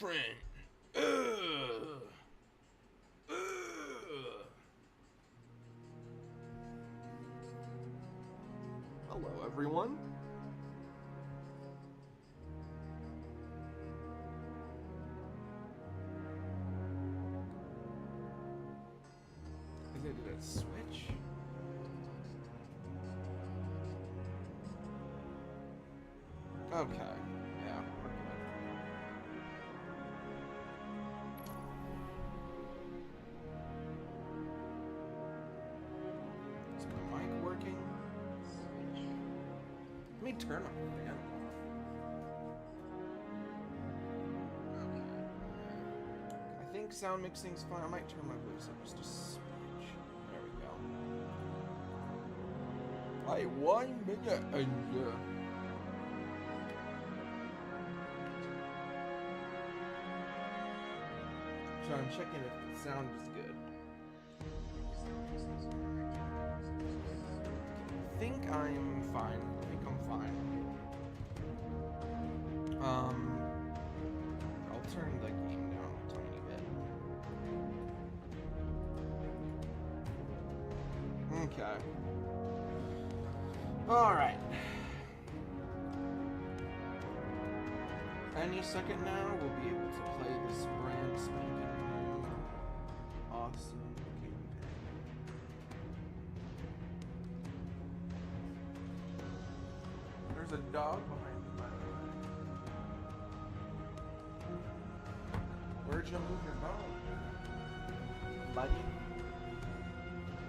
blueprint. Ugh. Ugh. Hello, everyone. Is it a switch? Okay. Yeah, we're good. Is my mic working? Let me turn my fan off. Okay. I think sound mixing's fine. I might turn my voice up just a smidge. There we go. Hey, 1 minute and so I'm checking if the sound is good. I think I'm fine. I think I'm fine. I'll turn the game down a tiny bit. Okay. Alright. Any second now, we'll be able to play this brand spanking new, awesome campaign. There's a dog behind me, by the way. Where'd you move your bone? Buddy?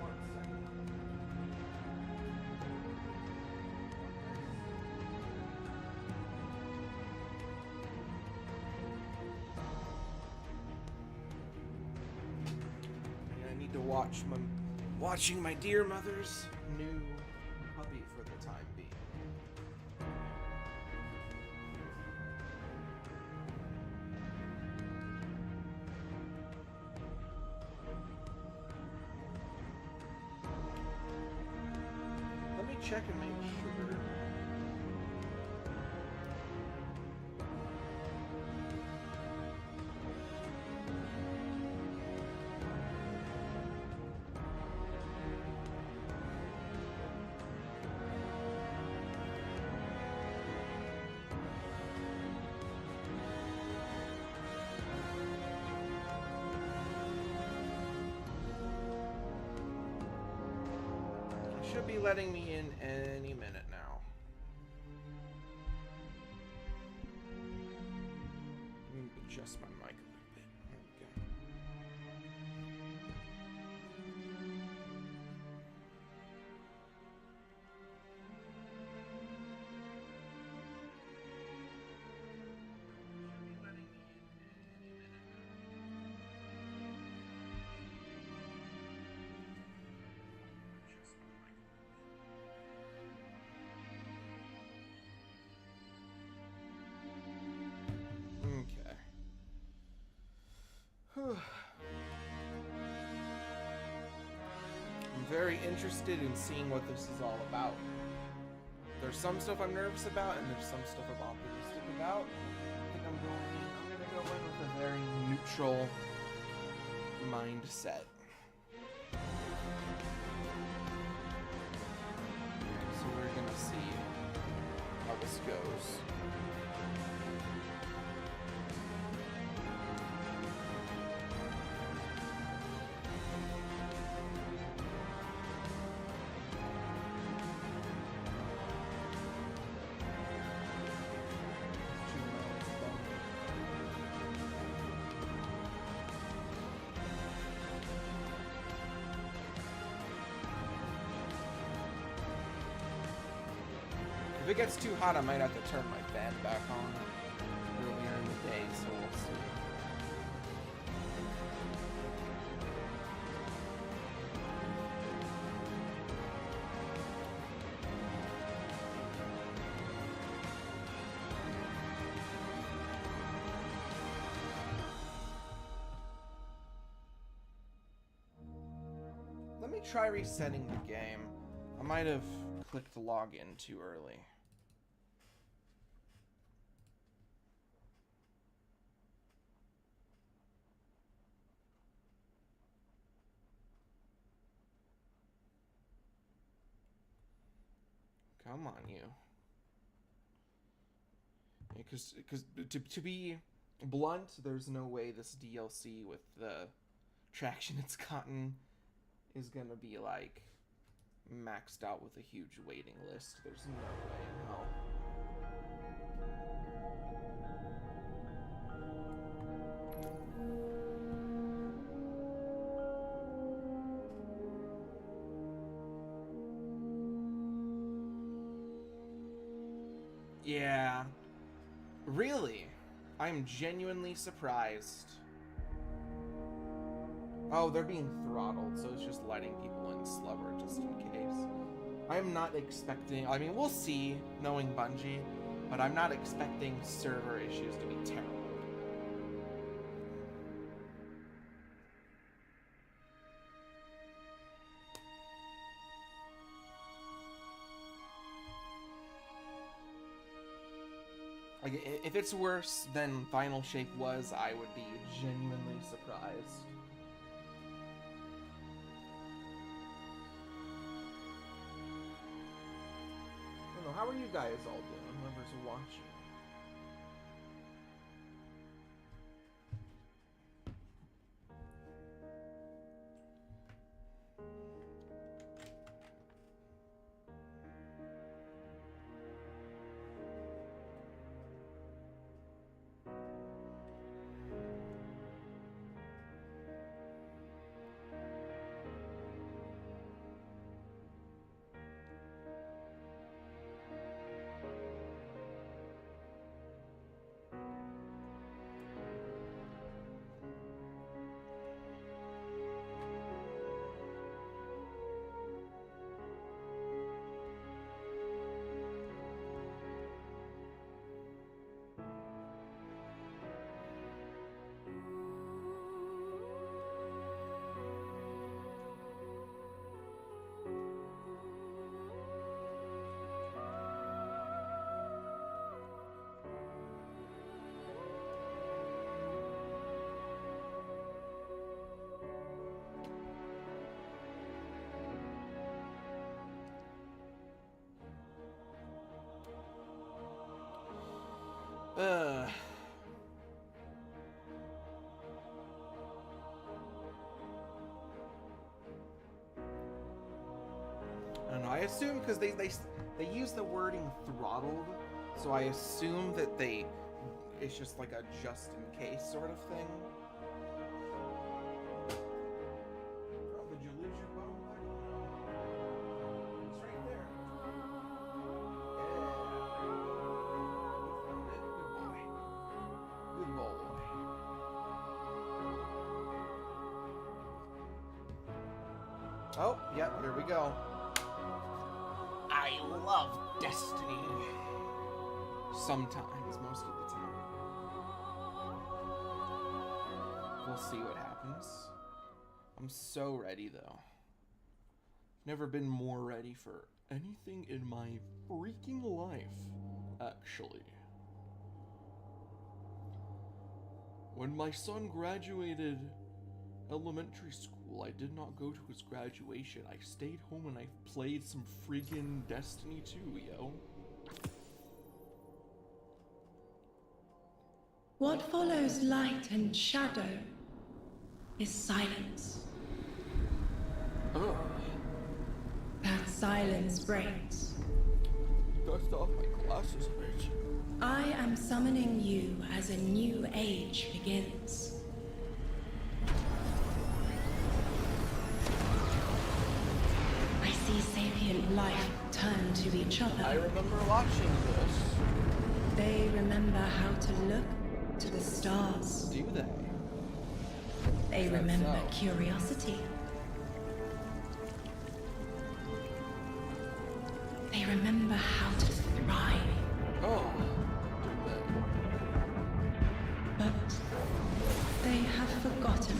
1 second. I need to watching my dear mother's new puppy for the time being. Let me check and make sure. Should be letting me in any minute now. Let me adjust my mic a little bit. Okay. I'm very interested in seeing what this is all about. There's some stuff I'm nervous about, and there's some stuff I'm optimistic about. I think I'm gonna go in with a very neutral mindset. So we're gonna see how this goes. If it gets too hot, I might have to turn my fan back on earlier in the day, so we'll see. Let me try resetting the game. I might have clicked login too early. Come on, you. Because to be blunt, there's no way this DLC with the traction it's gotten is gonna be like maxed out with a huge waiting list. There's no way in hell. Yeah. Really? I'm genuinely surprised. Oh, they're being throttled, so it's just letting people in slower just in case. I'm not expecting... I mean, we'll see, knowing Bungie, but I'm not expecting server issues to be terrible. Like, if it's worse than Final Shape was, I would be genuinely surprised. I don't know, how are you guys all doing, whoever's watching? I don't know, I assume because they use the wording throttled, so I assume that it's just like a just in case sort of thing. Oh, did you lose your bone? I don't know. It's right there. Yeah. Good boy. Oh, yep, here we go. I love Destiny. Sometimes, most of the time. We'll see what happens. I'm so ready, though. Never been more ready for anything in my freaking life, actually. When my son graduated elementary school, I did not go to his graduation. I stayed home and I played some friggin' Destiny 2, yo. What follows light and shadow is silence. Oh. That silence breaks. Dust off my glasses, bitch. I am summoning you as a new age begins. I see sapient life turn to each other. I remember watching this. They remember how to look to the stars. Do they? They remember curiosity. They remember how to thrive. Oh. But they have forgotten.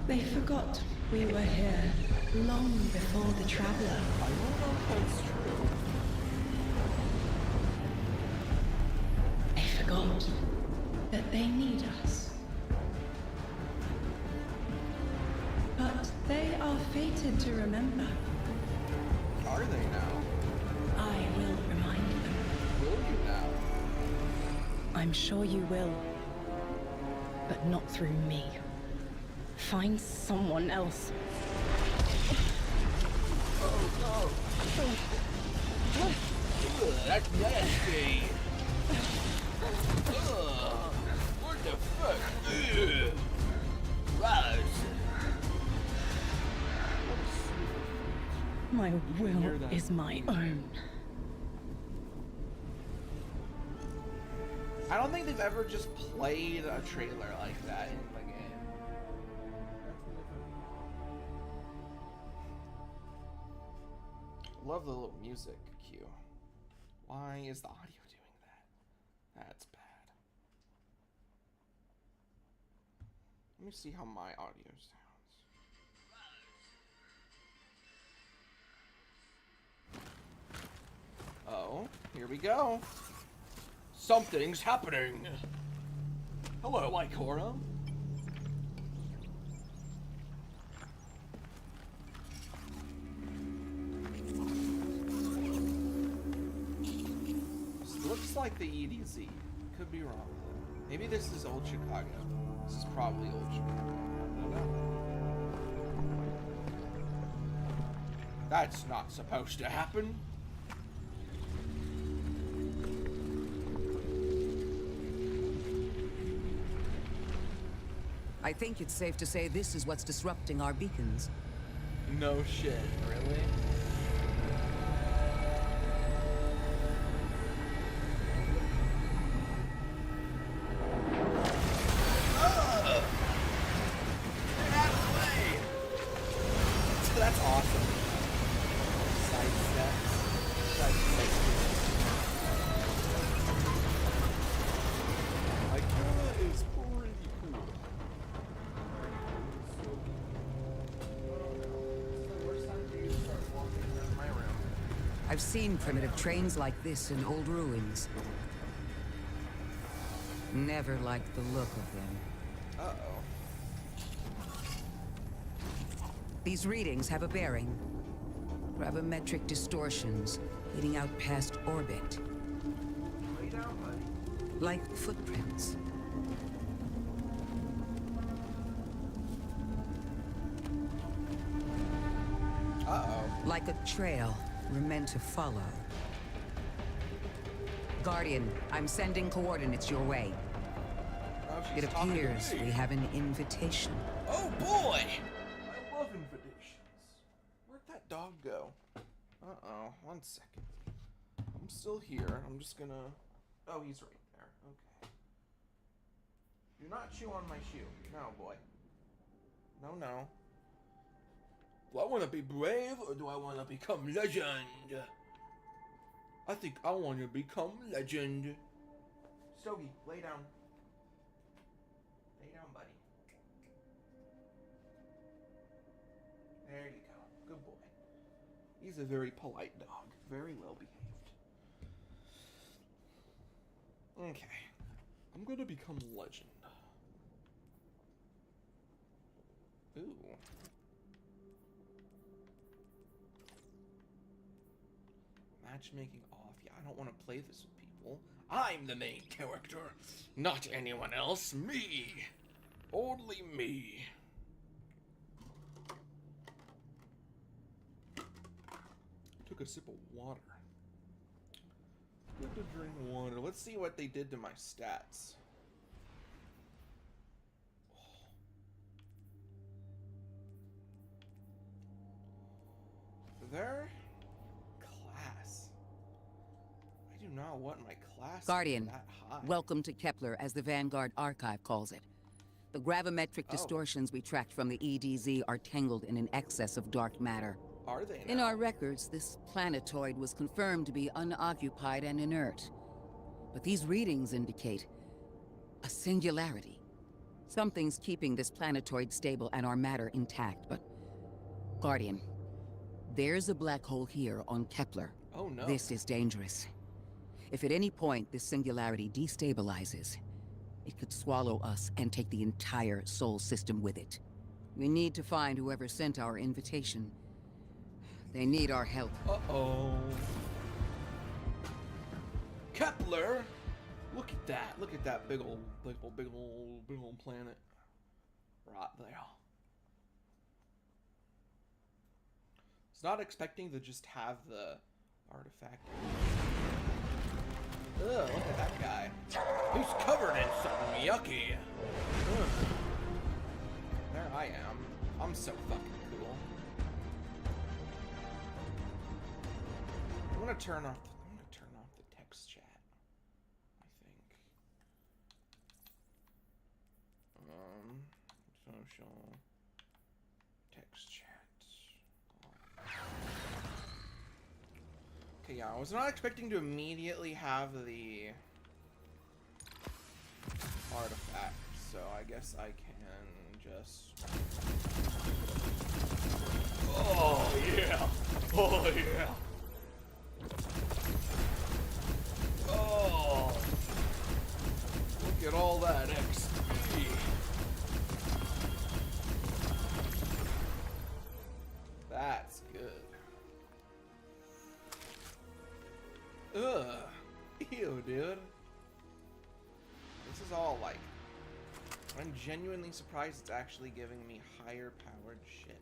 They forgot we were here long before the Traveler. I don't know if that's true. They forgot that they need us. But But they are fated to remember. Are they now? I will remind them. Will you now? I'm sure you will. But not through me. Find someone else. Oh no! Ugh, that's nasty! Ugh, what the fuck? Ugh. Rise! My hear will that? is my own. I don't think they've ever just played a trailer like that in the game. Love the little music cue. Why is the audio doing that? That's bad. Let me see how my audio sounds. Oh, here we go. Something's happening. Hello, Ikora. This looks like the EDZ. Could be wrong. Maybe this is old Chicago. This is probably old Chicago. I don't know. That's not supposed to happen. I think it's safe to say this is what's disrupting our beacons. No shit, really? Get out of the way! That's awesome. Side steps. Side steps. Ikora is pretty cool. I've seen primitive trains like this in old ruins. Never liked the look of them. Uh-oh. These readings have a bearing. Gravimetric distortions leading out past orbit. Lay down, buddy. Like footprints. Uh-oh. Like a trail we're meant to follow. Guardian, I'm sending coordinates your way. Oh, It she's talking to appears me. we have an invitation. Oh boy! I love invitations. Where'd that dog go? Uh-oh, 1 second. I'm still here. I'm just gonna... Oh, he's right there. Okay. Do not chew on my shoe. No, boy. No, no. Do I want to be brave or do I want to become legend? I think I want to become legend. Stogie, lay down. Lay down, buddy. There you go. Good boy. He's a very polite dog. Very well behaved. Okay. I'm gonna become legend. Ooh. Matchmaking off. Yeah, I don't want to play this with people. I'm the main character. Not anyone else. Me. Only me. Took a sip of water. Good to drink water. Let's see what they did to my stats. Their class. I do not want my class Guardian, to be that high. welcome to Kepler, as the Vanguard Archive calls it. The gravimetric distortions we tracked from the EDZ are tangled in an excess of dark matter. Are they now? In our records, this planetoid was confirmed to be unoccupied and inert. But these readings indicate a singularity. Something's keeping this planetoid stable and our matter intact, but... Guardian, there's a black hole here on Kepler. Oh no. This is dangerous. If at any point this singularity destabilizes, it could swallow us and take the entire Sol system with it. We need to find whoever sent our invitation. They need our help. Uh-oh. Kepler! Look at that. Look at that big old planet. Right there. I was not expecting to just have the artifact. Ugh, look at that guy. He's covered in something yucky. Ugh. There I am. I'm so fucking cool. I'm gonna turn off the text chat, I think. Social text chat. Okay, yeah, I was not expecting to immediately have the artifact, so I guess I can just... Oh, yeah! Oh, yeah! Oh! Look at all that XP! That's good. Ugh. Ew, dude. This is all like... I'm genuinely surprised it's actually giving me higher powered shit.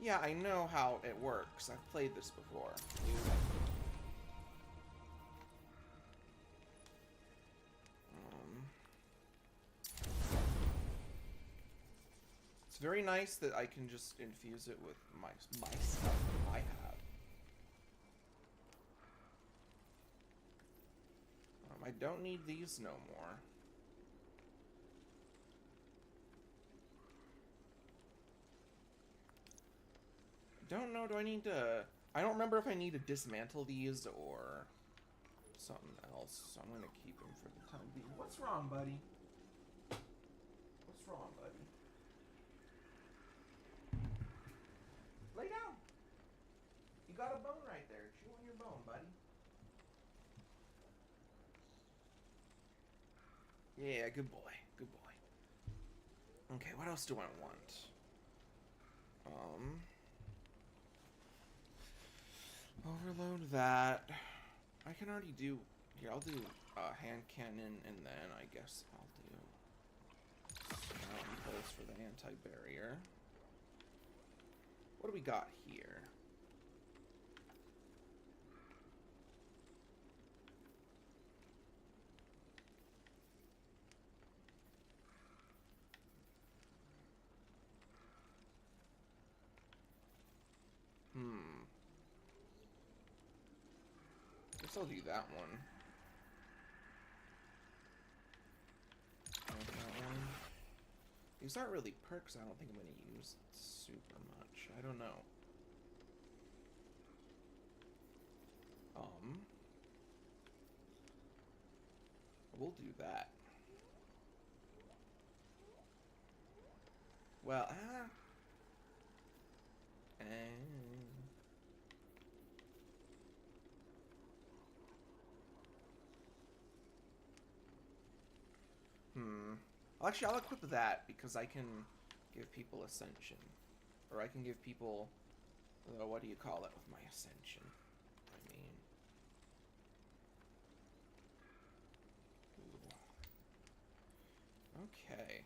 Yeah, I know how it works. I've played this before. It's very nice that I can just infuse it with my stuff I have. I don't need these no more. Don't know, do I need to... I don't remember if I need to dismantle these or something else, so I'm gonna keep them for the time being. What's wrong, buddy? What's wrong, buddy? Lay down! You got a bone right there. Chew on your bone, buddy. Yeah, good boy. Good boy. Okay, what else do I want? Overload that. I can already do... Here, I'll do hand cannon, and then I guess I'll do impulse for the anti-barrier. What do we got here? Guess I'll do that one. And that one. These aren't really perks. I don't think I'm going to use super much. I don't know. We'll do that. Well, Actually, I'll equip that because I can give people ascension. Or I can give people, what do you call it with my ascension? I mean... Ooh. Okay.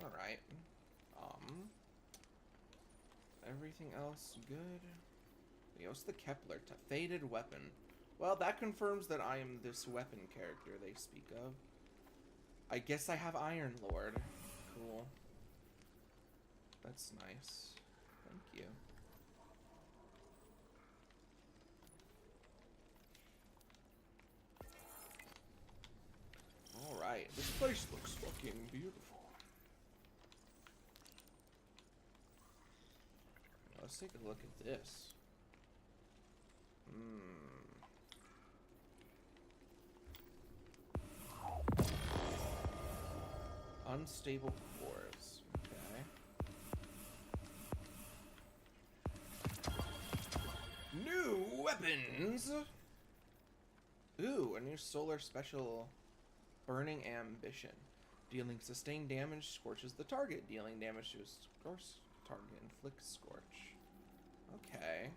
Alright. Everything else good? What's the Kepler? Faded weapon. Well, that confirms that I am this weapon character they speak of. I guess I have Iron Lord. Cool. That's nice. Thank you. Alright, this place looks fucking beautiful. Let's take a look at this. Unstable cores. Okay. weapons. Ooh, a new solar special, Burning Ambition. Dealing sustained damage scorches the target. Dealing damage to a scorch target inflicts scorch. Okay.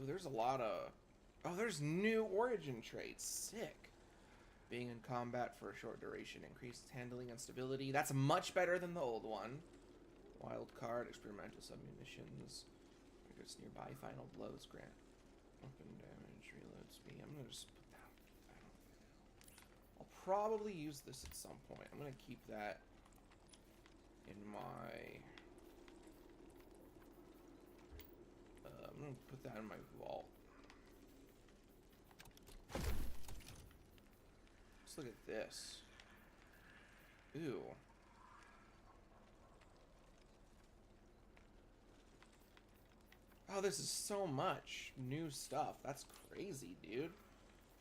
Ooh, there's a lot of... Oh, there's new origin traits. Sick. Being in combat for a short duration increases handling and stability. That's much better than the old one. Wild card, experimental submunitions. Targets nearby, final blows grant weapon damage, reload speed. I'm gonna just put that on. I'll probably use this at some point. I'm gonna keep that in my... I'm gonna put that in my vault. Let's look at this. Ooh. Oh, this is so much new stuff. That's crazy, dude.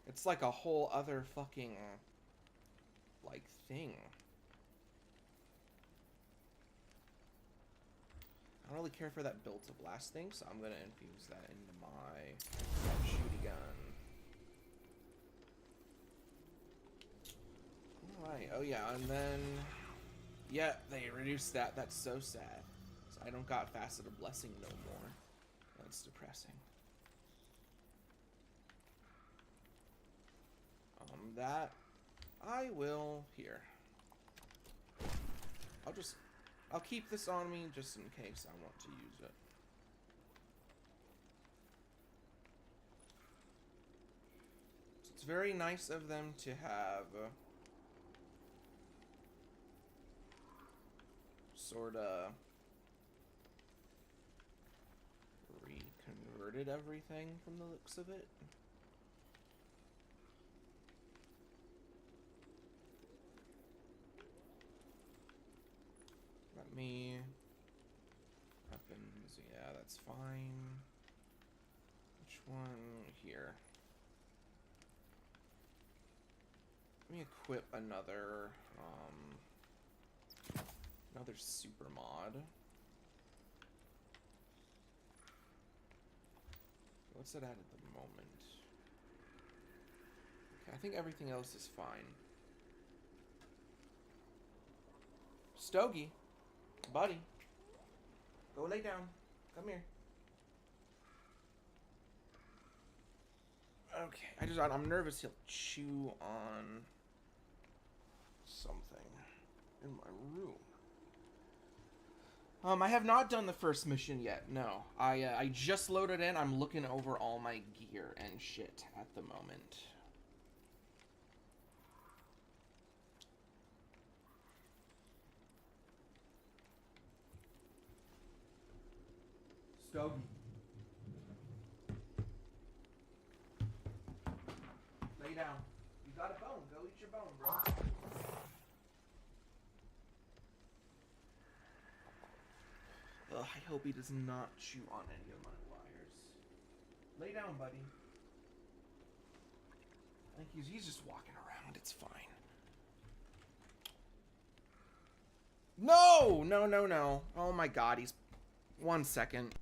It's like a whole other fucking, like, thing. I don't really care for that built to blast thing, so I'm gonna infuse that into my shooty gun. Alright, oh yeah, and then... Yeah, they reduced that. That's so sad. So I don't got Faceted Blessing no more. That's depressing. That... I will... Here. I'll keep this on me just in case I want to use it. So it's very nice of them to have... sorta reconverted everything from the looks of it. Let me... Weapons, yeah, that's fine. Which one? Here. Let me equip another super mod. What's it at the moment? Okay, I think everything else is fine. Stogie, buddy, go lay down. Come here. Okay, I'm nervous he'll chew on something in my room. I have not done the first mission yet, no. I just loaded in. I'm looking over all my gear and shit at the moment. Stogie. Lay down. You got a bone. Go eat your bone, bro. Ugh, I hope he does not chew on any of my wires. Lay down, buddy. I think he's just walking around. It's fine. No! No, no, no. Oh my god, he's... 1 second.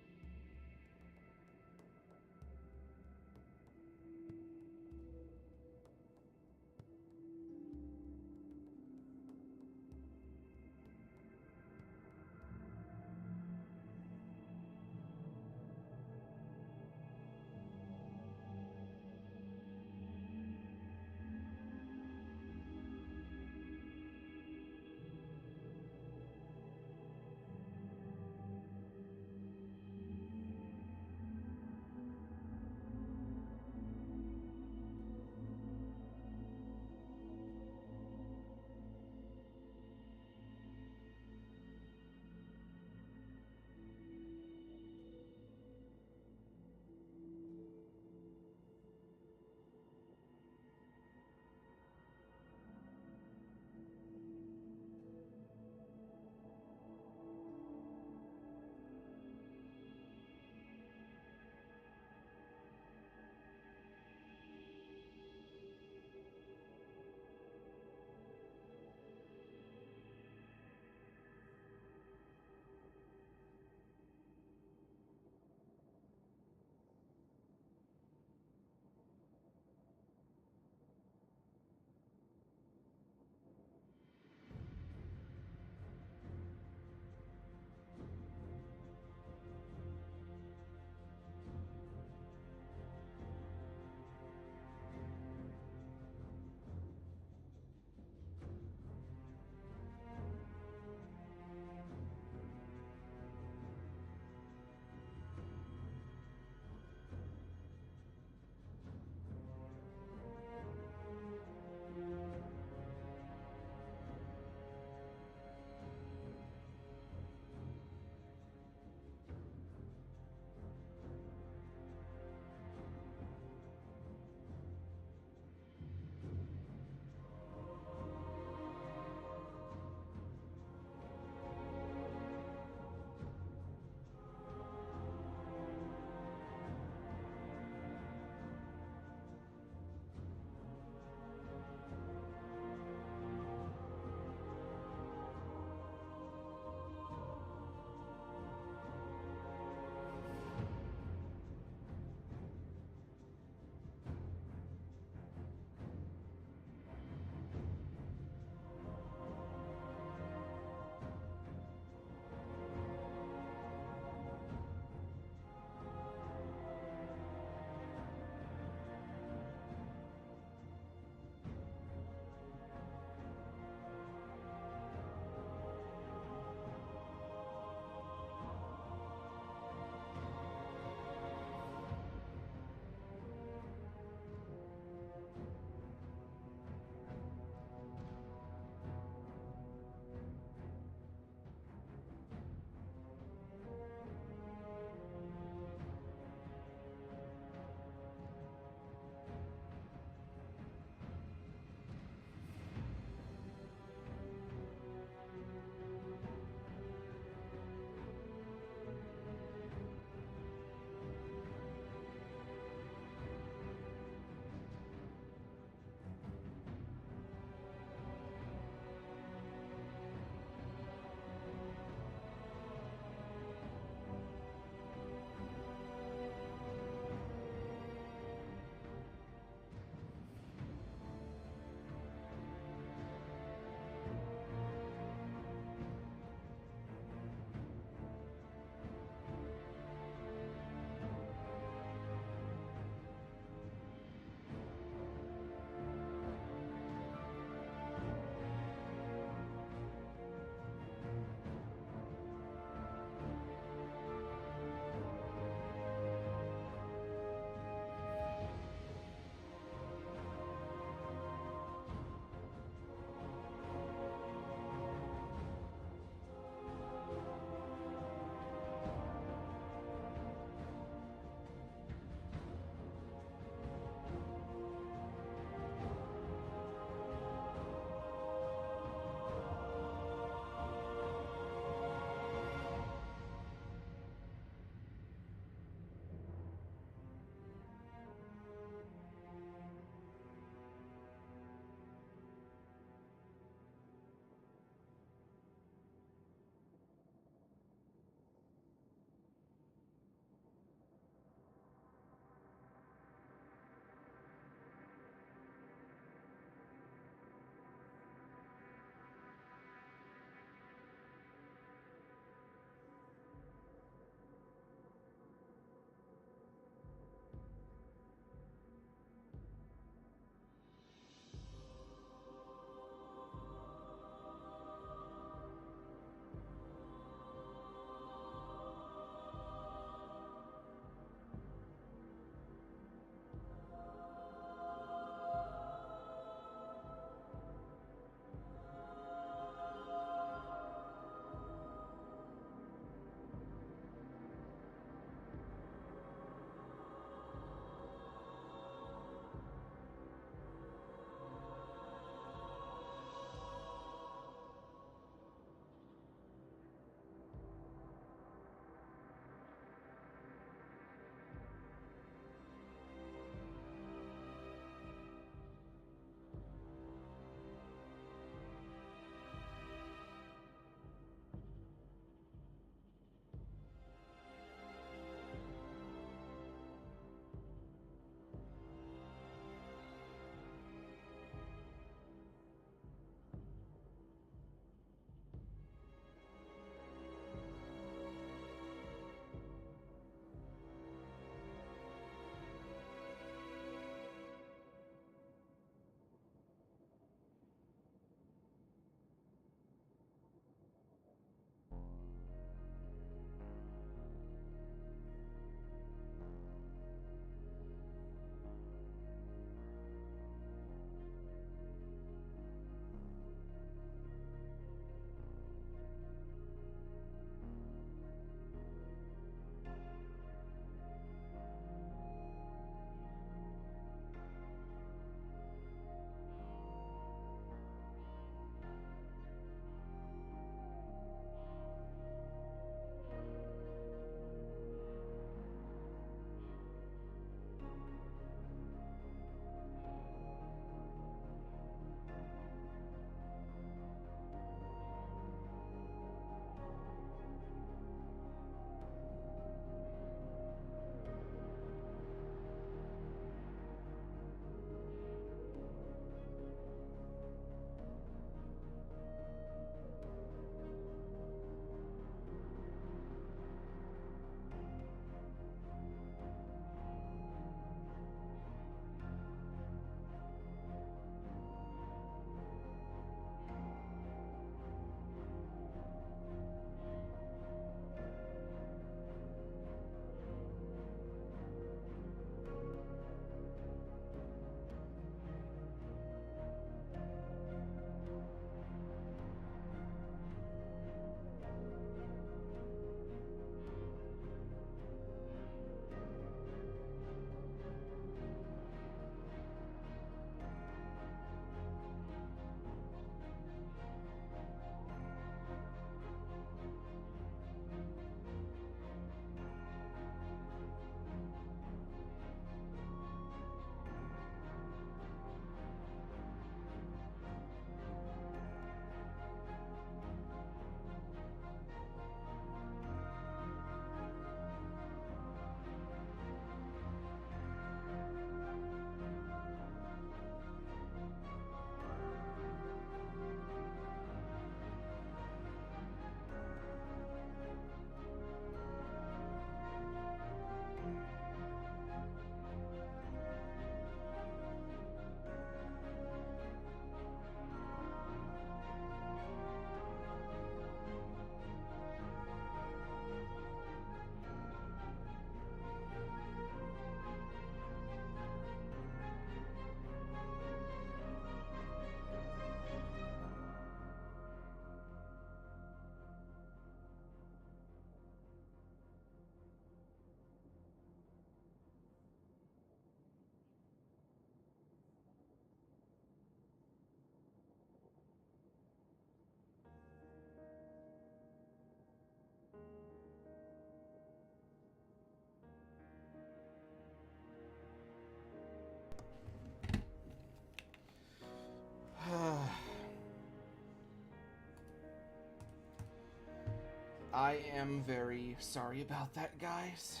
I am very sorry about that, guys.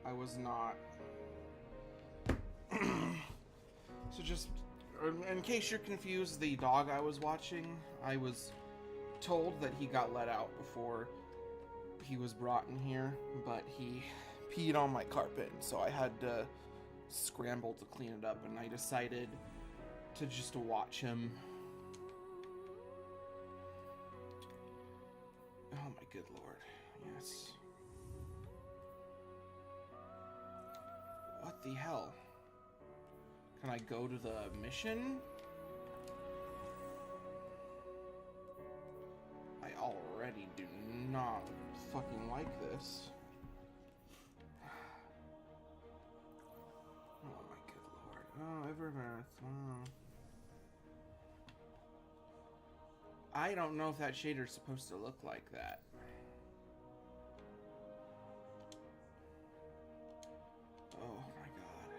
I was not. So just, in case you're confused, the dog I was watching, I was told that he got let out before he was brought in here, but he peed on my carpet, so I had to scramble to clean it up, and I decided to just watch him. Oh my good lord, yes. What the hell? Can I go to the mission? I already do not fucking like this. Oh my good lord. Oh, Eververth. Oh. I don't know if that shader's supposed to look like that. Oh my god.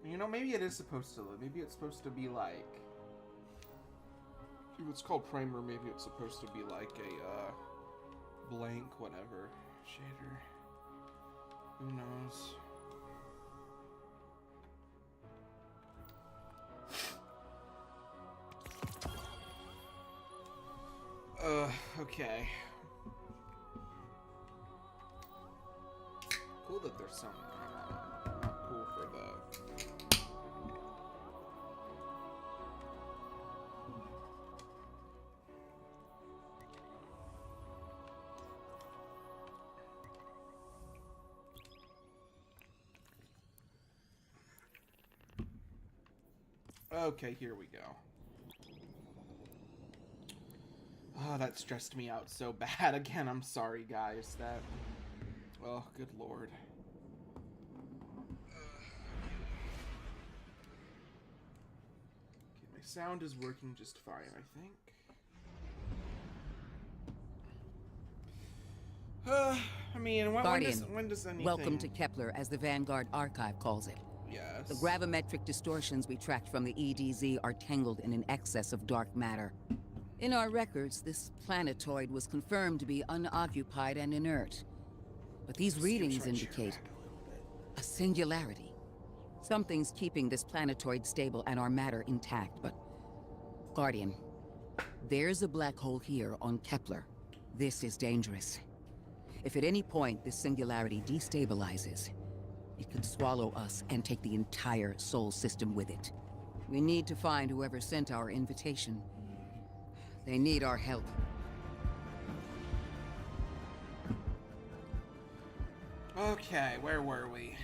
You know, maybe it is supposed to look. Maybe it's supposed to be like. If it's called primer, maybe it's supposed to be like a blank whatever shader. Who knows? Okay. Cool that there's something cool for the. Okay, here we go. Oh, that stressed me out so bad. Again, I'm sorry, guys. That... Oh, good lord. Okay, my sound is working just fine, I think. I mean, when does anything... Welcome to Kepler, as the Vanguard Archive calls it. Yes. The gravimetric distortions we tracked from the EDZ are tangled in an excess of dark matter. In our records, this planetoid was confirmed to be unoccupied and inert. But these readings indicate a singularity. Something's keeping this planetoid stable and our matter intact, but... Guardian, there's a black hole here on Kepler. This is dangerous. If at any point this singularity destabilizes, it could swallow us and take the entire Sol system with it. We need to find whoever sent our invitation. They need our help. Okay, where were we?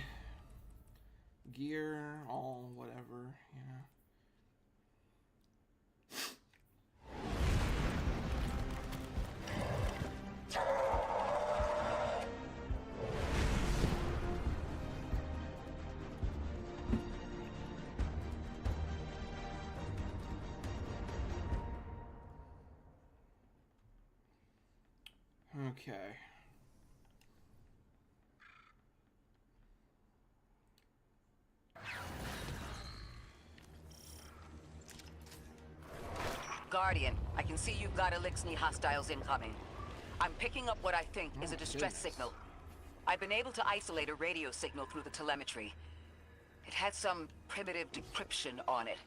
Gear, all, whatever, yeah. Okay. Guardian, I can see you've got Elixni hostiles incoming. I'm picking up what I think is a distress signal. I've been able to isolate a radio signal through the telemetry. It had some primitive decryption on it.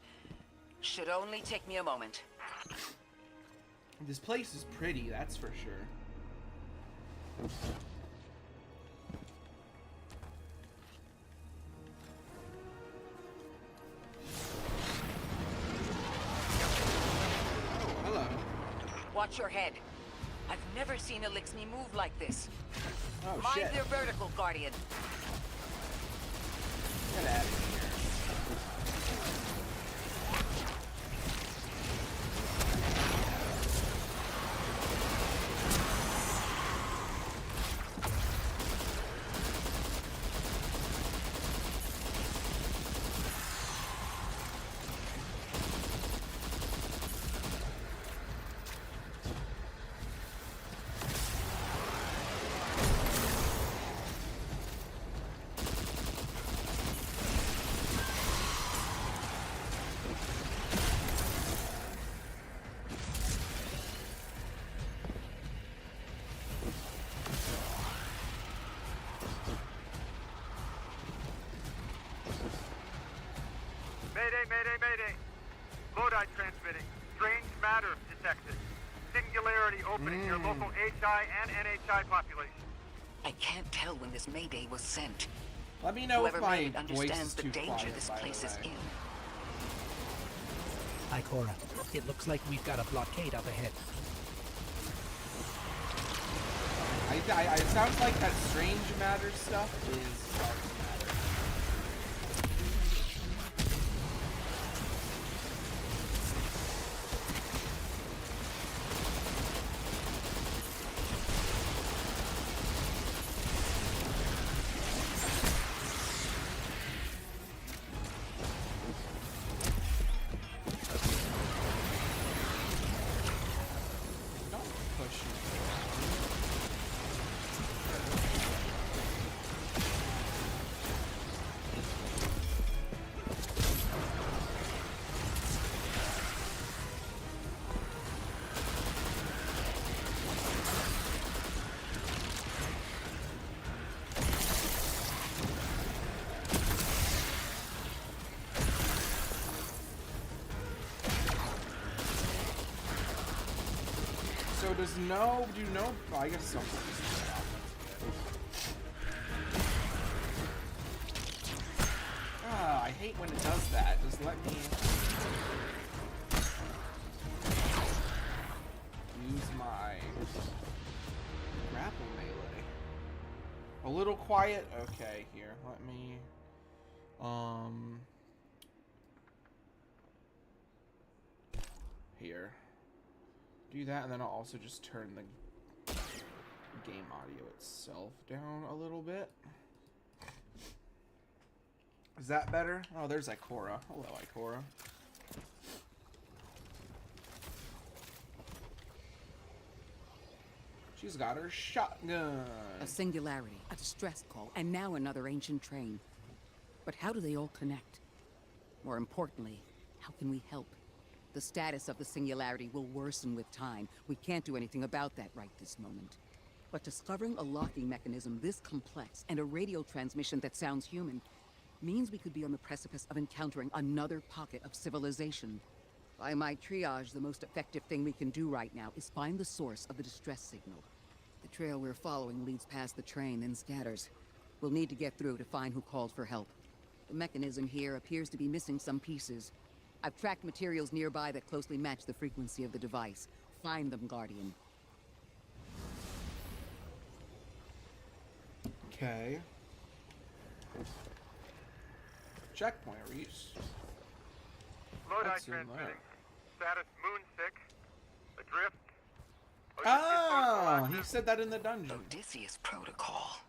Should only take me a moment. This place is pretty, that's for sure. Oh, hello. Watch your head. I've never seen Elixni move like this. Oh, Mind shit. their vertical, Guardian. Get out of here. Mayday, mayday, mayday. Lodi transmitting. Strange matter detected. Singularity opening near local HI and NHI population. I can't tell when this mayday was sent. Let me know Whoever if my made it voice understands is the too danger quiet, this by the place is way. in. Ikora, it looks like we've got a blockade up ahead. It sounds like that strange matter stuff is dark matter. Don't push me. So does do no, oh, I guess something. Ah, I hate when it does that. Just let me use my grapple melee. A little quiet? Okay, here, let me, here. Do that, and then I'll also just turn the game audio itself down a little bit. Is that better? Oh, there's Ikora. Hello, Ikora. She's got her shotgun. A singularity, a distress call, and now another ancient train. But how do they all connect? More importantly, how can we help? The status of the singularity will worsen with time. We can't do anything about that right this moment. But discovering a locking mechanism this complex and a radio transmission that sounds human means we could be on the precipice of encountering another pocket of civilization. By my triage, the most effective thing we can do right now is find the source of the distress signal. The trail we're following leads past the train, then scatters. We'll need to get through to find who called for help. The mechanism here appears to be missing some pieces. I've tracked materials nearby that closely match the frequency of the device. Find them, Guardian. Okay. Checkpoint reached. Lodi What's in transmitting. there? Status moonsick. Adrift. Ah, he said that in the dungeon. Odysseus Protocol.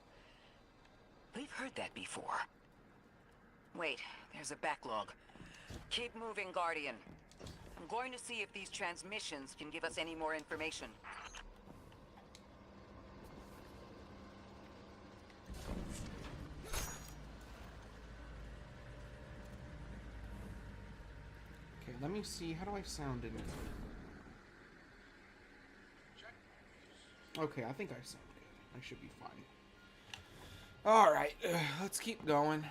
We've heard that before. Wait, there's a backlog. Keep moving, Guardian. I'm going to see if these transmissions can give us any more information. Okay, let me see. How do I sound in it? Okay, I think I sound good. I should be fine. Alright, let's keep going.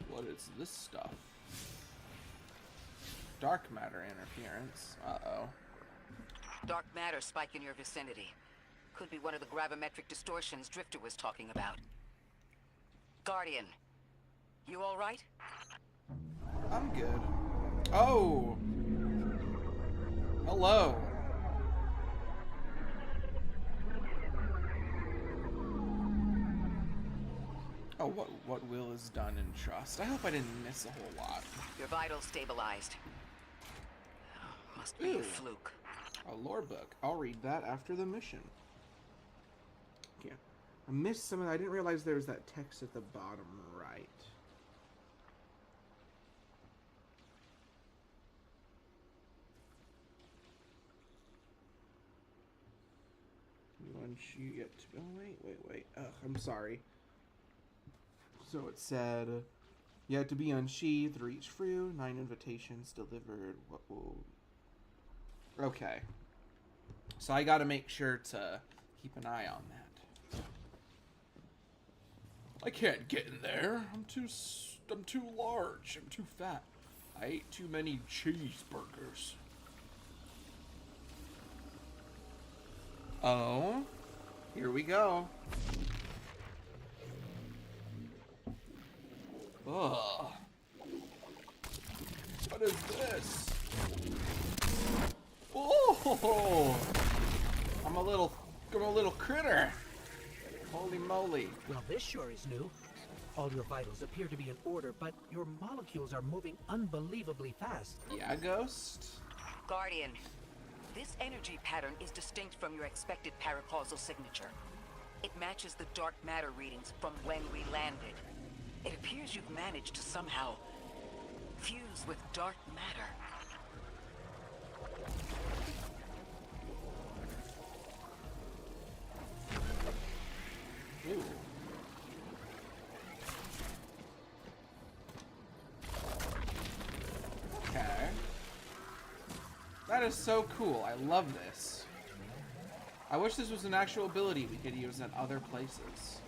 What is this stuff? Dark matter interference. Uh-oh. Dark matter spike in your vicinity. Could be one of the gravimetric distortions Drifter was talking about. Guardian, you all right? I'm good. Oh! Hello. Oh, what will is done in trust. I hope I didn't miss a whole lot. Your vitals stabilized. Must be Ooh. a fluke. A lore book. I'll read that after the mission. Okay. I missed some of that. I didn't realize there was that text at the bottom right. Once you get to... Oh, wait. Ugh, I'm sorry. So it said... You had to be unsheathed, reach through, 9 invitations delivered. What will... Okay. So I gotta make sure to keep an eye on that. I can't get in there. I'm too large. I'm too fat. I ate too many cheeseburgers. Oh, here we go. Ugh. What is this? Oh, I'm a little critter. Holy moly. Well, this sure is new. All your vitals appear to be in order, but your molecules are moving unbelievably fast. Yeah, Ghost. Guardian, this energy pattern is distinct from your expected paracausal signature. It matches the dark matter readings from when we landed. It appears you've managed to somehow fuse with dark matter. Ooh. Okay. That is so cool. I love this. I wish this was an actual ability we could use in other places.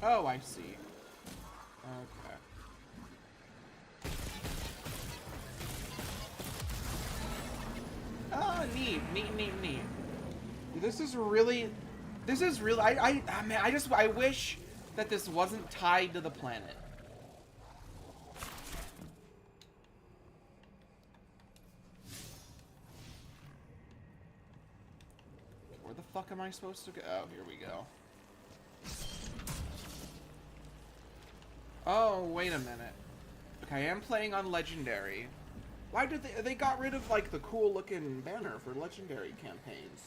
Oh, I see. Okay. Oh, neat. This is really, man, I wish that this wasn't tied to the planet. Where the fuck am I supposed to go? Oh, here we go. Oh, wait a minute. Okay, I am playing on Legendary. Why did they got rid of, like, the cool looking banner for Legendary campaigns?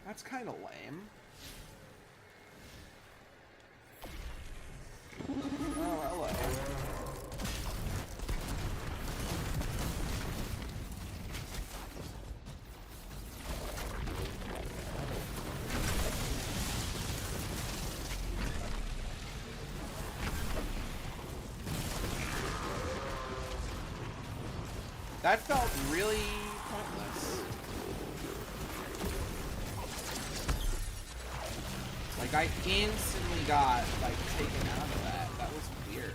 That's kind of lame. Oh, hello. That felt really pointless. Like, I instantly got, like, taken out of that. That was weird.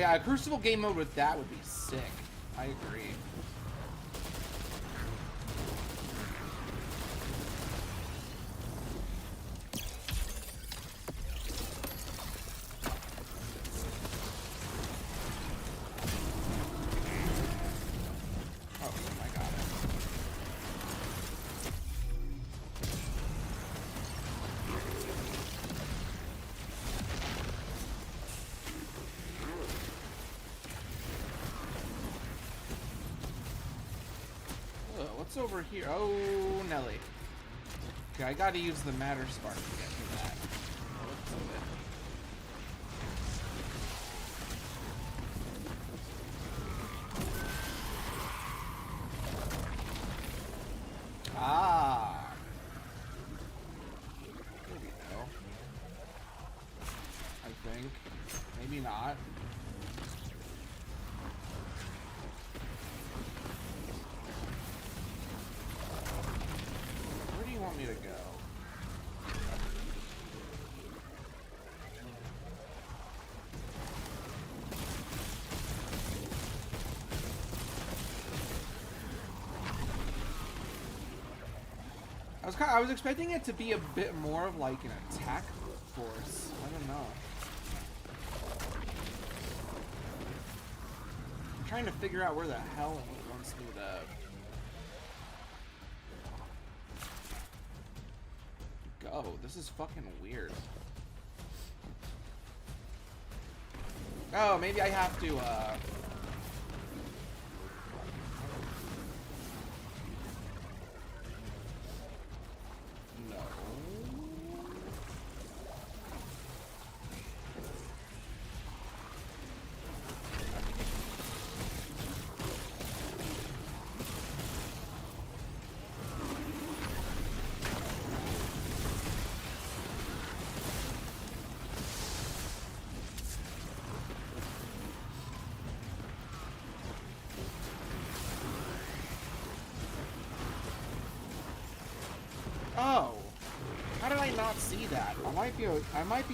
A Crucible game mode with that would be sick. I agree. Oh, I got it. What's over here? Oh, Nelly. Okay, I gotta use the Matter Spark to get to that. Let's do it. Ah. There we go. I think. Maybe not. Want me to go? I was expecting it to be a bit more of like an attack force. I don't know. I'm trying to figure out where the hell it wants me to go. This is fucking weird. Oh, maybe I have to, no. Oh, how did I not see that? I might be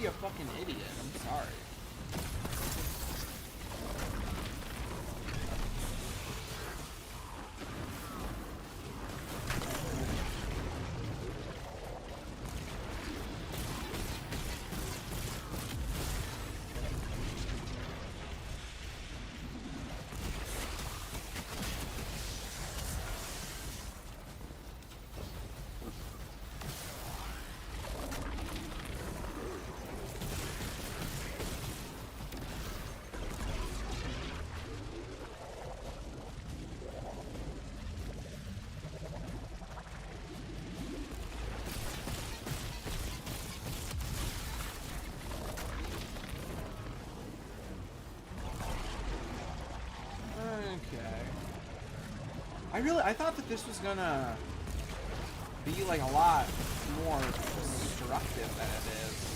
a fucking idiot. I'm sorry. I thought that this was gonna be like a lot more destructive than it is.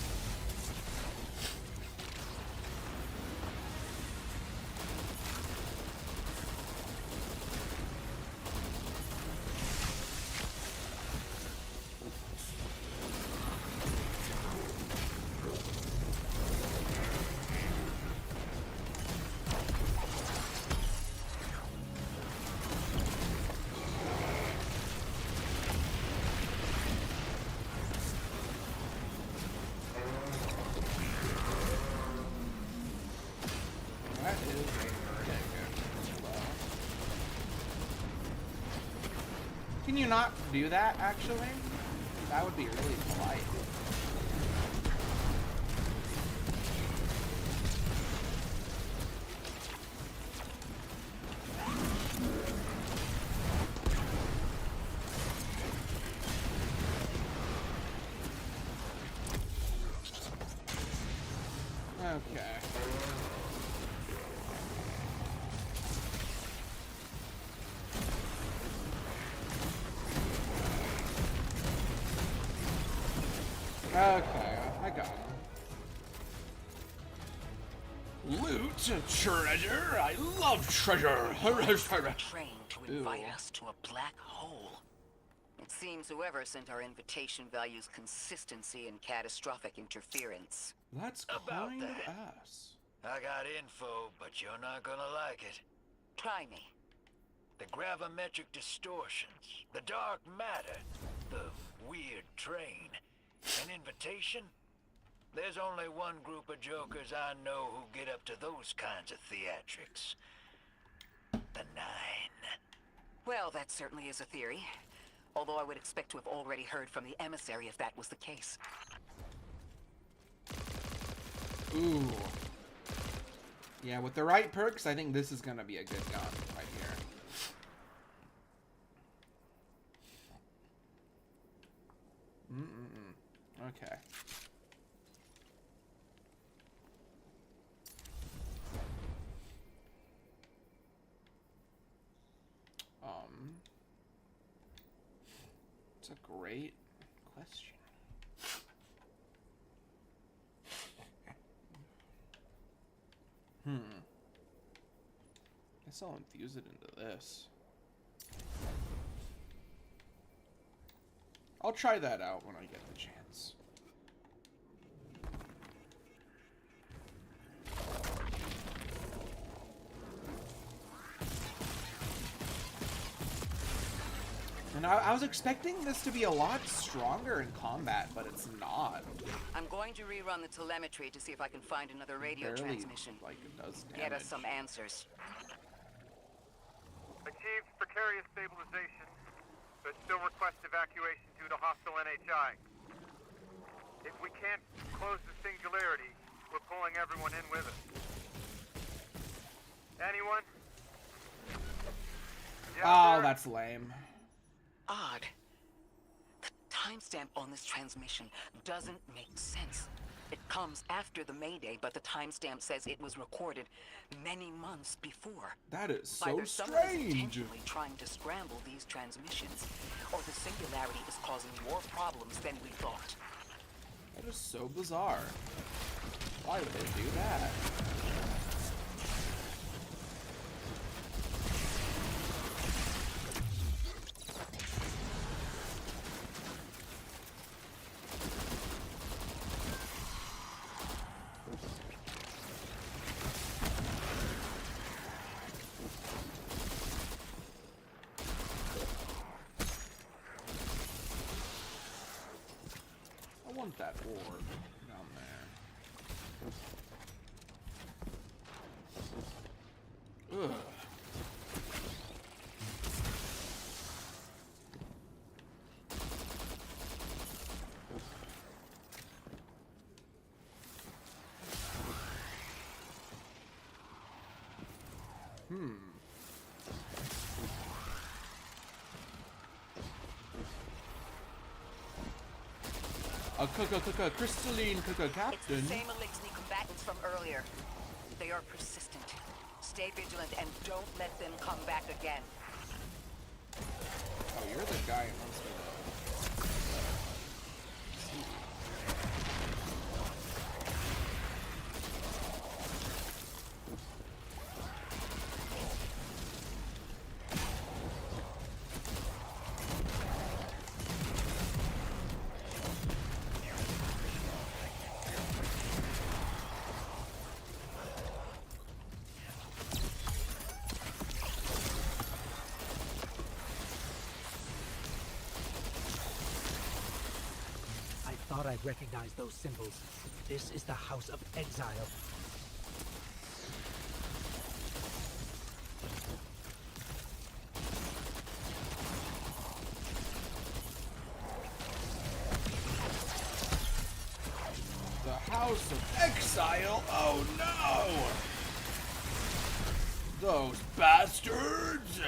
Can you not do that, actually? That would be really polite. Okay. Okay, I got him. Loot, treasure. I love treasure. Train to invite us to a black hole. It seems whoever sent our invitation values consistency and catastrophic interference. That's About kind that. of us. I got info, but you're not gonna like it. Try me. The gravimetric distortions, the dark matter, the weird train. An invitation? There's only one group of jokers I know who get up to those kinds of theatrics. The Nine. Well, that certainly is a theory. Although I would expect to have already heard from the emissary if that was the case. Ooh. Yeah, with the right perks, I think this is gonna be a good gun right here. Okay. It's a great question. Guess I'll infuse it into this. I'll try that out when I get the chance. And I was expecting this to be a lot stronger in combat, but it's not. I'm going to rerun the telemetry to see if I can find another radio Barely, transmission. like, it does Get us damage. some answers. Achieved precarious stabilization, but still request evacuation due to hostile NHI. If we can't close the singularity, we're pulling everyone in with us. that's lame. Odd. The timestamp on this transmission doesn't make sense. It comes after the Mayday, but the timestamp says it was recorded many months before. That is Either so someone is strange. intentionally trying to scramble these transmissions, or the singularity is causing more problems than we thought. That is so bizarre. Why would they do that? I want that orb down there. Ugh. A crystalline It's the captain. same Elixni combatants from earlier. They are persistent. Stay vigilant and don't let them come back again. Oh, you're the guy who wants to I thought I'd recognize those symbols. This is the House of Exile. The House of Exile? Oh no! Those bastards!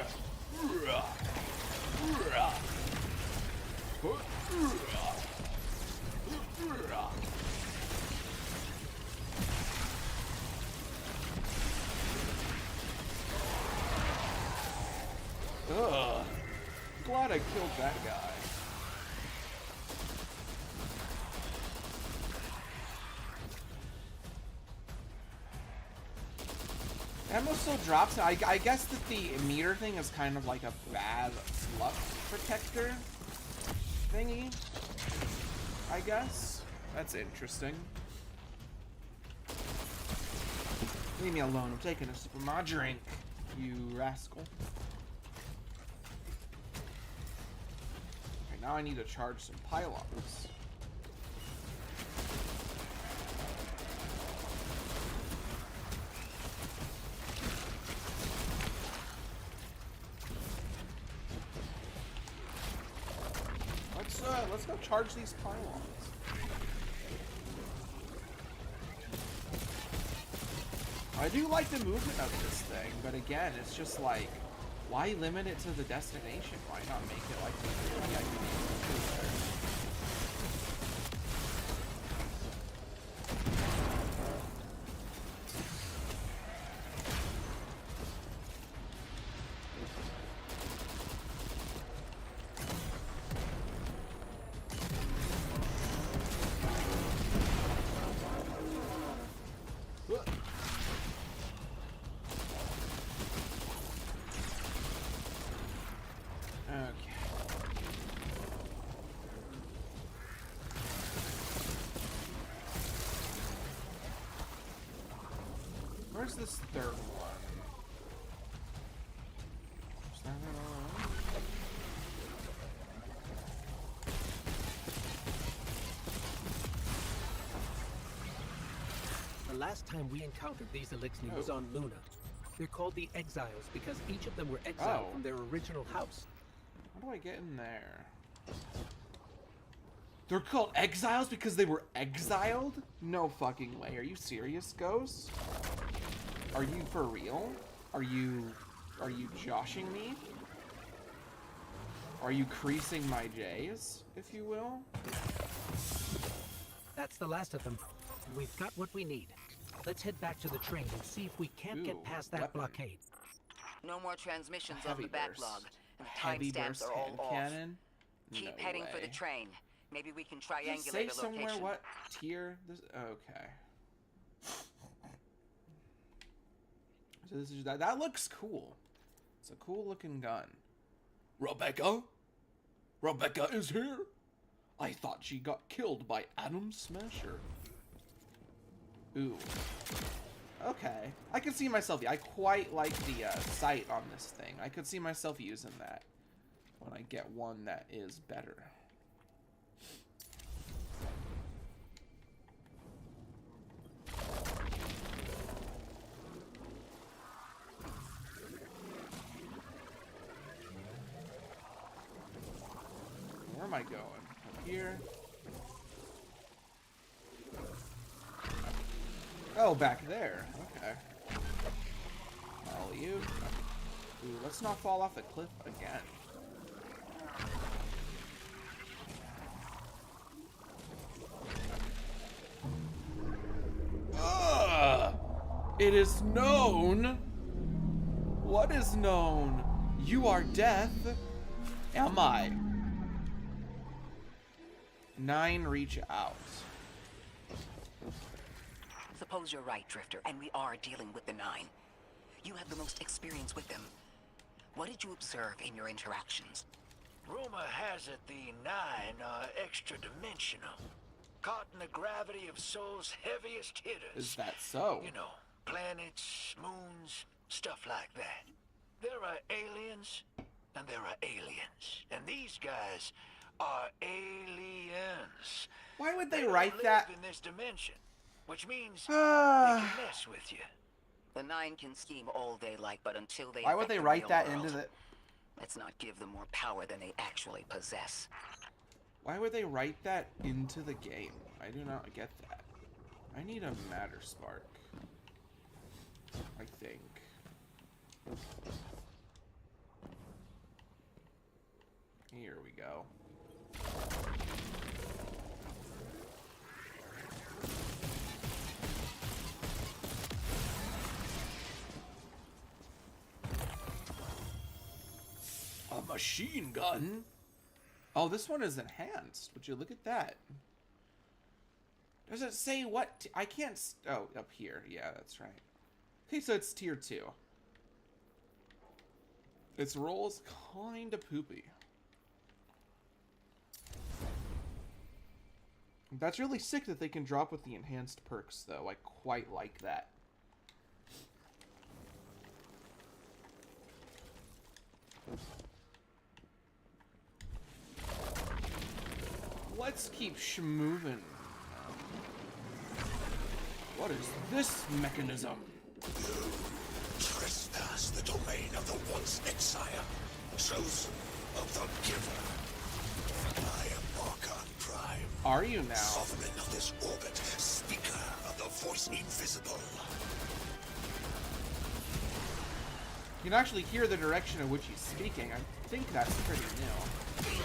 Ugh. Glad I killed that guy. Ammo still drops. I guess that the meter thing is kind of like a bad luck protector thingy. I guess. That's interesting. Leave me alone. I'm taking a sip of my drink, you rascal. Okay, now I need to charge some pylons. Let's go charge these pylons. I do like the movement of this thing, but again, it's just like, why limit it to the destination? Why not make it like the I can do there? Where's this third one? Is that it all? The last time we encountered these Elixni was on Luna. They're called the Exiles because each of them were exiled from their original house. How do I get in there? They're called Exiles because they were exiled? No fucking way. Are you serious, Ghost? Are you for real? Are you joshing me? Are you creasing my J's, if you will? That's the last of them. We've got what we need. Let's head back to the train and see if we can't get past that weapon. blockade. No more transmissions on Heavy the backlog. burst. And the Heavy timestamps burst are all hand off. cannon? Keep No heading for way. the train. Maybe we can Does it triangulate say a somewhere location. what tier this? Okay. So this is that looks cool. It's a cool looking gun. Rebecca? Rebecca is here? I thought she got killed by Adam Smasher. Ooh. Okay. I can see myself. I quite like the sight on this thing. I could see myself using that when I get one that is better. Where am I going? Up here? Oh, back there. Okay. Follow you. Ooh, let's not fall off the cliff again. Ugh! It is known. What is known? You are death. Am I? 9 reach out. Suppose you're right, Drifter, and we are dealing with the 9. You have the most experience with them. What did you observe in your interactions? Rumor has it the 9 are extra-dimensional. Caught in the gravity of Sol's heaviest hitters. Is that so? You know, planets, moons, stuff like that. There are aliens, and there are aliens. And these guys are aliens. Why would they don't write live that? in this dimension, which means they can mess with you. The 9 can scheme all they like, but until they Why would affect they the write real that world, into the... let's not give them more power than they actually possess. Why would they write that into the game? I do not get that. I need a matter spark. I think. Here we go. A machine gun? Oh, this one is enhanced. Would you look at that? Does it say what? I can't... Oh, up here. Yeah, that's right. Okay, so it's tier 2. Its roll's kind of poopy. That's really sick that they can drop with the enhanced perks, though. I quite like that. Let's keep schmoving. What is this mechanism? Trespass the domain of the once exile, chosen of the giver. I am Archon Prime. Are you now? Sovereign of this orbit, speaker of the voice invisible. You can actually hear the direction in which he's speaking. I think that's pretty new.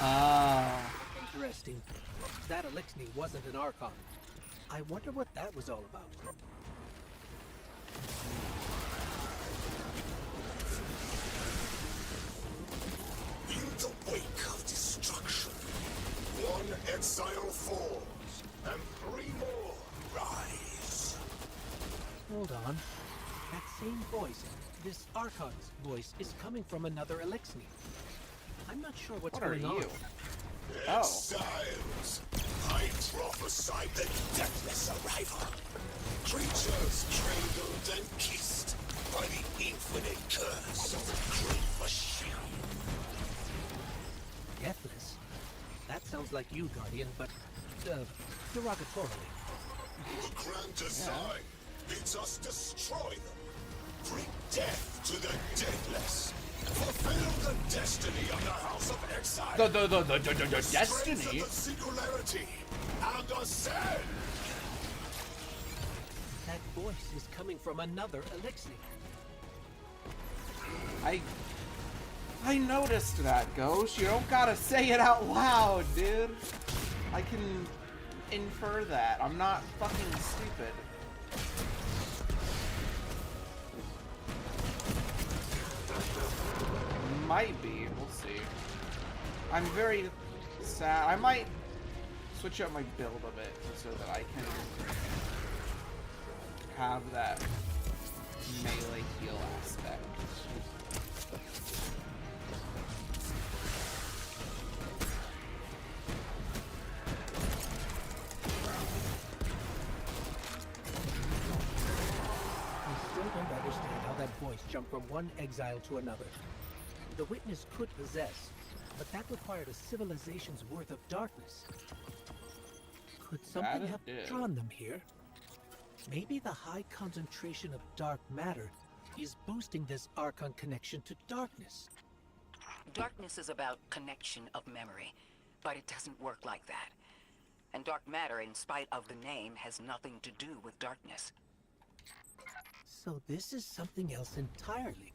Ah. Interesting. That Elixni wasn't an Archon. I wonder what that was all about. In the wake of destruction, one exile falls, and 3 more rise. Hold on. That same voice, this Archon's voice, is coming from another Elixni. I'm not sure what's What are going on. you? Oh. Exiles, I prophesied the deathless arrival. Creatures cradled and kissed by the infinite curse of the great machine. Deathless? That sounds like you, Guardian, but, derogatorily. The grand design bids us destroy them. Bring death to the deathless. Fulfill the destiny of the House of Exile. The destiny? Strengthen the singularity and ascend. That voice is coming from another Elixir. I noticed that, Ghost. You don't gotta say it out loud, dude. I can infer that. I'm not fucking stupid. Might be. We'll see. I'm very sad. I might switch up my build a bit so that I can have that melee heal aspect. Don't understand how that voice jumped from one exile to another. The witness could possess, but that required a civilization's worth of darkness. Could something have drawn them here? Maybe the high concentration of dark matter is boosting this Archon connection to darkness. Darkness is about connection of memory, but it doesn't work like that. And dark matter, in spite of the name, has nothing to do with darkness. So this is something else entirely.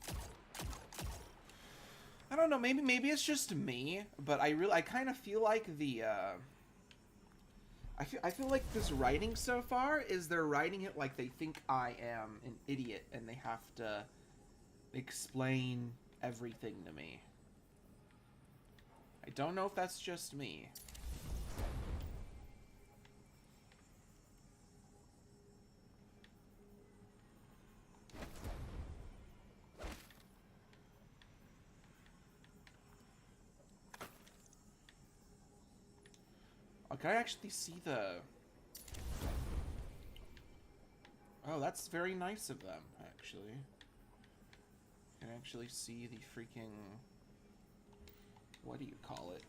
I don't know, maybe it's just me, but I kind of feel like the I feel like this writing so far is they're writing it like they think I am an idiot and they have to explain everything to me. I don't know if that's just me. Can I actually see the... Oh, that's very nice of them, actually. Can actually see the freaking... What do you call it?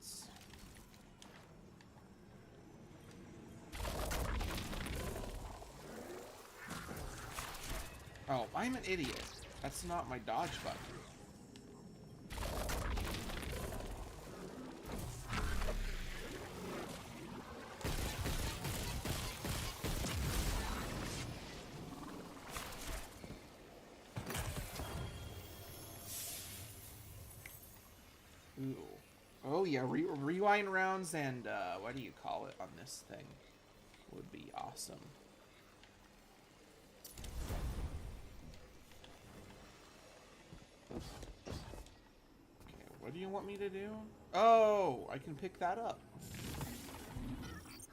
Oh, I'm an idiot. That's not my dodge button. Ooh. Oh yeah, rewind rounds and what do you call it on this thing would be awesome. Okay, what do you want me to do? Oh, I can pick that up.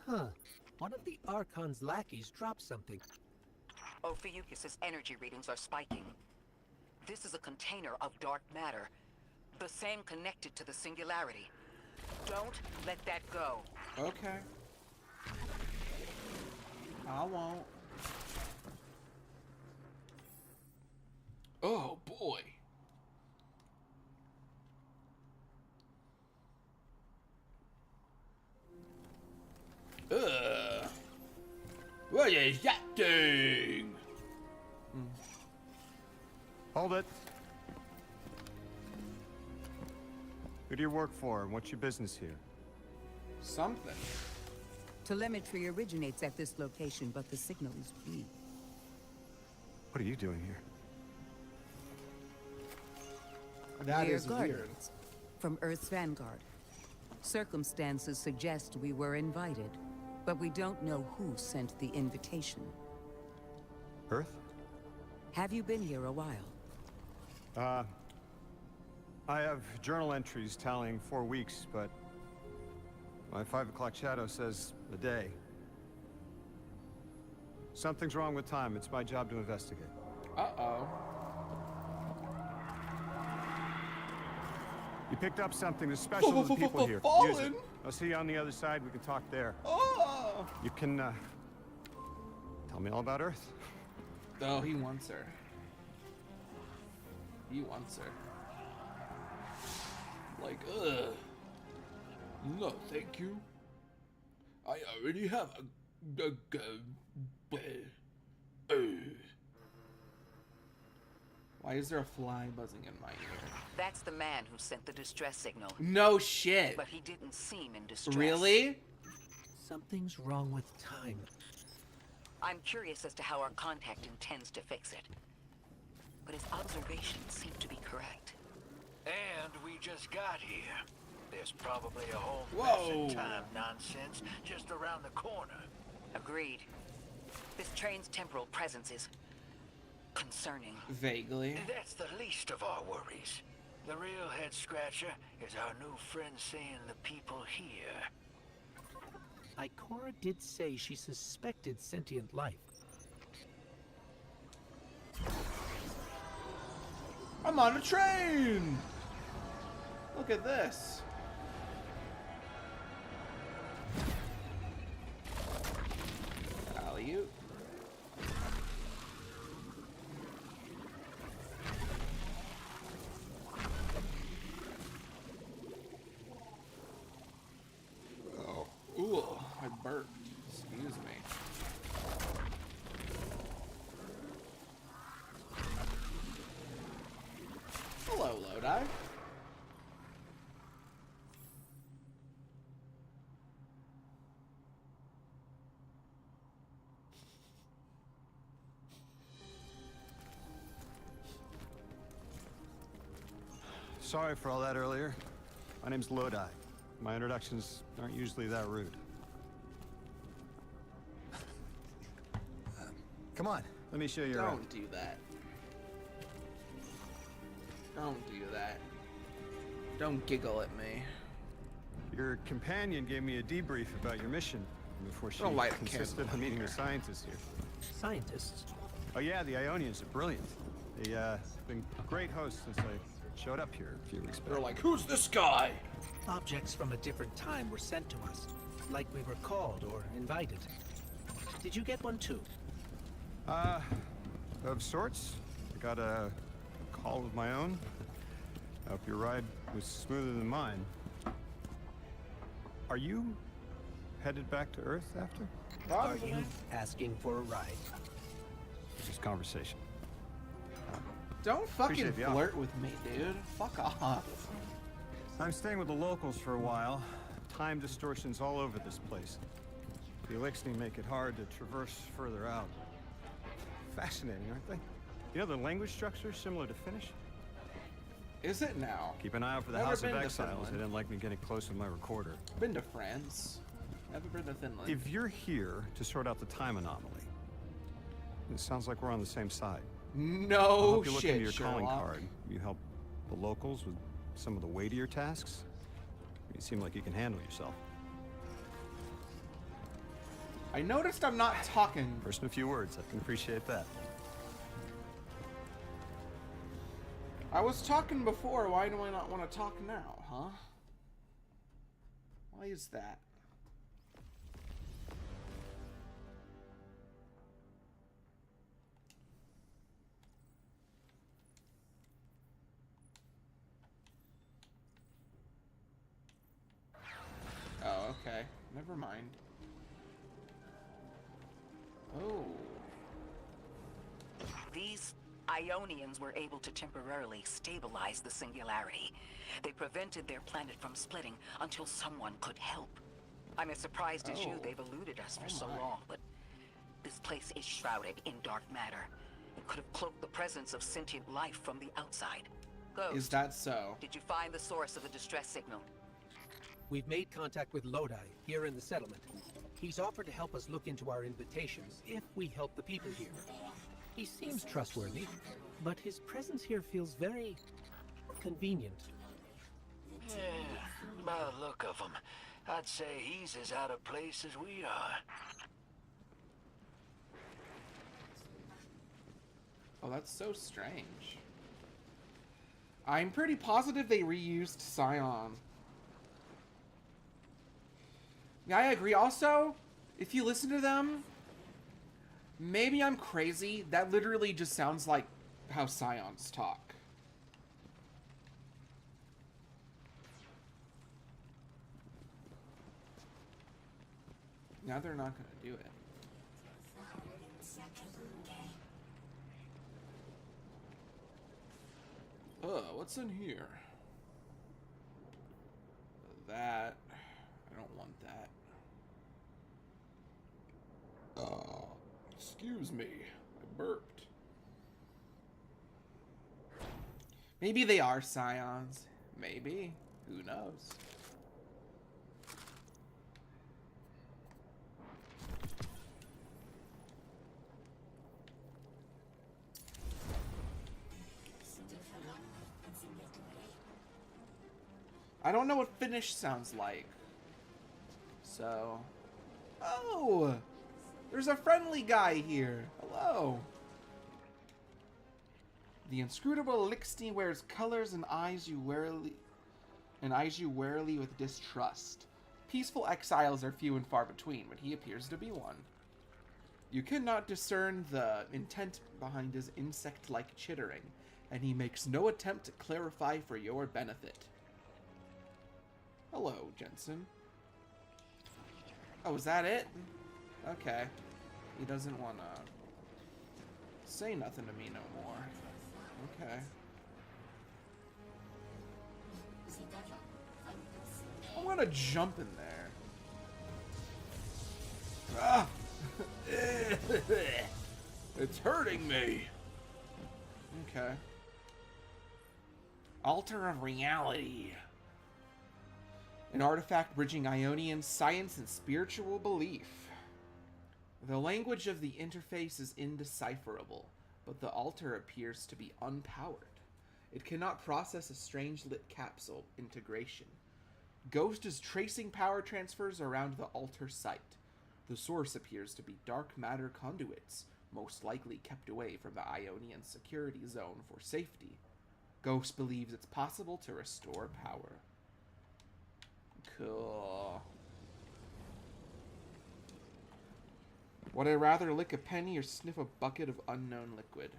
Huh. One of the Archon's lackeys dropped something. Ophiuchus's energy readings are spiking. This is a container of dark matter. The same connected to the singularity. Don't let that go. Okay. I won't. Oh boy. What is that thing? Hold it. Who do you work for, and what's your business here? Something. Telemetry originates at this location, but the signal is weak. What are you doing here? That We're is weird. guardians from Earth's vanguard. Circumstances suggest we were invited, but we don't know who sent the invitation. Earth? Have you been here a while? I have journal entries tallying 4 weeks, but my 5 o'clock shadow says a day. Something's wrong with time. It's my job to investigate. Uh-oh. You picked up something that's special to the people here. Use it. I'll see you on the other side. We can talk there. Oh! You can, tell me all about Earth. Oh, he wants her. He wants her. Like, no, thank you. I already have a Why is there a fly buzzing in my ear? That's the man who sent the distress signal. No shit. But he didn't seem in distress. Really? Something's wrong with time. I'm curious as to how our contact intends to fix it. But his observations seem to be correct. And we just got here. There's probably a whole mess Whoa. of time nonsense just around the corner. Agreed. This train's temporal presence is concerning. Vaguely. That's the least of our worries. The real head scratcher is our new friend seeing the people here. Ikora did say she suspected sentient life. I'm on a train! Look at this. Alley-oop. Oh. Ooh, I burped. Excuse me. Hello, Lodi. Sorry for all that earlier. My name's Lodi. My introductions aren't usually that rude. Come on, let me show you around. Don't do that. Don't do that. Don't giggle at me. Your companion gave me a debrief about your mission before she Don't light a insisted candle on meeting here. the scientists here. Scientists? Oh yeah, the Ionians are brilliant. They've been great hosts since I showed up here a few weeks back. They're like, who's this guy? Objects from a different time were sent to us, like we were called or invited. Did you get one too? Of sorts. I got a call of my own. I hope your ride was smoother than mine. Are you headed back to Earth after? Are you asking for a ride? It's just conversation. Don't fucking Appreciate the offer. flirt with me, dude. Fuck off. I'm staying with the locals for a while. Time distortions all over this place. The Elixni make it hard to traverse further out. Fascinating, aren't they? You know the language structure is similar to Finnish? Is it now? Keep an eye out for the Never House of been to Exiles. They Finland. didn't like me getting close with my recorder. Been to France. Never been to Finland. If you're here to sort out the time anomaly, it sounds like we're on the same side. I No hope you look into shit, your calling Sherlock. card. You help the locals with some of the weightier tasks. You seem like you can handle yourself. I noticed I'm not talking. First in a few words, I can appreciate that. I was talking before. Why do I not want to talk now, huh? Why is that? Oh, okay. Never mind. Oh. These Ionians were able to temporarily stabilize the singularity. They prevented their planet from splitting until someone could help. I'm as surprised as you Oh. they've eluded us for so my. long, but this place is shrouded in dark matter. It could have cloaked the presence of sentient life from the outside. Ghost, Is that so? did you find the source of the distress signal? We've made contact with Lodi, here in the settlement. He's offered to help us look into our invitations, if we help the people here. He seems trustworthy, but his presence here feels very convenient. Yeah, by the look of him, I'd say he's as out of place as we are. Oh, that's so strange. I'm pretty positive they reused Scion. Yeah, I agree. Also, if you listen to them, maybe I'm crazy. That literally just sounds like how Scions talk. Now they're not gonna do it. What's in here? That. I don't want that. Excuse me, I burped. Maybe they are scions. Maybe. Who knows? I don't know what Finnish sounds like. So... Oh! There's a friendly guy here. Hello. The inscrutable Lixney wears colors and eyes you warily with distrust. Peaceful exiles are few and far between, but he appears to be one. You cannot discern the intent behind his insect-like chittering, and he makes no attempt to clarify for your benefit. Hello, Jensen. Oh, is that it? Okay. He doesn't want to say nothing to me no more. Okay. I want to jump in there. Ah! It's hurting me. Okay. Altar of Reality. An artifact bridging Ionian science and spiritual belief. The language of the interface is indecipherable, but the altar appears to be unpowered. It cannot process a strange lit capsule integration. Ghost is tracing power transfers around the altar site. The source appears to be dark matter conduits, most likely kept away from the Ionian security zone for safety. Ghost believes it's possible to restore power. Cool. Would I rather lick a penny or sniff a bucket of unknown liquid?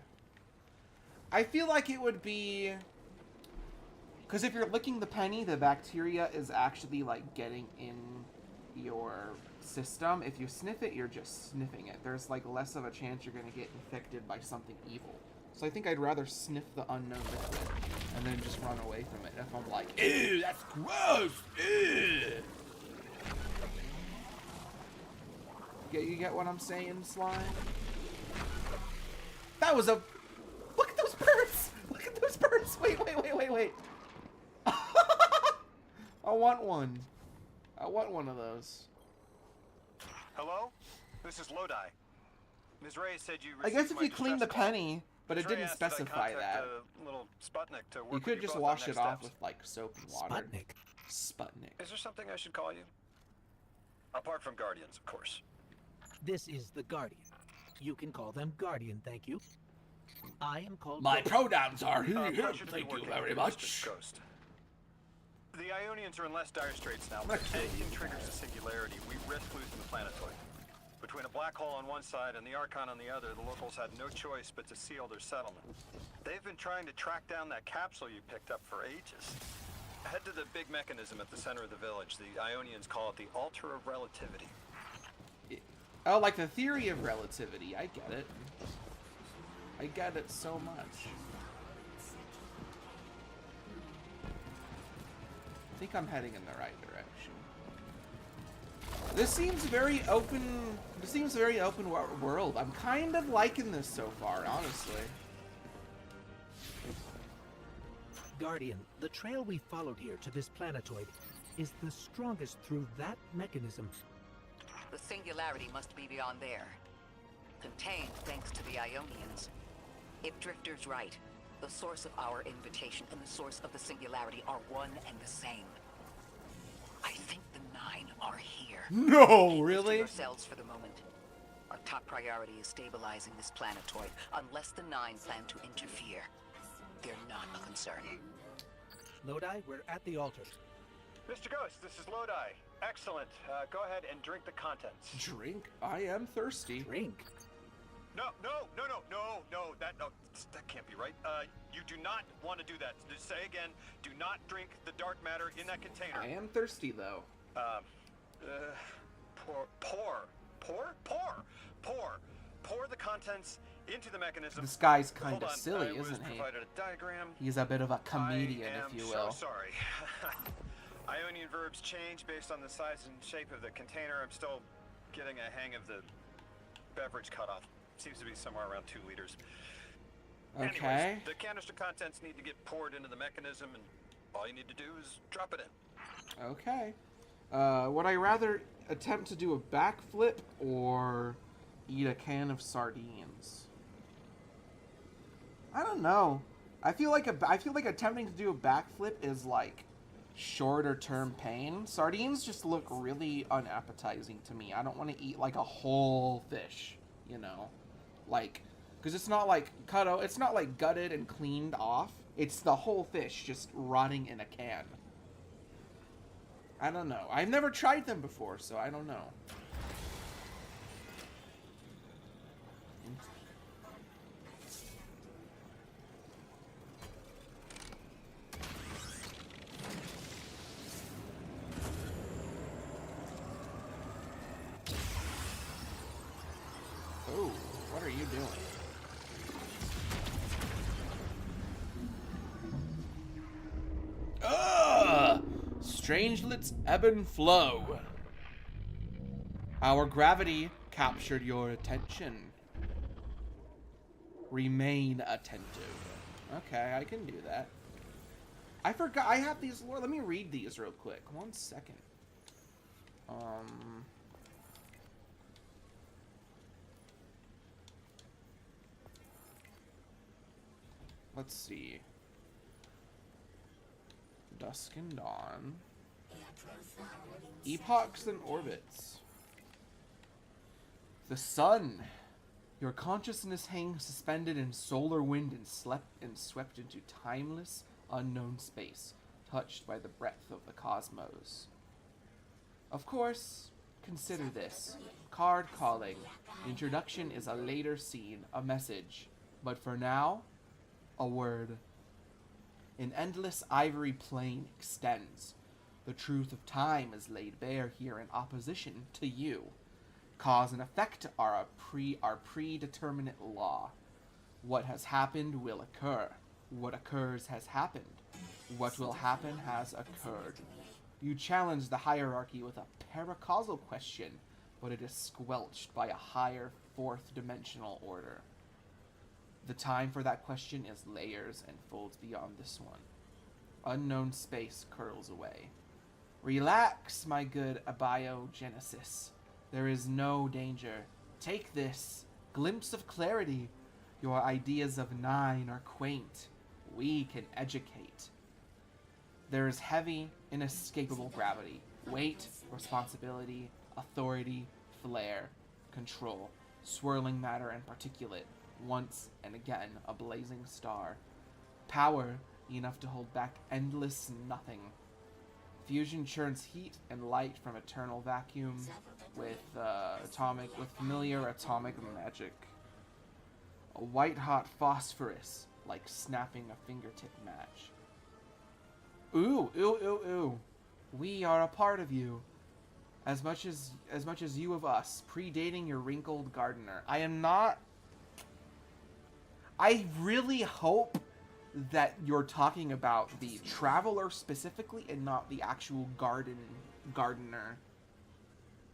I feel like it would be... Because if you're licking the penny, the bacteria is actually, like, getting in your system. If you sniff it, you're just sniffing it. There's, like, less of a chance you're going to get infected by something evil. So I think I'd rather sniff the unknown liquid and then just run away from it if I'm like, ew, that's gross, ew. You get what I'm saying, Slime? That was a... Look at those birds! Look at those birds! Wait. I want one. I want one of those. Hello? This is Lodi. Ms. Reyes said you I guess if you clean the penny, but it didn't specify that. Little Sputnik to work You could just wash it off with, like, soap and water. Sputnik. Is there something I should call you? Apart from Guardians, of course. This is the Guardian. You can call them Guardian, thank you. I am called... My pronouns are he, him. Pleasure to be Thank you working very with much. Ghost. The Ionians are in less dire straits now. When anything triggers a singularity, we risk losing the planetoid. Between a black hole on one side and the Archon on the other, the locals had no choice but to seal their settlement. They've been trying to track down that capsule you picked up for ages. Head to the big mechanism at the center of the village. The Ionians call it the Altar of Relativity. Oh, like the theory of relativity. I get it. I get it so much. I think I'm heading in the right direction. This seems very open. This seems a very open world. I'm kind of liking this so far, honestly. Guardian, the trail we followed here to this planetoid is the strongest through that mechanism. The singularity must be beyond there. Contained thanks to the Ionians. If Drifter's right, the source of our invitation and the source of the singularity are one and the same. I think the Nine are here. No, really? Yourselves for the moment. Our top priority is stabilizing this planetoid, unless the Nine plan to interfere. They're not a concern. Lodi, we're at the altar. Mr. Ghost, this is Lodi. Excellent. Go ahead and drink the contents. Drink? I am thirsty. Drink? No, that can't be right. You do not want to do that. Just say again, do not drink the dark matter in that container. I am thirsty, though. Pour the contents into the mechanism. This guy's kind of Hold on, silly, I was isn't he? provided a diagram. He's a bit of a comedian, if you will. I'm so sorry. Ionian verbs change based on the size and shape of the container. I'm still getting a hang of the beverage cutoff. Seems to be somewhere around 2 liters. Okay. Anyways, the canister contents need to get poured into the mechanism, and all you need to do is drop it in. Okay. Would I rather attempt to do a backflip or eat a can of sardines? I don't know. I feel like attempting to do a backflip is like shorter term pain. Sardines just look really unappetizing to me. I don't want to eat like a whole fish, you know, like, because it's not like it's not like gutted and cleaned off. It's the whole fish just rotting in a can. I don't know. I've never tried them before, so I don't know. Oh, what are you doing? Strangelets ebb and flow. Our gravity captured your attention. Remain attentive. Okay, I can do that. I forgot I have these. Let me read these real quick. 1 second. Let's see. Dusk and dawn. Epochs and orbits. The sun. Your consciousness hangs suspended in solar wind and swept into timeless, unknown space, touched by the breath of the cosmos. Of course, consider this. Card calling. Introduction is a later scene, a message. But for now, a word. An endless ivory plane extends. The truth of time is laid bare here in opposition to you. Cause and effect are predeterminate law. What has happened will occur. What occurs has happened. What will happen has occurred. You challenge the hierarchy with a paracausal question, but it is squelched by a higher fourth-dimensional order. The time for that question is layers and folds beyond this one. Unknown space curls away. Relax, my good abiogenesis. There is no danger. Take this. Glimpse of clarity. Your ideas of 9 are quaint. We can educate. There is heavy, inescapable gravity. Weight, responsibility, authority, flare, control. Swirling matter and particulate. Once and again, a blazing star. Power, enough to hold back endless nothing. Fusion churns heat and light from eternal vacuum with familiar atomic magic. A white-hot phosphorus, like snapping a fingertip match. Ooh, ooh, ooh, ooh. We are a part of you. As much as you of us, predating your wrinkled gardener. I am not... I really hope that you're talking about the traveler specifically and not the actual gardener.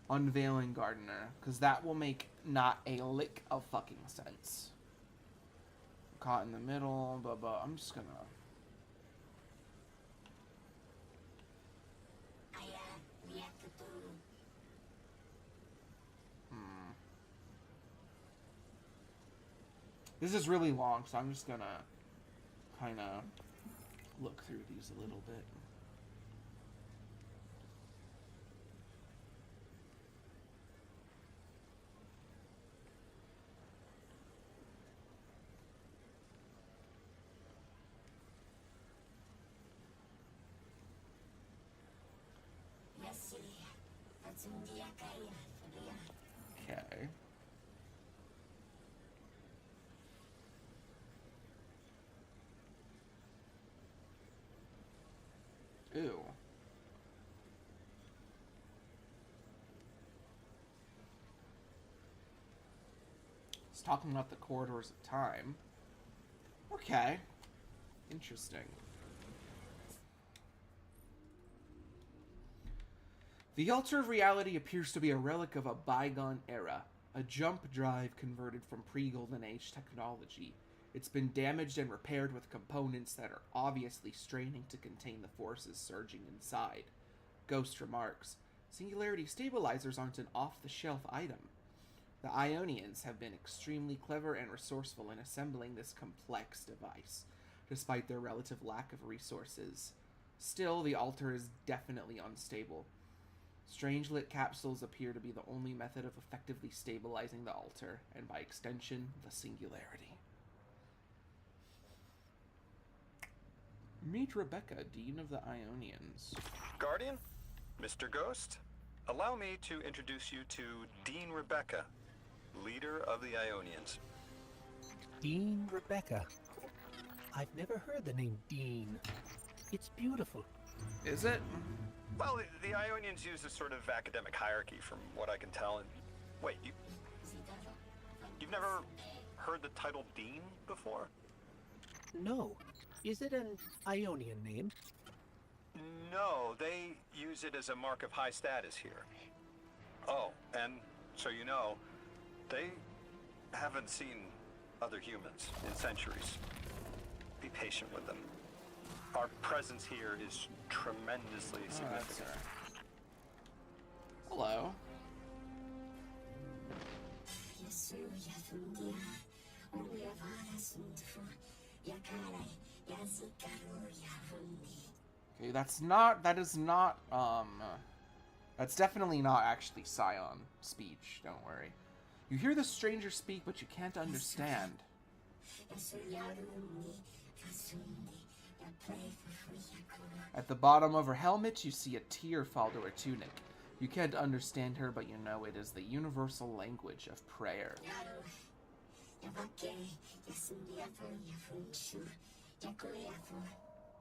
Unveiling gardener. Because that will make not a lick of fucking sense. Caught in the middle, blah blah. I'm just gonna... This is really long, so I'm just gonna kind of look through these a little bit. Okay. Ew. It's talking about the corridors of time. Okay. Interesting. The altar of reality appears to be a relic of a bygone era, A jump drive converted from pre-Golden Age technology. It's been damaged and repaired with components that are obviously straining to contain the forces surging inside. Ghost remarks, Singularity stabilizers aren't an off-the-shelf item. The Ionians have been extremely clever and resourceful in assembling this complex device, despite their relative lack of resources. Still, the altar is definitely unstable. Strange-lit capsules appear to be the only method of effectively stabilizing the altar, and by extension, the Singularity. Meet Rebecca, Dean of the Ionians. Guardian, Mr. Ghost, allow me to introduce you to Dean Rebecca, leader of the Ionians. Dean Rebecca. I've never heard the name Dean. It's beautiful. Is it? Well, the Ionians use a sort of academic hierarchy from what I can tell. And wait, you've never heard the title Dean before? No. Is it an Ionian name? No, they use it as a mark of high status here. Oh, and so you know, they haven't seen other humans in centuries. Be patient with them. Our presence here is tremendously significant. Hello. Okay, that's definitely not actually Scion speech, don't worry. You hear the stranger speak, but you can't understand. At the bottom of her helmet, you see a tear fall to her tunic. You can't understand her, but you know it is the universal language of prayer.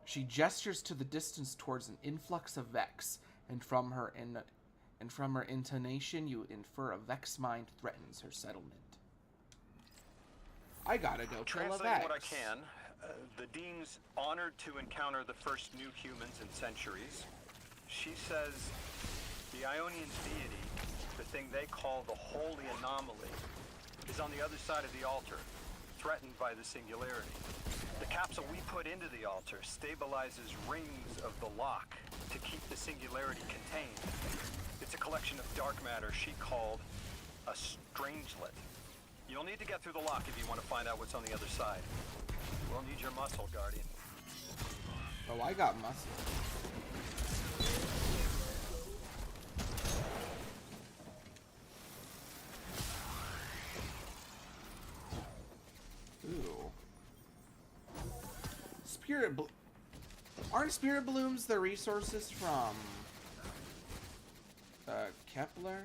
She gestures to the distance towards an influx of Vex, and from her intonation, you infer a Vex mind threatens her settlement. I gotta go kill a Vex. Translating what I can, the Dean's honored to encounter the first new humans in centuries. She says the Ionian's deity, the thing they call the Holy Anomaly, is on the other side of the altar, threatened by the Singularity. The capsule we put into the altar stabilizes rings of the lock to keep the Singularity contained. It's a collection of dark matter she called a Strangelet. You'll need to get through the lock if you want to find out what's on the other side. We'll need your muscle, Guardian. Oh, I got muscle. Ooh. Aren't spirit blooms the resources from Kepler?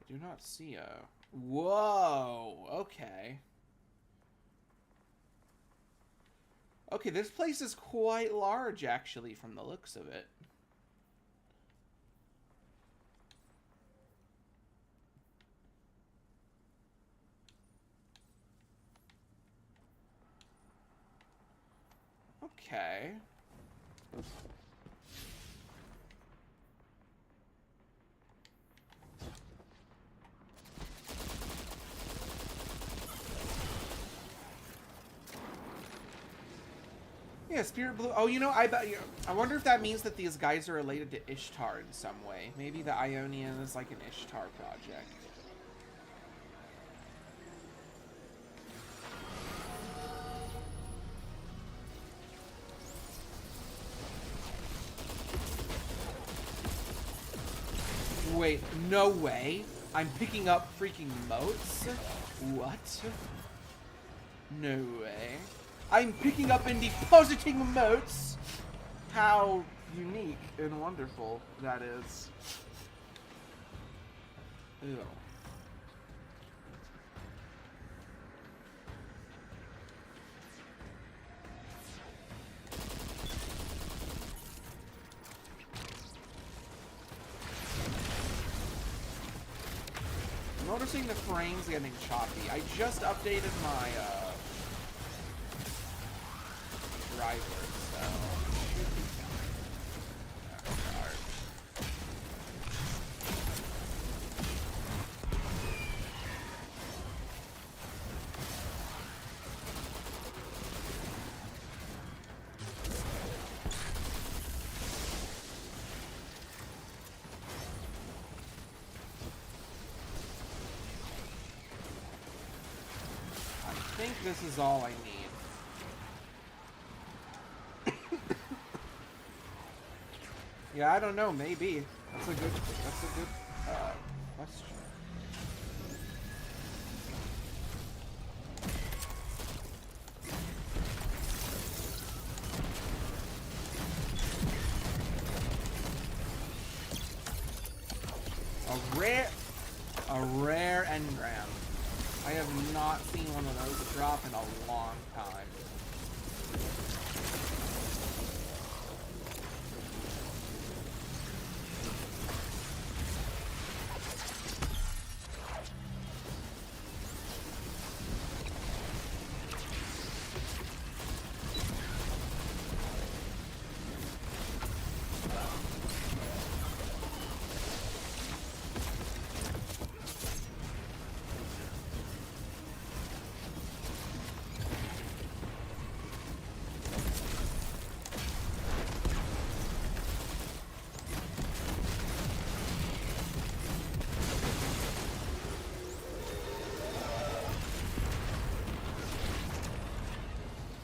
I do not see a... Whoa! Okay. Okay, this place is quite large, actually, from the looks of it. Okay. Yeah, Spirit Blue. Oh, you know, I wonder if that means that these guys are related to Ishtar in some way. Maybe the Ionian is like an Ishtar project. Wait, no way. I'm picking up freaking motes? What? No way. I'm picking up and depositing motes. How unique and wonderful that is. Ew. noticing the frames getting choppy. I just updated my driver, so it should be fine. Alright. I think this is all I need. Yeah, I don't know. Maybe that's a good question. A rare engram. I have not seen one of those drop in a long time.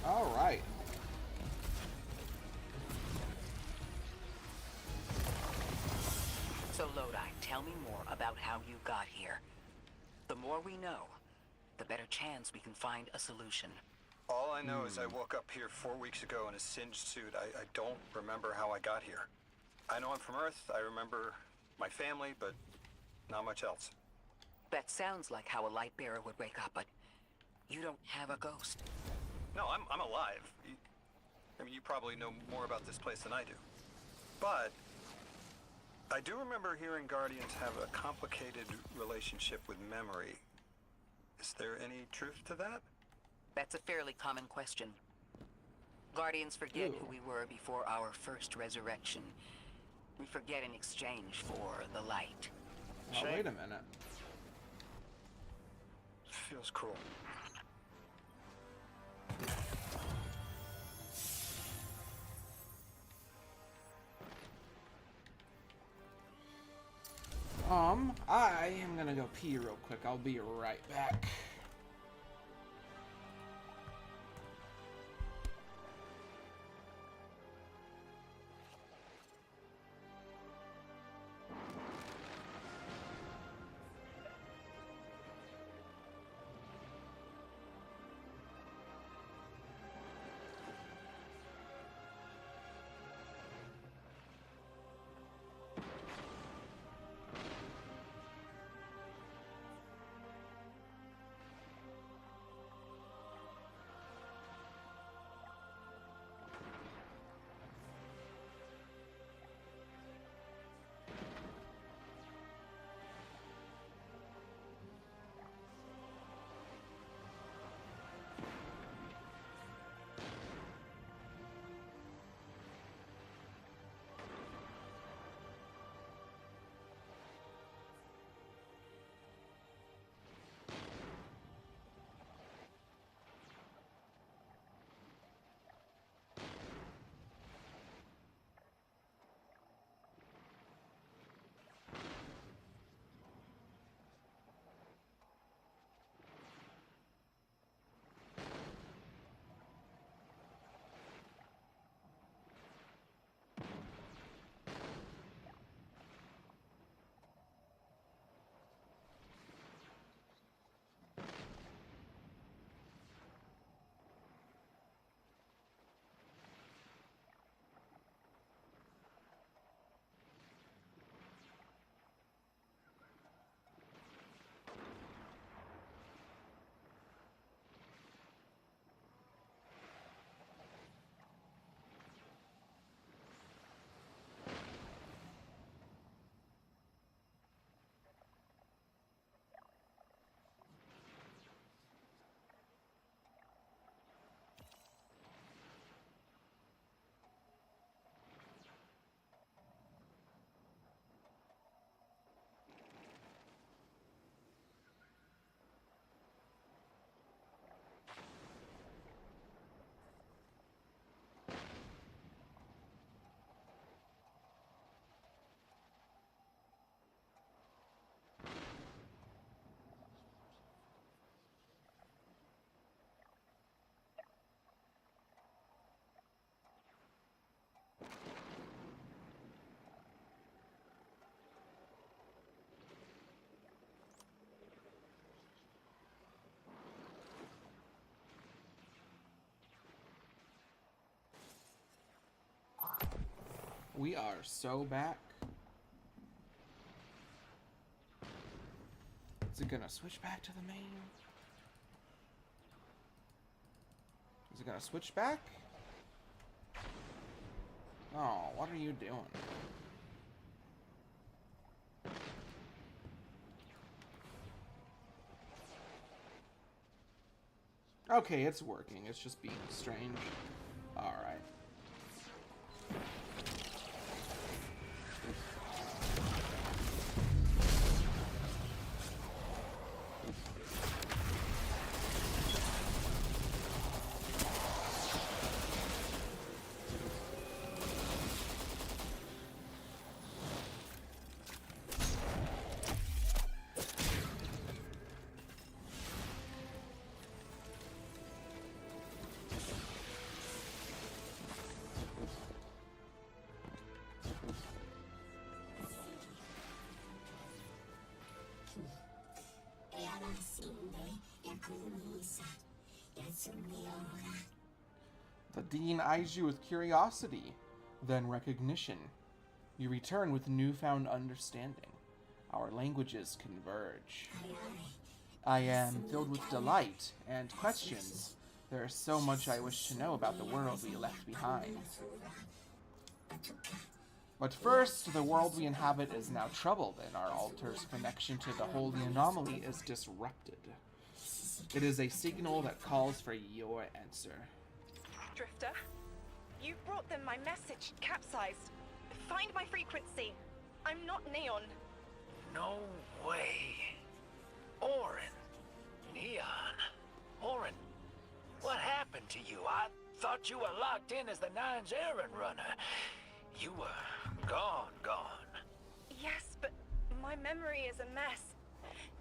Alright. So Lodi, tell me more about how you got here. The more we know, the better chance we can find a solution. All I know is I woke up here 4 weeks ago in a singed suit. I don't remember how I got here. I know I'm from Earth. I remember my family, but not much else. That sounds like how a light bearer would wake up, but you don't have a ghost. No, I'm alive. I mean, you probably know more about this place than I do. But I do remember hearing Guardians have a complicated relationship with memory. Is there any truth to that? That's a fairly common question. Guardians forget who we were before our first resurrection. We forget in exchange for the light. Oh, wait a minute. Feels cruel. I am gonna go pee real quick. I'll be right back. We are so back. Is it gonna switch back to the main? Is it gonna switch back? Oh, what are you doing? Okay, it's working. It's just being strange. Alright. The Dean eyes you with curiosity, then recognition. You return with newfound understanding. Our languages converge. I am filled with delight and questions. There is so much I wish to know about the world we left behind. But first, the world we inhabit is now troubled, and our altar's connection to the holy anomaly is disrupted. It is a signal that calls for your answer. Drifter, you brought them my message, capsized. Find my frequency. I'm not Neon. No way. Orin. Neon. Orin, what happened to you? I thought you were locked in as the Nine's errand runner. You were gone. Yes, but my memory is a mess.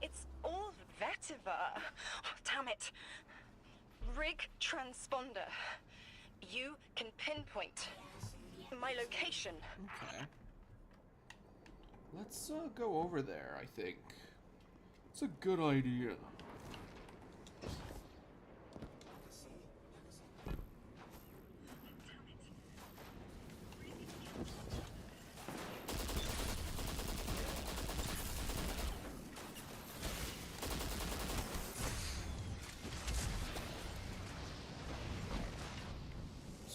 It's all vetiver. Oh, damn it. Rig transponder. You can pinpoint my location. Okay. Let's go over there, I think. It's a good idea.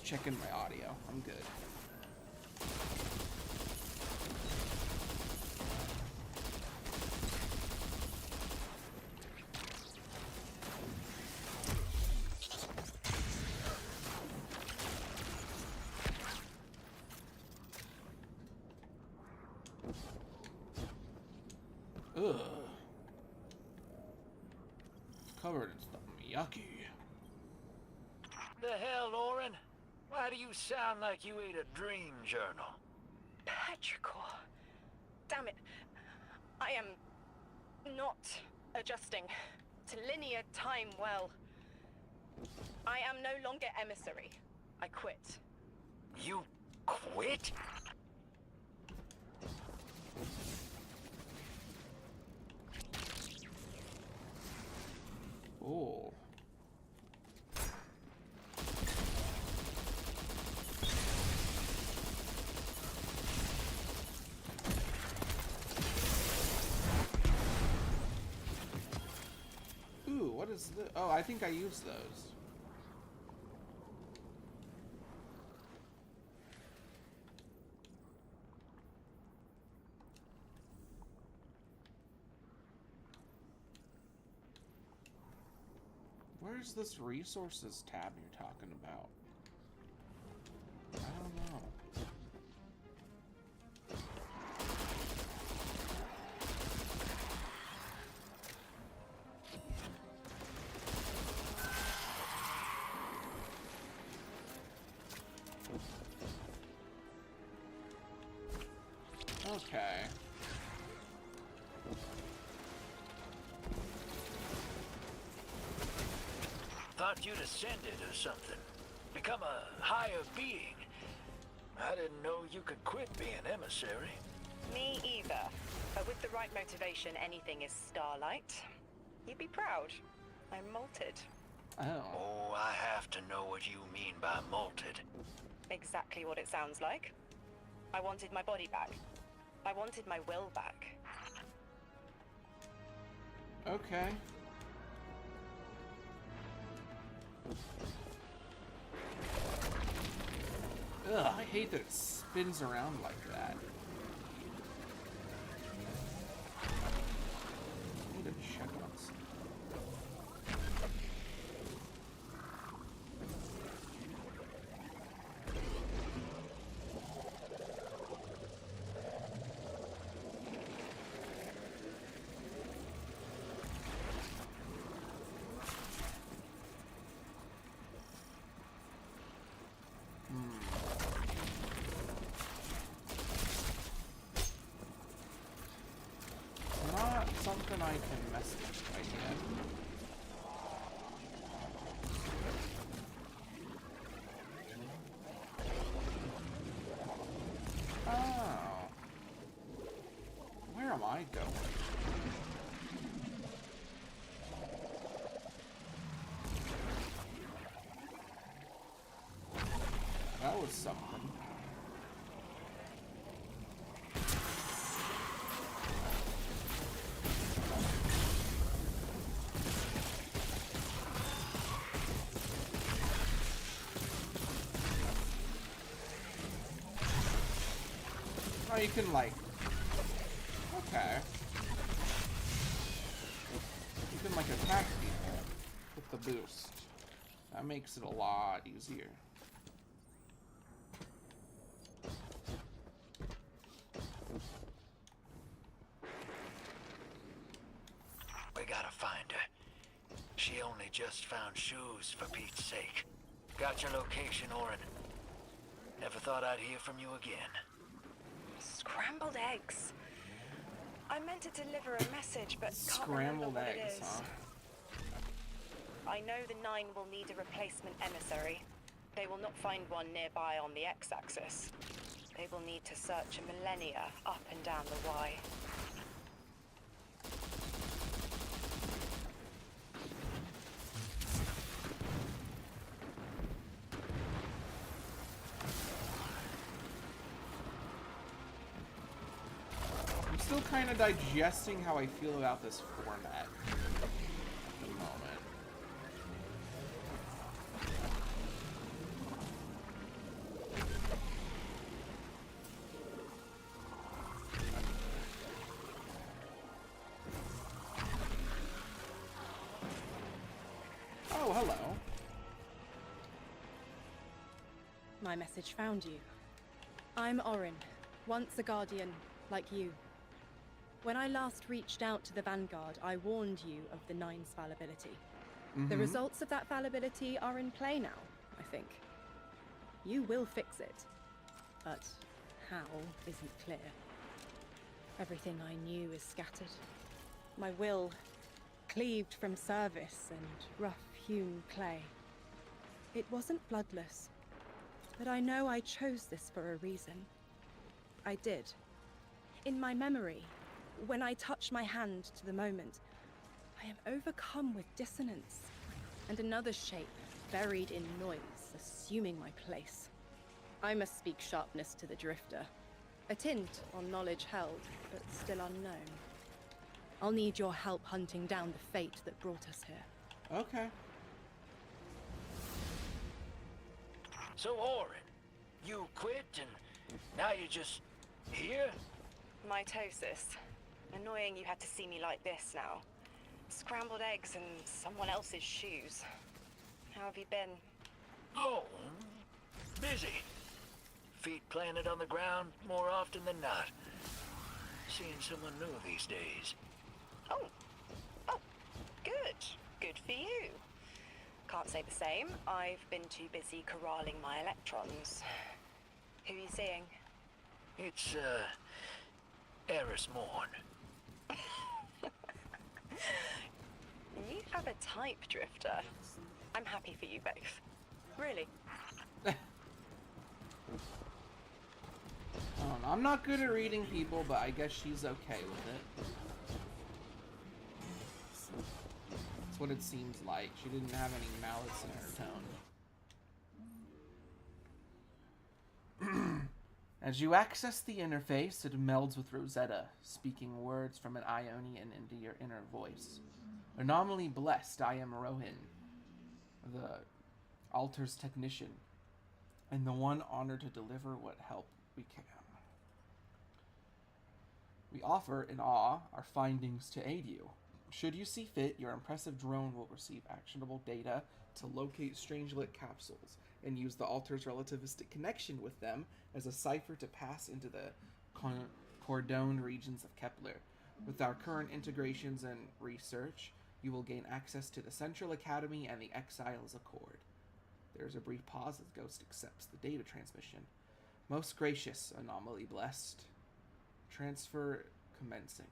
Checking my audio. I'm good. Ugh. It's covered in stuff. Yucky. The hell, Orin? Why do you sound like you ate a dream journal? Petrichor. Damn it. I am not adjusting to linear time well. I am no longer emissary. I quit. You quit? Oh. Ooh, what is this? Oh, I think I used those. Where's this resources tab you're talking about? I don't know. Okay. Thought you'd ascended or something. Become a higher being. I didn't know you could quit being emissary. Me either. But with the right motivation, anything is Starlight. You'd be proud. I'm molted. Oh, I have to know what you mean by molted. Exactly what it sounds like. I wanted my body back. I wanted my will back. Okay. Ugh, I hate that it spins around like that. I need to check on something. Not something I can mess with right yet. Oh. Where am I going? That was something. Oh, you can, like... Okay. You can, like, attack people with the boost. That makes it a lot easier. We gotta find her. She only just found shoes, for Pete's sake. Got your location, Orin. Never thought I'd hear from you again. Scrambled eggs. I meant to deliver a message, but can't remember Scrambled what eggs, it is. huh? I know the Nine will need a replacement emissary. They will not find one nearby on the X-axis. They will need to search a millennia up and down the Y. I'm still kind of digesting how I feel about this format at the moment. Oh, hello. My message found you. I'm Orin, once a Guardian, like you. When I last reached out to the Vanguard, I warned you of the Nine's fallibility. The results of that fallibility are in play now, I think. You will fix it, but how isn't clear. Everything I knew is scattered. My will cleaved from service and rough-hewn clay. It wasn't bloodless, but I know I chose this for a reason. I did. In my memory, when I touch my hand to the moment, I am overcome with dissonance, and another shape, buried in noise, assuming my place. I must speak sharpness to the Drifter, a tint on knowledge held, but still unknown. I'll need your help hunting down the fate that brought us here. Okay. So, Orin, you quit and now you're just here? Mitosis. Annoying you had to see me like this now. Scrambled eggs and someone else's shoes. How have you been? Oh, busy. Feet planted on the ground more often than not. Seeing someone new these days. Oh, good. Good for you. Can't say the same. I've been too busy corralling my electrons. Who are you seeing? It's, Eris Morn. You have a type, Drifter. I'm happy for you both. Really. I don't know. I'm not good at reading people, but I guess she's okay with it. That's what it seems like. She didn't have any malice in her tone. As you access the interface, it melds with Rosetta, speaking words from an Ionian into your inner voice. Anomaly blessed, I am Rohin, the altar's technician, and the one honored to deliver what help we can. We offer, in awe, our findings to aid you. Should you see fit, your impressive drone will receive actionable data to locate Strangelit capsules and use the altar's relativistic connection with them as a cipher to pass into the cordoned regions of Kepler. With our current integrations and research, you will gain access to the Central Academy and the Exiles Accord. There is a brief pause as Ghost accepts the data transmission. Most gracious, Anomaly blessed. Transfer commencing.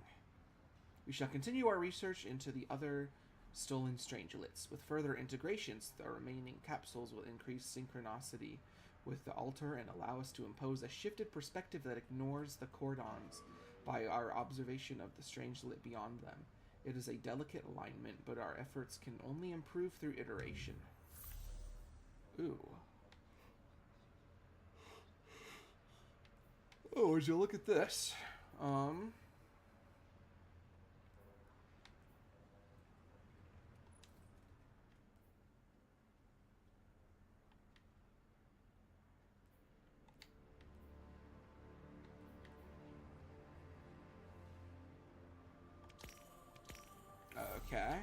We shall continue our research into the other stolen Strangelets. With further integrations, the remaining capsules will increase synchronicity with the altar and allow us to impose a shifted perspective that ignores the cordons by our observation of the Strangelet beyond them. It is a delicate alignment, but our efforts can only improve through iteration. Ooh. Oh, would you look at this? Okay.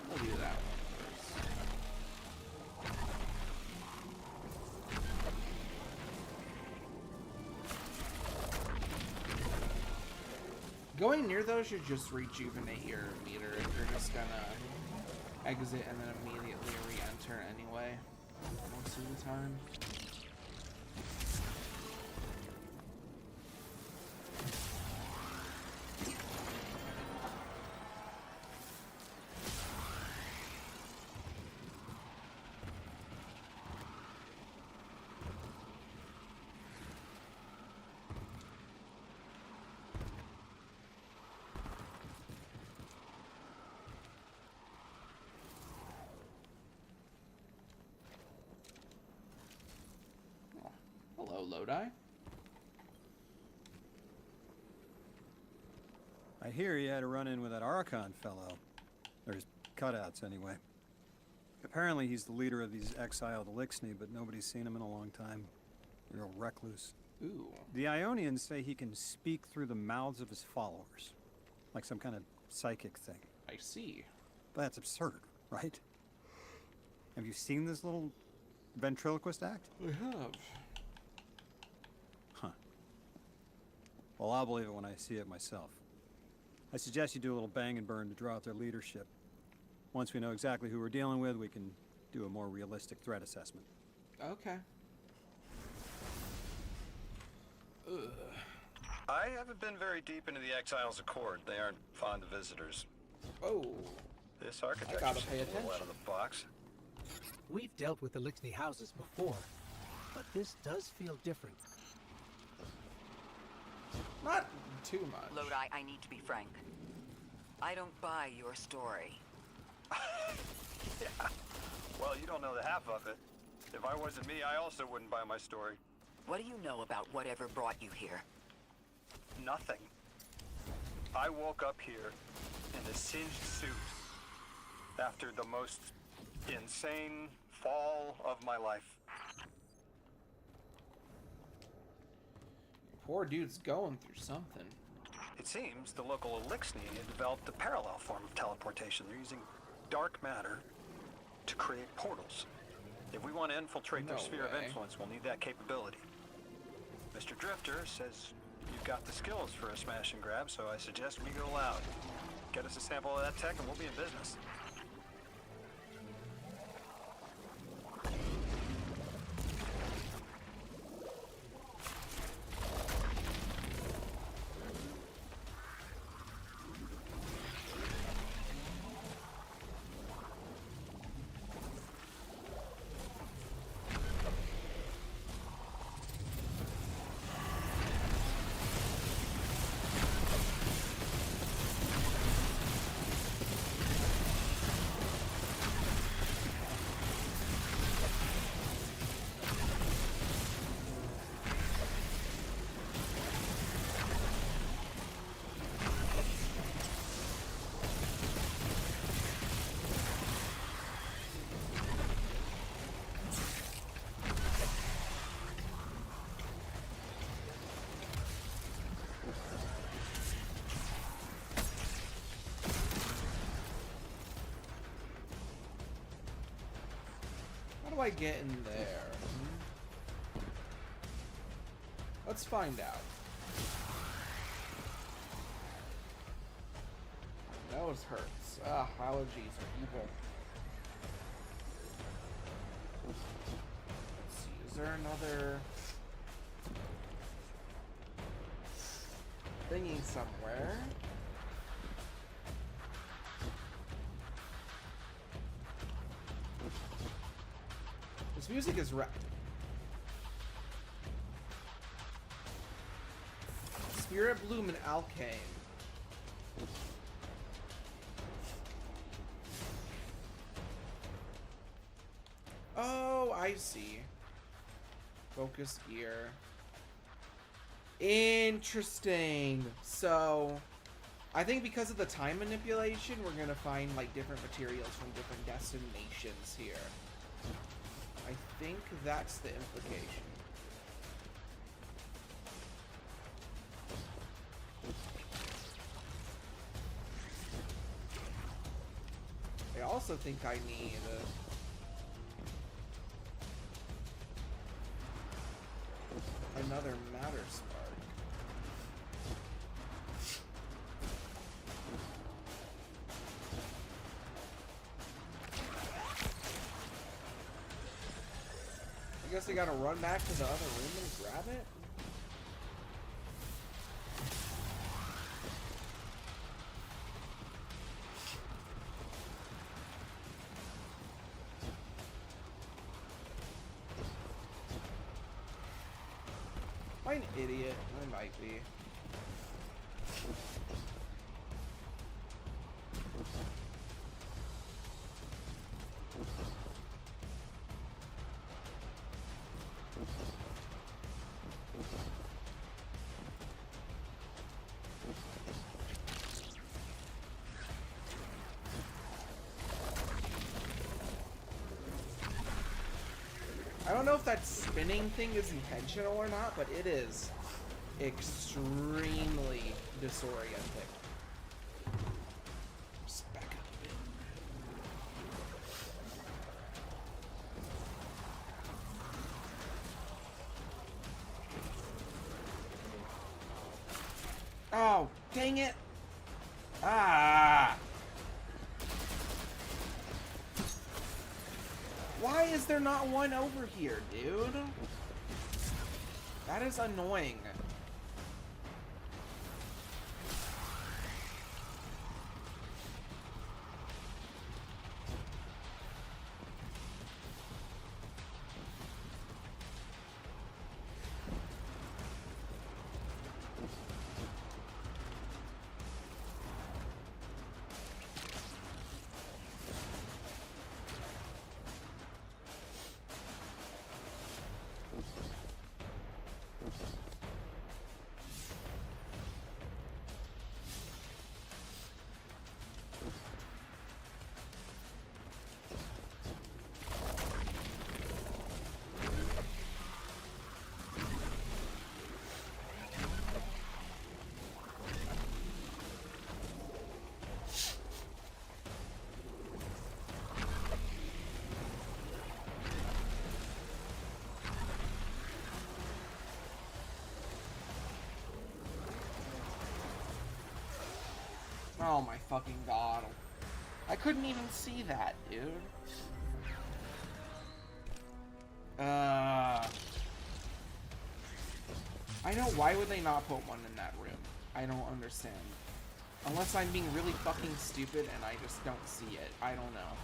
We'll do that one first. Going near those should just rejuvenate your meter if you're just gonna exit and then immediately re-enter anyway, most of the time. Hello, Lodi. I hear you had a run-in with that Archon fellow. Or his cutouts, anyway. Apparently he's the leader of these exiled Elixni, but nobody's seen him in a long time. Real recluse. Ooh. The Ionians say he can speak through the mouths of his followers. Like some kind of psychic thing. I see. But that's absurd, right? Have you seen this little ventriloquist act? I have. Huh. Well, I'll believe it when I see it myself. I suggest you do a little bang and burn to draw out their leadership. Once we know exactly who we're dealing with, we can do a more realistic threat assessment. Okay. Ugh. I haven't been very deep into the Exiles Accord. They aren't fond of visitors. Oh. This architecture gotta seems pay a little attention. out of the box. We've dealt with the Elixni houses before, but this does feel different. Not too much. Lodi, I need to be frank. I don't buy your story. Yeah. Well, you don't know the half of it. If I wasn't me, I also wouldn't buy my story. What do you know about whatever brought you here? Nothing. I woke up here in a singed suit after the most insane fall of my life. Poor dude's going through something. It seems the local Elixni had developed a parallel form of teleportation. They're using dark matter to create portals. If we want to infiltrate their No sphere of way. influence, we'll need that capability. Mr. Drifter says you've got the skills for a smash and grab, so I suggest we go loud. Get us a sample of that tech and we'll be in business. I get in there? Let's find out. Nose hurts. Ah, allergies are evil. Let's see, is there another thingy somewhere? This music is Spirit Bloom and Alkane. Oh, I see. Focus gear. Interesting. So, I think because of the time manipulation, we're gonna find like different materials from different destinations here. I think that's the implication. I also think I need another matter spark. I guess I gotta run back to the other room and grab it? I'm an idiot. I might be. I don't know if that spinning thing is intentional or not, but it is extremely disorienting. Just back up a bit. Oh, dang it! Ah! Why is there not one over here, dude? That is annoying. Oh my fucking god. I couldn't even see that, dude. I know, why would they not put one in that room? I don't understand. Unless I'm being really fucking stupid and I just don't see it. I don't know.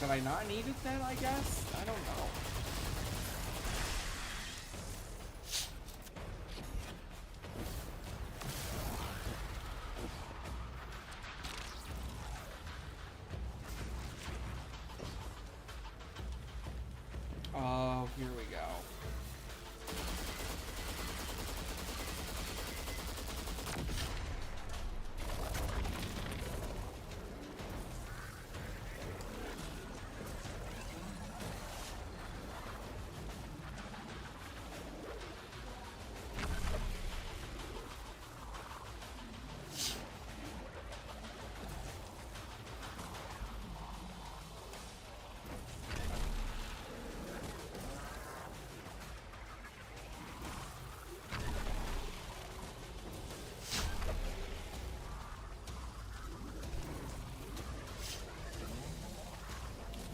Did I not need it then, I guess? I don't know. Oh, here we go.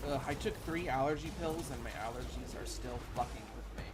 Ugh, I took 3 allergy pills and my allergies are still fucking with me.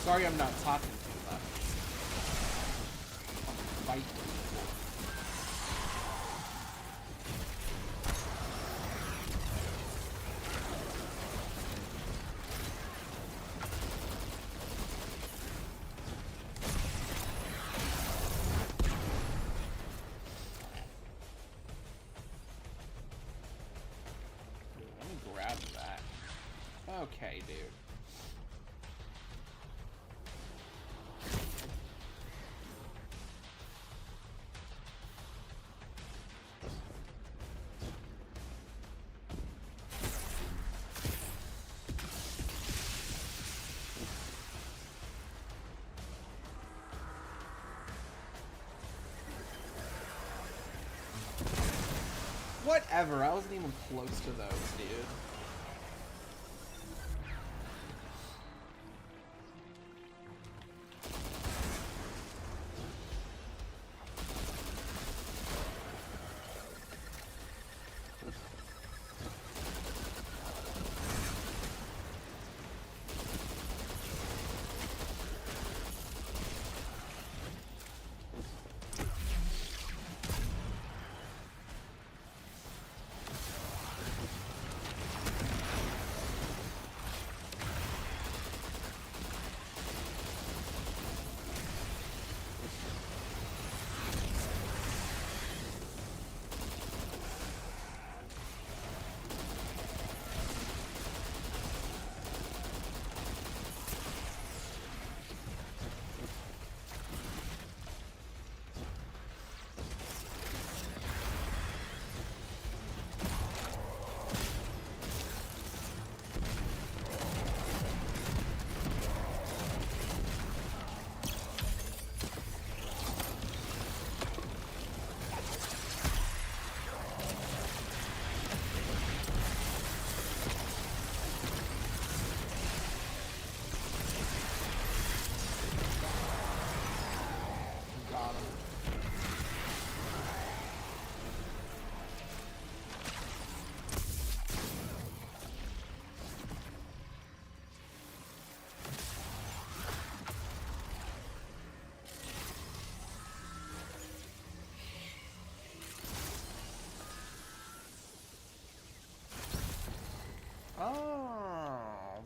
Sorry I'm not talking too much. Fight. Let me grab that. Okay, dude. Whatever, I wasn't even close to those, dude.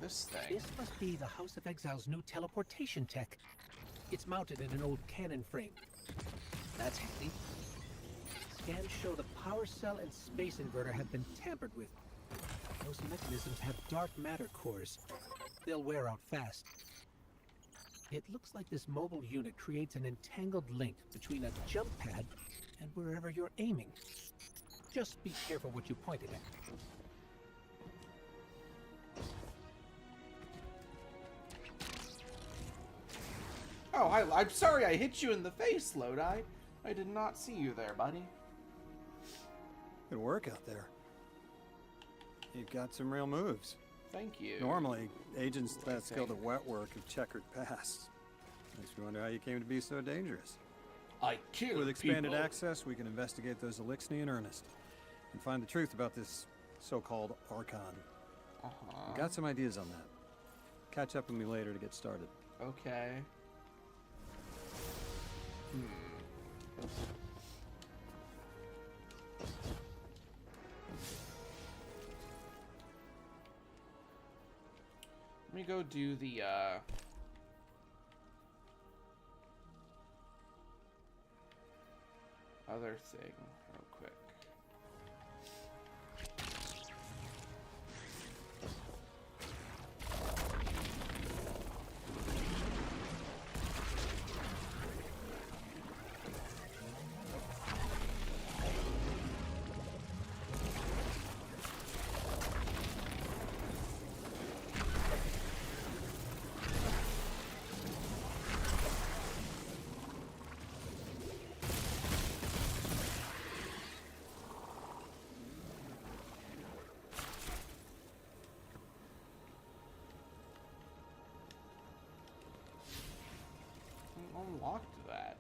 this thing? This must be the House of Exile's new teleportation tech. It's mounted in an old cannon frame. That's handy. Scans show the power cell and space inverter have been tampered with. Those mechanisms have dark matter cores. They'll wear out fast. It looks like this mobile unit creates an entangled link between a jump pad and wherever you're aiming. Just be careful what you pointed at. Oh, I'm sorry I hit you in the face, Lodi. I did not see you there, buddy. Good work out there. You've got some real moves. Thank you. Normally, agents that skilled at wet work have checkered pasts. Makes me wonder how you came to be so dangerous. I kill With expanded people. access, we can investigate those Elixni in earnest and find the truth about this so-called Archon. Uh-huh. I've got some ideas on that. Catch up with me later to get started. Okay. Let me go do the, other thing real quick. Unlocked that.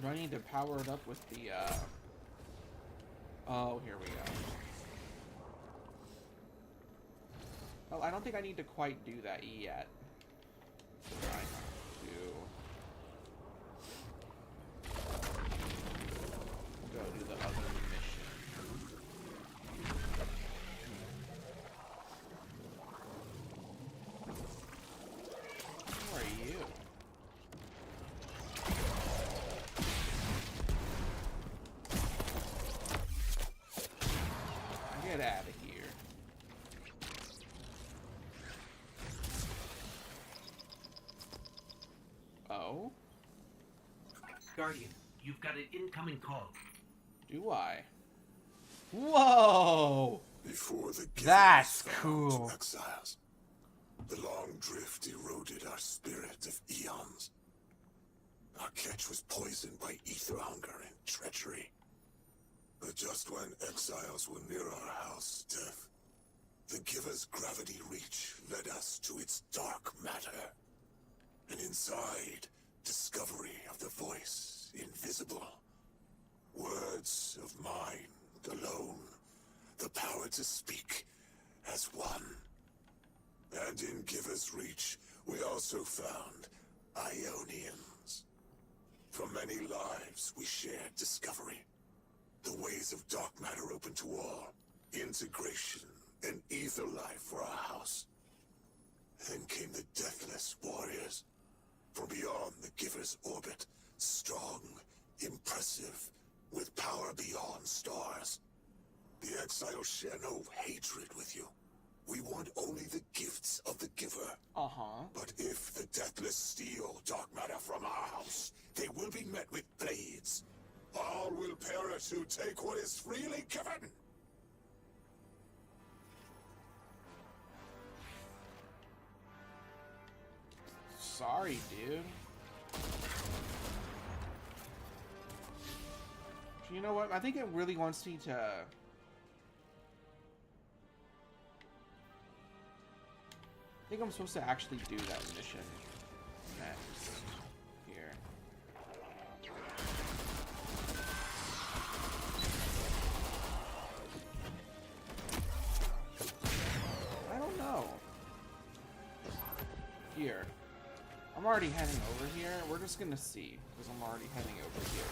Do I need to power it up with the, Oh, here we go. Well, I don't think I need to quite do that yet. I have to go do the other mission. Who are you? Get out of here. Oh? Guardian, you've got an incoming call. Do I? Whoa! Before the That's givers cool. found exiles, the long drift eroded our spirit of eons. Our catch was poisoned by ether hunger and treachery. But just when exiles were near our house, death, the giver's gravity reach led us to its dark matter. And inside, discovery of the voice invisible. Words of mind alone. The power to speak as one. And in Giver's Reach, we also found Ionians. From many lives, we shared discovery. The ways of dark matter open to all. Integration and ether life for our house. Then came the Deathless Warriors. From beyond the Giver's orbit. Strong, impressive, with power beyond stars. The Exiles share no hatred with you. We want only the gifts of the Giver. Uh-huh. But if the Deathless steal dark matter from our house, they will be met with blades. All will perish who take what is freely given. Sorry, dude. You know what? I think it really wants me to... I think I'm supposed to actually do that mission next. Here. I don't know. Here. I'm already heading over here. We're just gonna see, because I'm already heading over here.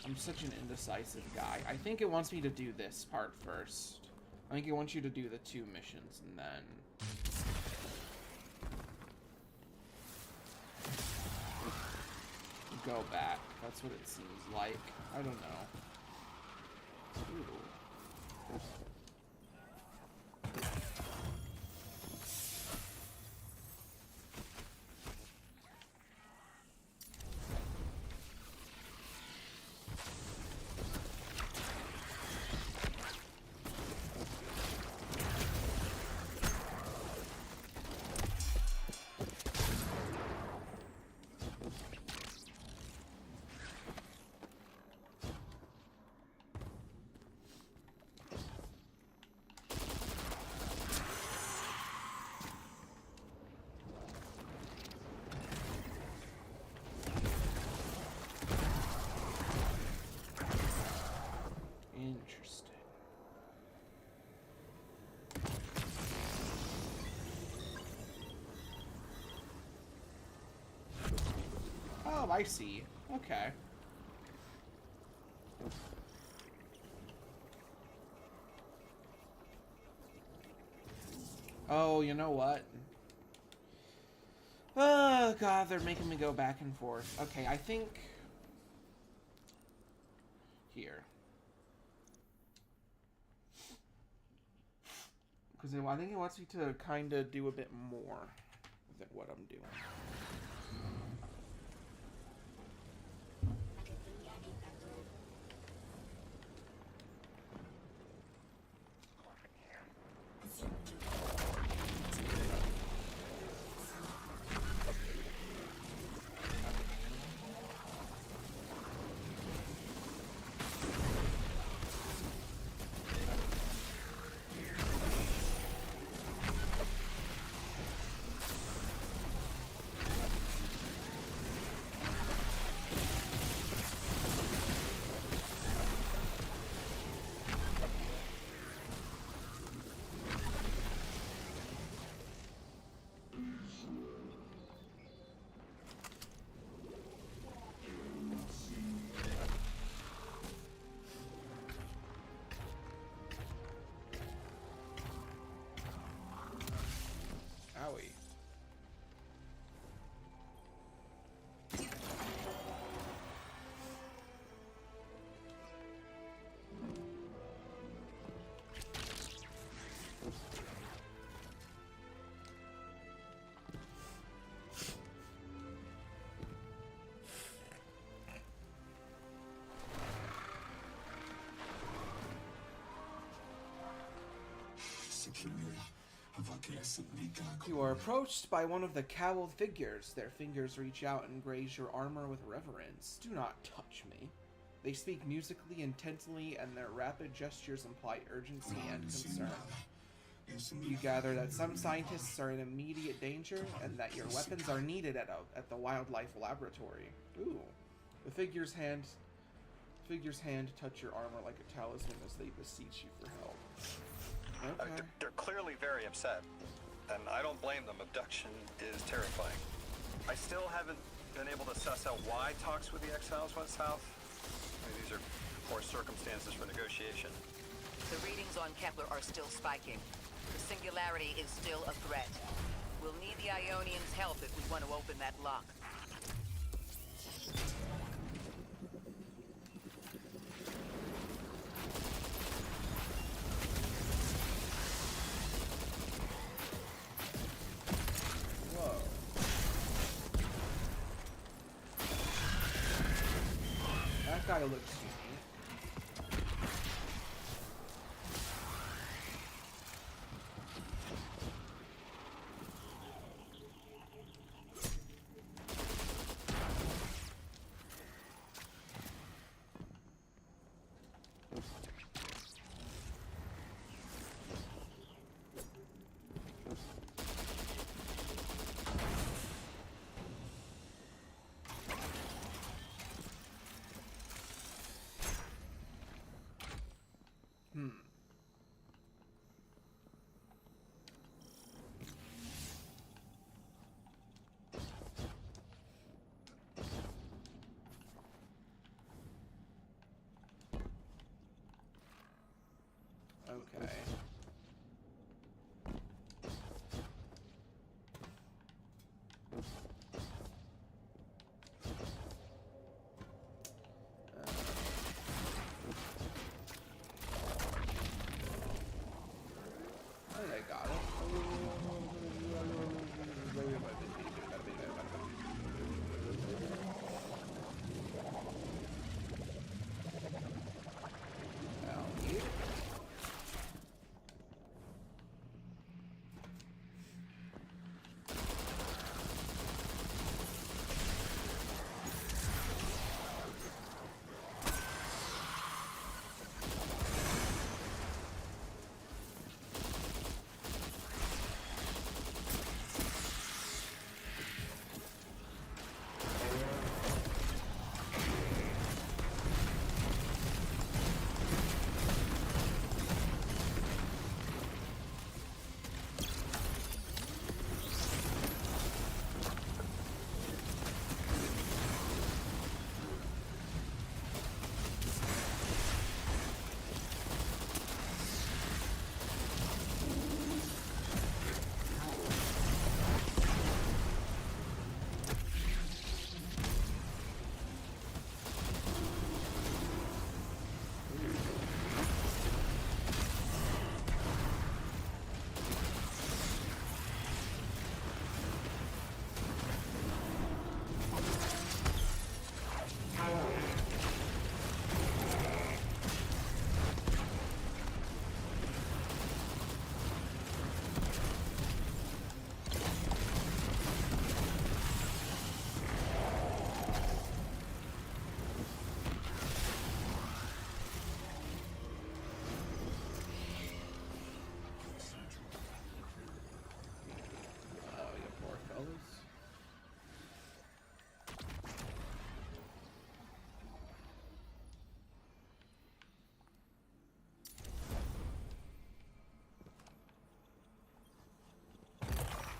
I'm such an indecisive guy. I think it wants me to do this part first. I think it wants you to do the 2 missions and then... go back. That's what it seems like. I don't know. Ooh. Interesting. Oh, I see. Okay. Oh, you know what? Oh, God, they're making me go back and forth. Okay, I think... here. Because I think it wants me to kind of do a bit more than what I'm doing. Owie. You are approached by one of the cowled figures. Their fingers reach out and graze your armor with reverence. Do not touch me. They speak musically intensely, and their rapid gestures imply urgency and concern. You gather that some scientists are in immediate danger, and that your weapons are needed at the wildlife laboratory. Ooh. The figure's hand touch your armor like a talisman as they beseech you for help. Okay. They're clearly very upset, and I don't blame them. Abduction is terrifying. I still haven't been able to suss out why talks with the Exiles went south. I mean, these are poor circumstances for negotiation. The readings on Kepler are still spiking. The Singularity is still a threat. We'll need the Ionians' help if we want to open that lock. That guy looks unique. Okay. I think I got it. Down here.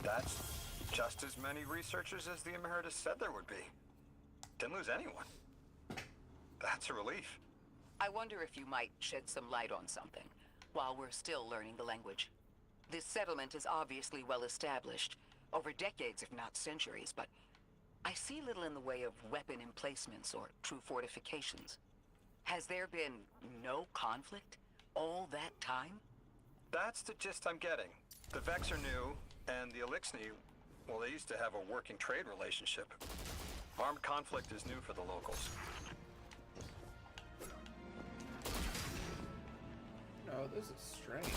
That's just as many researchers as the Emeritus said there would be. Didn't lose anyone. That's a relief. I wonder if you might shed some light on something while we're still learning the language. This settlement is obviously well established, over decades if not centuries, but I see little in the way of weapon emplacements or true fortifications. Has there been no conflict all that time? That's the gist I'm getting. The Vex are new, and the Elixni, well, they used to have a working trade relationship. Armed conflict is new for the locals. Oh, this is strange.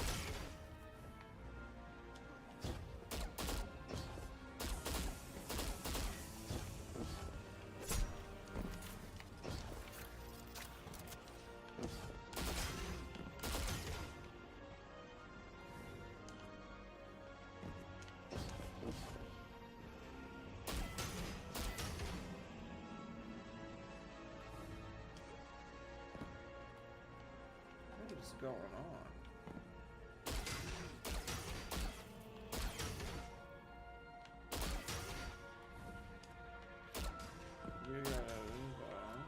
What is going on? We gotta move on.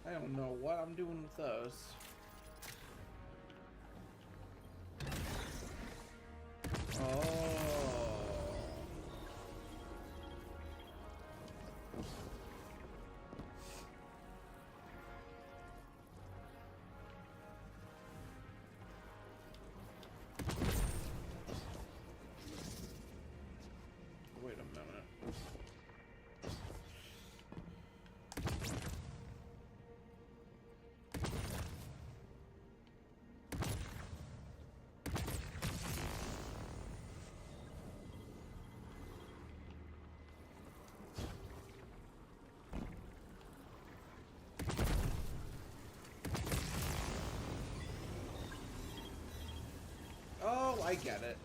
I don't know what I'm doing with those. Oh. Wait a minute. Oh, I get it.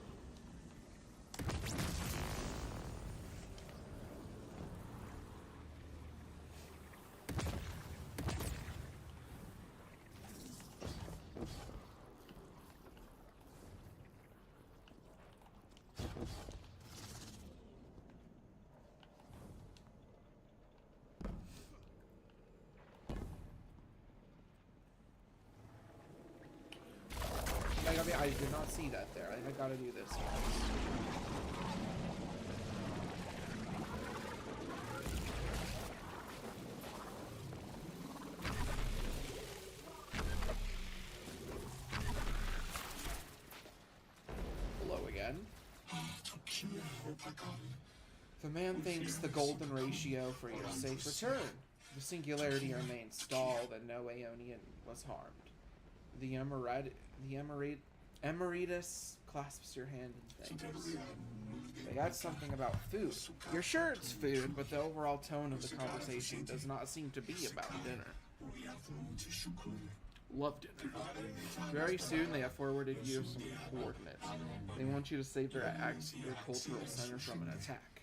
I did not see that there. I gotta do this first. Hello again. The man thinks the golden ratio for your safe return. The singularity remains stalled and no Aeonian was harmed. The Emeritus clasps your hand and thanks. They got something about food. You're sure it's food, but the overall tone of the conversation does not seem to be about dinner. Love dinner. Very soon they have forwarded you some coordinates. They want you to save their agricultural center from an attack.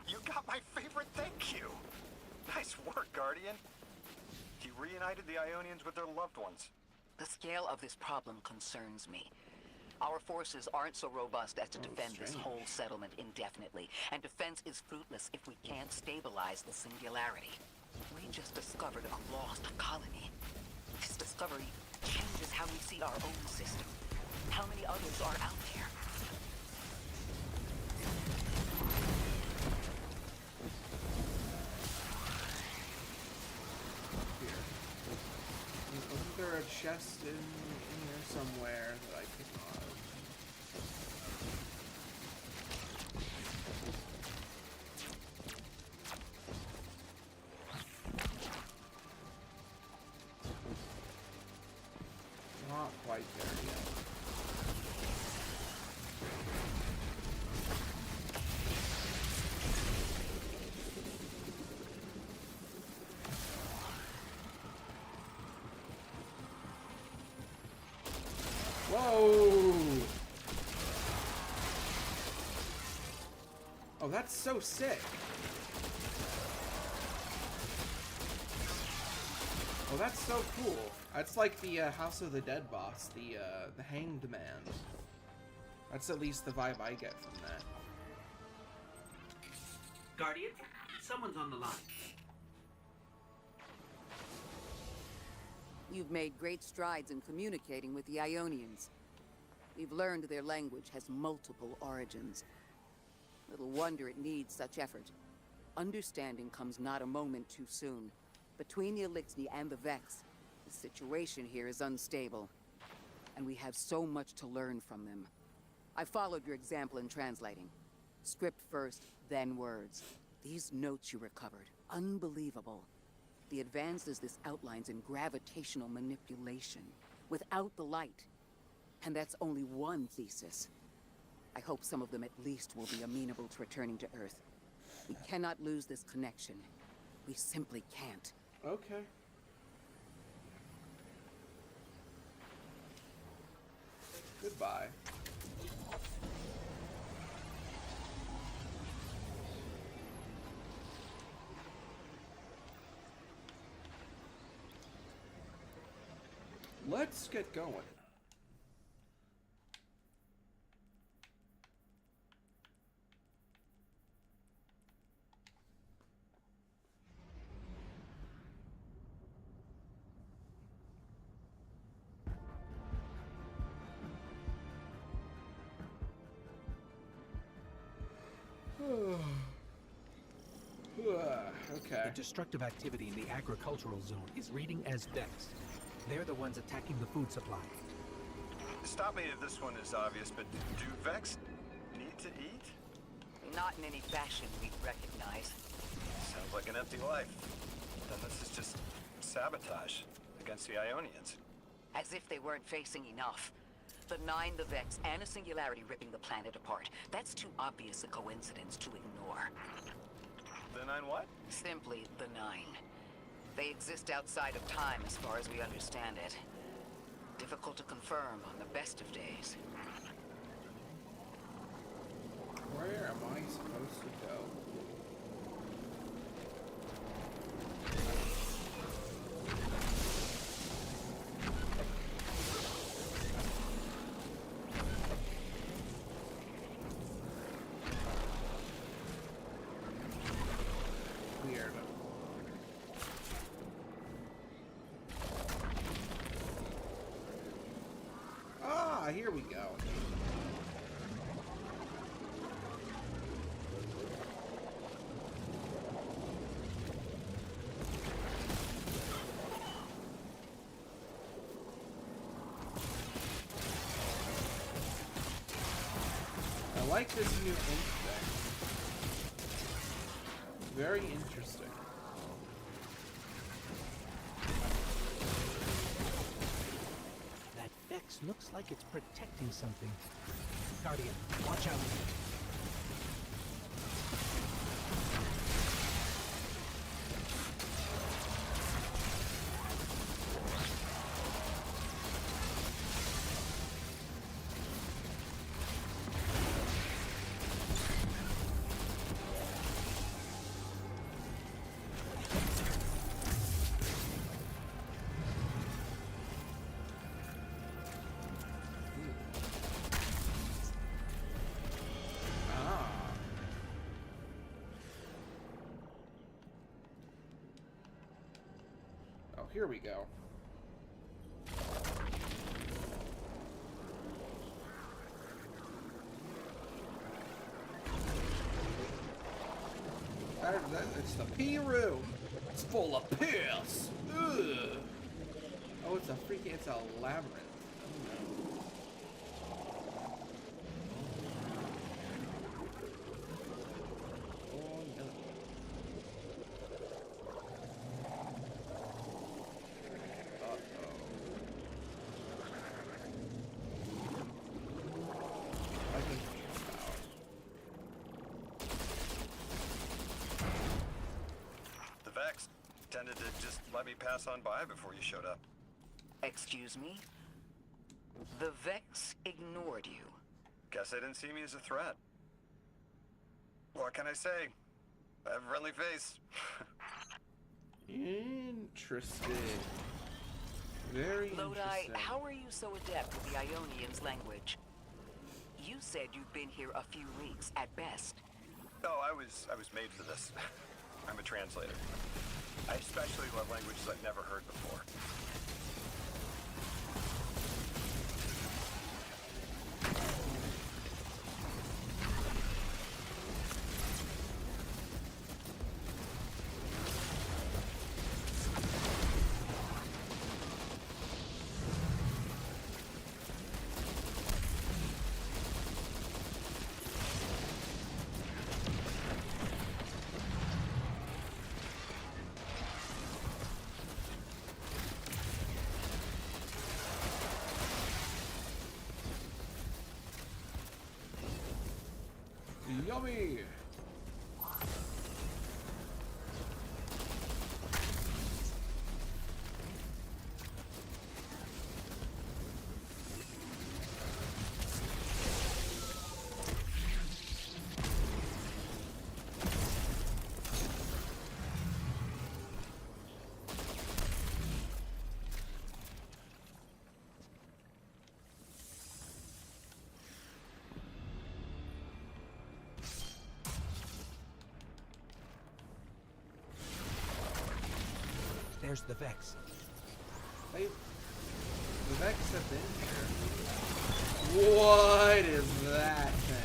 You got my favorite thank you! Nice work, Guardian. You reunited the Ionians with their loved ones. The scale of this problem concerns me. Our forces aren't so robust as to defend this whole settlement indefinitely, and defense is fruitless if we can't stabilize the singularity. We just discovered a lost colony. This discovery changes how we see our own system. How many others are out there? Isn't there a chest in here somewhere that I could not? Not quite there yet. Whoa! Oh, that's so sick. Oh, that's so cool. That's like the House of the Dead boss, the Hanged Man. That's at least the vibe I get from that. Guardian, someone's on the line. You've made great strides in communicating with the Ionians. We've learned their language has multiple origins. Little wonder it needs such effort. Understanding comes not a moment too soon. Between the Elixni and the Vex, the situation here is unstable. And we have so much to learn from them. I followed your example in translating. Script first, then words. These notes you recovered, unbelievable. The advances this outlines in gravitational manipulation, without the light. And that's only one thesis. I hope some of them at least will be amenable to returning to Earth. We cannot lose this connection. We simply can't. Okay. Goodbye. Let's get going. Okay. The destructive activity in the agricultural zone is reading as Vex. They're the ones attacking the food supply. Stop me if this one is obvious, but do Vex need to eat? Not in any fashion we'd recognize. Sounds like an empty life. Then this is just sabotage against the Ionians. As if they weren't facing enough. The Nine, the Vex, and a singularity ripping the planet apart. That's too obvious a coincidence to ignore. The Nine what? Simply the Nine. They exist outside of time as far as we understand it. Difficult to confirm on the best of days. Where am I supposed to go? Weird. here we go. I like this new ink thing. Very interesting. That Vex looks like it's protecting something. Guardian, watch out. Here we go. It's the pee room. It's full of piss. Ugh. Oh, it's a labyrinth. Intended to just let me pass on by before you showed up. Excuse me? The Vex ignored you. Guess they didn't see me as a threat. What can I say? I have a friendly face. Interesting. Very Lodi, interesting. how are you so adept with the Ionian's language? You said you've been here a few weeks at best. Oh, I was made for this. I'm a translator. I especially love languages I've never heard before. Yummy! There's the Vex. The Vex have been here. What is that thing?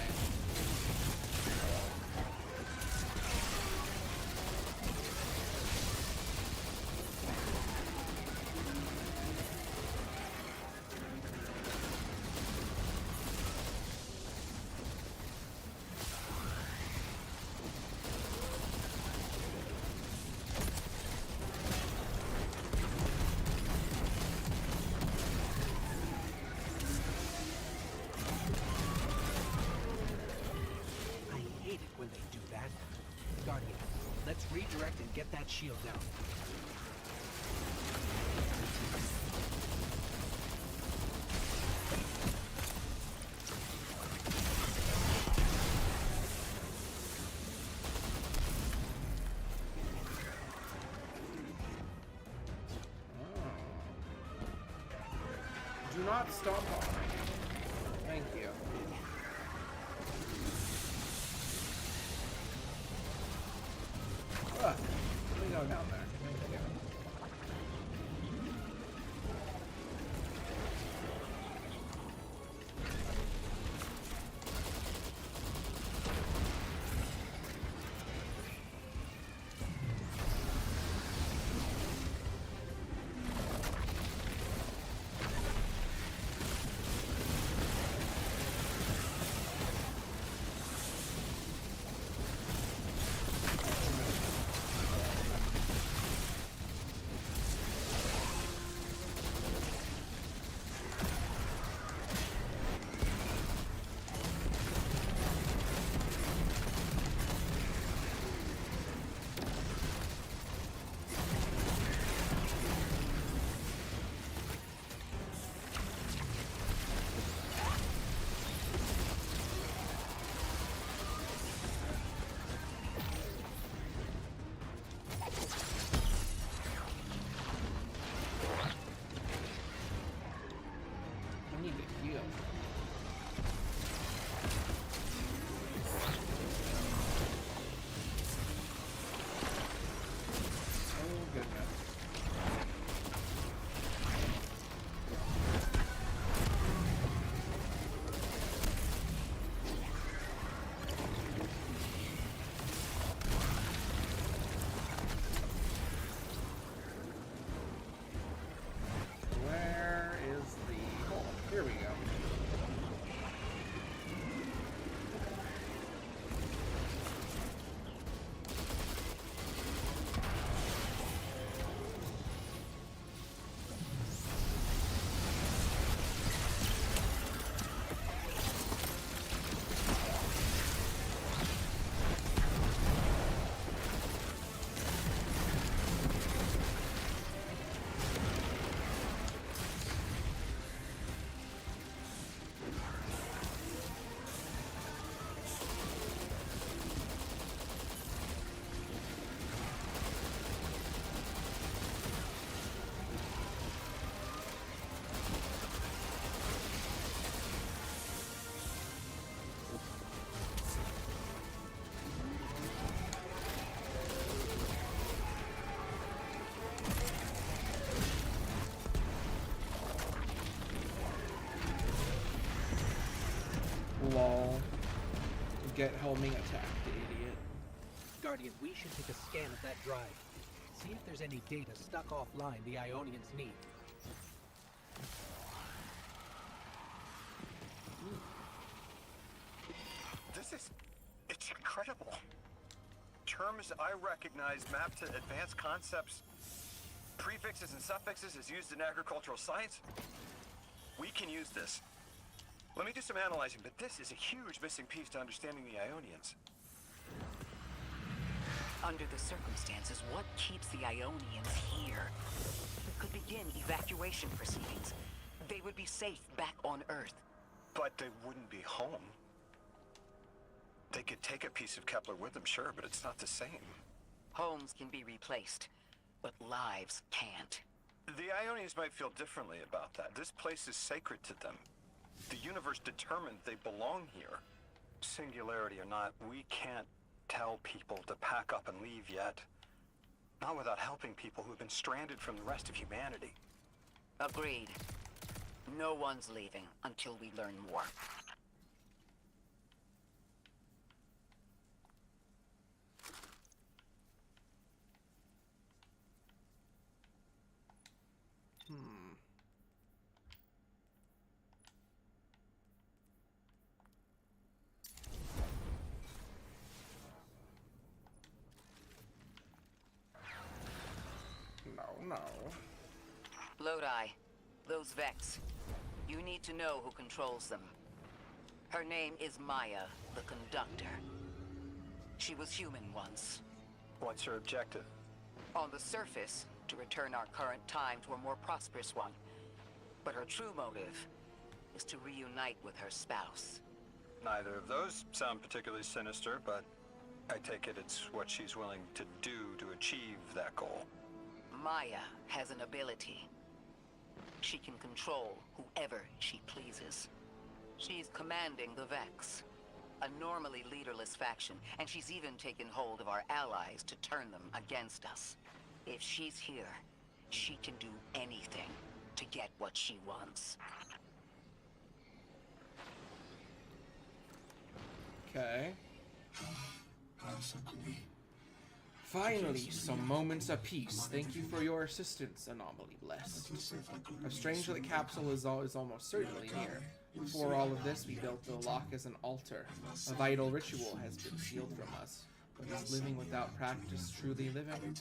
Let's redirect and get that shield down. Do not stomp on me. Thank you. Let me go down there. Thank you. get homing attacked, idiot. Guardian, we should take a scan of that drive. See if there's any data stuck offline the Ionians need. It's incredible. Terms I recognize mapped to advanced concepts, prefixes and suffixes as used in agricultural science. We can use this. Let me do some analyzing, but this is a huge missing piece to understanding the Ionians. Under the circumstances, what keeps the Ionians here? We could begin evacuation proceedings. They would be safe back on Earth. But they wouldn't be home. They could take a piece of Kepler with them, sure, but it's not the same. Homes can be replaced, but lives can't. The Ionians might feel differently about that. This place is sacred to them. The universe determined they belong here. Singularity or not, we can't tell people to pack up and leave yet. Not without helping people who've been stranded from the rest of humanity. Agreed. No one's leaving until we learn more. No. Lodi, those Vex. You need to know who controls them. Her name is Maya, the Conductor. She was human once. What's her objective? On the surface, to return our current time to a more prosperous one. But her true motive is to reunite with her spouse. Neither of those sound particularly sinister, but I take it it's what she's willing to do to achieve that goal. Maya has an ability. She can control whoever she pleases. She's commanding the Vex, a normally leaderless faction, and she's even taken hold of our allies to turn them against us. If she's here, she can do anything to get what she wants. Okay. Finally, some moments of peace. Thank you for your assistance, Anomaly Blessed. A stranger, the capsule is almost certainly near. Before all of this, we built the lock as an altar. A vital ritual has been sealed from us. But is living without practice truly living?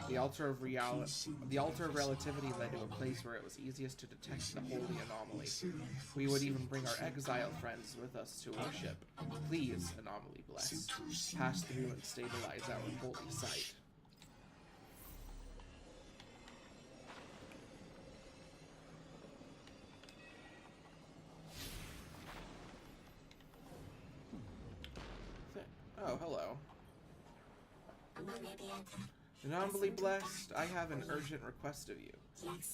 The altar of relativity led to a place where it was easiest to detect the holy anomaly. We would even bring our exiled friends with us to worship. Please, Anomaly Blessed, pass through and stabilize our holy site. Oh, hello. Anomaly Blessed, I have an urgent request of you.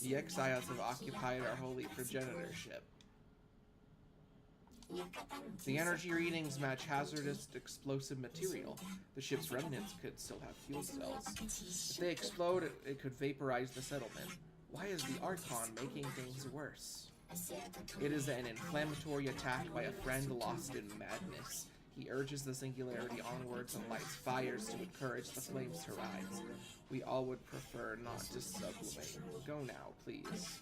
The exiles have occupied our holy progenitor ship. The energy readings match hazardous explosive material. The ship's remnants could still have fuel cells. If they explode, it could vaporize the settlement. Why is the Archon making things worse? It is an inflammatory attack by a friend lost in madness. He urges the Singularity onwards and lights fires to encourage the flames to rise. We all would prefer not to sublimate. Go now, please.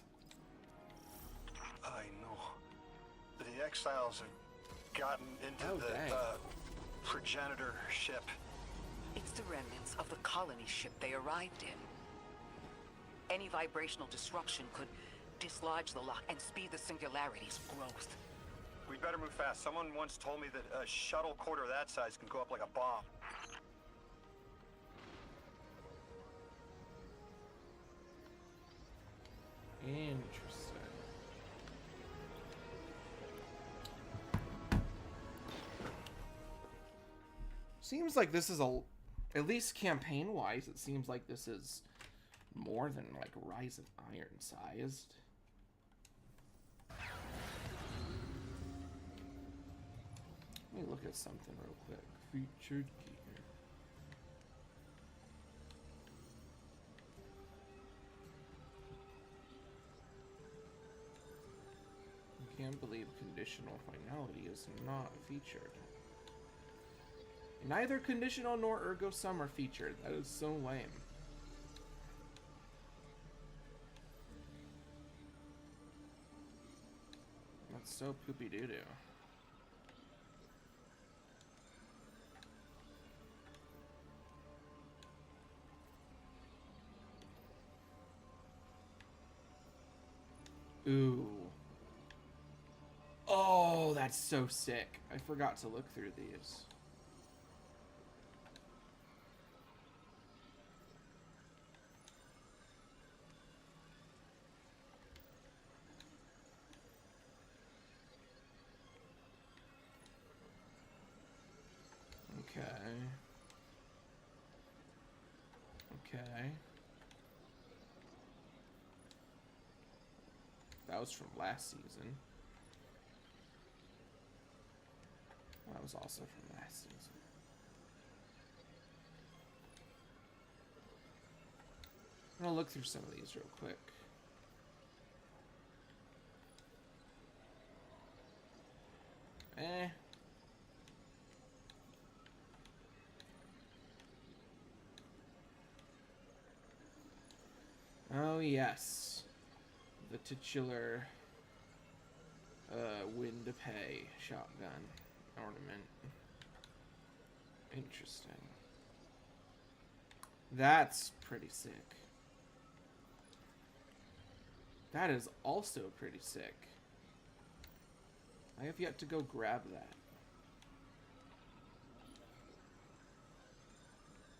I know. The exiles have gotten into the progenitor ship. It's the remnants of the colony ship they arrived in. Any vibrational disruption could dislodge the lock and speed the Singularity's growth. We'd better move fast. Someone once told me that a shuttle quarter that size can go up like a bomb. Interesting. Seems like this is at least campaign-wise, it seems like this is more than like Rise of Iron sized. Let me look at something real quick. Featured gear. I can't believe conditional finality is not featured. Neither Conditional nor Ergo Sum are featured. That is so lame. That's so poopy doo-doo. Ooh. Oh, that's so sick. I forgot to look through these. Okay. Okay. That was from last season. That was also from last season. I'm gonna look through some of these real quick. Oh yes. The titular win to pay shotgun ornament. Interesting. That's pretty sick. That is also pretty sick. I have yet to go grab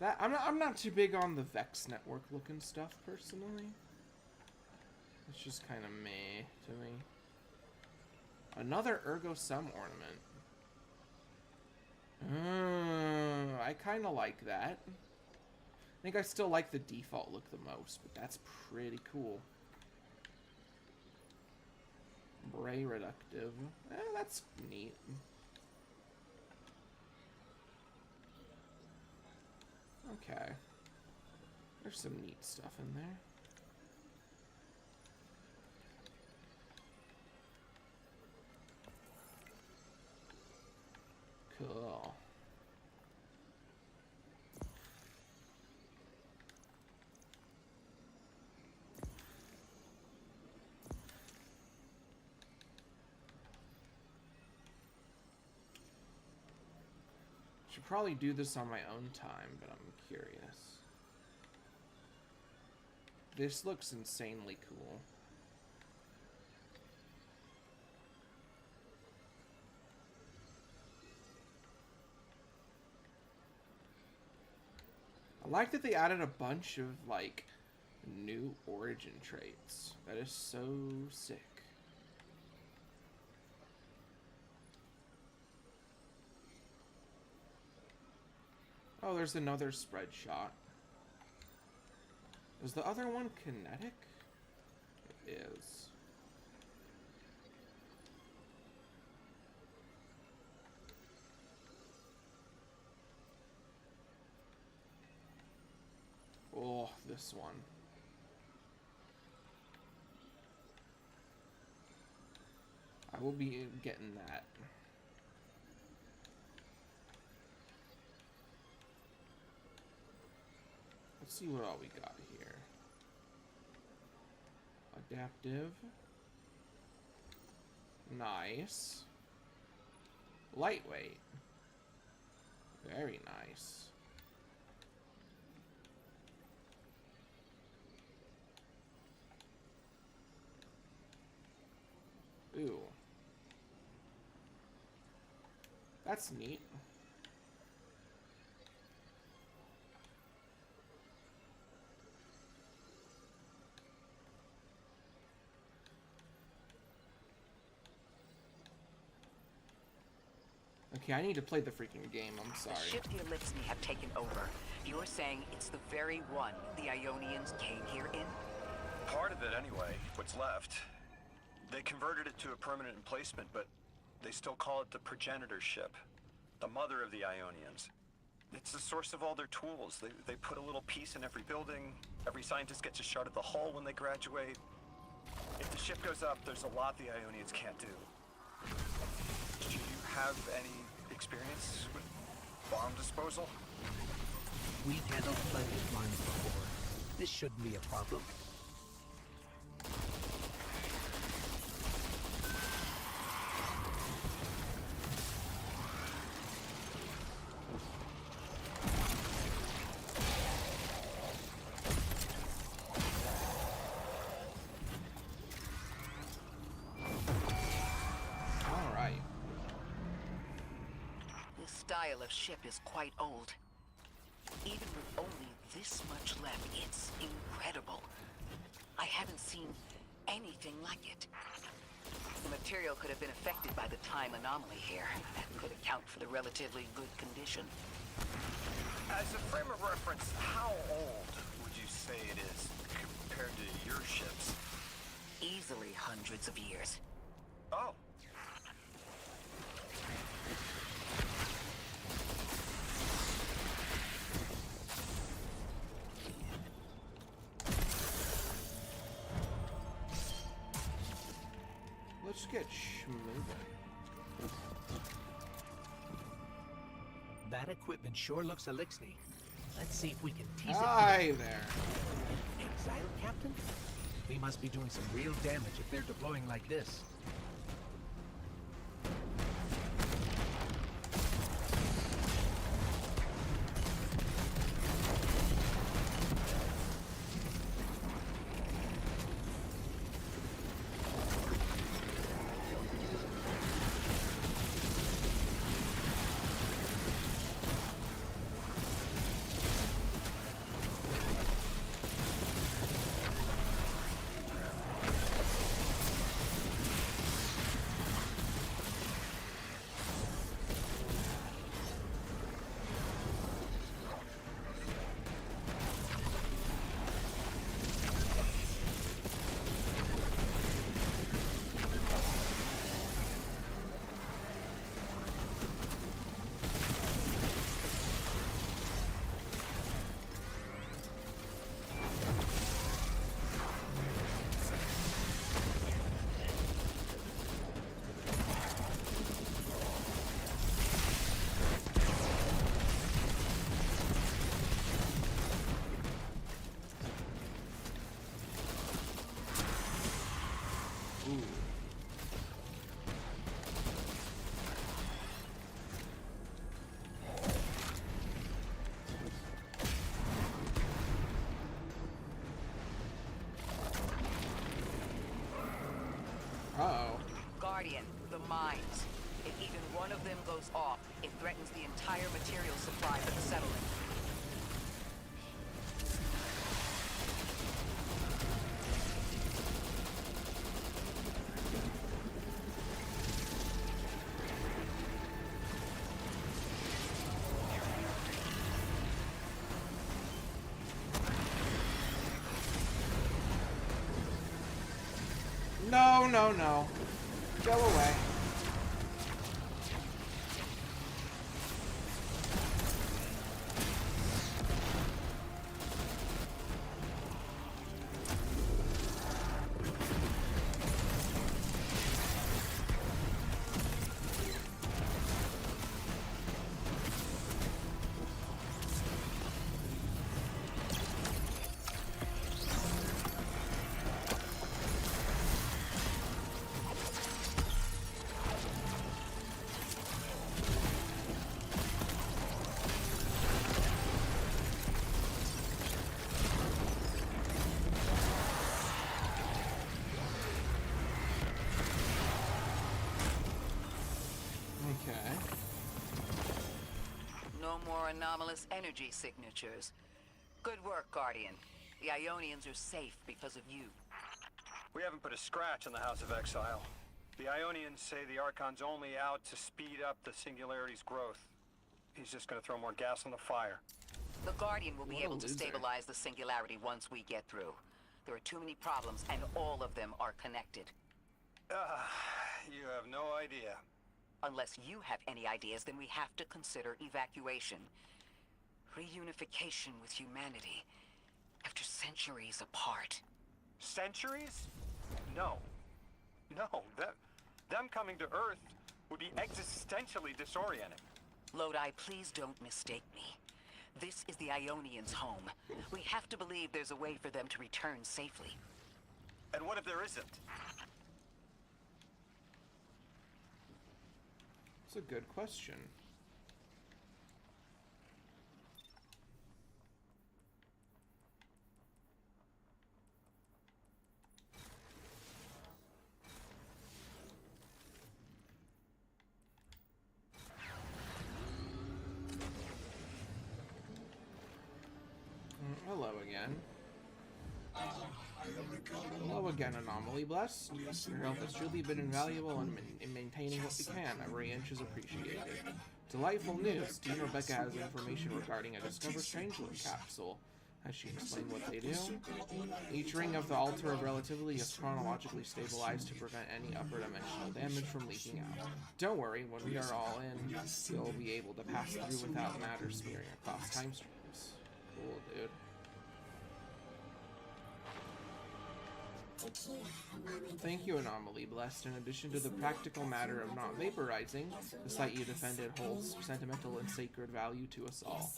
that. I'm not too big on the Vex network looking stuff personally. It's just kind of meh to me. Another Ergo Sum ornament. I kind of like that. I think I still like the default look the most, but that's pretty cool. Bray Reductive. That's neat. Okay. There's some neat stuff in there. Cool. Should probably do this on my own time, but I'm curious. This looks insanely cool. I like that they added a bunch of, like, new origin traits. That is so sick. Oh, there's another spread shot. Is the other one kinetic? It is. Oh, this one. I will be getting that. Let's see what all we got here. Adaptive. Nice. Lightweight. Very nice. Ooh. That's neat. Okay, I need to play the freaking game, I'm sorry. The ship the Elixni have taken over. You're saying it's the very one the Ionians came here in? Part of it, anyway. What's left. They converted it to a permanent emplacement, but they still call it the progenitor ship. The mother of the Ionians. It's the source of all their tools. They put a little piece in every building. Every scientist gets a shot at the hull when they graduate. If the ship goes up, there's a lot the Ionians can't do. Do you have any experience with Bomb disposal? We've handled plenty of mines before. This shouldn't be a problem. All right. This style of ship is quite old. Even with only this much left, it's incredible. I haven't seen anything like it. The material could have been affected by the time anomaly here. That could account for the relatively good condition. As a frame of reference, how old would you say it is compared to your ships? Easily hundreds of years. Oh. Let's get schmoving. That equipment sure looks Elixni. Let's see if we can tease it. Hi there. Exile captain? We must be doing some real damage if they're deploying like this. Uh-oh. Guardian, the mines. If even one of them goes off, it threatens the entire material supply for the settlement. No, no, no. Go away. Okay. No more anomalous energy signatures. Good work, Guardian. The Ionians are safe because of you. We haven't put a scratch on the House of Exile. The Ionians say the Archon's only out to speed up the Singularity's growth. He's just gonna throw more gas on the fire. The Guardian will be What a able to loser. stabilize the Singularity once we get through. There are too many problems, and all of them are connected. You have no idea. Unless you have any ideas, then we have to consider evacuation. Reunification with humanity. After centuries apart. Centuries? No. No, them coming to Earth would be existentially disorienting. Lodi, please don't mistake me. This is the Ionians' home. We have to believe there's a way for them to return safely. And what if there isn't? It's a good question. Hello again. Hello again, Anomaly Blessed. Your help has truly been invaluable in maintaining what we can. Every inch is appreciated. Delightful news. Team Rebecca has information regarding a Discover Strangeland capsule. Has she explained what they do? Each ring of the altar of relativity is chronologically stabilized to prevent any upper dimensional damage from leaking out. Don't worry, when we are all in, you'll be able to pass through without matter smearing across time streams. Cool, dude. Thank you, Anomaly Blessed. In addition to the practical matter of not vaporizing, the site you defended holds sentimental and sacred value to us all.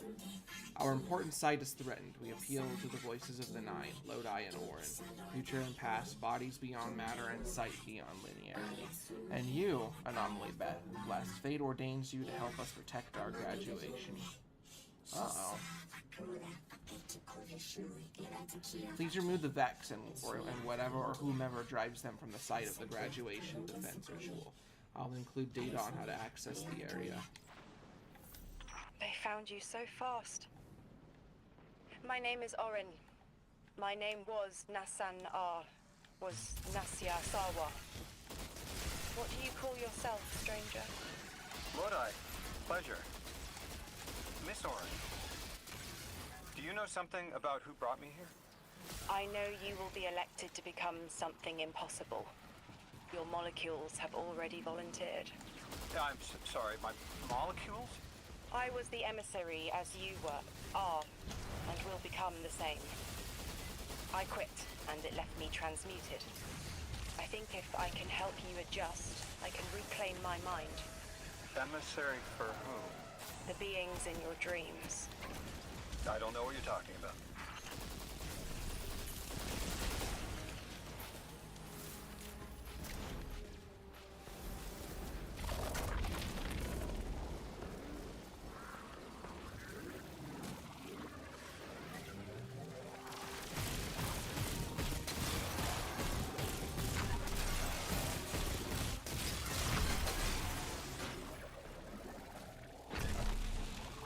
Our important site is threatened. We appeal to the voices of the Nine, Lodi and Orin, future and past, bodies beyond matter and sight beyond linearity. And you, Anomaly Blessed, fate ordains you to help us protect our graduation. Uh-oh. Please remove the Vex and whatever or whomever drives them from the site of the graduation defense ritual. I'll include data on how to access the area. They found you so fast. My name is Orin. My name was Nassan was Nasya Sawa. What do you call yourself, stranger? Lodi, pleasure. Miss Orin, do you know something about who brought me here? I know you will be elected to become something impossible. Your molecules have already volunteered. I'm sorry, my molecules? I was the emissary as you are, and will become the same. I quit, and it left me transmuted. I think if I can help you adjust, I can reclaim my mind. Emissary for whom? The beings in your dreams. I don't know what you're talking about.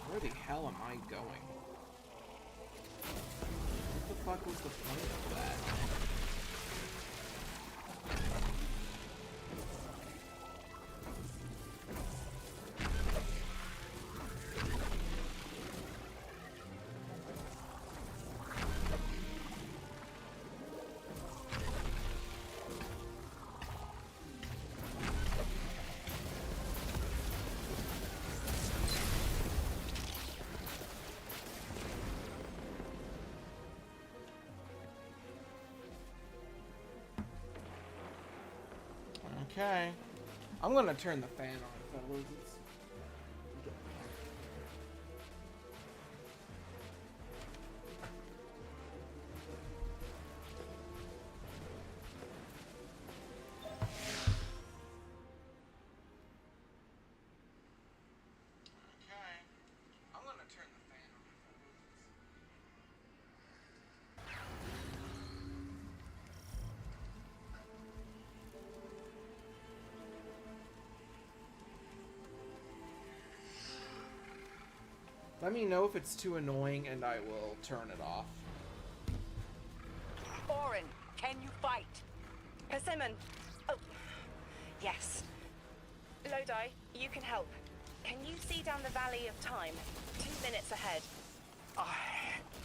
Where the hell am I going? What the fuck was the point of that? Okay. I'm gonna turn the fan on, fellas. Let me know if it's too annoying and I will turn it off. Orin, can you fight? Persimmon! Oh, yes. Lodi, you can help. Can you see down the Valley of Time? 2 minutes ahead. I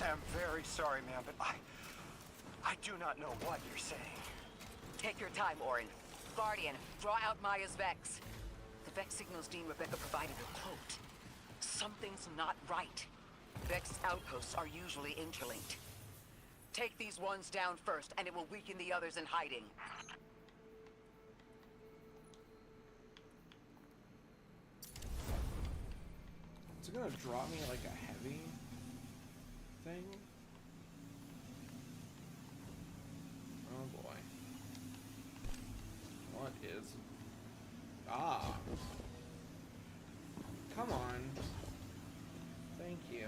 am very sorry, ma'am, but I do not know what you're saying. Take your time, Orin. Guardian, draw out Maya's Vex. The Vex signals Dean Rebecca provided her quote. Something's not right. Vex outposts are usually interlinked. Take these ones down first, and it will weaken the others in hiding. gonna drop me like a heavy thing. Oh boy. What is... Ah. Come on. Thank you.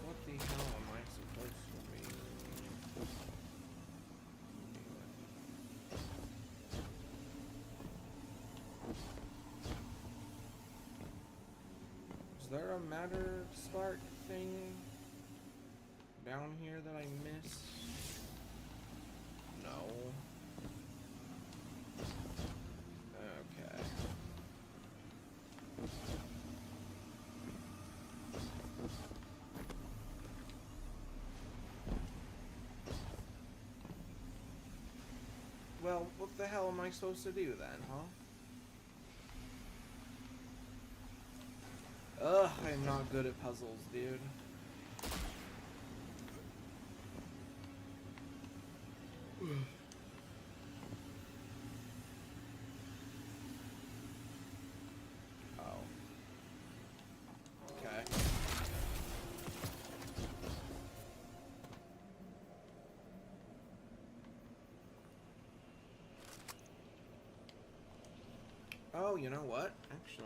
What the hell am I supposed to be? Is there a matter spark thing down here that I missed? No. Okay. Well, what the hell am I supposed to do then, huh? Ugh, I'm not good at puzzles, dude. Oh. Okay. Oh, you know what? Actually.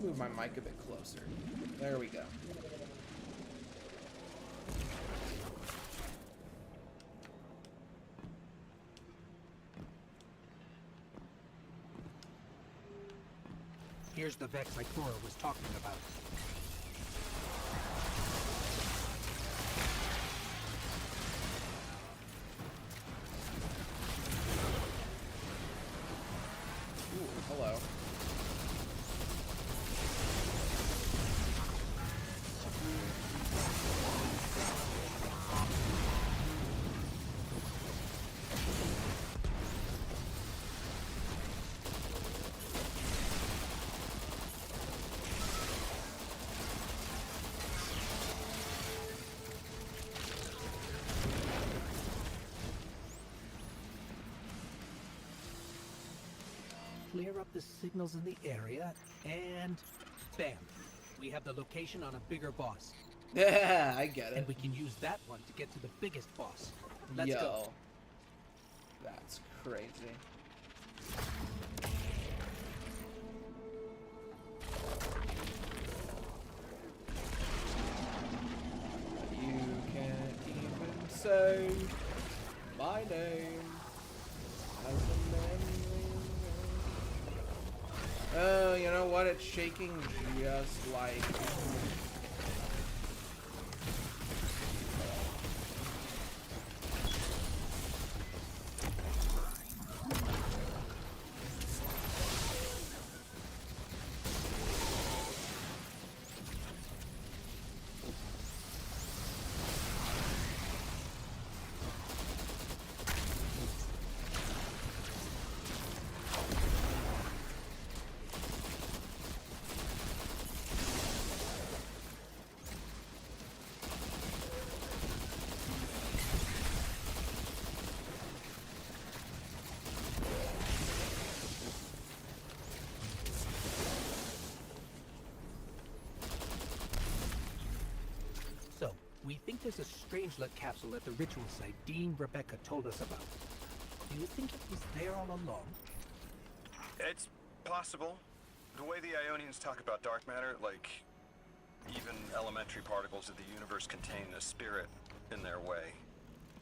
Move my mic a bit closer. There we go. Here's the Vex Ikora was talking about. Ooh, hello. Clear up the signals in the area, and bam! We have the location on a bigger boss. Yeah, I get it. And we can use that one to get to the biggest boss. Let's Yo. go. That's crazy. You can't even say my name as a memory. Oh, you know what? It's shaking just like... So, we think there's a Strangelet capsule at the ritual site Dean Rebecca told us about. Do you think it was there all along? It's possible. The way the Ionians talk about dark matter, like even elementary particles of the universe contain a spirit in their way.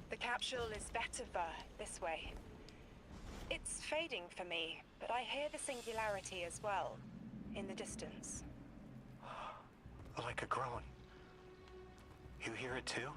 The capsule is Vetiver, this way. It's fading for me, but I hear the singularity as well, in the distance. Like a groan. You hear it too?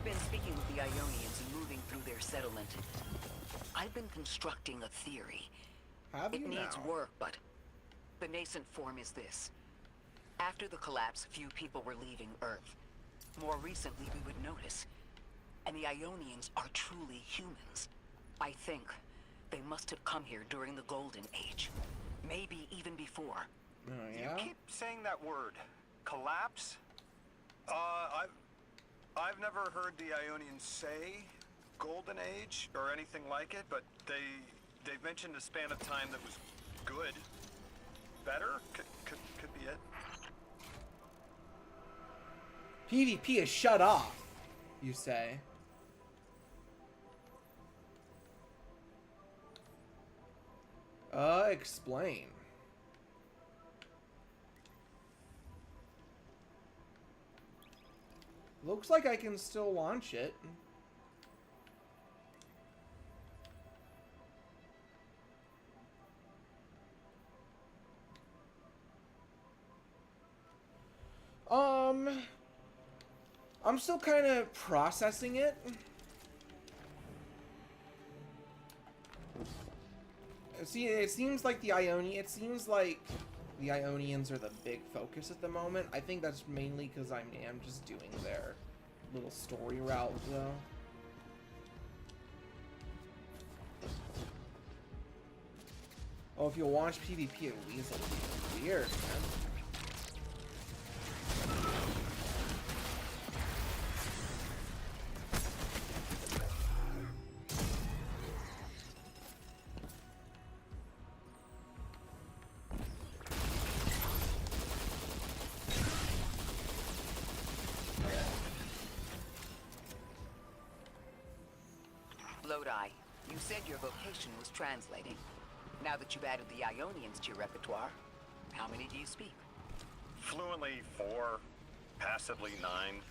been speaking with the Ionians and moving through their settlement. I've been constructing a theory. Have It you needs now? work, but the nascent form is this. After the collapse, few people were leaving Earth. More recently, we would notice. And the Ionians are truly humans. I think they must have come here during the Golden Age. Maybe even before. Oh, You yeah? keep saying that word. Collapse? I've never heard the Ionians say Golden Age or anything like it, but they've mentioned a span of time that was good. Better? Could be it. PvP is shut off, you say. Explain. Looks like I can still launch it. I'm still kind of processing it. See, it seems like the Ionians are the big focus at the moment. I think that's mainly because I am just doing their little story route, though. Oh, if you launch PvP at least, it'll be weird, man. Lodi, you said your vocation was translating. Now that you've added the Ionians to your repertoire, how many do you speak? Fluently 4, passively 9,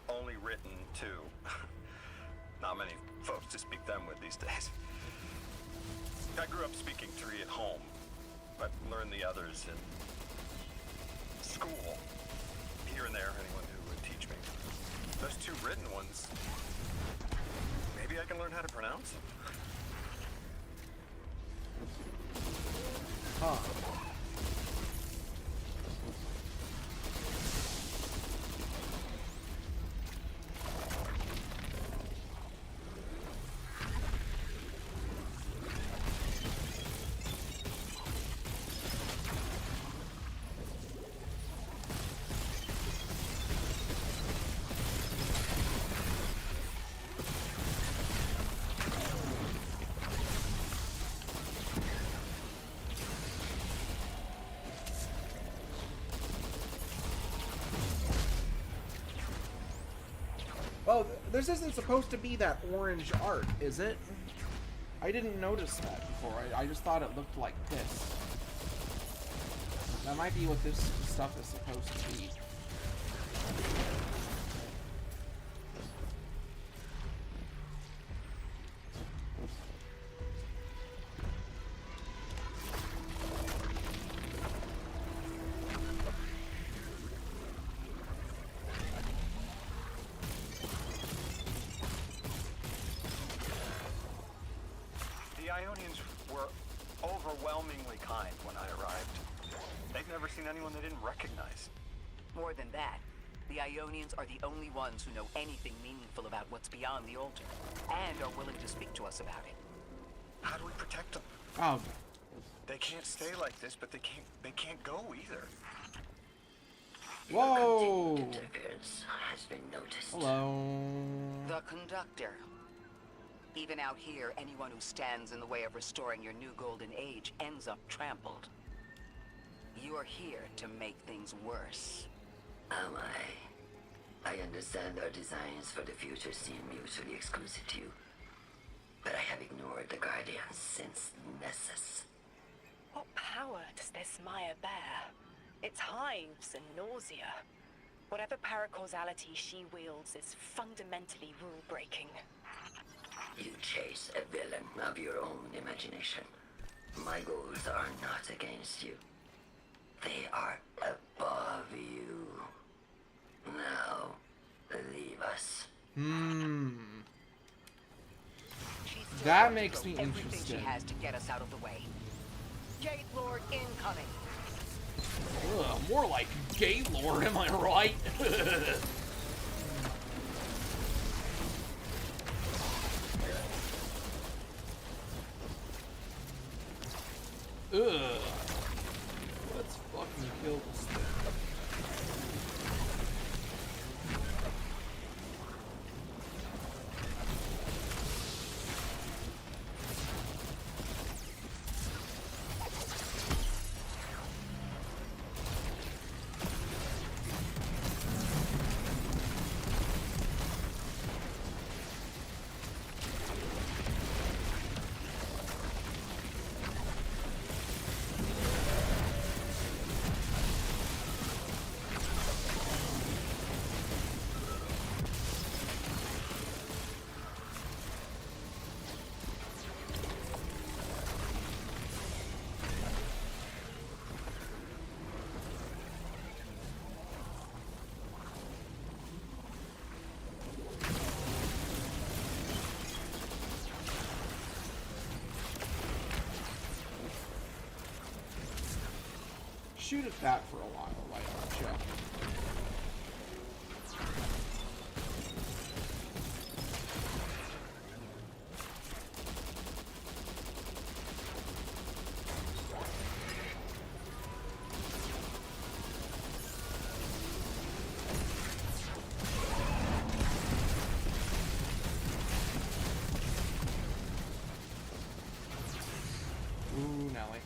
only written 2. Not many folks to speak them with these days. I grew up speaking 3 at home, but learned the others in school. Here and there, anyone who would teach me. Those 2 written ones, maybe I can learn how to pronounce them. Huh. Oh, this isn't supposed to be that orange art, is it? I didn't notice that before. I just thought it looked like this. That might be what this stuff is supposed to be. The Ionians were overwhelmingly kind when I arrived. They've never seen anyone they didn't recognize. More than that, the Ionians are the only ones who know anything meaningful about what's beyond the altar, and are willing to speak to us about it. How do we protect them? Oh. They can't stay like this, but they can't go either. Whoa! Interference has been noticed. Hello. The Conductor. Even out here, anyone who stands in the way of restoring your new golden age ends up trampled. You're here to make things worse. Am I? I understand our designs for the future seem mutually exclusive to you. But I have ignored the Guardians since Nessus. What power does this Maya bear? It's hives and nausea. Whatever paracausality she wields is fundamentally rule-breaking. You chase a villain of your own imagination. My goals are not against you. They are above you. Now, leave us. She's still That going to makes throw me everything interested. she has to get us out of the way. Gate Lord incoming. Ugh, more like Gaylord, am I right? Ugh. Let's fucking kill this thing. Shoot at that for a while, why don't you? Ooh, Nelly.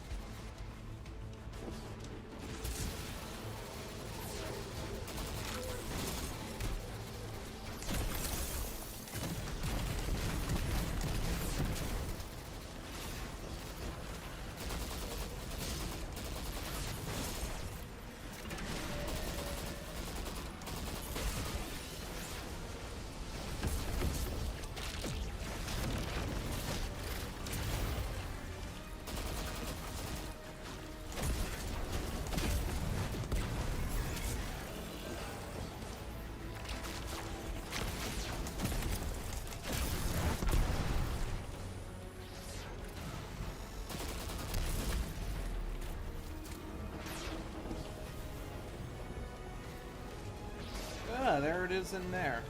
Ah, there it is in there.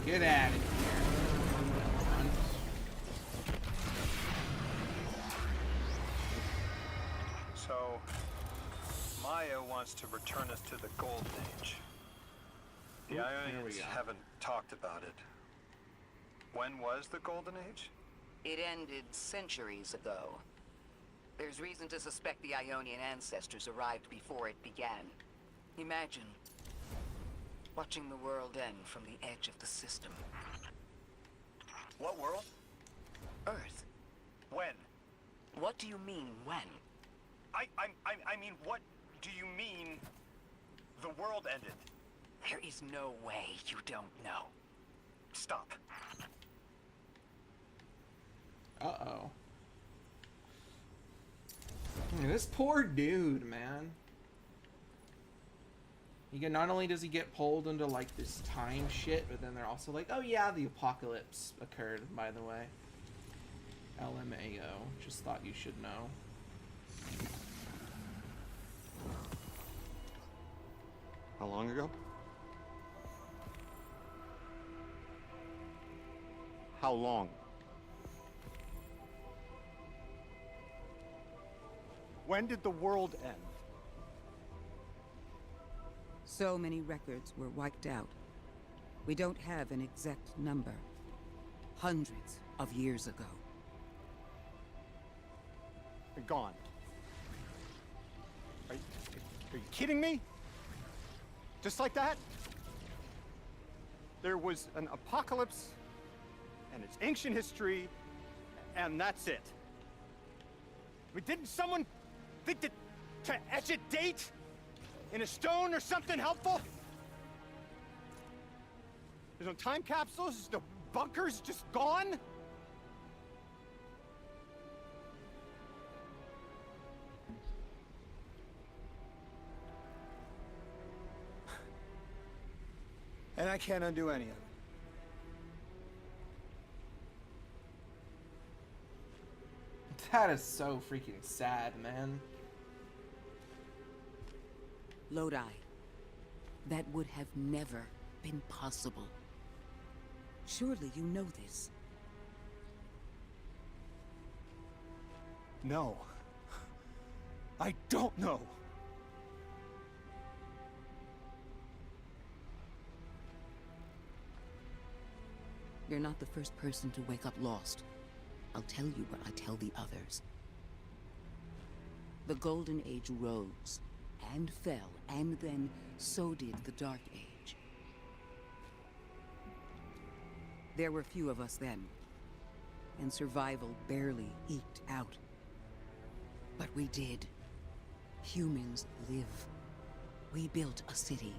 Get out of here. So, Maya wants to return us to the Golden Age. The Ionians haven't talked about it. When was the Golden Age? It ended centuries ago. There's reason to suspect the Ionian ancestors arrived before it began. Imagine watching the world end from the edge of the system. What world? Earth. When? What do you mean, when? I mean, what do you mean the world ended? There is no way you don't know. Stop. Uh-oh. This poor dude, man. Not only does he get pulled into, like, this time shit, but then they're also like, oh yeah, the apocalypse occurred, by the way. LMAO. Just thought you should know. How long ago? How long? When did the world end? So many records were wiped out. We don't have an exact number. Hundreds of years ago. They're gone. Are you kidding me? Just like that? There was an apocalypse, and it's ancient history, and that's it. I mean, didn't someone think that to etch a date in a stone or something helpful? There's no time capsules, no bunkers, just gone? And I can't undo any of it. That is so freaking sad, man. Lodi. That would have never been possible. Surely you know this. No. I don't know. You're not the first person to wake up lost. I'll tell you what I tell the others. The Golden Age rose, and fell, and then so did the Dark Age. There were few of us then, and survival barely eked out. But we did. Humans live. We built a city.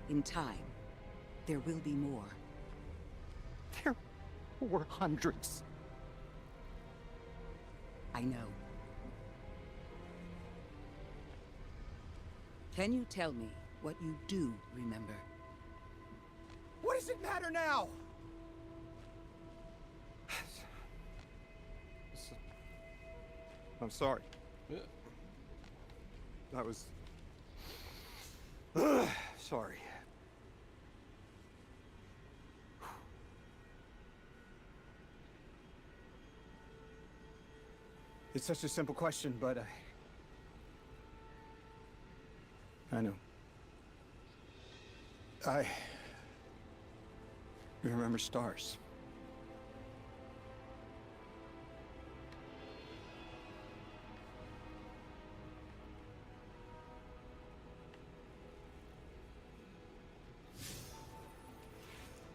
In time, there will be more. There were hundreds. I know. Can you tell me what you do remember? What does it matter now? I'm sorry. I was... sorry. It's such a simple question, but I know. I remember stars.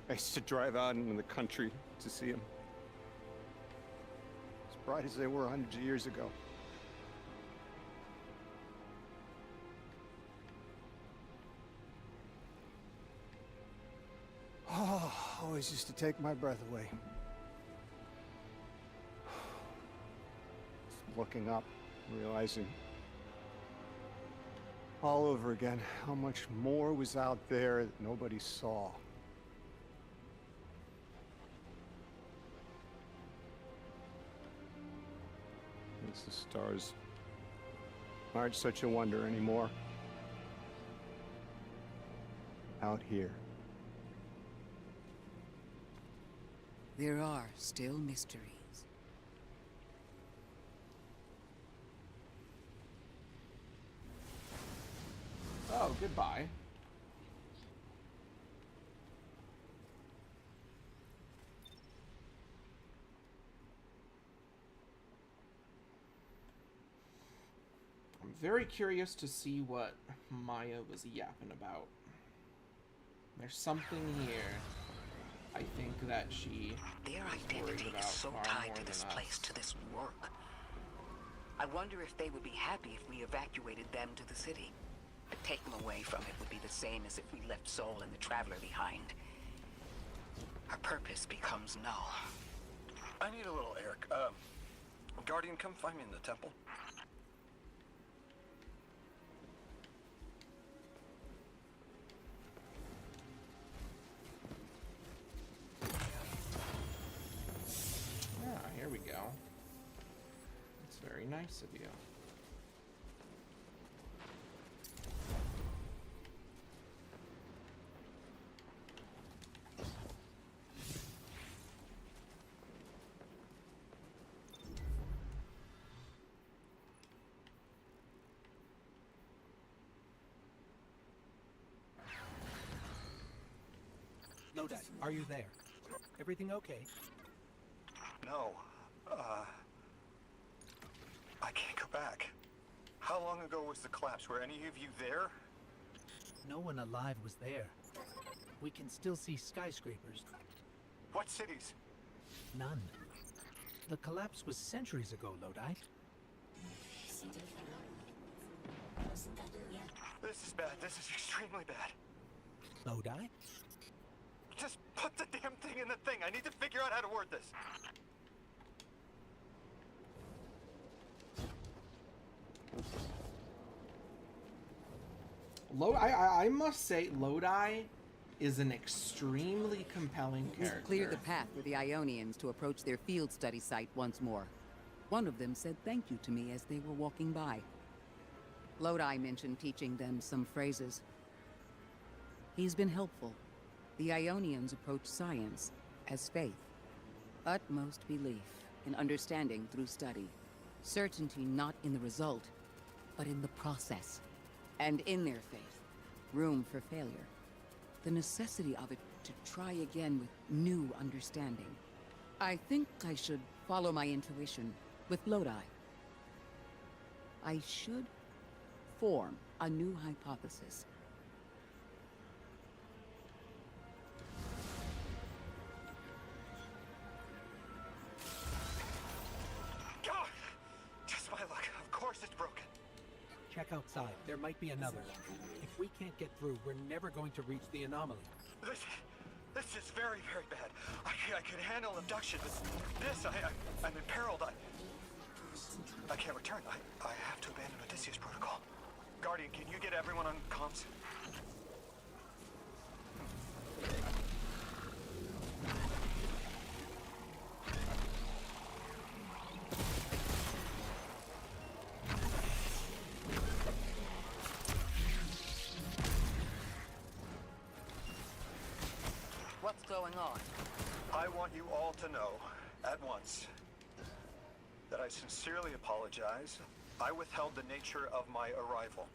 I used to drive out into the country to see them. As bright as they were hundreds of years ago. Oh, always used to take my breath away. Just looking up, realizing all over again how much more was out there that nobody saw. Guess the stars aren't such a wonder anymore. Out here. There are still mysteries. Oh, goodbye. I'm very curious to see what Maya was yapping about. There's something here. I think that she Their is worried identity about is so far tied more to this than us. place, to this work. I wonder if they would be happy if we evacuated them to the city. But taking them away from it would be the same as if we left Soul and the Traveler behind. Our purpose becomes null. I need a little Eric. Guardian, come find me in the temple. Ah, here we go. Very nice of you. Lodi, are you there? Everything okay? No. I can't go back. How long ago was the collapse? Were any of you there? No one alive was there. We can still see skyscrapers. What cities? None. The collapse was centuries ago, Lodi. This is bad. This is extremely bad. Lodi? Just put the damn thing in the thing. I need to figure out how to word this. I must say, Lodi is an extremely compelling character. This cleared the path for the Ionians to approach their field study site once more. One of them said thank you to me as they were walking by. Lodi mentioned teaching them some phrases. He's been helpful. The Ionians approach science as faith. Utmost belief in understanding through study. Certainty not in the result, but in the process. And in their faith, room for failure. The necessity of it to try again with new understanding. I think I should follow my intuition with Lodi. I should form a new hypothesis. God! Just my luck. Of course it's broken. Check outside. There might be another. If we can't get through, we're never going to reach the anomaly. This is very, very bad. I could handle abduction, but this, I'm imperiled. I can't return. I have to abandon Odysseus protocol. Guardian, can you get everyone on comms? What's going on? I want you all to know, at once, that I sincerely apologize. I withheld the nature of my arrival.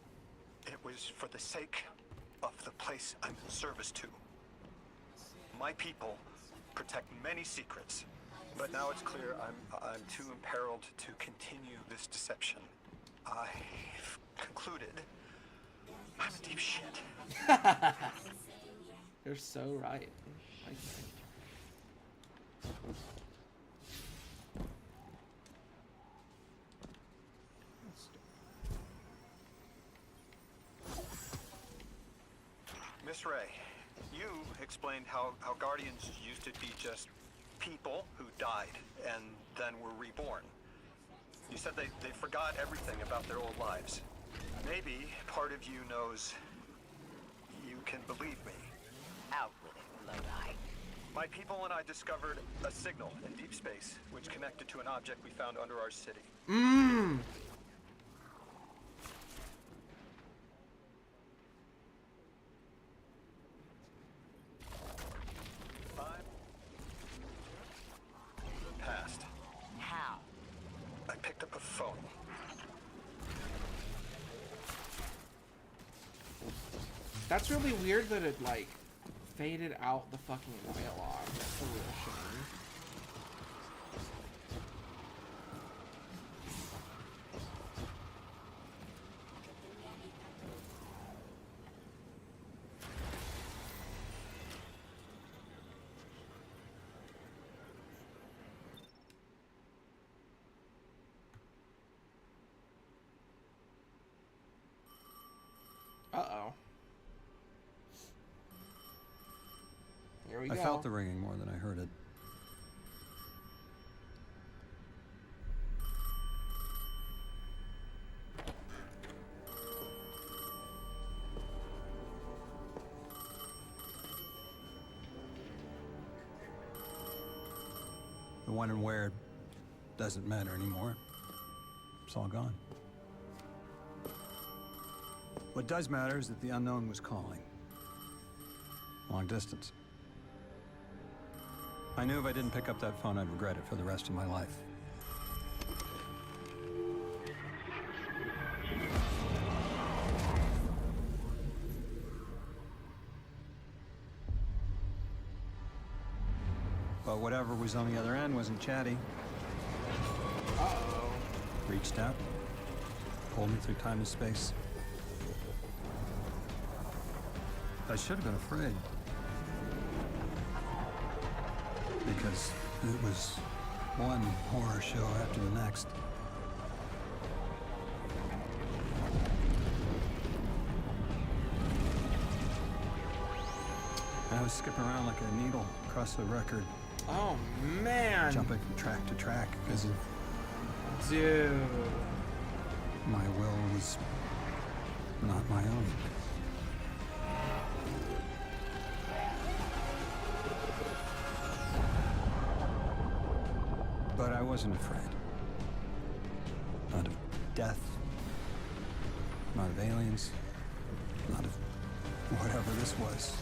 It was for the sake of the place I'm in service to. My people protect many secrets, but now it's clear I'm too imperiled to continue this deception. I've concluded I'm a deep shit. You're so right. Miss Ray, you explained how Guardians used to be just people who died and then were reborn. You said they forgot everything about their old lives. Maybe part of you knows you can believe me. Out with it, Lodi. My people and I discovered a signal in deep space which connected to an object we found under our city. Mmm. Past. How? I picked up a phone. That's really weird that it, like, faded out the fucking dialogue. That's a real shame. Uh-oh. Here we go. I felt the ringing more than I heard it. The when and where doesn't matter anymore. It's all gone. What does matter is that the unknown was calling. Long distance. I knew if I didn't pick up that phone, I'd regret it for the rest of my life. But whatever was on the other end wasn't chatty. Uh-oh. Reached out, pulled me through time and space. I should have been afraid. Because it was one horror show after the next. I was skipping around like a needle across the record. Oh, man. Jumping from track to track because of... Dude. My will was not my own. But I wasn't afraid. Not of death. Not of aliens. Not of whatever this was.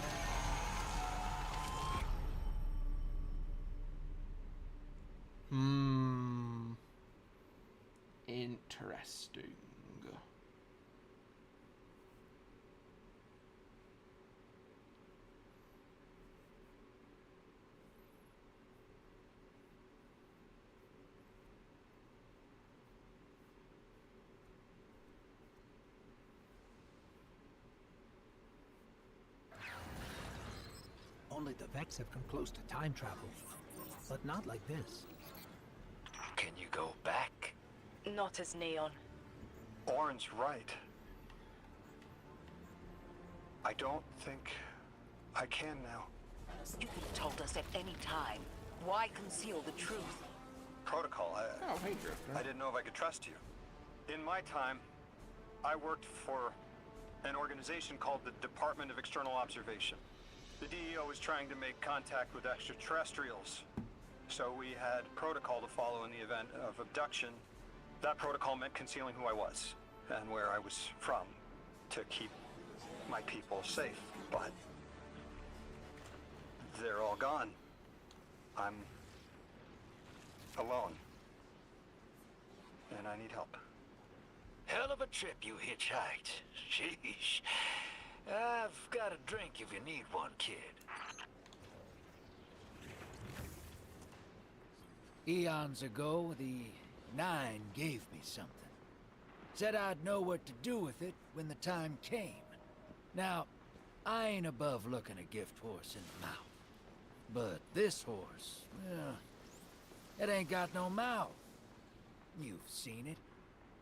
Interesting. Only the Vex have come close to time travel, but not like this. Can you go back? Not as Neon. Orin's right. I don't think I can now. You could have told us at any time. Why conceal the truth? Protocol, Oh, hey, Drifter. I didn't know if I could trust you. In my time, I worked for an organization called the Department of External Observation. The DEO was trying to make contact with extraterrestrials. So we had protocol to follow in the event of abduction. That protocol meant concealing who I was and where I was from to keep my people safe. But they're all gone. I'm alone. And I need help. Hell of a trip you hitchhiked. Sheesh. I've got a drink if you need one, kid. Eons ago, the Nine gave me something. Said I'd know what to do with it when the time came. Now, I ain't above looking a gift horse in the mouth. But this horse, well, it ain't got no mouth. You've seen it.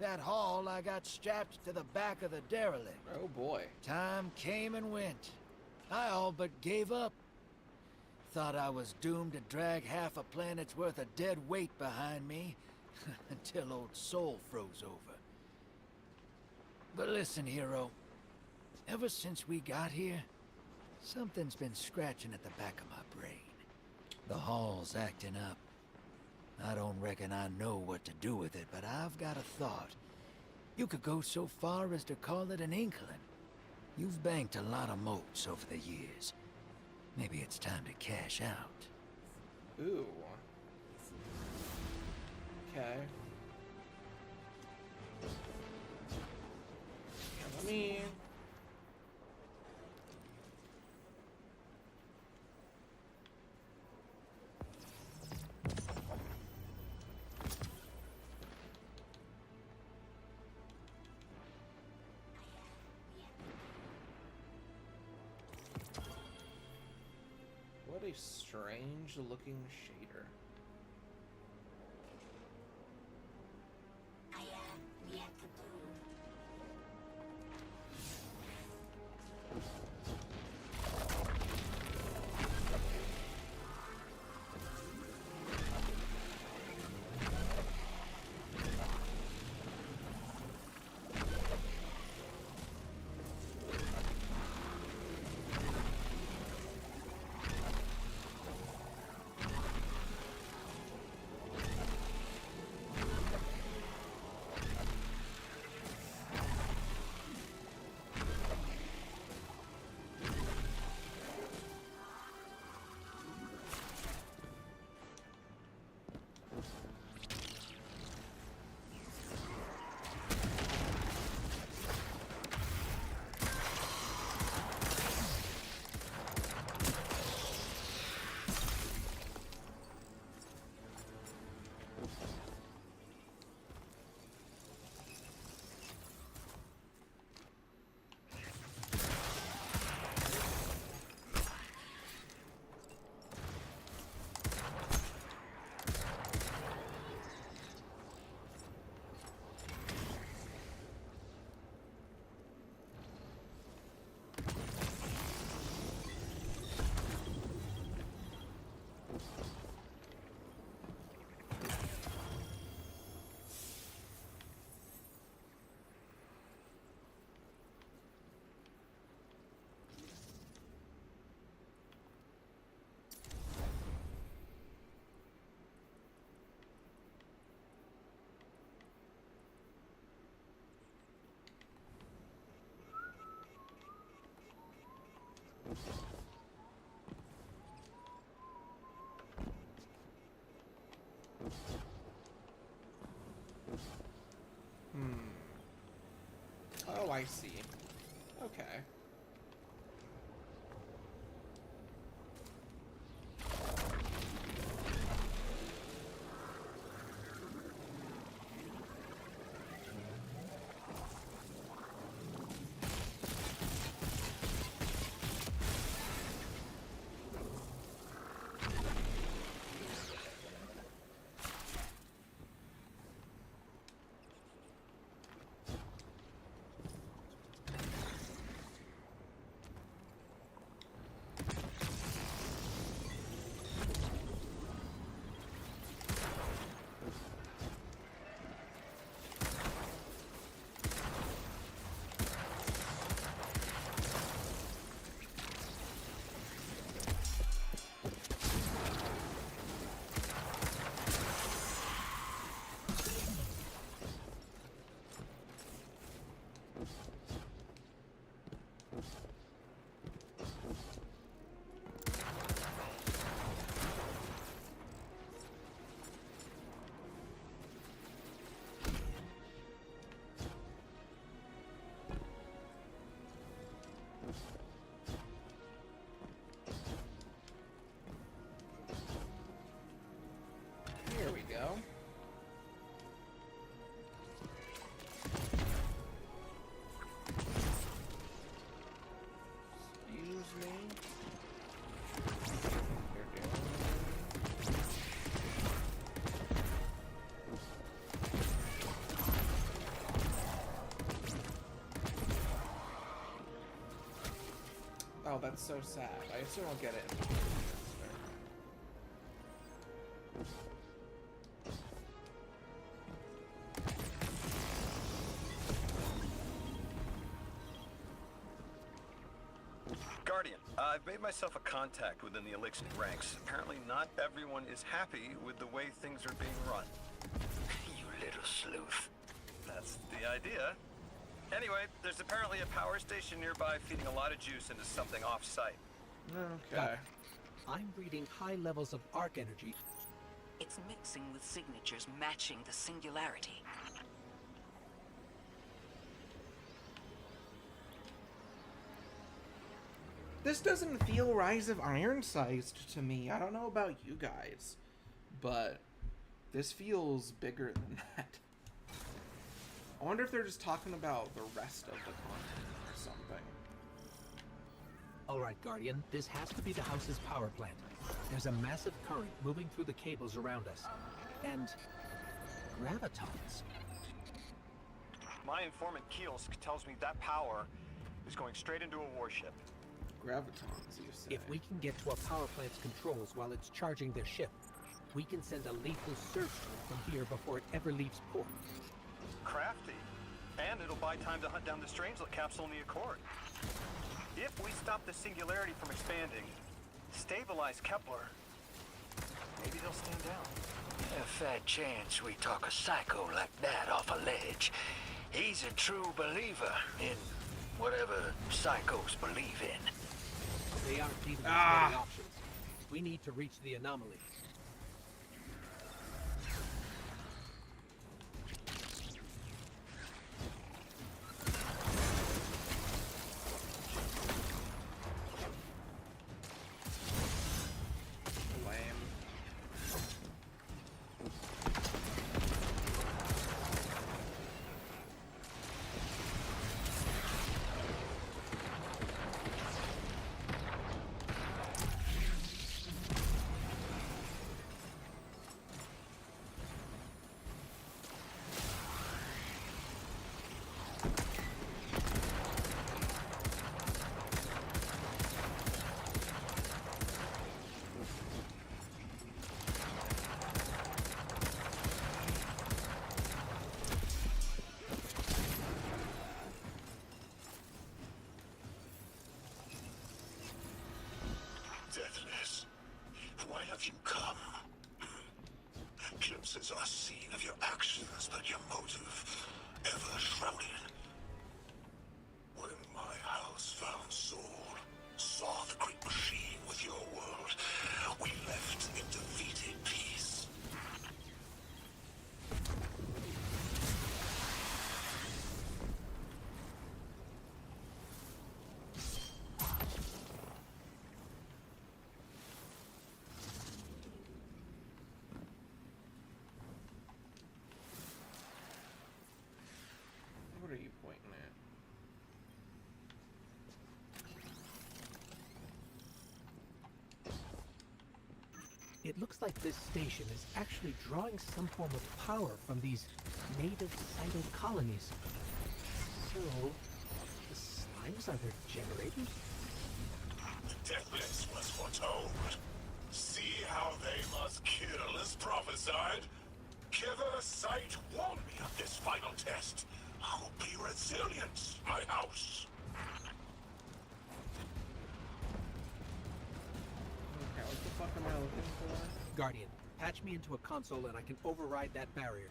That haul I got strapped to the back of the derelict. Oh boy. Time came and went. I all but gave up. Thought I was doomed to drag half a planet's worth of dead weight behind me until old Soul froze over. But listen, hero. Ever since we got here, something's been scratching at the back of my brain. The hall's acting up. I don't reckon I know what to do with it, but I've got a thought. You could go so far as to call it an inkling. You've banked a lot of motes over the years. Maybe it's time to cash out. Ooh. Okay. Let me... What a strange looking shader. I am yet to do. Oh, I see. Okay. Here we go. Excuse me. You're doing. Oh, that's so sad. I assume I'll get it. Guardian, I've made myself a contact within the Elixir ranks. Apparently not everyone is happy with the way things are being run. You little sleuth. That's the idea. Anyway, there's apparently a power station nearby feeding a lot of juice into something off-site. Okay. I'm reading high levels of arc energy. It's mixing with signatures matching the singularity. This doesn't feel Rise of Iron sized to me. I don't know about you guys, but this feels bigger than that. I wonder if they're just talking about the rest of the content or something. Alright, Guardian, this has to be the house's power plant. There's a massive current moving through the cables around us. And gravitons. My informant Kielsk tells me that power is going straight into a warship. Gravitons, you say? If we can get to a power plant's controls while it's charging their ship, we can send a lethal surge from here before it ever leaves port. Crafty. And it'll buy time to hunt down the Strangelet capsule in the Accord. If we stop the singularity from expanding, stabilize Kepler, maybe they'll stand down. A fat chance we talk a psycho like that off a ledge. He's a true believer in whatever psychos believe in. They aren't leaving us many options. We need to reach the anomaly. Deathless, why have you come? Glimpses are seen of your actions, but your motive ever shrouded. When my house found Soul, saw the great machine with your world, we left in defeated peace. It looks like this station is actually drawing some form of power from these native cyto colonies. So, the slimes are their generators? The Deathless was foretold. See how they must kill as prophesied? Kiver Sight warned me of this final test. I'll be resilient, my house. Okay, what the fuck am I looking for? Guardian, patch me into a console and I can override that barrier.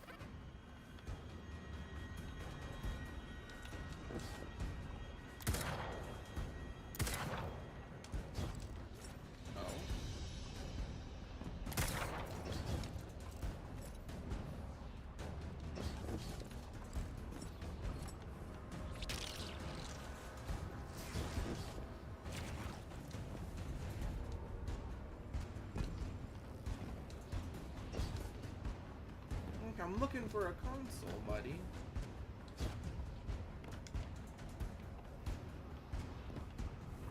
I'm looking for a console, buddy.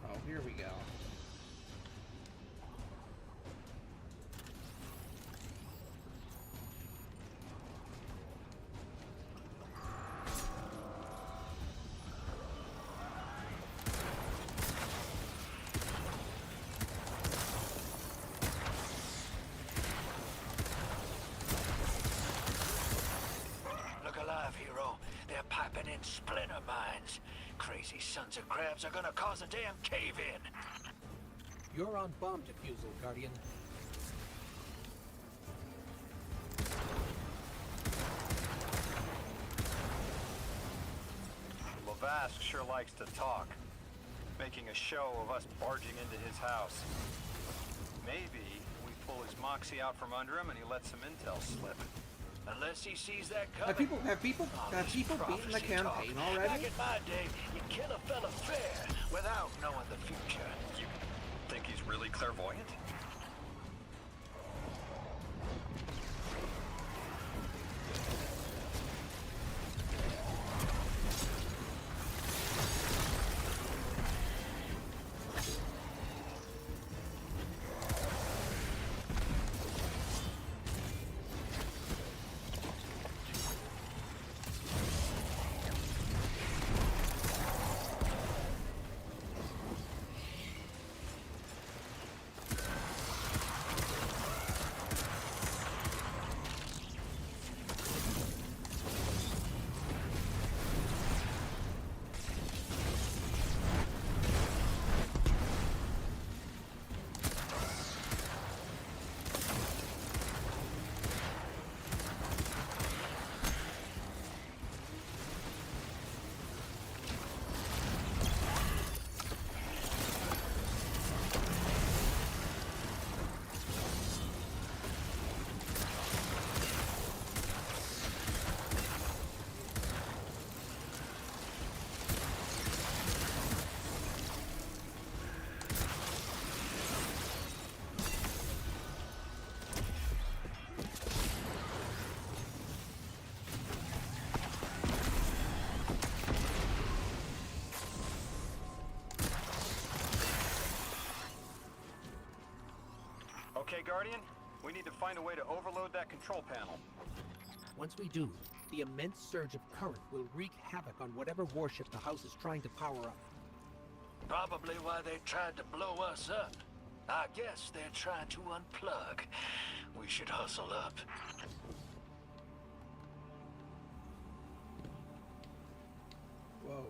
Oh, here we go. In splinter mines. Crazy sons of crabs are gonna cause a damn cave-in. You're on bomb defusal, Guardian. Lavask sure likes to talk, making a show of us barging into his house. Maybe we pull his moxie out from under him and he lets some intel slip. Unless he sees that coming. Have people beaten the campaign already? Back in my day, you kill a fella fair without knowing the future. You think he's really clairvoyant? Okay, Guardian, we need to find a way to overload that control panel. Once we do, the immense surge of current will wreak havoc on whatever warship the house is trying to power up. Probably why they tried to blow us up. I guess they're trying to unplug. We should hustle up. Whoa.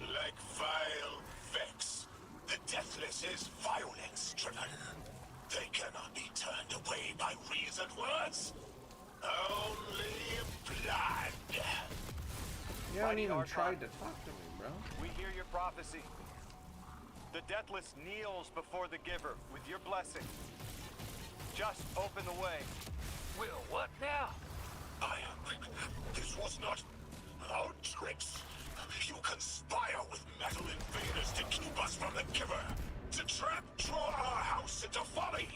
Like vile Vex, the Deathless is violence-driven. They cannot be turned away by reasoned words. Only blood. You haven't even tried to talk to me, bro. We hear your prophecy. The Deathless kneels before the Giver with your blessing. Just open the way. Will what now? This was not our tricks. You conspire with metal invaders to keep us from the Giver. To draw our house into folly.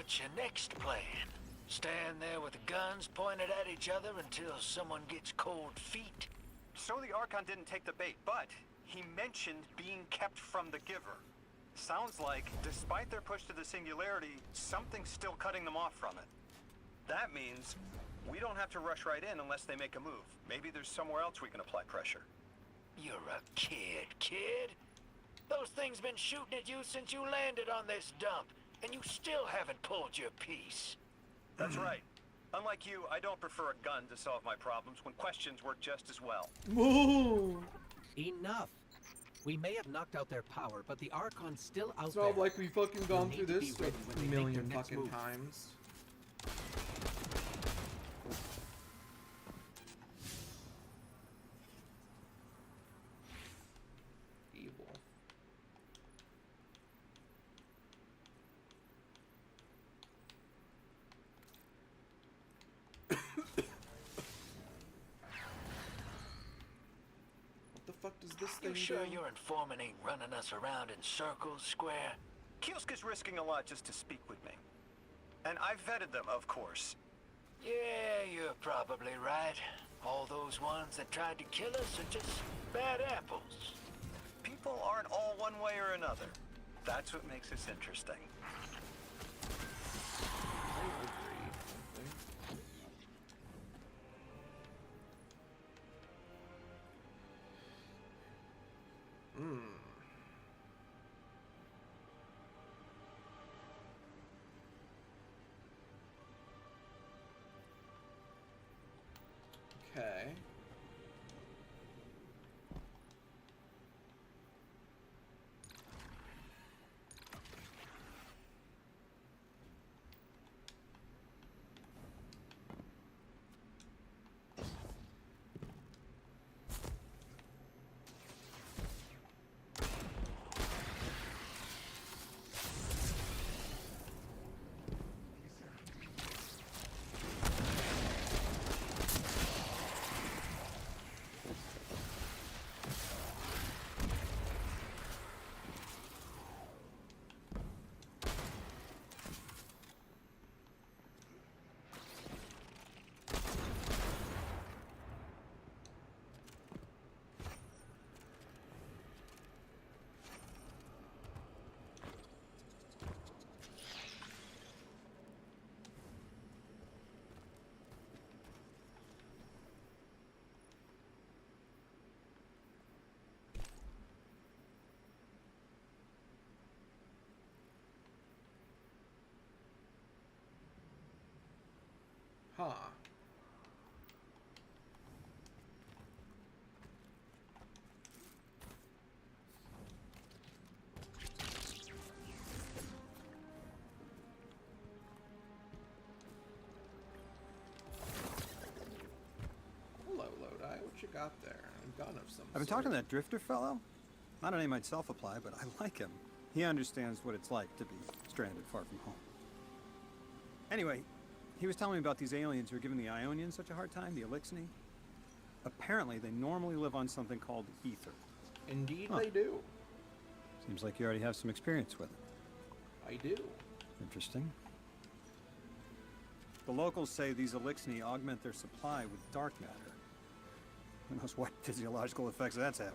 What's your next plan? Stand there with the guns pointed at each other until someone gets cold feet? So the Archon didn't take the bait, but he mentioned being kept from the Giver. Sounds like, despite their push to the Singularity, something's still cutting them off from it. That means we don't have to rush right in unless they make a move. Maybe there's somewhere else we can apply pressure. You're a kid. Those things been shooting at you since you landed on this dump, and you still haven't pulled your piece. That's right. Unlike you, I don't prefer a gun to solve my problems when questions work just as well. Whoa! Enough. We may have knocked out their power, but the Archon's still out It's there. not like we fucking gone We'll through need to this be ready when they a make their million next fucking move. times. Evil. What the fuck does this thing You sure do? your informant ain't running us around in circles, Square? Kiosk is risking a lot just to speak with me. And I've vetted them, of course. Yeah, you're probably right. All those ones that tried to kill us are just bad apples. People aren't all one way or another. That's what makes us interesting. Okay. Huh. Hello, Lodi. What you got there? A gun of some I've been sort. talking to that Drifter fellow. Not a name I'd self-apply, but I like him. He understands what it's like to be stranded far from home. Anyway, he was telling me about these aliens who are giving the Ionians such a hard time, the Elixni. Apparently, they normally live on something called ether. Indeed, Huh. they do. Seems like you already have some experience with it. I do. Interesting. The locals say these Elixni augment their supply with dark matter. Who knows what physiological effects that's having.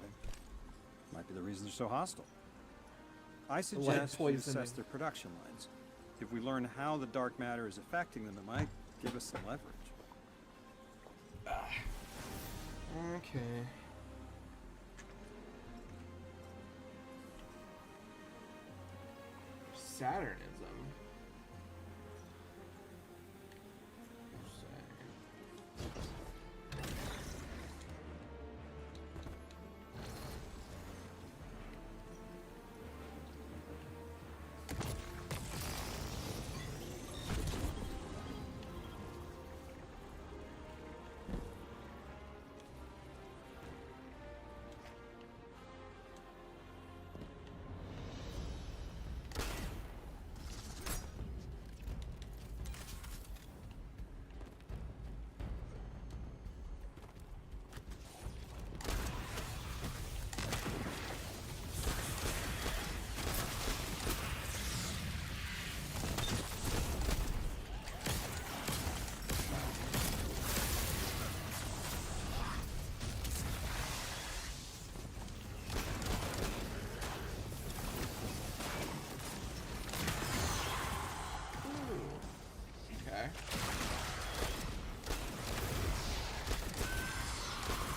Might be the reason they're so hostile. I suggest we assess poisoning. their production lines. If we learn how the dark matter is affecting them, it might give us some leverage. Okay. Saturnism.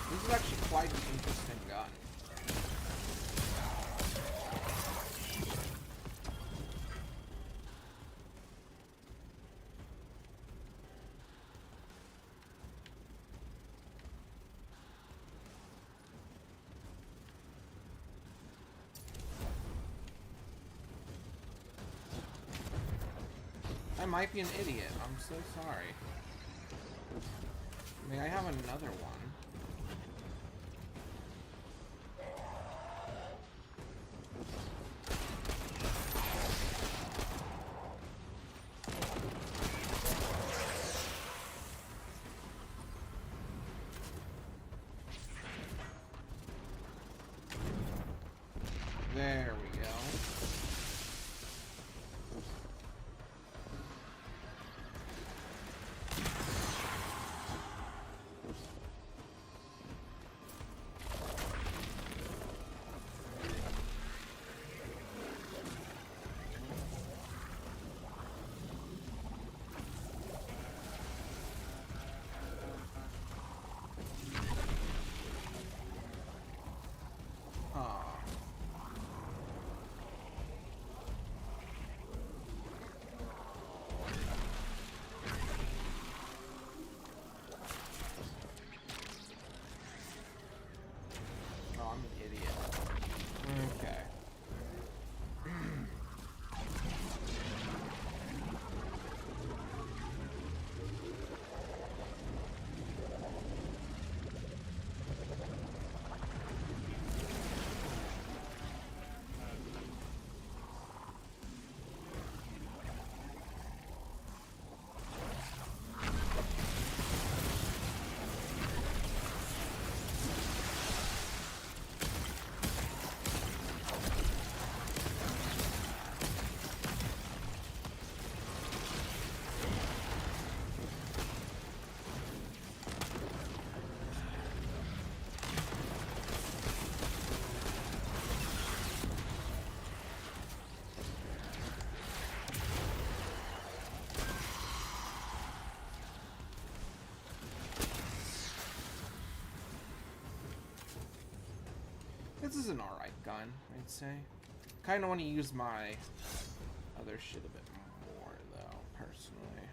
This is actually quite an interesting gun. I might be an idiot. I'm so sorry. May I have another one? There we go. This is an alright gun, I'd say. Kinda want to use my other shit a bit more, though, personally.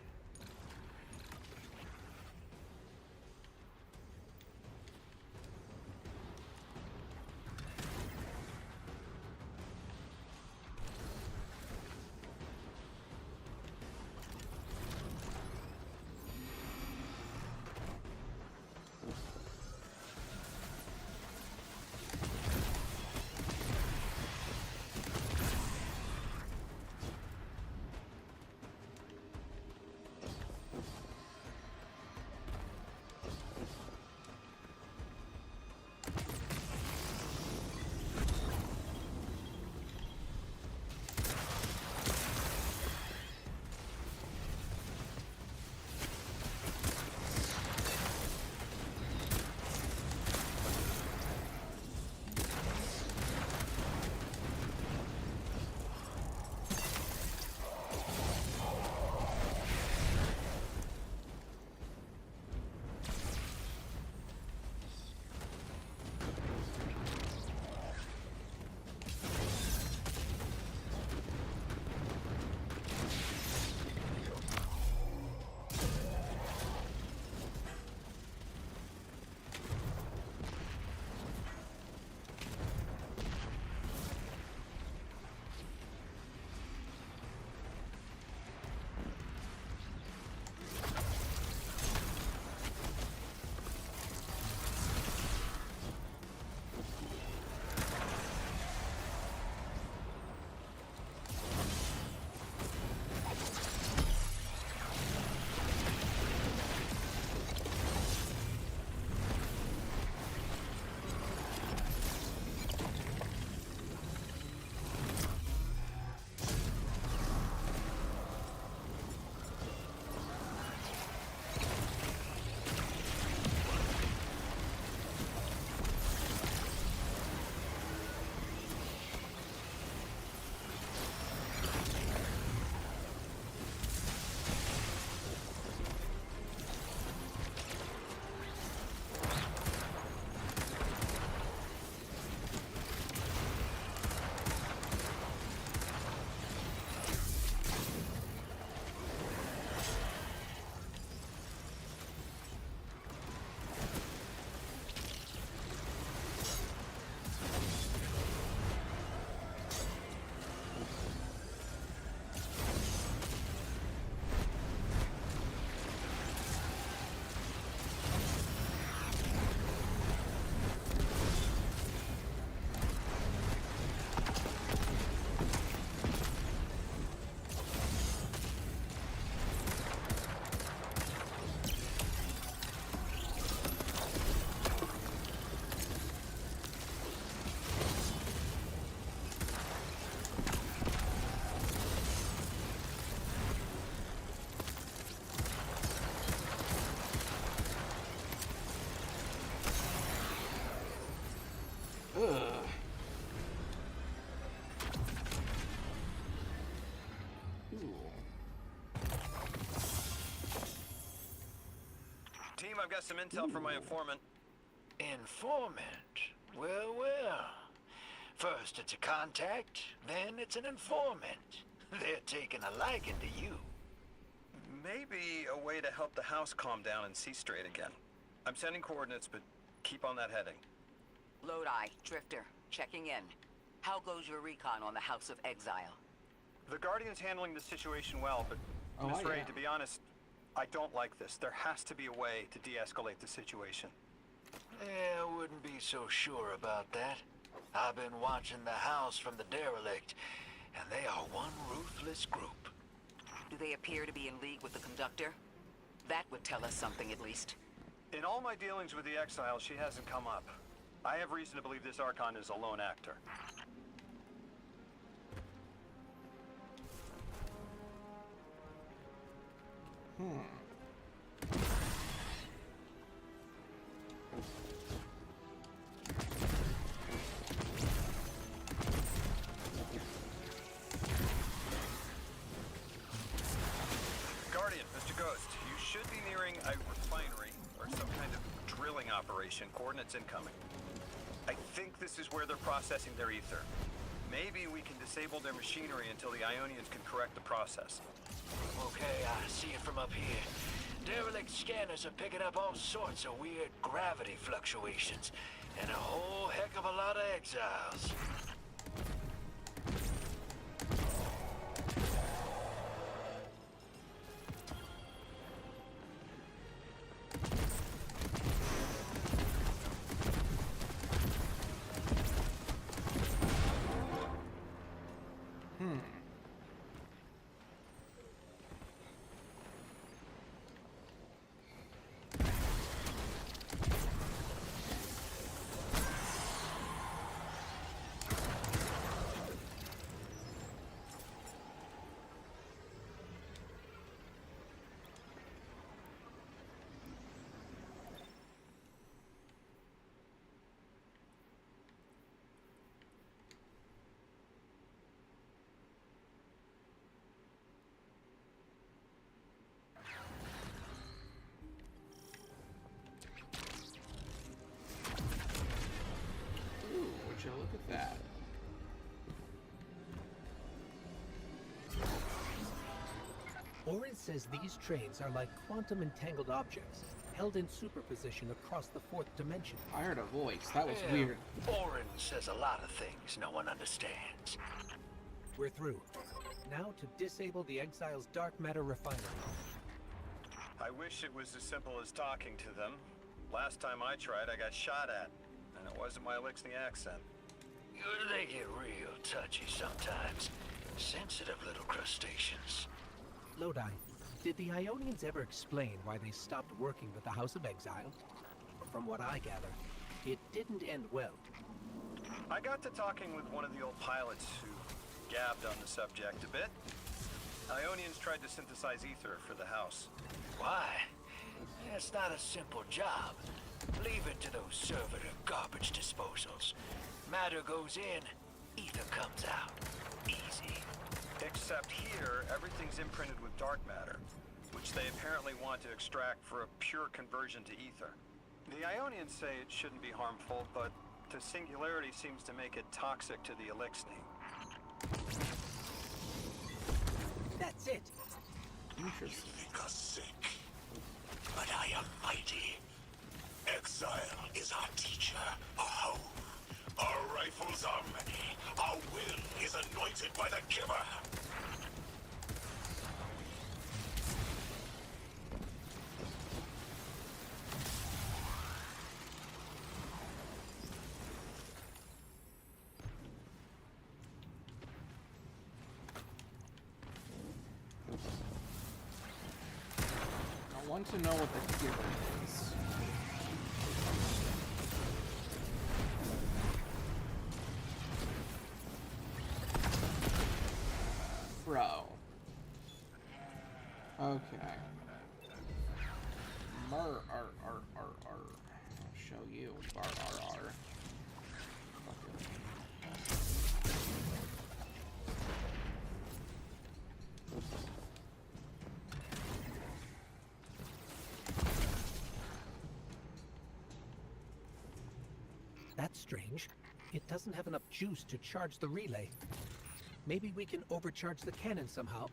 I've got some intel from my informant. Informant? Well, well. First it's a contact, then it's an informant. They're taking a liking to you. Maybe a way to help the house calm down and see straight again. I'm sending coordinates, but keep on that heading. Lodi, Drifter, checking in. How goes your recon on the House of Exile? The Guardian's handling the situation well, but Oh, Miss Ray, yeah. to be honest, I don't like this. There has to be a way to de-escalate the situation. I wouldn't be so sure about that. I've been watching the house from the derelict, and they are one ruthless group. Do they appear to be in league with the Conductor? That would tell us something, at least. In all my dealings with the Exile, she hasn't come up. I have reason to believe this Archon is a lone actor. Guardian, Mr. Ghost, you should be nearing a refinery or some kind of drilling operation. Coordinates incoming. I think this is where they're processing their ether. Maybe we can disable their machinery until the Ionians can correct the process. Okay, I see it from up here. Derelict scanners are picking up all sorts of weird gravity fluctuations, and a whole heck of a lot of exiles. Ooh, would you look at that? Orin says these trains are like quantum entangled objects, held in superposition across the fourth dimension. I heard a voice. That was Yeah, weird. Orin says a lot of things no one understands. We're through. Now to disable the Exile's dark matter refinery. I wish it was as simple as talking to them. Last time I tried, I got shot at. And it wasn't my Elixni accent. They get real touchy sometimes. Sensitive little crustaceans. Lodi, did the Ionians ever explain why they stopped working with the House of Exile? From what I gather, it didn't end well. I got to talking with one of the old pilots who gabbed on the subject a bit. Ionians tried to synthesize ether for the house. Why? It's not a simple job. Leave it to those servitor garbage disposals. Matter goes in, ether comes out. Easy. Except here, everything's imprinted with dark matter, which they apparently want to extract for a pure conversion to ether. The Ionians say it shouldn't be harmful, but the singularity seems to make it toxic to the Elixni. That's it. You Interesting. think us sick, but I am mighty. Exile is our teacher, our home. Our rifles are many. Our will is anointed by the giver. I want to know what the giver is. Bro. Okay. Mer I'll show you. Bar R. That's strange. It doesn't have enough juice to charge the relay. Maybe we can overcharge the cannon somehow.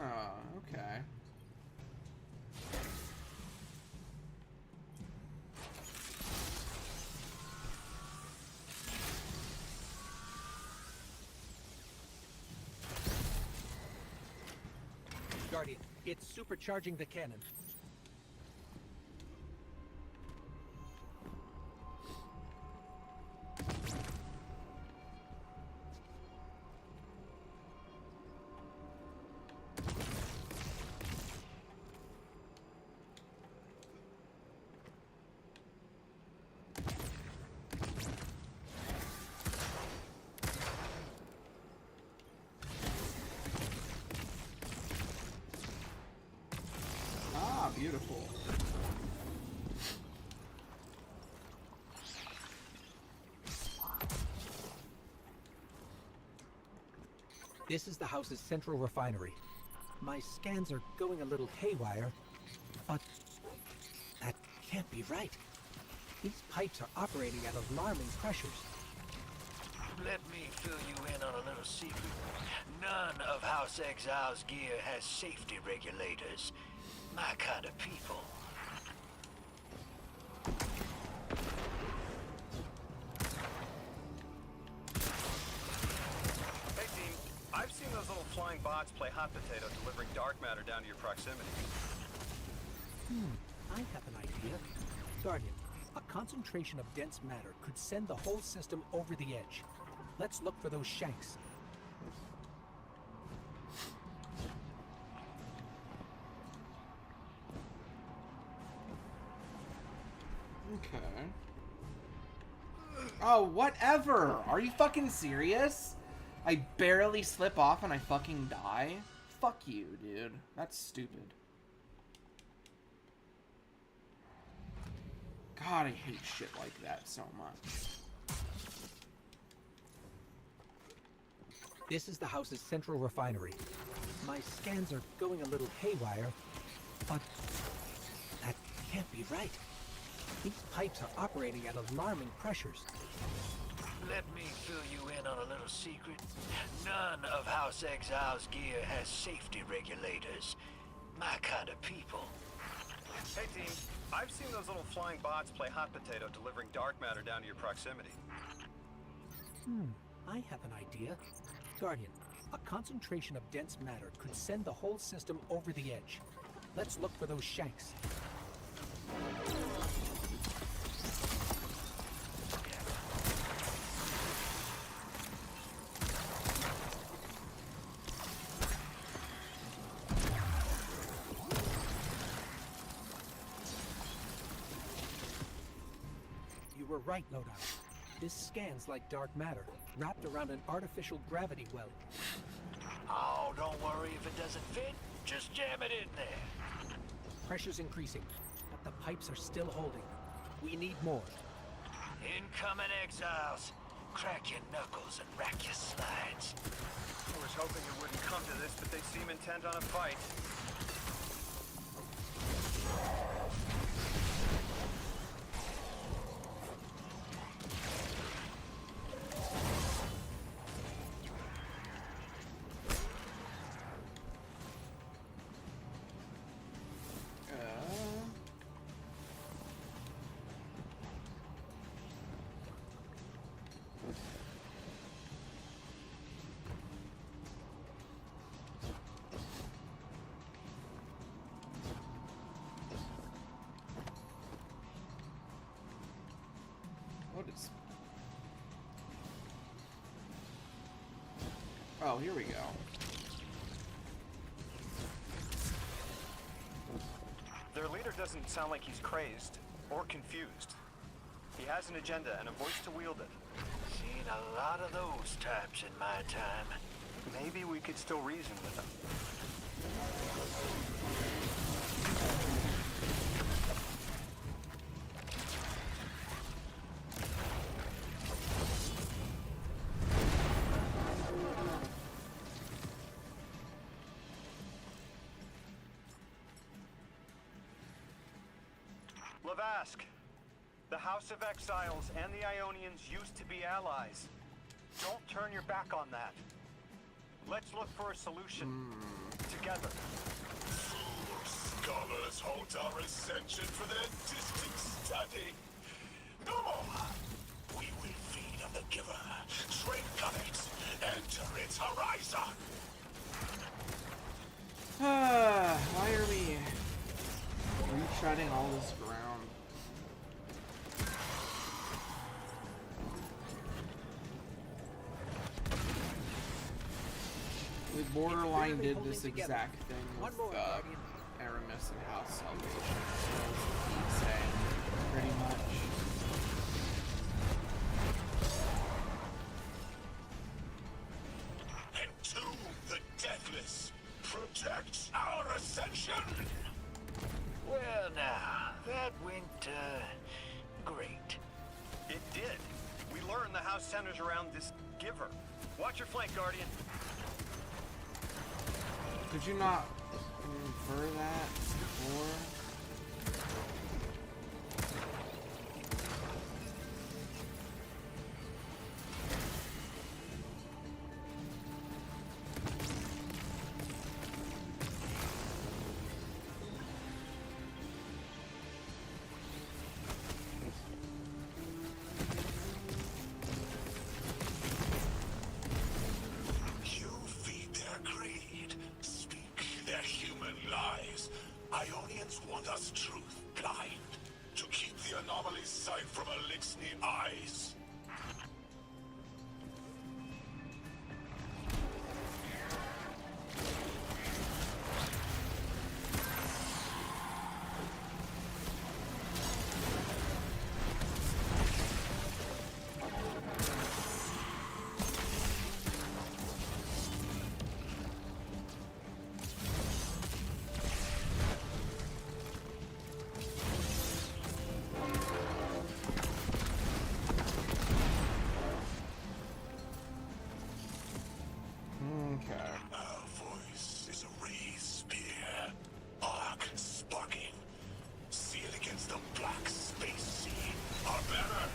Ah, okay. Guardian, it's supercharging the cannon. Ah, beautiful. This is the house's central refinery. My scans are going a little haywire, but that can't be right. These pipes are operating at alarming pressures. Let me fill you in on a little secret. None of House Exile's gear has safety regulators. My kind of people. Hey team, I've seen those little flying bots play hot potato delivering dark matter down to your proximity. I have an idea. Guardian, a concentration of dense matter could send the whole system over the edge. Let's look for those shanks. Okay. Oh, whatever! Are you fucking serious? I barely slip off and I fucking die? Fuck you, dude. That's stupid. God, I hate shit like that so much. This is the house's central refinery. My scans are going a little haywire, but that can't be right. These pipes are operating at alarming pressures. Let me fill you in on a little secret. None of House Exile's gear has safety regulators. My kind of people. Hey team, I've seen those little flying bots play hot potato delivering dark matter down to your proximity. I have an idea. Guardian, a concentration of dense matter could send the whole system over the edge. Let's look for those shanks. You were right, Lodi. This scans like dark matter, wrapped around an artificial gravity well. Oh, don't worry if it doesn't fit. Just jam it in there. Pressure's increasing, but the pipes are still holding. We need more. Incoming Exiles. Crack your knuckles and rack your slides. I was hoping it wouldn't come to this, but they seem intent on a fight. What is... Oh, here we go. Their leader doesn't sound like he's crazed or confused. He has an agenda and a voice to wield it. Seen a lot of those types in my time. Maybe we could still reason with him. Lavask, the House of Exiles and the Ionians used to be allies. Don't turn your back on that. Let's look for a solution together. Scholars hold our ascension for their distant study. No more. We will feed on the giver, drink of it, enter its horizon. Why are we retreading all this ground? We borderline did this exact thing with Aramis and House Salvation, so he'd say, pretty much. Entomb the deathless. Protect our ascension. Well now, that went, great. It did. We learned the house centers around this giver. Watch your flank, Guardian. Could you not infer that before? You feed their greed, speak their human lies. Ionians want us truth blind, to keep the anomaly sight from Elixni eyes. Our voice is a raised spear, arc sparking, sealed against the black space sea. Our banner,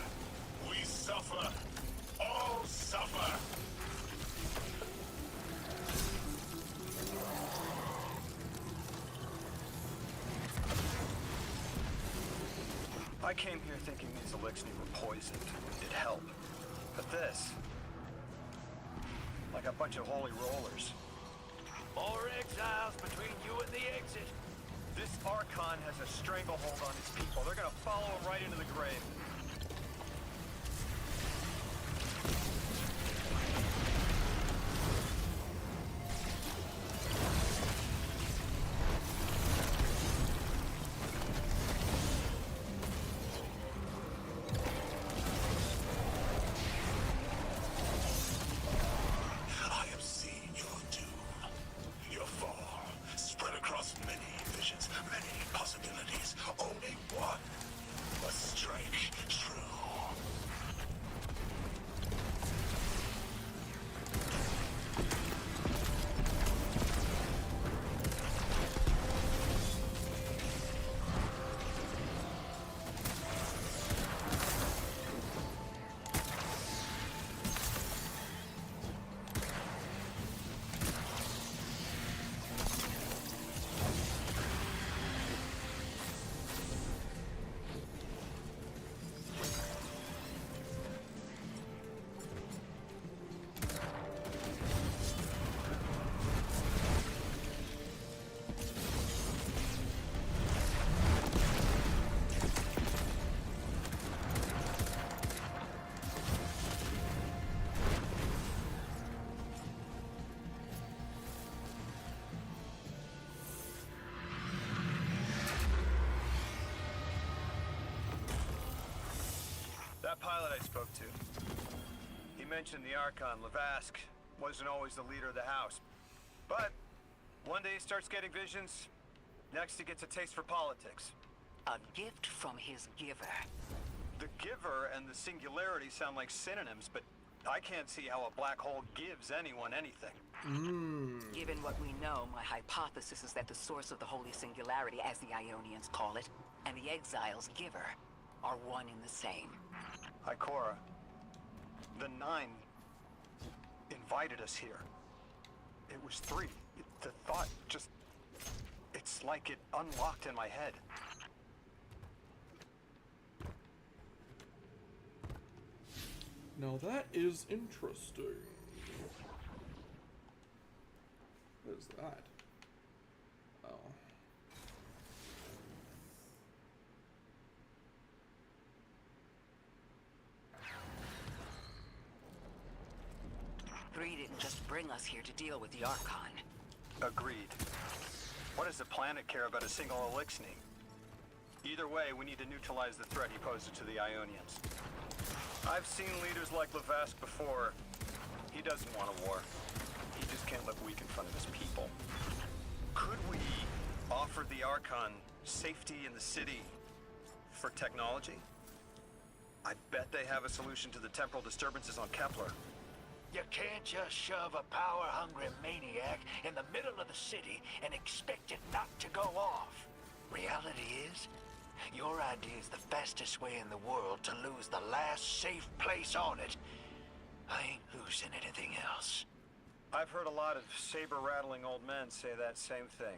we suffer, all suffer. I came here thinking these Elixni were poisoned. It'd help. But this... like a bunch of holy rollers. More exiles between you and the exit. This Archon has a stranglehold on his people. They're gonna follow him right into the grave. I am seeing your doom, your fall, spread across many visions, many possibilities. Only one must strike true. That pilot I spoke to, he mentioned the Archon, Lavask, wasn't always the leader of the house. But one day he starts getting visions, next he gets a taste for politics. A gift from his giver. The giver and the singularity sound like synonyms, but I can't see how a black hole gives anyone anything. Given what we know, my hypothesis is that the source of the Holy Singularity, as the Ionians call it, and the Exile's giver are one and the same. Ikora, the Nine invited us here. It was 3. The thought just... It's like it unlocked in my head. Now that is interesting. What is that? Oh. Three didn't just bring us here to deal with the Archon. Agreed. What does the planet care about a single Eliksni? Either way, we need to neutralize the threat he poses to the Ionians. I've seen leaders like Lavask before. He doesn't want a war. He just can't look weak in front of his people. Could we offer the Archon safety in the city for technology? I bet they have a solution to the temporal disturbances on Kepler. You can't just shove a power-hungry maniac in the middle of the city and expect it not to go off. Reality is, your idea is the fastest way in the world to lose the last safe place on it. I ain't losing anything else. I've heard a lot of saber-rattling old men say that same thing.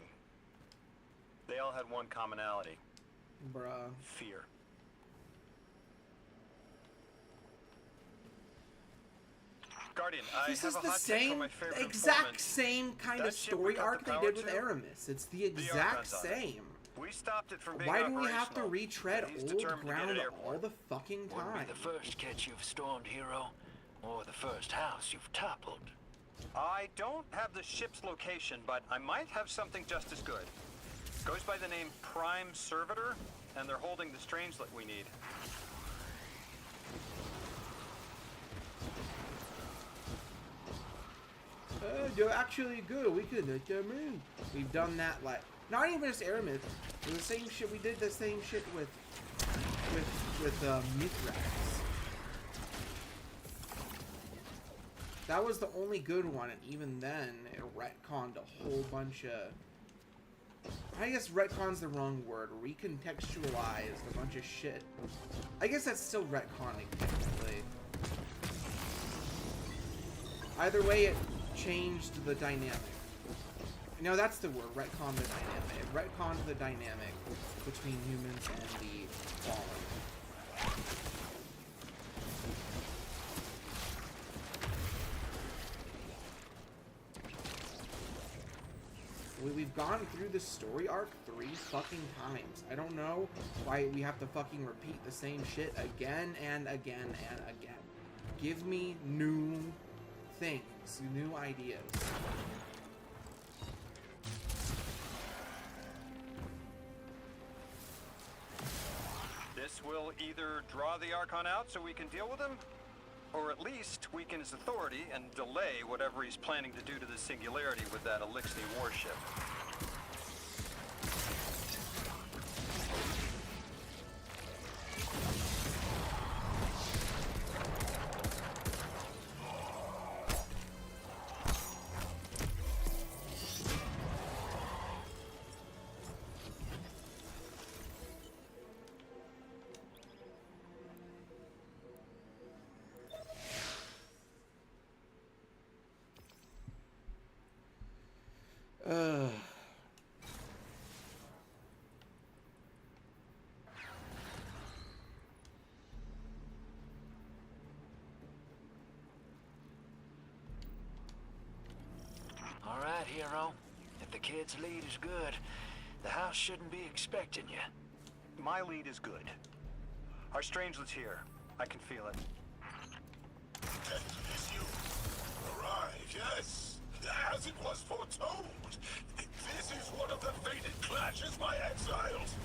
They all had one commonality. Bruh. Fear. Guardian, This I is have a the hot take for same, my favorite exact informant. same kind That of ship we story got arc the they power did with to, Aramis. It's the the exact Archon's on it. same. We stopped it from being Why do we have to operational, retread and he's old determined to get ground it all airborne. the fucking Wouldn't time? be the first catch you've stormed, hero, or the first house you've toppled. I don't have the ship's location, but I might have something just as good. Goes by the name Prime Servitor, and they're holding the Strangelet we need. You're actually good. We could hit the moon. We've done that like not even just Aramis. The same shit we did. The same shit with Mithrax. That was the only good one, and even then, it retconned a whole bunch of. I guess retconn's the wrong word. Recontextualized a bunch of shit. I guess that's still retconning technically. Either way, it changed the dynamic. No, that's the word. Retcon the dynamic. It retconned the dynamic between humans and the fallen. We've gone through this story arc 3 fucking times. I don't know why we have to fucking repeat the same shit again and again and again. Give me new things, new ideas. This will either draw the Archon out so we can deal with him, or at least weaken his authority and delay whatever he's planning to do to the Singularity with that Eliksni warship. All right, hero. If the kid's lead is good, the house shouldn't be expecting you. My lead is good. Our Strangelet's here. I can feel it. It's you. Arrived, yes. As it was foretold. This is one of the fated clashes, my exiles.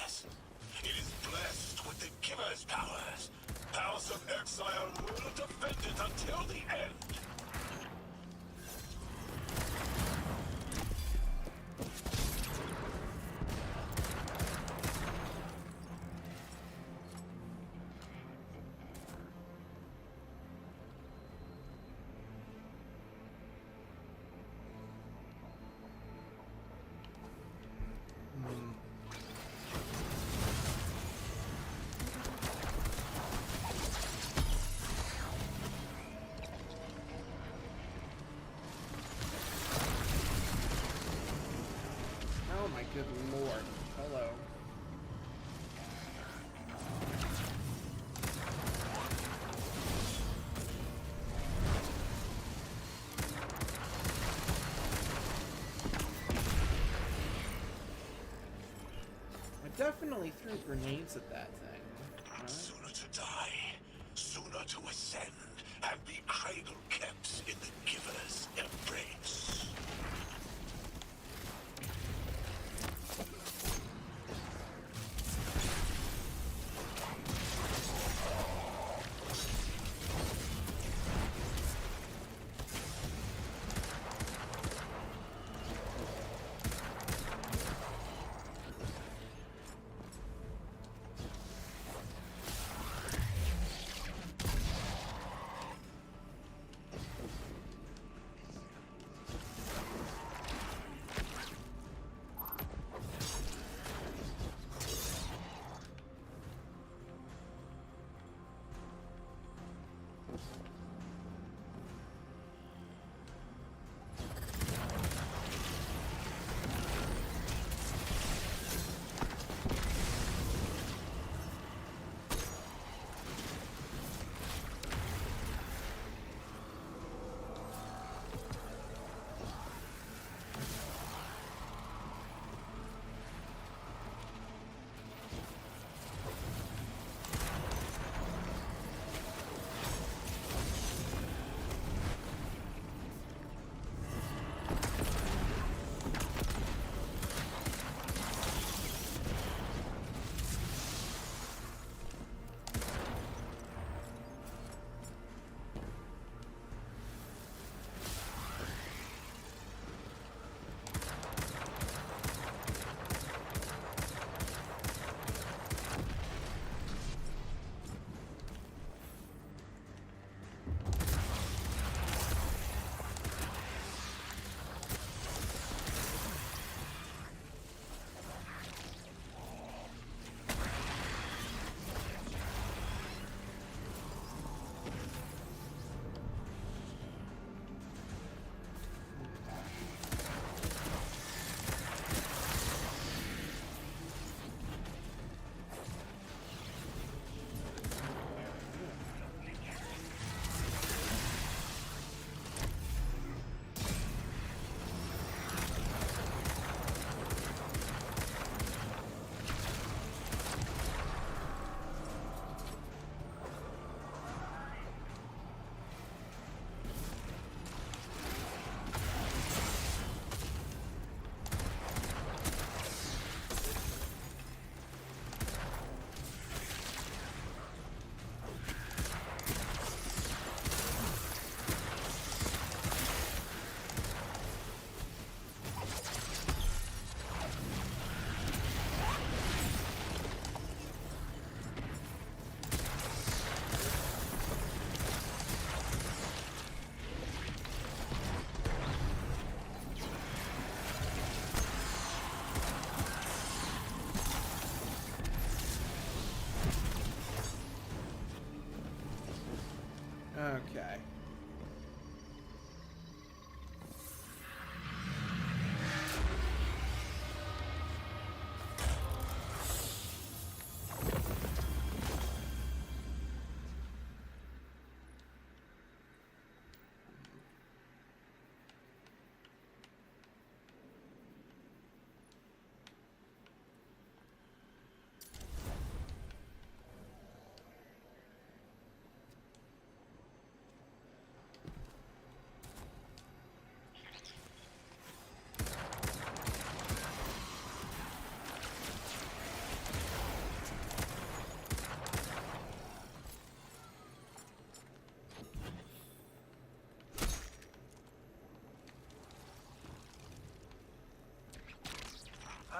Yes, it is blessed with the Giver's powers. House of Exile will defend it until the end. Oh my good lord. Hello. I definitely threw grenades at that thing. Right? Sooner to die, sooner to ascend, and be cradle kept in the Giver's embrace.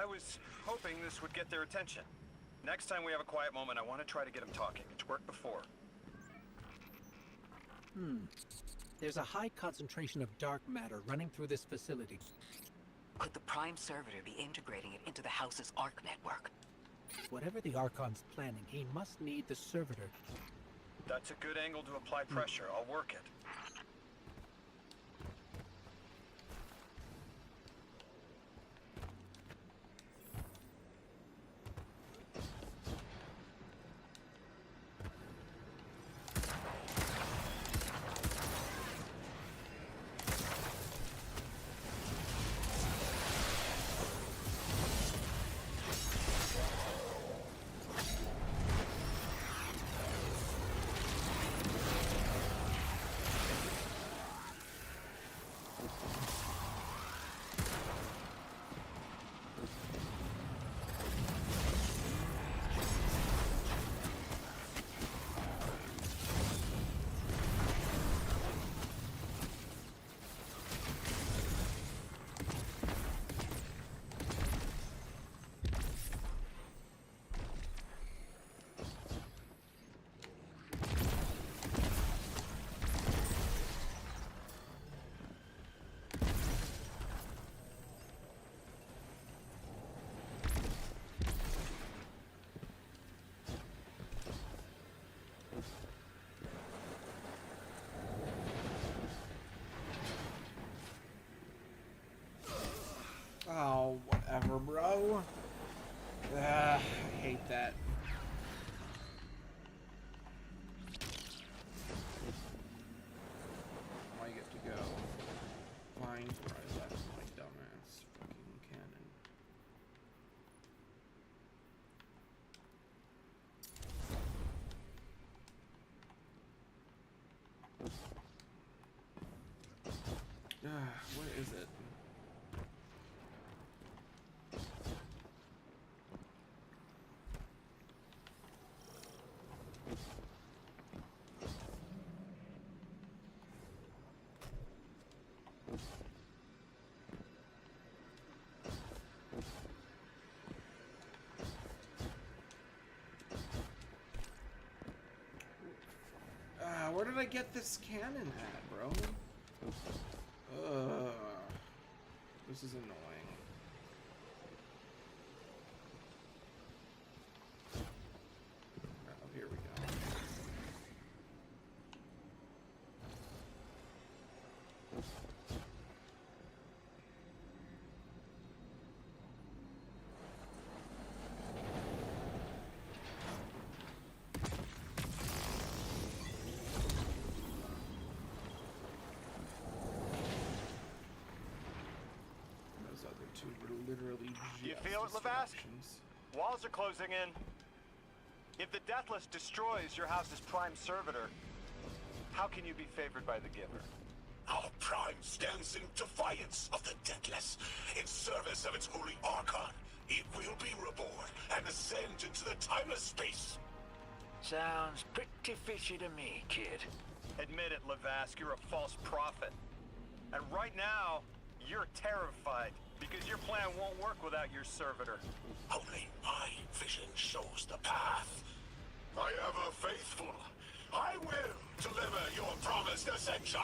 I was hoping this would get their attention. Next time we have a quiet moment, I want to try to get them talking. It's worked before. There's a high concentration of dark matter running through this facility. Could the Prime Servitor be integrating it into the House's ARC network? Whatever the Archon's planning, he must need the Servitor. That's a good angle to apply pressure. I'll work it. Oh, whatever, bro. I hate that. Why you get to go find where I left my dumbass fucking cannon. Where is it? Where did I get this cannon at, bro? This is annoying. Oh, here we go. Literally You feel it, Lavask? Walls are closing in. If the Deathless destroys your house's Prime Servitor, how can you be favored by the Giver? Our Prime stands in defiance of the Deathless. In service of its holy Archon, it will be reborn and ascend into the timeless space. Sounds pretty fishy to me, kid. Admit it, Lavask, you're a false prophet. And right now, you're terrified. Because your plan won't work without your servitor. Only my vision shows the path. I ever faithful, I will deliver your promised ascension.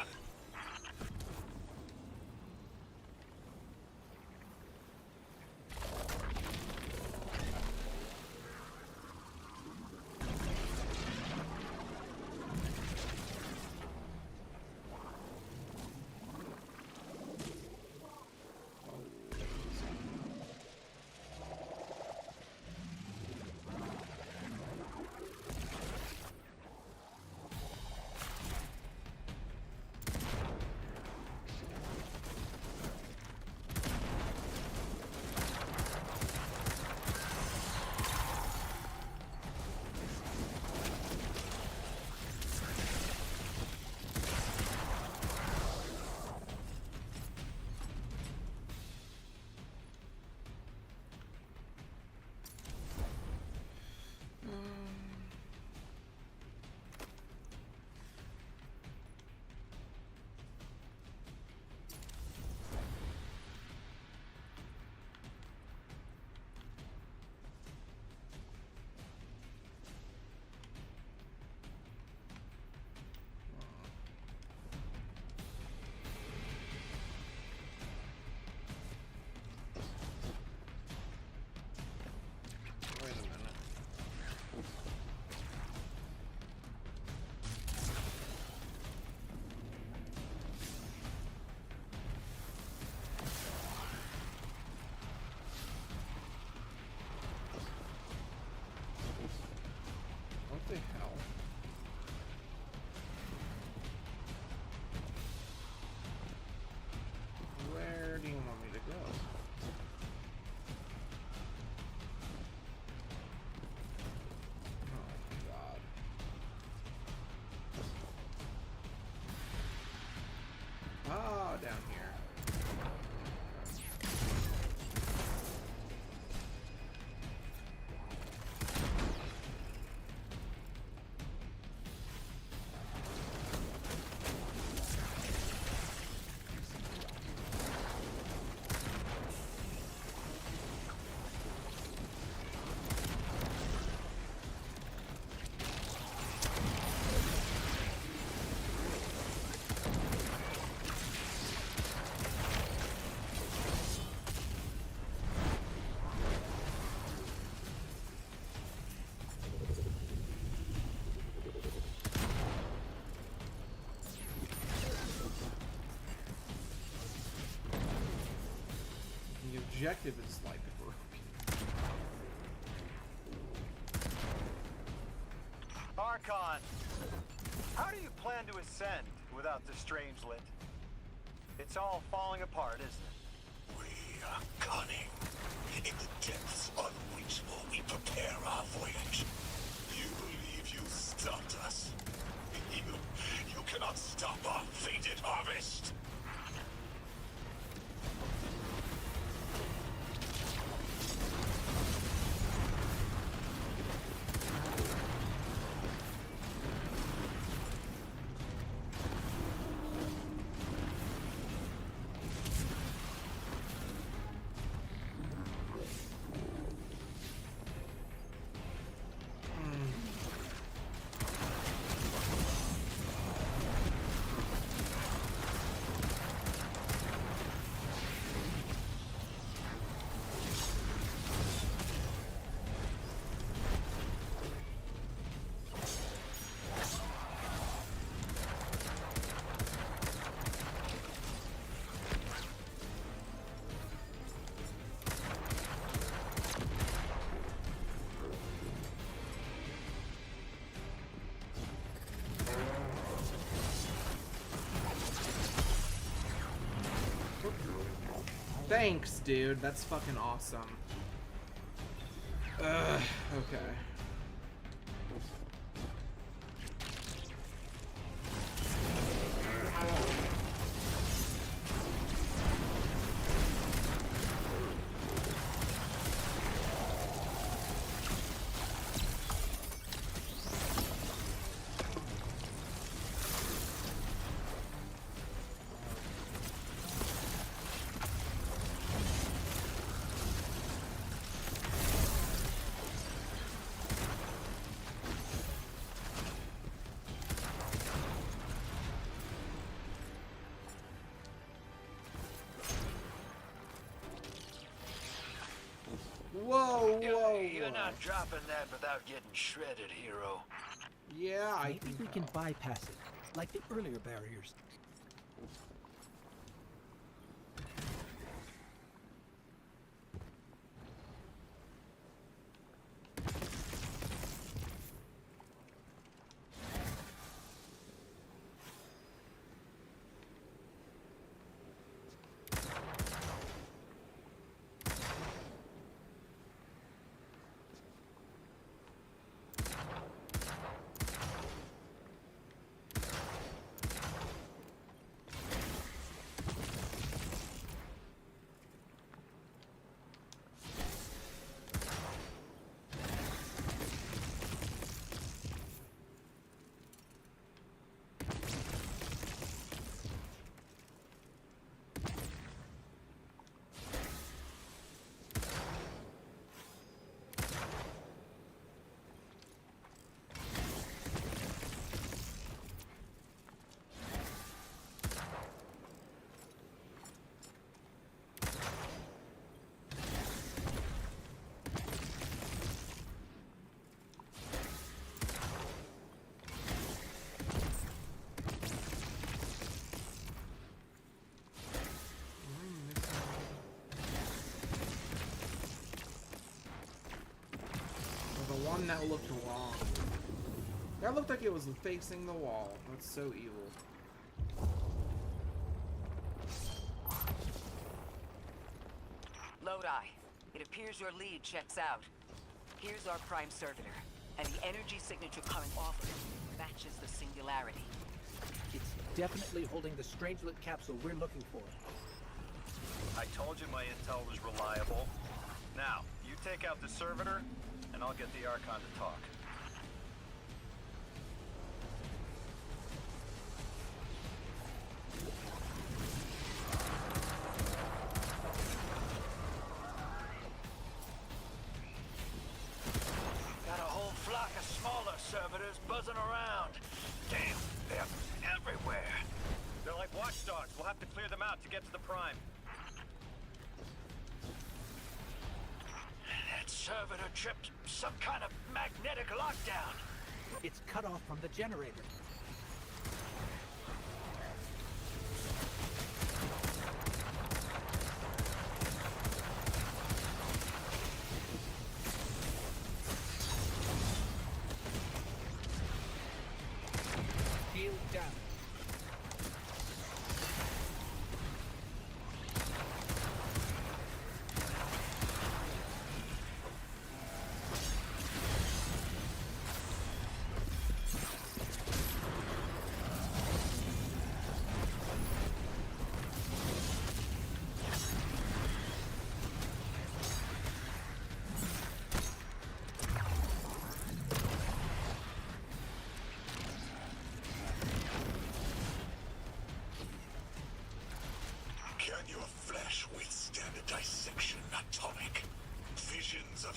The objective is like broken. Archon, how do you plan to ascend without the Strangelet? It's all falling apart, isn't it? We are cunning. In the depths on which we prepare our voyage. You believe you stopped us? You cannot stop our fated harvest. Thanks, dude. That's fucking awesome. Okay. Whoa, whoa, You're not dropping that without getting shredded, hero. Yeah, Maybe we can bypass it, like the earlier barriers. The one that looked wrong. That looked like it was facing the wall. That's so evil. Lodi, it appears your lead checks out. Here's our prime servitor, and the energy signature coming off of it matches the singularity. It's definitely holding the Strangelet capsule we're looking for. I told you my intel was reliable. Now, you take out the servitor, and I'll get the Archon to talk. Got a whole flock of smaller servitors buzzing around. Damn, they're everywhere. They're like watchdogs. We'll have to clear them out to get to the Prime. That servitor tripped some kind of magnetic lockdown. It's cut off from the generator.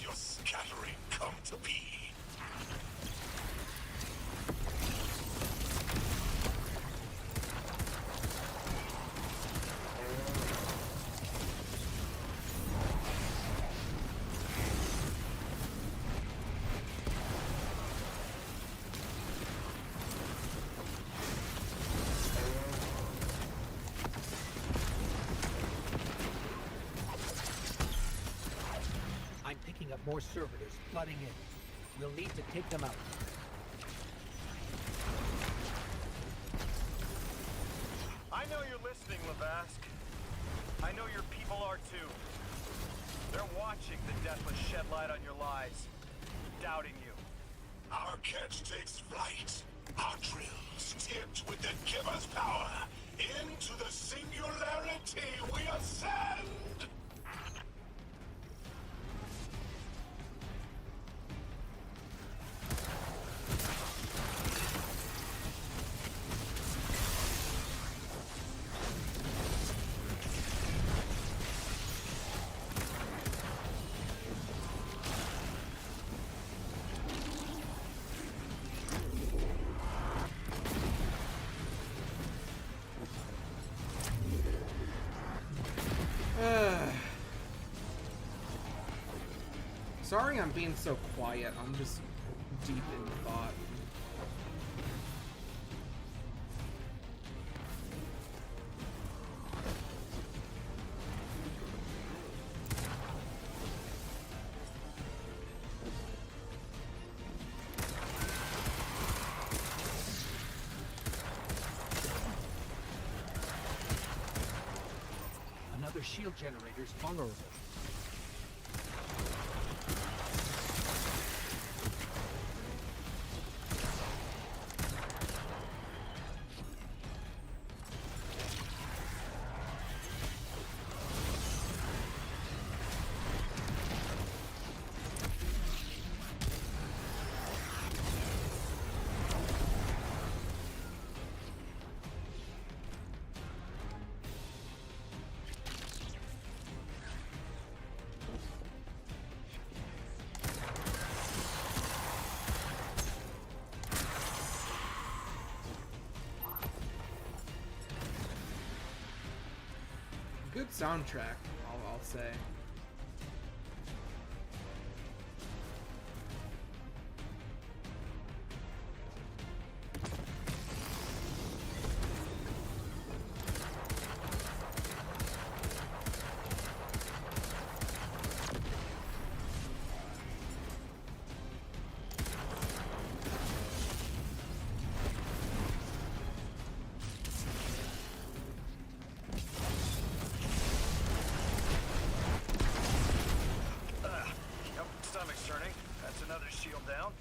your scattering come to be. I'm picking up more servitors flooding in. We'll need to take them out. I know you're listening, Lavask. I know your people are too. They're watching the Deathless shed light on your lies, doubting you. Our catch takes flight. Our drills tipped with the Giver's power. Into the singularity we ascend! Sorry I'm being so quiet. I'm just deep in thought. Another shield generator's vulnerable. Good soundtrack, I'll say. Shield down.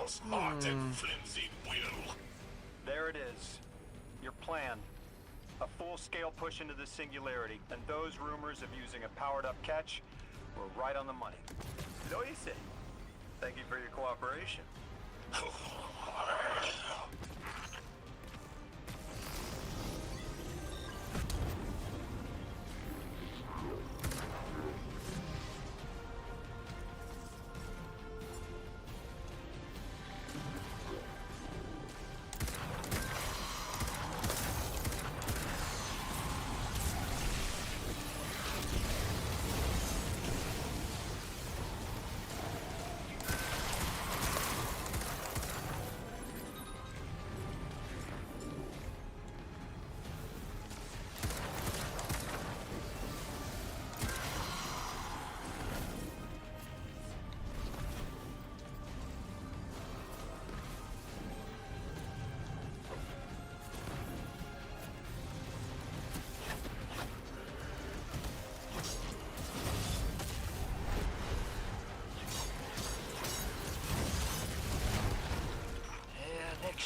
Smart and flimsy will. There it is. Your plan. A full-scale push into the singularity, and those rumors of using a powered-up catch were right on the money. Lo hice. Thank you for your cooperation.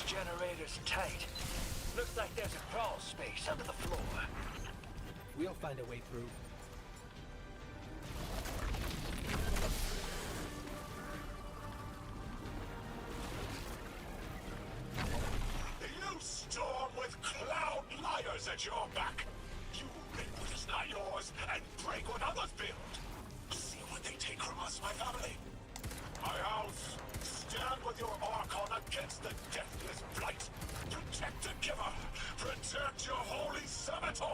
generator's tight. Looks like there's a crawl space under the floor. We'll find a way through. You storm with cloud liars at your back. You rip what is not yours and break what others build. See what they take from us, my family. My house, stand with your Archon against the deathless blight. Protect the Giver. Protect your holy servitor.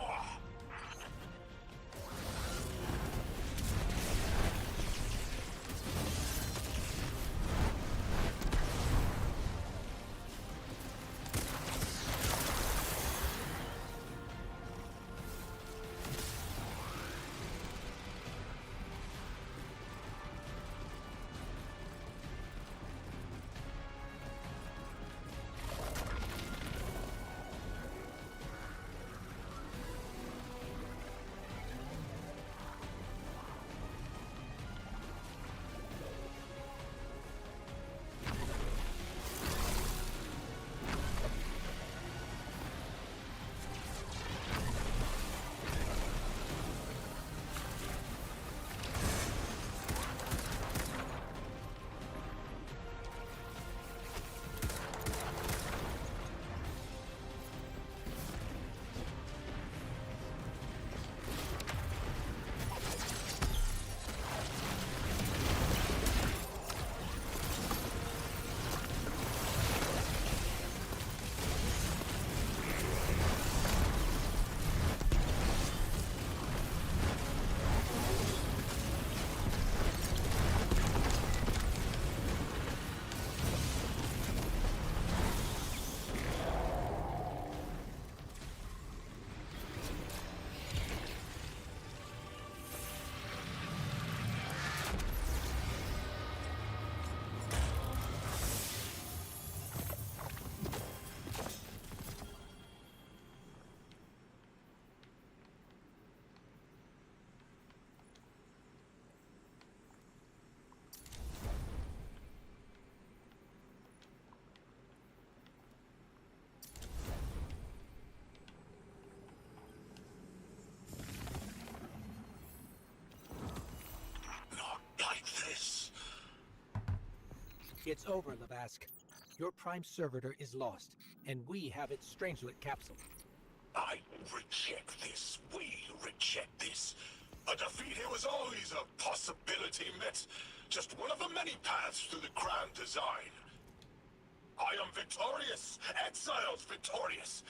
It's over, Lavask. Your Prime Servitor is lost, and we have its Strangelet capsule. I reject this. We reject this. A defeat here was always a possibility, Met. Just one of the many paths to the grand design. I am victorious. Exiles victorious.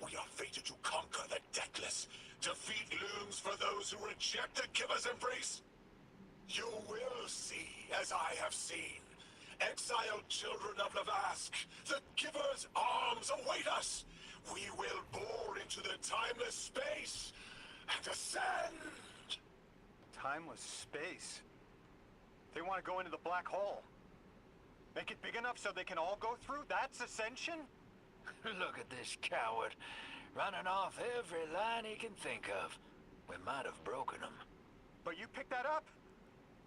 We are fated to conquer the deathless. Defeat looms for those who reject the Giver's embrace. You will see, as I have seen. Exiled children of Lavask, the Giver's arms await us. We will bore into the timeless space and ascend. Timeless space? They want to go into the black hole. Make it big enough so they can all go through? That's ascension? Look at this coward, running off every line he can think of. We might have broken him. But you picked that up.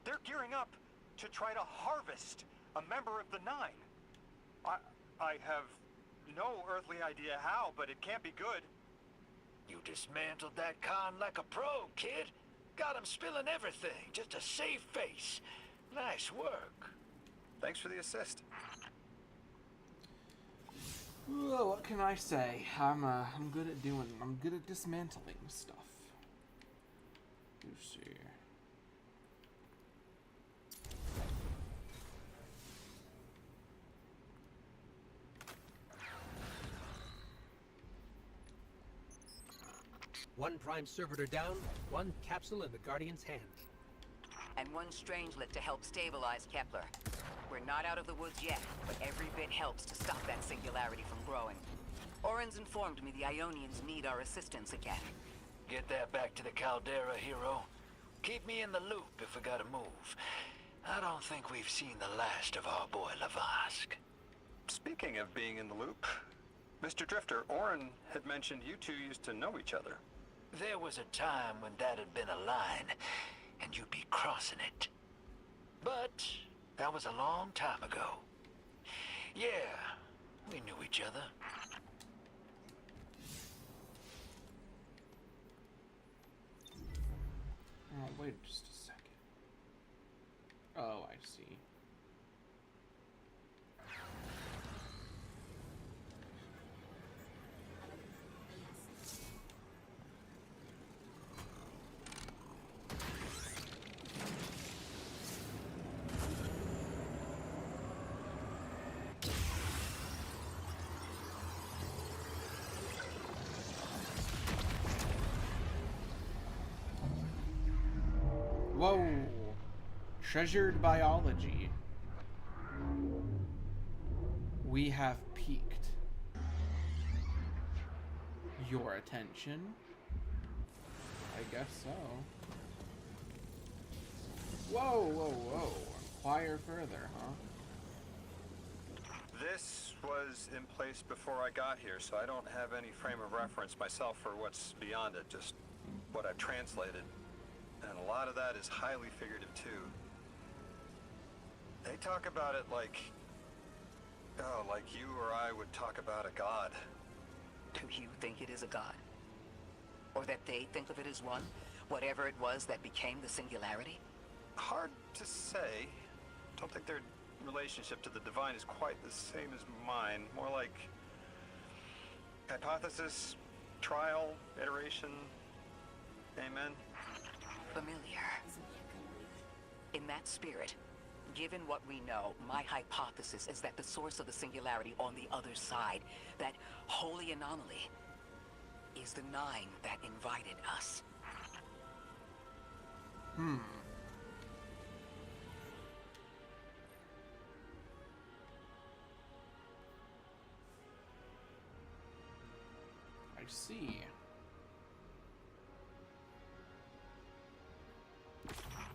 They're gearing up to try to harvest a member of the Nine. I have no earthly idea how, but it can't be good. You dismantled that con like a pro, kid. Got him spilling everything, just to save face. Nice work. Thanks for the assist. Well, what can I say? I'm good at dismantling stuff. Let's see. One Prime Servitor down, one capsule in the Guardian's hand. And one Strangelet to help stabilize Kepler. We're not out of the woods yet, but every bit helps to stop that singularity from growing. Orin's informed me the Ionians need our assistance again. Get that back to the Caldera, hero. Keep me in the loop if we gotta move. I don't think we've seen the last of our boy Lavask. Speaking of being in the loop, Mr. Drifter, Orin had mentioned you two used to know each other. There was a time when that had been a line, and you'd be crossing it. But that was a long time ago. Yeah, We knew each other. Oh, wait just a second. Oh, I see. Whoa! Treasured biology. We have piqued your attention. I guess so. Whoa, whoa, whoa. Inquire further, huh? This was in place before I got here, so I don't have any frame of reference myself for what's beyond it, just what I've translated. And a lot of that is highly figurative, too. They talk about it like... oh, like you or I would talk about a god. Do you think it is a god? Or that they think of it as one? Whatever it was that became the singularity? Hard to say. Don't think their relationship to the divine is quite the same as mine. More like... hypothesis, trial, iteration. Amen. Familiar. In that spirit, given what we know, my hypothesis is that the source of the singularity on the other side, that holy anomaly, is the Nine that invited us. I see.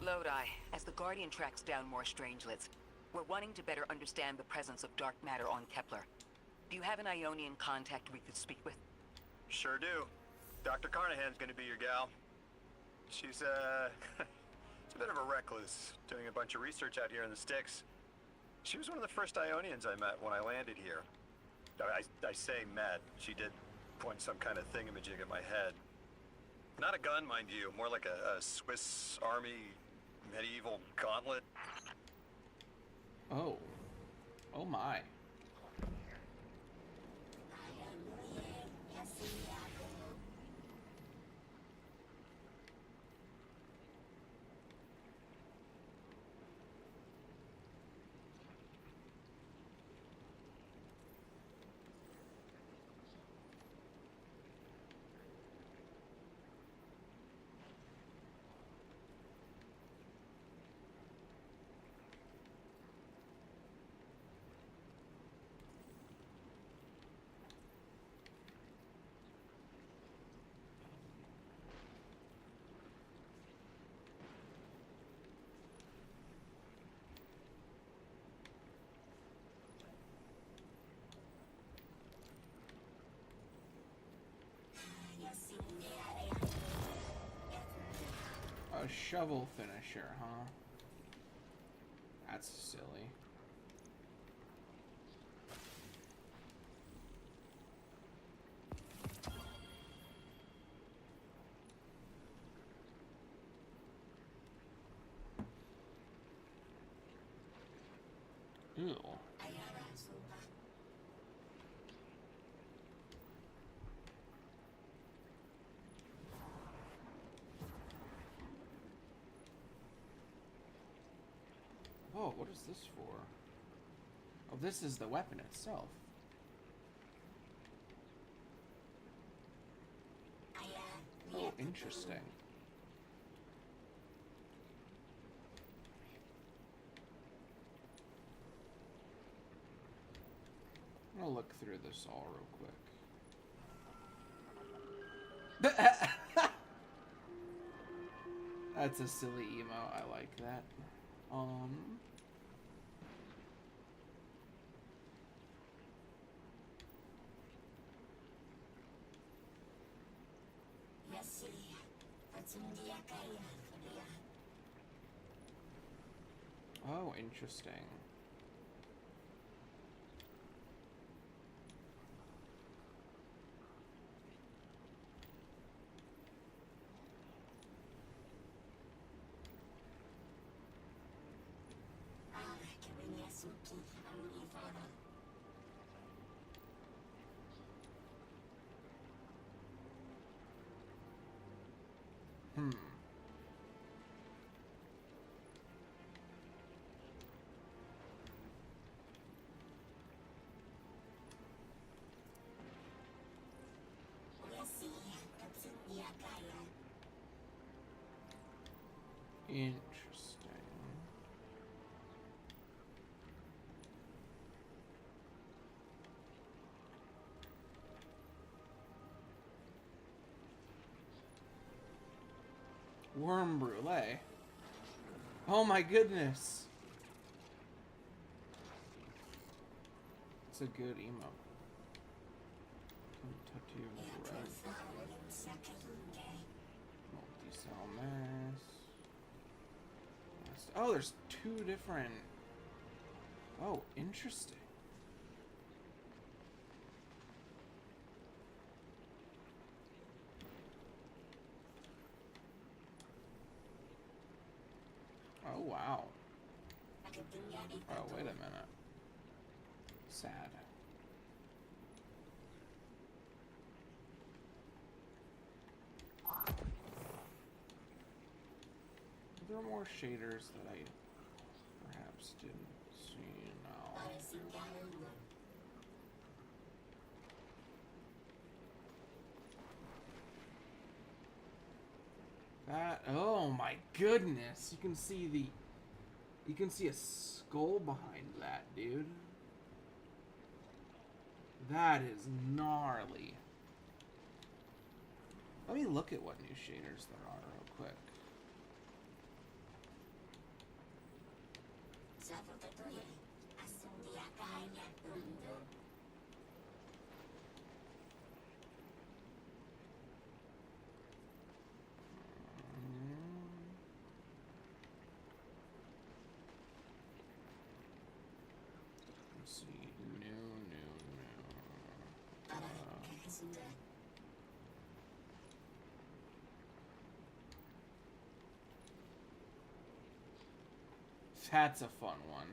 Lodi, as the Guardian tracks down more strangelets, we're wanting to better understand the presence of dark matter on Kepler. Do you have an Ionian contact we could speak with? Sure do. Dr. Carnahan's gonna be your gal. She's, she's a bit of a recluse, doing a bunch of research out here in the sticks. She was one of the first Ionians I met when I landed here. I say met. She did point some kind of thingamajig at my head. Not a gun, mind you, more like a Swiss Army medieval gauntlet. Oh. Oh my. A shovel finisher, huh? That's silly. Ew. Oh, what is this for? Oh, this is the weapon itself. Oh, interesting. I'll look through this all real quick. That's a silly emo. I like that. Oh, interesting. Hmm. Interesting. Worm brulee. Oh my goodness. It's a good emote. Tattoo red. Multi-cell mass. Oh, there's two different. Oh, interesting. Oh, wow. Oh, wait a minute. Sad. There are more shaders that I perhaps didn't see now. That, oh my goodness. You can see a skull behind that, dude. That is gnarly. Let me look at what new shaders there are real quick. Let's see. New. That's a fun one.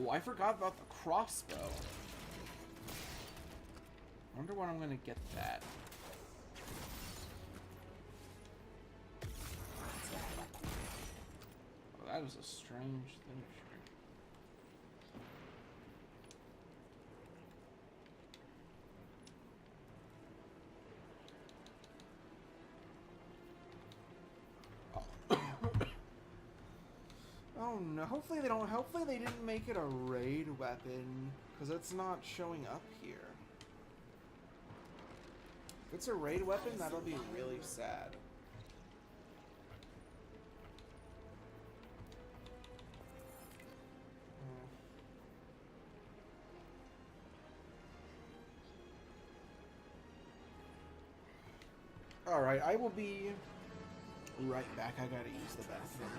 Oh, I forgot about the crossbow. Wonder when I'm gonna get that. Oh, that is a strange thing. Oh no, hopefully they didn't make it a raid weapon, because it's not showing up here. If it's a raid weapon, that'll be really sad. Alright, I will be right back. I gotta use the bathroom.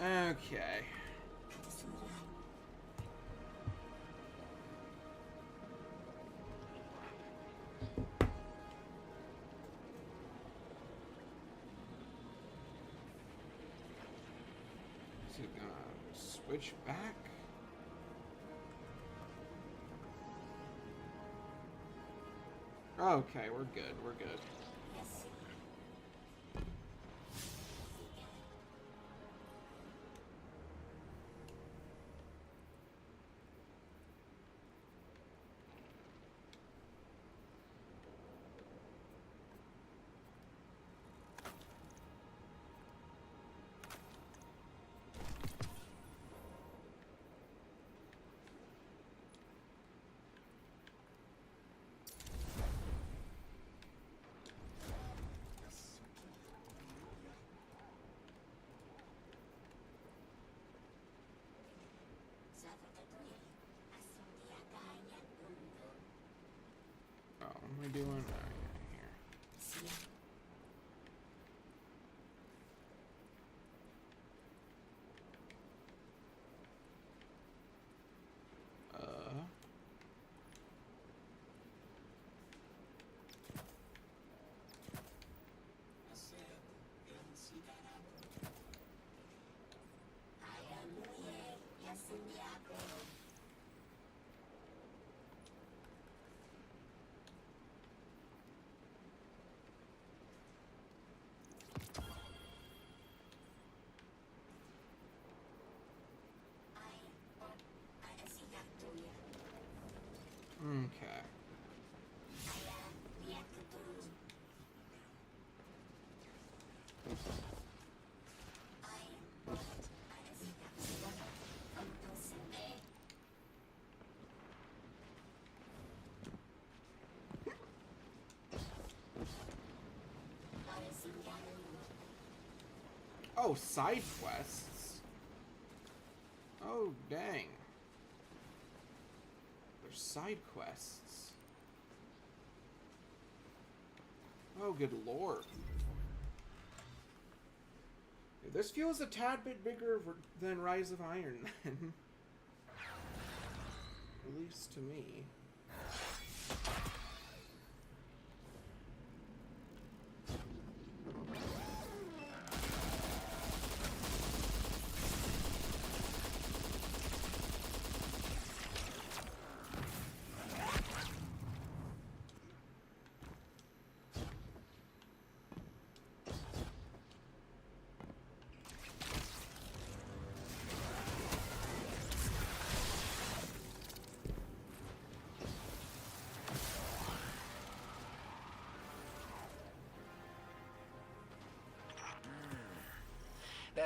Okay. Is it gonna switch back? Okay, we're good, we're good. Oh, what am I doing? Oh, yeah, here. Okay. Oh, side quests. Oh, dang. There's side quests. Oh, good lord. This feels a tad bit bigger than Rise of Iron Man. At least to me.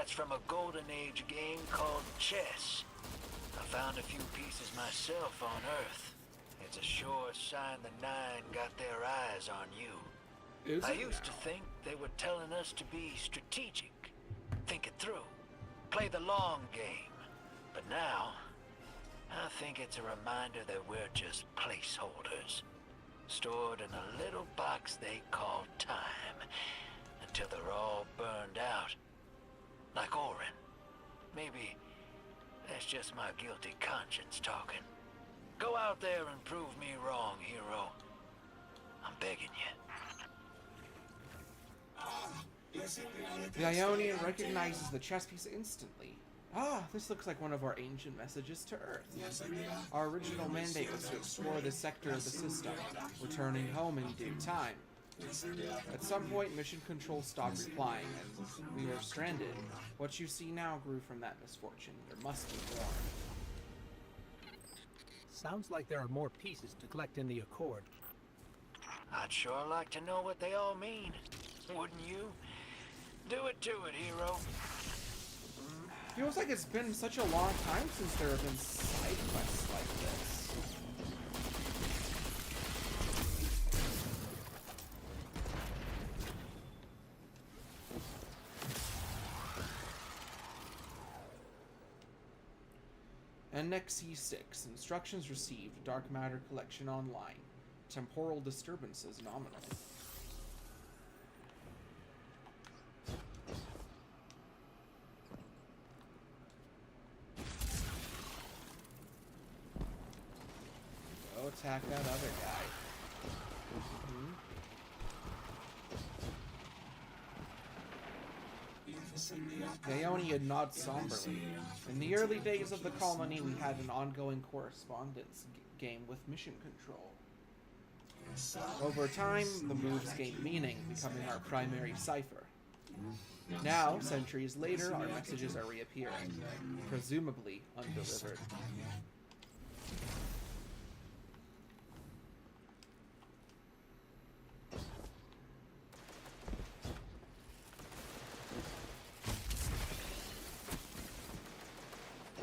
that's from a Golden Age game called chess. I found a few pieces myself on Earth. It's a sure sign the Nine got their eyes on you. Is I it used to now? think they were telling us to be strategic, think it through, play the long game. But now, I think it's a reminder that we're just placeholders, stored in a little box they call time, until they're all burned out. Like Orin. Maybe that's just my guilty conscience talking. Go out there and prove me wrong, hero. I'm begging you. The Ionian recognizes the chess piece instantly. Ah, this looks like one of our ancient messages to Earth. Our original mandate was to explore this sector of the system, returning home in due time. At some point, Mission Control stopped replying, and we were stranded. What you see now grew from that misfortune. There must be more. Sounds like there are more pieces to collect in the Accord. I'd sure like to know what they all mean. Wouldn't you? Do it to it, hero. Feels like it's been such a long time since there have been side quests like this. NXC6. Instructions received. Dark Matter collection online. Temporal disturbances nominal. Go attack that other guy. Gaonia nods somberly. In the early days of the colony, we had an ongoing correspondence game with Mission Control. Over time, the moves gained meaning, becoming our primary cipher. Now, centuries later, our messages are reappearing, presumably undelivered.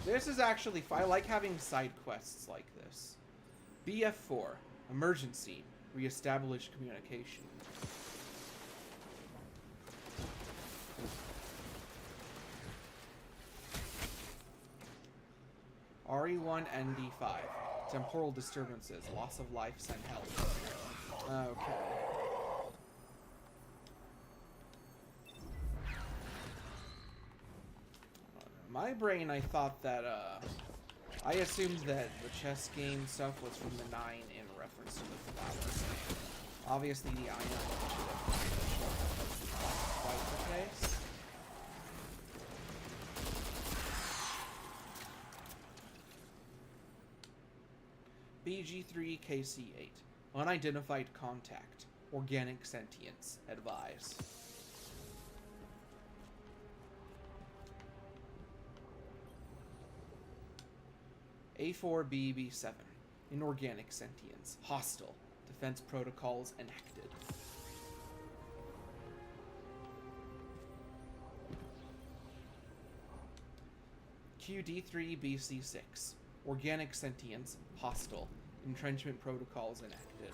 This is actually fun. I like having side quests like this. BF4, emergency, reestablish communication. RE1ND5, temporal disturbances, loss of life and health. Okay. My brain, I thought that, I assumed that the chess game stuff was from the Nine in reference to the flowers. Obviously, the Ion quite the case. BG3KC8. Unidentified contact. Organic sentience. Advise. A4BB7. Inorganic sentience. Hostile. Defense protocols enacted. QD3BC6. Organic sentience. Hostile. Entrenchment protocols enacted.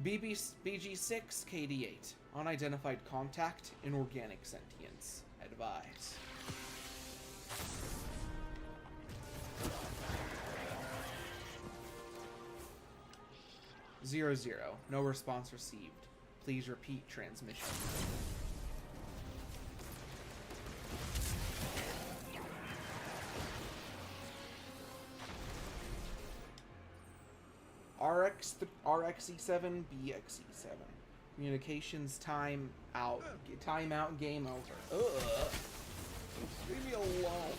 BG6KD8. Unidentified contact, inorganic sentience. Advise. Zero. No response received. Please repeat transmission. RXE7, BXE7. Communications time out. Time out, game over. Ugh. Leave me alone.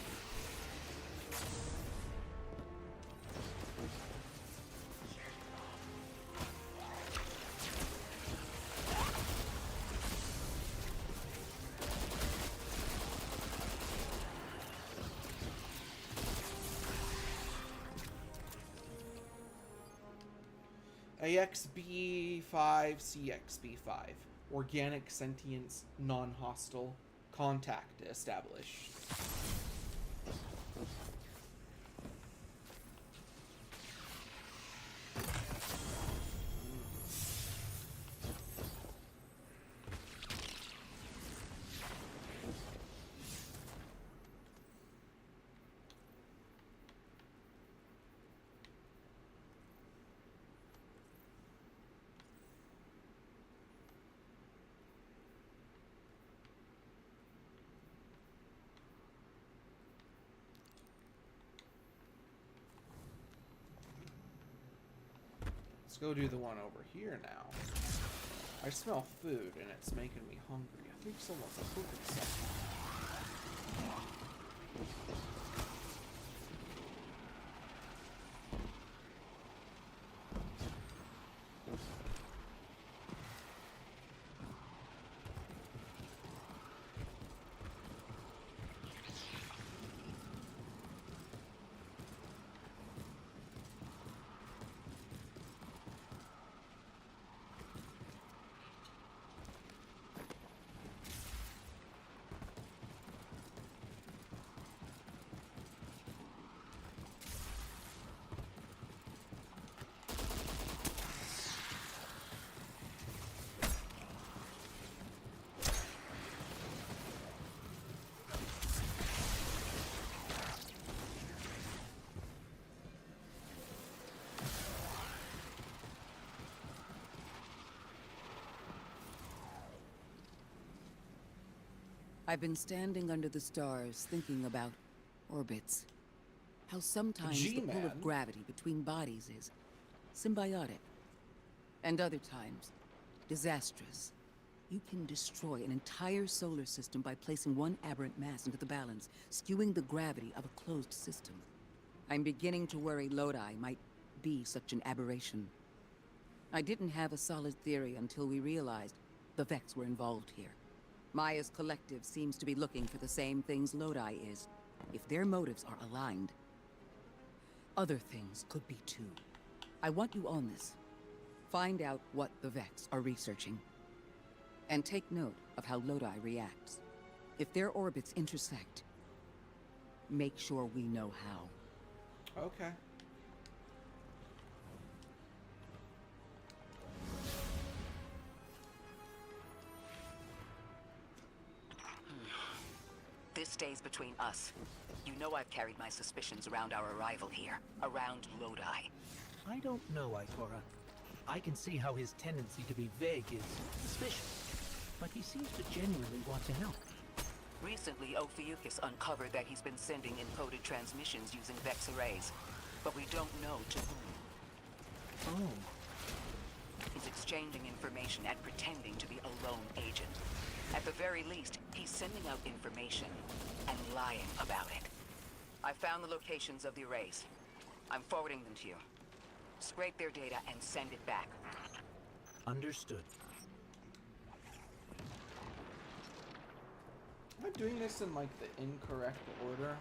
AXB5, CXB5. Organic sentience, non-hostile. Contact established. Let's go do the one over here now. I smell food and it's making me hungry. I think someone's cooking something. I've been standing under the stars thinking about orbits. How sometimes the pull of gravity between bodies is symbiotic, and other times disastrous. You can destroy an entire solar system by placing one aberrant mass into the balance, skewing the gravity of a closed system. I'm beginning to worry Lodi might be such an aberration. I didn't have a solid theory until we realized the Vex were involved here. Maya's collective seems to be looking for the same things Lodi is. If their motives are aligned, other things could be too. I want you on this. Find out what the Vex are researching. And take note of how Lodi reacts. If their orbits intersect, make sure we know how. Okay. This stays between us. You know I've carried my suspicions around our arrival here, around Lodi. I don't know, Ikora. I can see how his tendency to be vague is suspicious, but he seems to genuinely want to help. Recently, Ophiuchus uncovered that he's been sending encoded transmissions using Vex arrays, but we don't know to whom. Oh. He's exchanging information and pretending to be a lone agent. At the very least, he's sending out information and lying about it. I found the locations of the arrays. I'm forwarding them to you. Scrape their data and send it back. Understood. Am I doing this in, like, the incorrect order?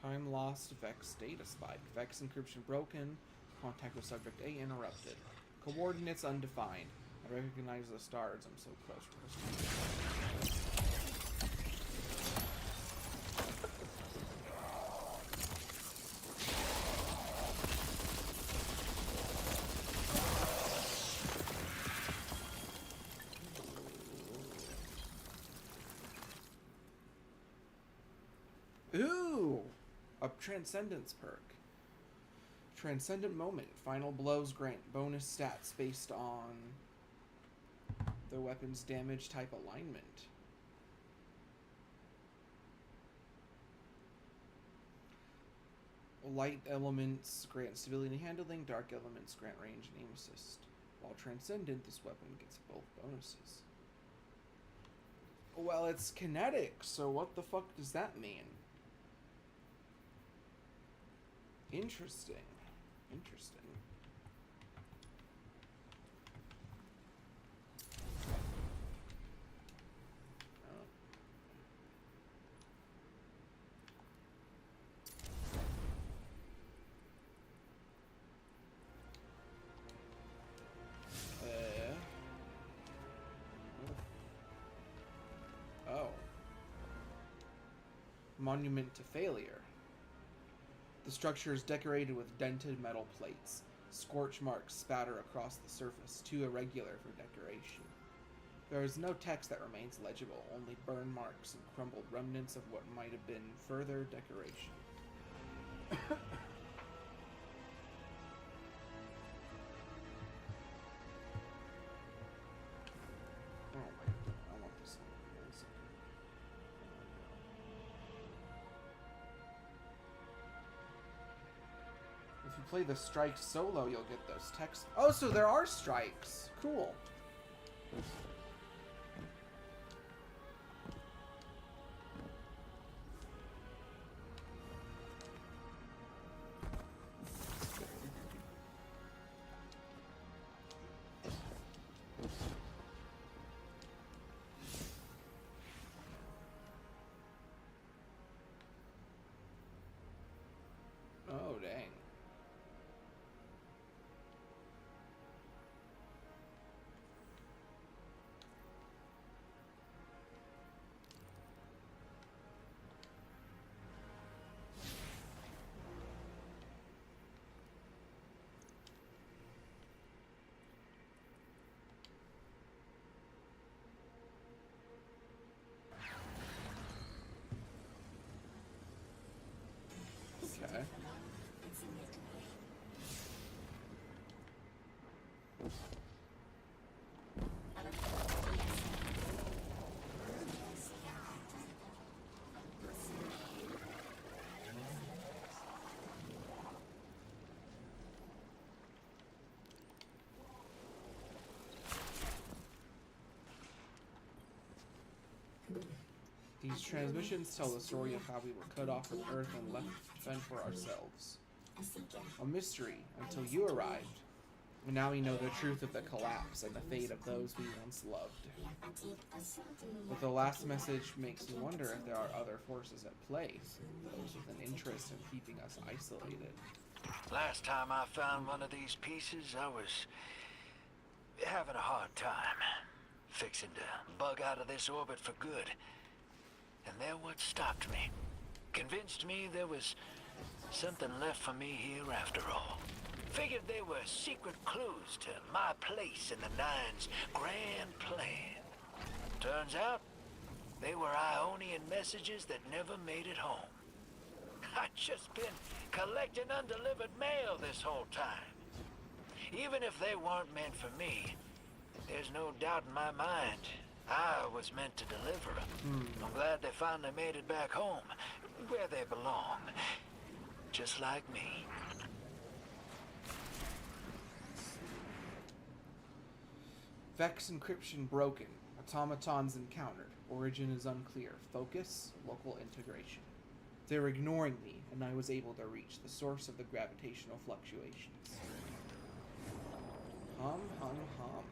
Time lost, Vex data spike. Vex encryption broken. Contact with subject A interrupted. Coordinates undefined. I recognize the stars. I'm so close to this. Ooh! A Transcendence perk. Transcendent Moment. Final blows grant bonus stats based on the weapon's damage type alignment. Light elements grant stability and handling. Dark elements grant range and aim assist. While Transcendent, this weapon gets both bonuses. Well, it's kinetic, so what the fuck does that mean? Interesting. Interesting. Monument to Failure. The structure is decorated with dented metal plates. Scorch marks spatter across the surface, too irregular for decoration. There is no text that remains legible, only burn marks and crumbled remnants of what might have been further decoration. If you play the strike solo, you'll get those texts. Oh, so there are strikes. Cool. Oh, dang. Okay. These transmissions tell the story of how we were cut off from Earth and left to fend for ourselves. A mystery until you arrived. And now we know the truth of the collapse and the fate of those we once loved. But the last message makes me wonder if there are other forces at play, those with an interest in keeping us isolated. Last time I found one of these pieces, I was having a hard time. Fixing to bug out of this orbit for good. And they're what stopped me. Convinced me there was something left for me here after all. Figured they were secret clues to my place in the Nine's grand plan. Turns out, they were Ionian messages that never made it home. I've just been collecting undelivered mail this whole time. Even if they weren't meant for me, there's no doubt in my mind I was meant to deliver them. I'm glad they finally made it back home, where they belong. Just like me. Vex encryption broken. Automatons encountered. Origin is unclear. Focus, local integration. They're ignoring me, and I was able to reach the source of the gravitational fluctuations. Hum, hum, hum.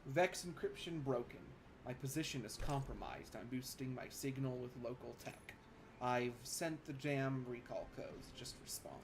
Vex encryption broken. My position is compromised. I'm boosting my signal with local tech. I've sent the jam recall codes. Just respond.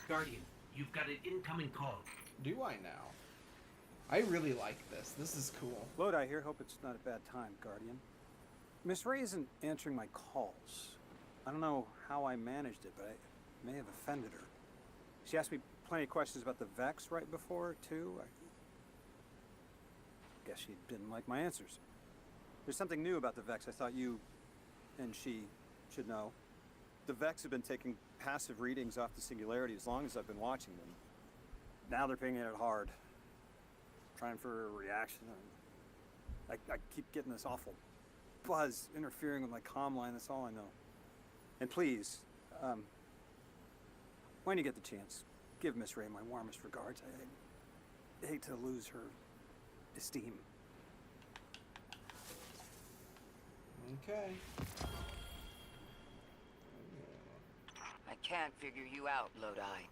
Guardian, you've got an incoming call. Do I now? I really like this. This is cool. Lodi here. Hope it's not a bad time, Guardian. Miss Ray isn't answering my calls. I don't know how I managed it, but I may have offended her. She asked me plenty of questions about the Vex right before, too. I guess she didn't like my answers. There's something new about the Vex I thought you and she should know. The Vex have been taking passive readings off the Singularity as long as I've been watching them. Now they're pinging it hard. Trying for a reaction. I keep getting this awful buzz interfering with my comm line. That's all I know. And please, when you get the chance, give Miss Ray my warmest regards. I hate to lose her esteem. Okay. I can't figure you out, Lodi.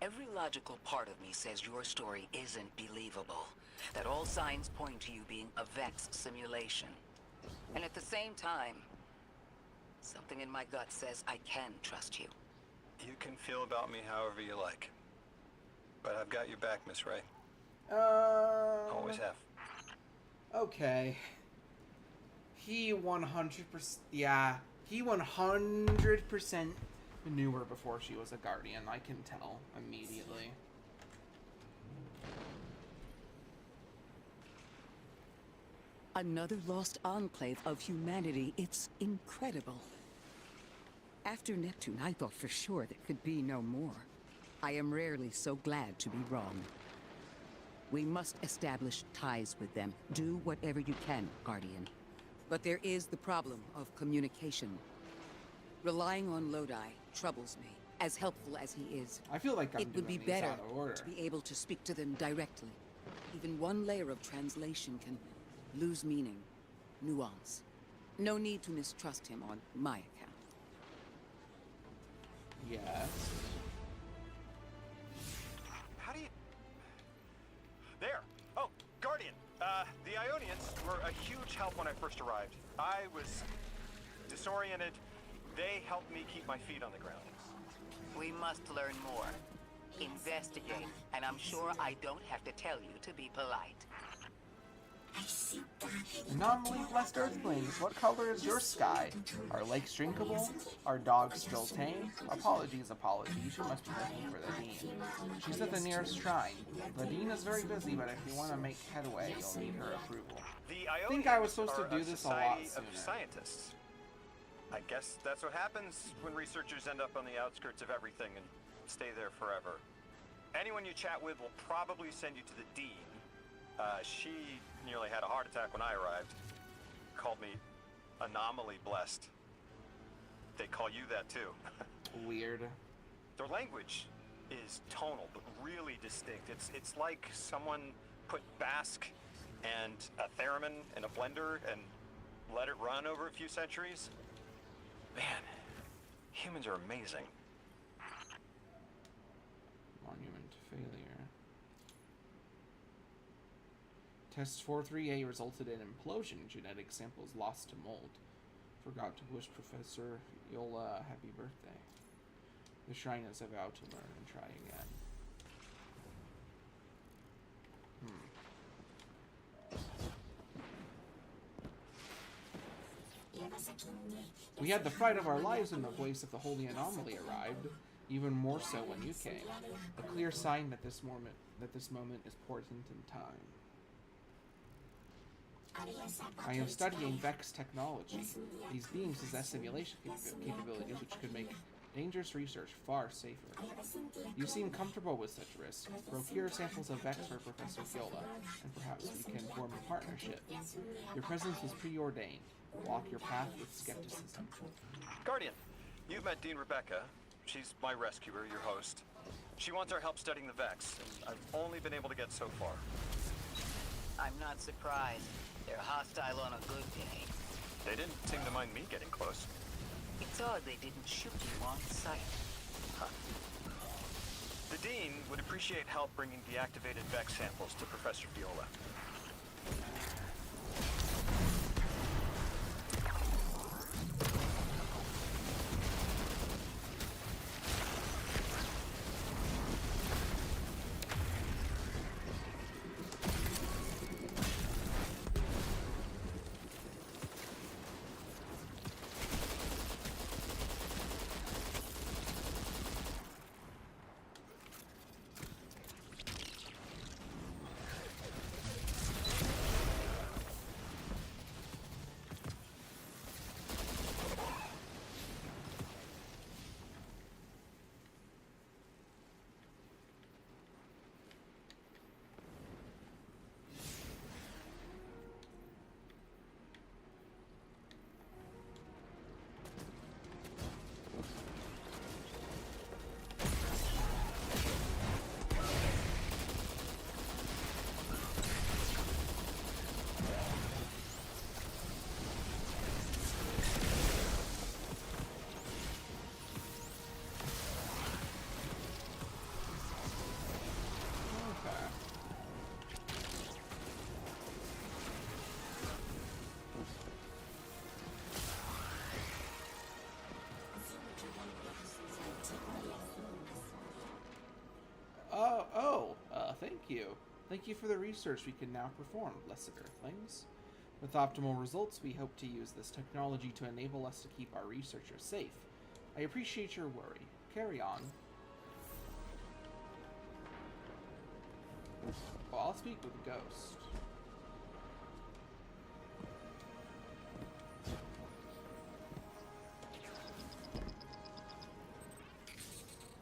Every logical part of me says your story isn't believable. That all signs point to you being a Vex simulation. And at the same time, something in my gut says I can trust you. You can feel about me however you like. But I've got your back, Miss Ray. Always have. Okay. He 100%... Yeah. He 100% knew her before she was a Guardian. I can tell immediately. Another lost enclave of humanity. It's incredible. After Neptune, I thought for sure there could be no more. I am rarely so glad to be wrong. We must establish ties with them. Do whatever you can, Guardian. But there is the problem of communication. Relying on Lodi troubles me, as helpful as he is. I feel like I'm it would be doing these better out of order. to be able to speak to them directly. Even one layer of translation can lose meaning, nuance. No need to mistrust him on my account. Yes. How do you... There! Oh, Guardian! The Ionians were a huge help when I first arrived. I was disoriented. They helped me keep my feet on the ground. We must learn more. Investigate. And I'm sure I don't have to tell you to be polite. Anomaly blessed Earthlings, what color is your sky? Are lakes drinkable? Are dogs still tame? Apologies. You must be looking for the Dean. She's at the nearest shrine. The Dean is very busy, but if you want to make headway, you'll need her approval. I think I was supposed to do this a lot sooner. Of scientists. I guess that's what happens when researchers end up on the outskirts of everything and stay there forever. Anyone you chat with will probably send you to the Dean. She nearly had a heart attack when I arrived. Called me anomaly blessed. They call you that too. Weird. Their language is tonal, but really distinct. It's like someone put Basque and a theremin in a blender and let it run over a few centuries. Man, humans are amazing. Monument failure. Test 438 resulted in implosion. Genetic samples lost to mold. Forgot to wish Professor Yola happy birthday. The Shriners have vowed to learn and try again. We had the fight of our lives when the voice of the Holy Anomaly arrived. Even more so when you came. A clear sign that this moment is portent in time. I am studying Vex technology. These beings possess simulation capabilities which could make dangerous research far safer. You seem comfortable with such risks. Procure samples of Vex for Professor Yola, and perhaps we can form a partnership. Your presence was preordained. Walk your path with skepticism. Guardian, you've met Dean Rebecca. She's my rescuer, your host. She wants our help studying the Vex, and I've only been able to get so far. I'm not surprised. They're hostile on a good day. They didn't seem to mind me getting close. It's odd they didn't shoot you on sight. Huh. The Dean would appreciate help bringing deactivated Vex samples to Professor Viola. you. Thank you for the research we can now perform, blessed Earthlings. With optimal results, we hope to use this technology to enable us to keep our researchers safe. I appreciate your worry. Carry on. Well, I'll speak with Ghost.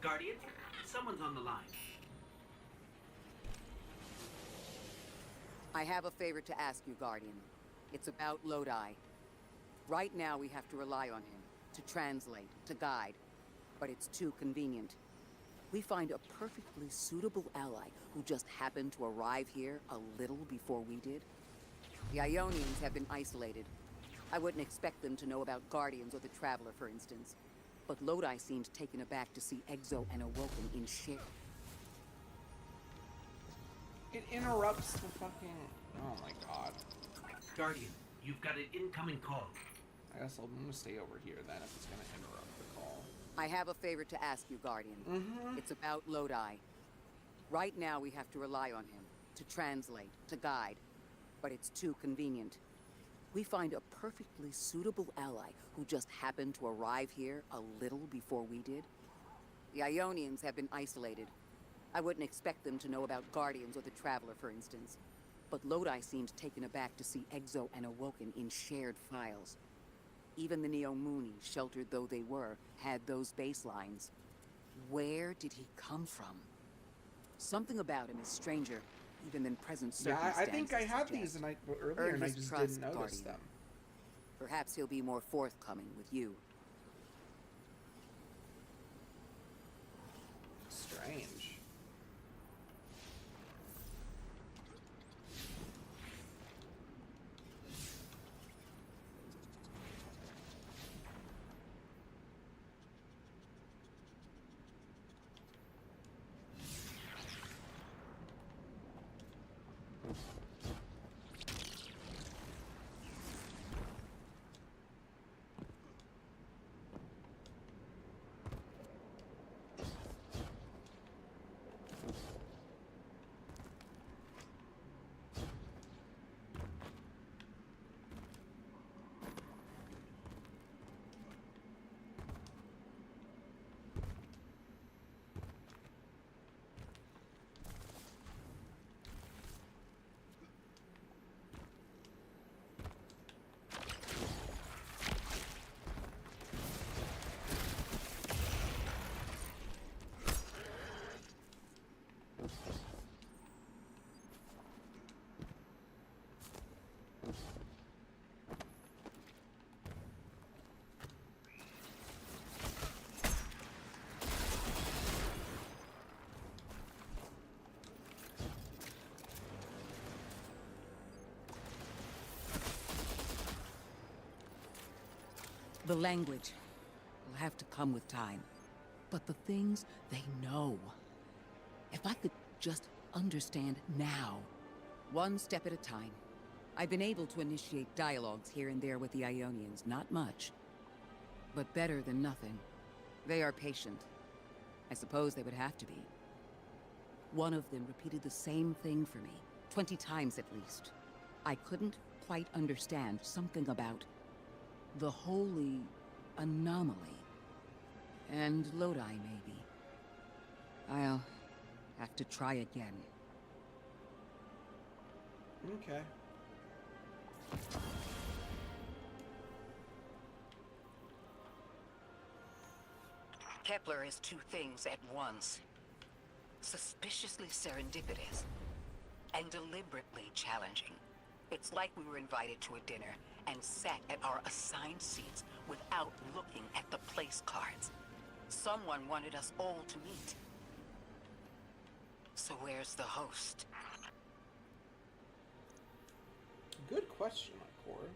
Guardian, someone's on the line. I have a favor to ask you, Guardian. It's about Lodi. Right now, we have to rely on him to translate, to guide, but it's too convenient. We find a perfectly suitable ally who just happened to arrive here a little before we did. The Ionians have been isolated. I wouldn't expect them to know about Guardians or the Traveler, for instance. But Lodi seemed taken aback to see Exo and Awoken in share. It interrupts the fucking... Oh my god. Guardian, you've got an incoming call. I guess I'm gonna stay over here then if it's gonna interrupt the call. I have a favor to ask you, Guardian. It's about Lodi. Right now, we have to rely on him to translate, to guide, but it's too convenient. We find a perfectly suitable ally who just happened to arrive here a little before we did. The Ionians have been isolated. I wouldn't expect them to know about Guardians or the Traveler, for instance. But Lodi seemed taken aback to see Exo and Awoken in shared files. Even the Neomuni, sheltered though they were, had those baselines. Where did he come from? Something about him is stranger, even than present circumstances. Yeah, I think I had suggest. these earlier and I just didn't notice Guardian. them. Perhaps he'll be more forthcoming with you. Strange. The language will have to come with time. But the things they know. If I could just understand now. One step at a time. I've been able to initiate dialogues here and there with the Ionians. Not much. But better than nothing. They are patient. I suppose they would have to be. One of them repeated the same thing for me. 20 times at least. I couldn't quite understand something about the holy anomaly. And Lodi, maybe. I'll have to try again. Okay. Kepler is two things at once. Suspiciously serendipitous and deliberately challenging. It's like we were invited to a dinner and sat at our assigned seats without looking at the place cards. Someone wanted us all to meet. So where's the host? Good question, Core.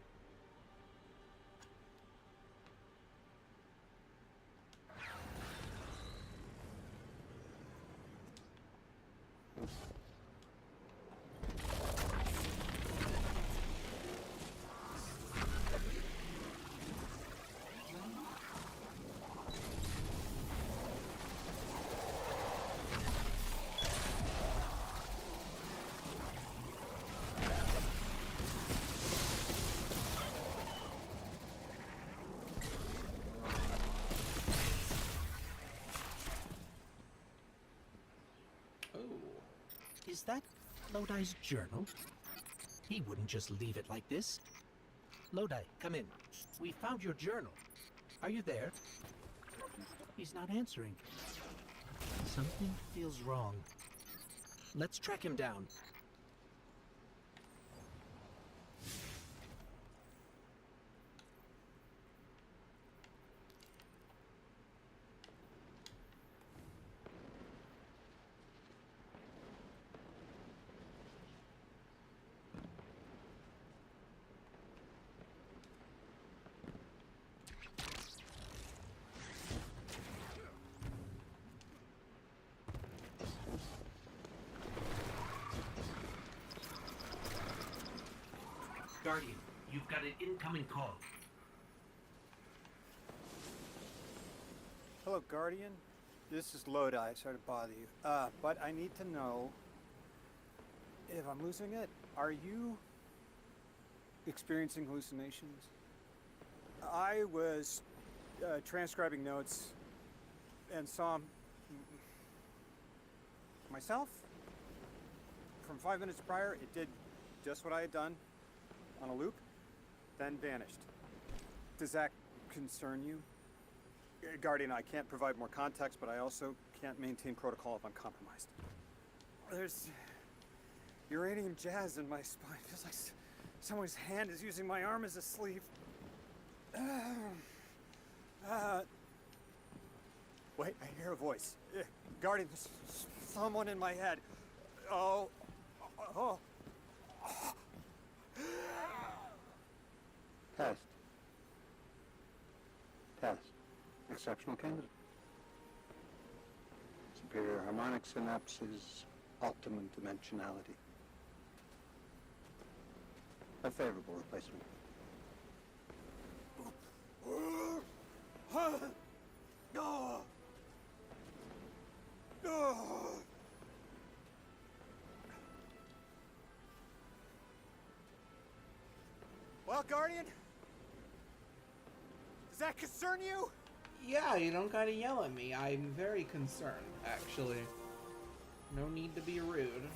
Is that Lodi's journal? He wouldn't just leave it like this. Lodi, come in. We found your journal. Are you there? He's not answering. Something feels wrong. Let's track him down. Guardian, you've got an incoming call. Hello, Guardian. This is Lodi. Sorry to bother you. But I need to know if I'm losing it. Are you experiencing hallucinations? I was transcribing notes and saw myself from 5 minutes prior. It did just what I had done on a loop, then vanished. Does that concern you? Guardian, I can't provide more context, but I also can't maintain protocol if I'm compromised. There's uranium jazz in my spine. It feels like someone's hand is using my arm as a sleeve. Wait, I hear a voice. Guardian, there's someone in my head. Oh. Test. Exceptional candidate. Superior harmonic synapses, optimum dimensionality. A favorable replacement. Well, Guardian? Does that concern you? Yeah, you don't gotta yell at me. I'm very concerned, actually. No need to be rude.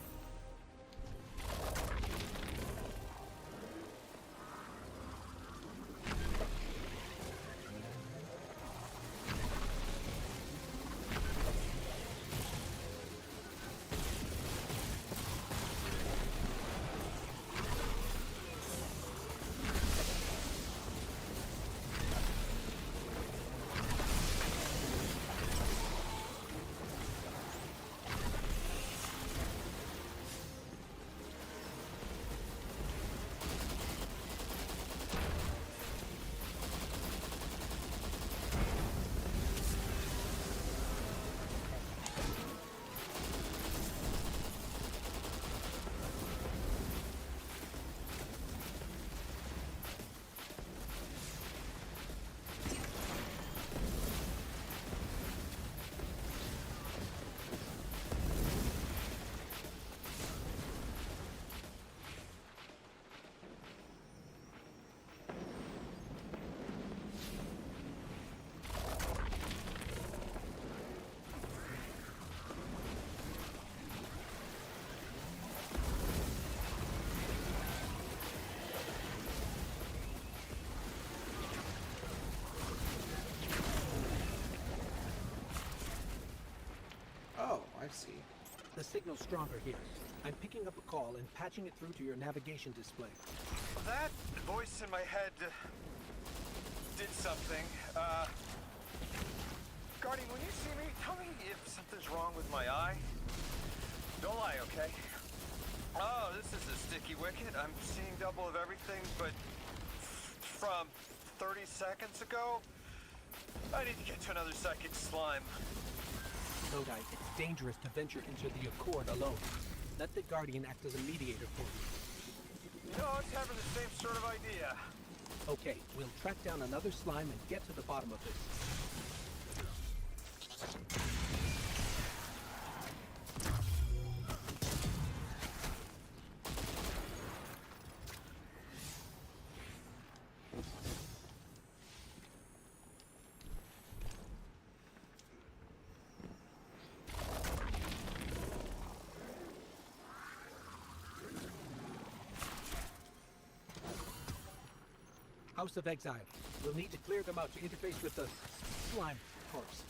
I see. The signal's stronger here. I'm picking up a call and patching it through to your navigation display. That voice in my head did something. Guardian, when you see me, tell me if something's wrong with my eye. Don't lie, okay? Oh, this is a sticky wicket. I'm seeing double of everything, but from 30 seconds ago, I need to get to another psychic slime. Lodi, it's dangerous to venture into the Accord alone. Let the Guardian act as a mediator for you. You know, I was having the same sort of idea. Okay, we'll track down another slime and get to the bottom of this. House of Exile. We'll need to clear them out to interface with the slime corpse.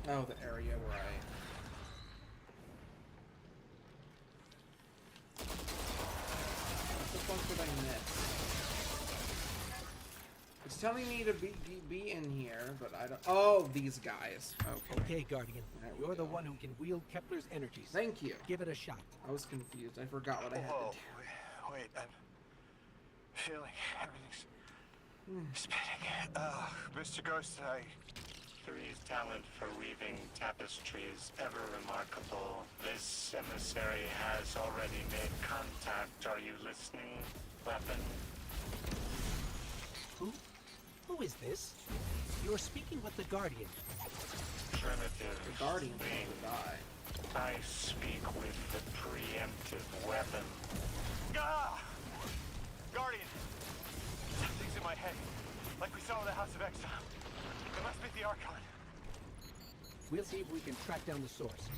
Oh, the area where I... What the fuck did I miss? It's telling me to be in here, but I don't... Oh, these guys. Okay. Okay, Guardian. You're the one who can wield Kepler's energies. Thank you. Give it a shot. I was confused. I forgot what I had to do. Wait, I'm feeling everything's spinning. Mr. Ghost, Three's talent for weaving tapestry is ever remarkable. This emissary has already made contact. Are you listening, weapon? Who is this? You're speaking with the Guardian. Primitive. The Guardian being. I speak with the preemptive weapon. Ah! Guardian! Something's in my head. Like we saw in the House of Exile. It must be the Archon. We'll see if we can track down the source.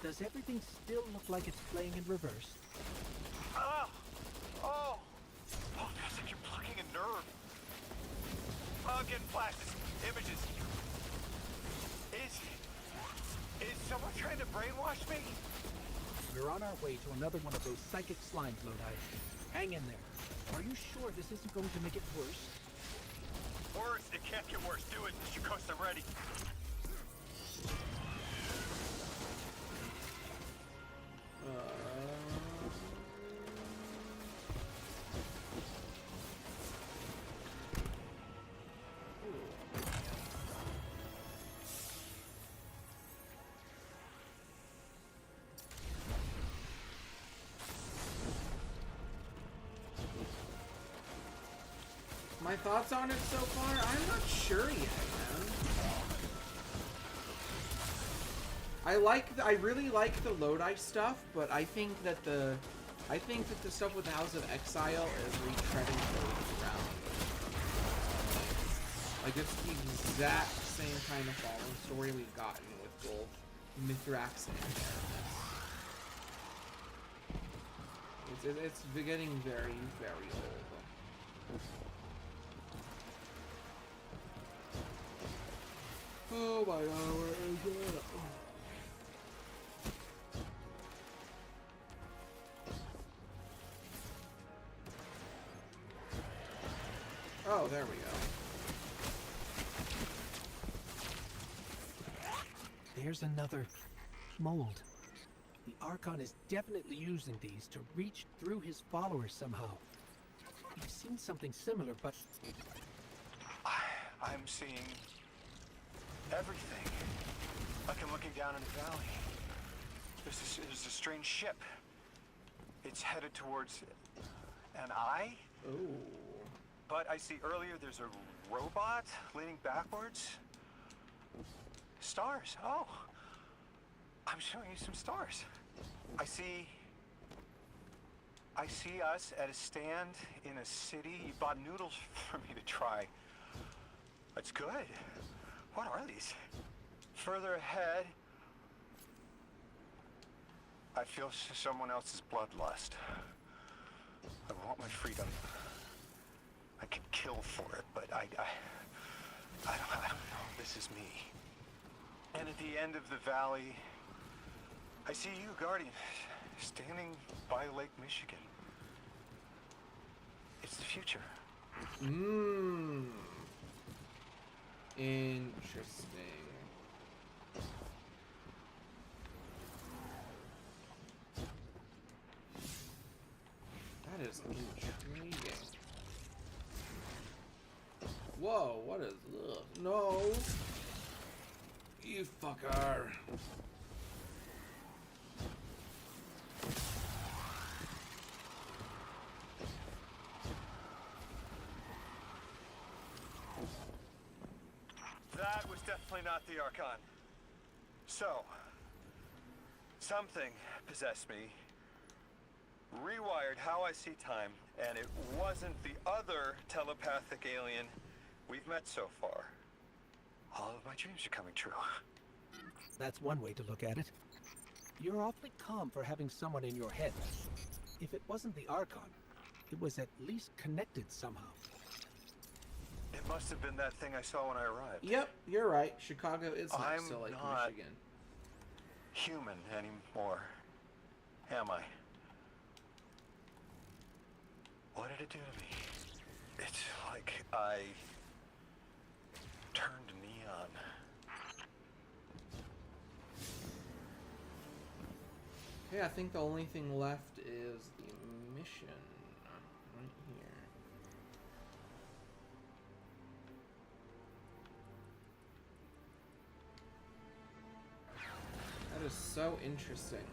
Does everything still look like it's playing in reverse? Oh, feels like you're plucking a nerve. I'm getting flashes, images. Is someone trying to brainwash me? We're on our way to another one of those psychic slimes, Lodi. Hang in there. Are you sure this isn't going to make it worse? Worse? It can't get worse. Do it, Mr. Ghost. I'm ready. My thoughts on it so far? I'm not sure yet, man. I really like the Lodi stuff, but I think that the stuff with the House of Exile is retreading the ground. Like it's the exact same kind of Fallen story we've gotten with both Mithrax and Aramis. It's getting very, very old. Oh my god, where is it? there we go. There's another mold. The Archon is definitely using these to reach through his followers somehow. You've seen something similar, but I'm seeing everything. Like I'm looking down in the valley. There's a strange ship. It's headed towards an eye. Ooh. But I see earlier there's a robot leaning backwards. Stars. Oh. I'm showing you some stars. I see us at a stand in a city. You bought noodles for me to try. That's good. What are these? Further ahead, I feel someone else's bloodlust. I want my freedom. I can kill for it, but I don't know. This is me. And at the end of the valley, I see you, Guardian, standing by Lake Michigan. It's the future. Interesting. That is intriguing. Whoa, what is this? No! You fucker! That was definitely not the Archon. So, something possessed me, rewired how I see time, and it wasn't the other telepathic alien we've met so far. All of my dreams are coming true. that's one way to look at it. You're awfully calm for having someone in your head. If it wasn't the Archon, it was at least connected somehow. It must have been that thing I saw when I arrived. Yep, you're right. Chicago is next to Lake not Michigan. Human anymore, am I? What did it do to me? It's like I turned neon. Okay, I think the only thing left is the mission right here. That is so interesting.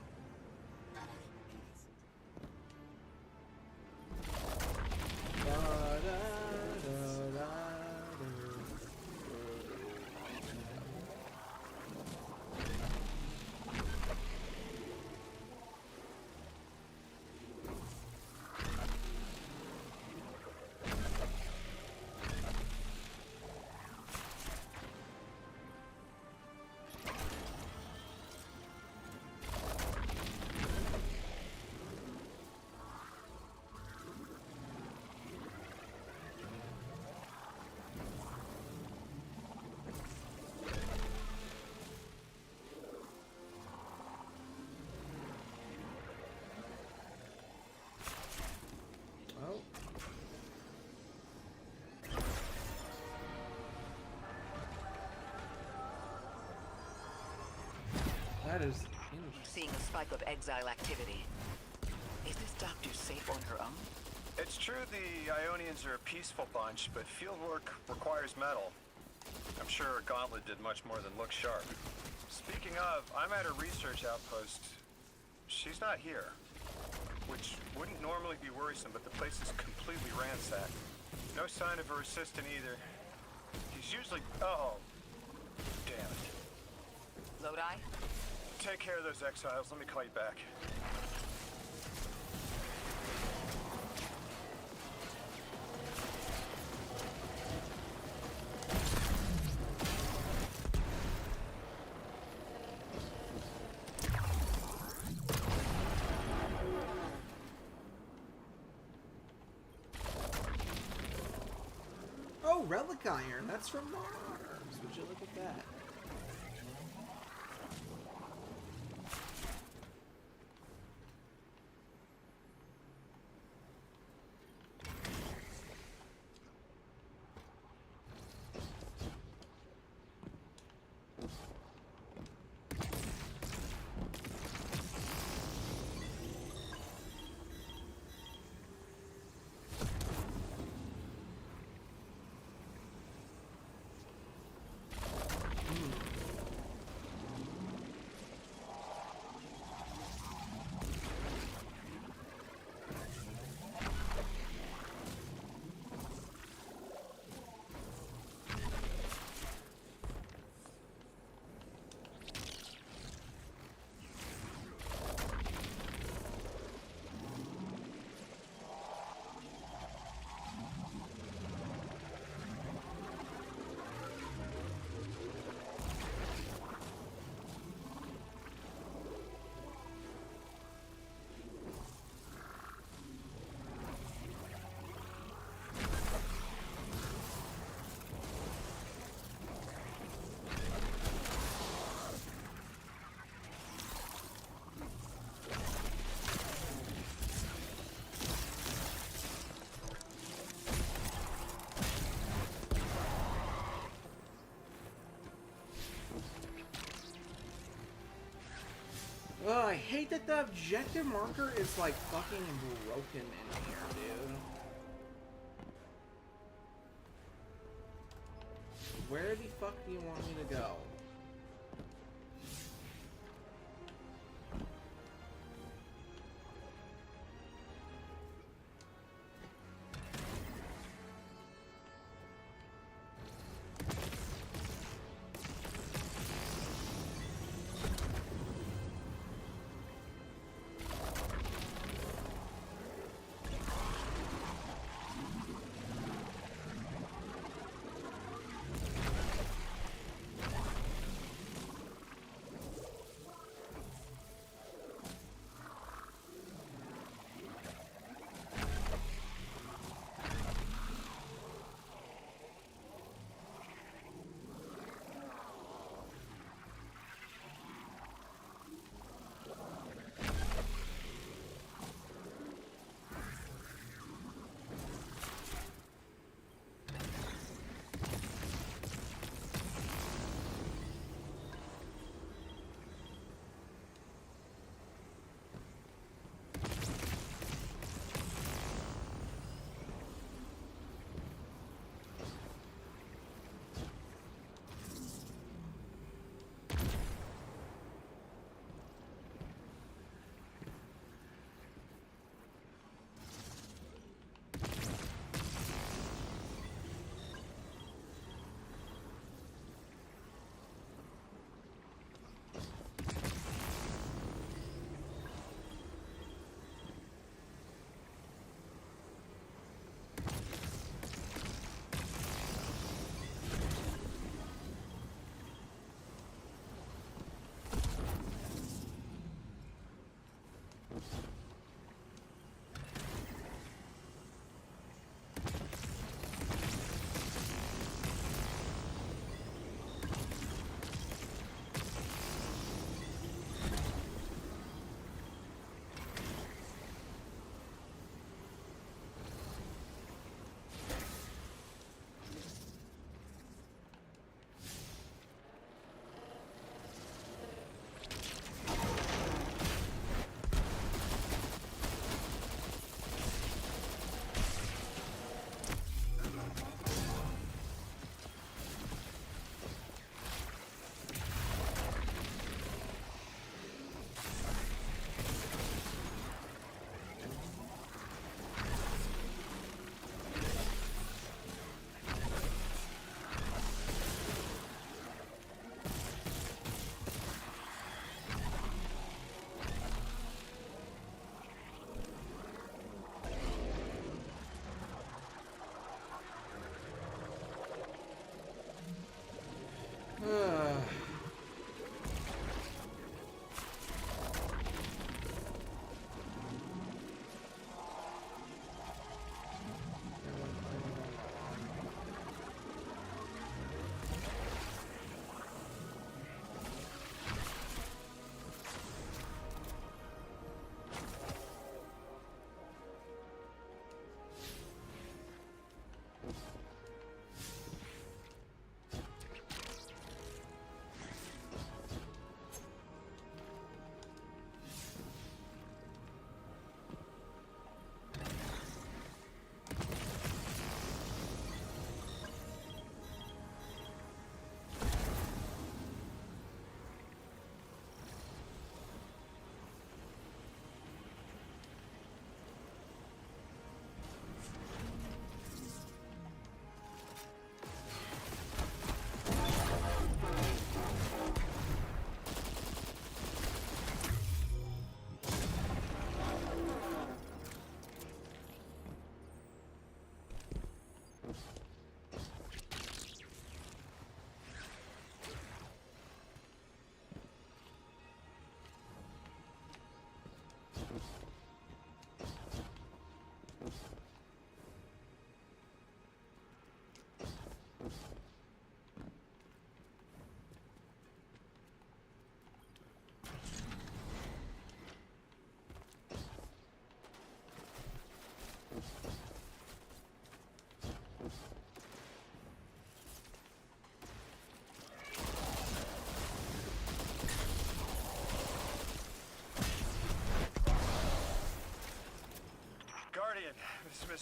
Oh. That is I'm seeing a spike of exile activity. Is this doctor safe on her own? It's true the Ionians are a peaceful bunch, but fieldwork requires metal. I'm sure Gauntlet did much more than look sharp. Speaking of, I'm at a research outpost. She's not here. Which wouldn't normally be worrisome, but the place is completely ransacked. No sign of her assistant either. He's usually... Oh. Damn it. Lodi? Take care of those exiles. Let me call you back. Oh, Relic Iron. That's from Mars. Would you look at that? Ugh, I hate that the objective marker is like fucking broken in here, dude. Where the fuck do you want me to go?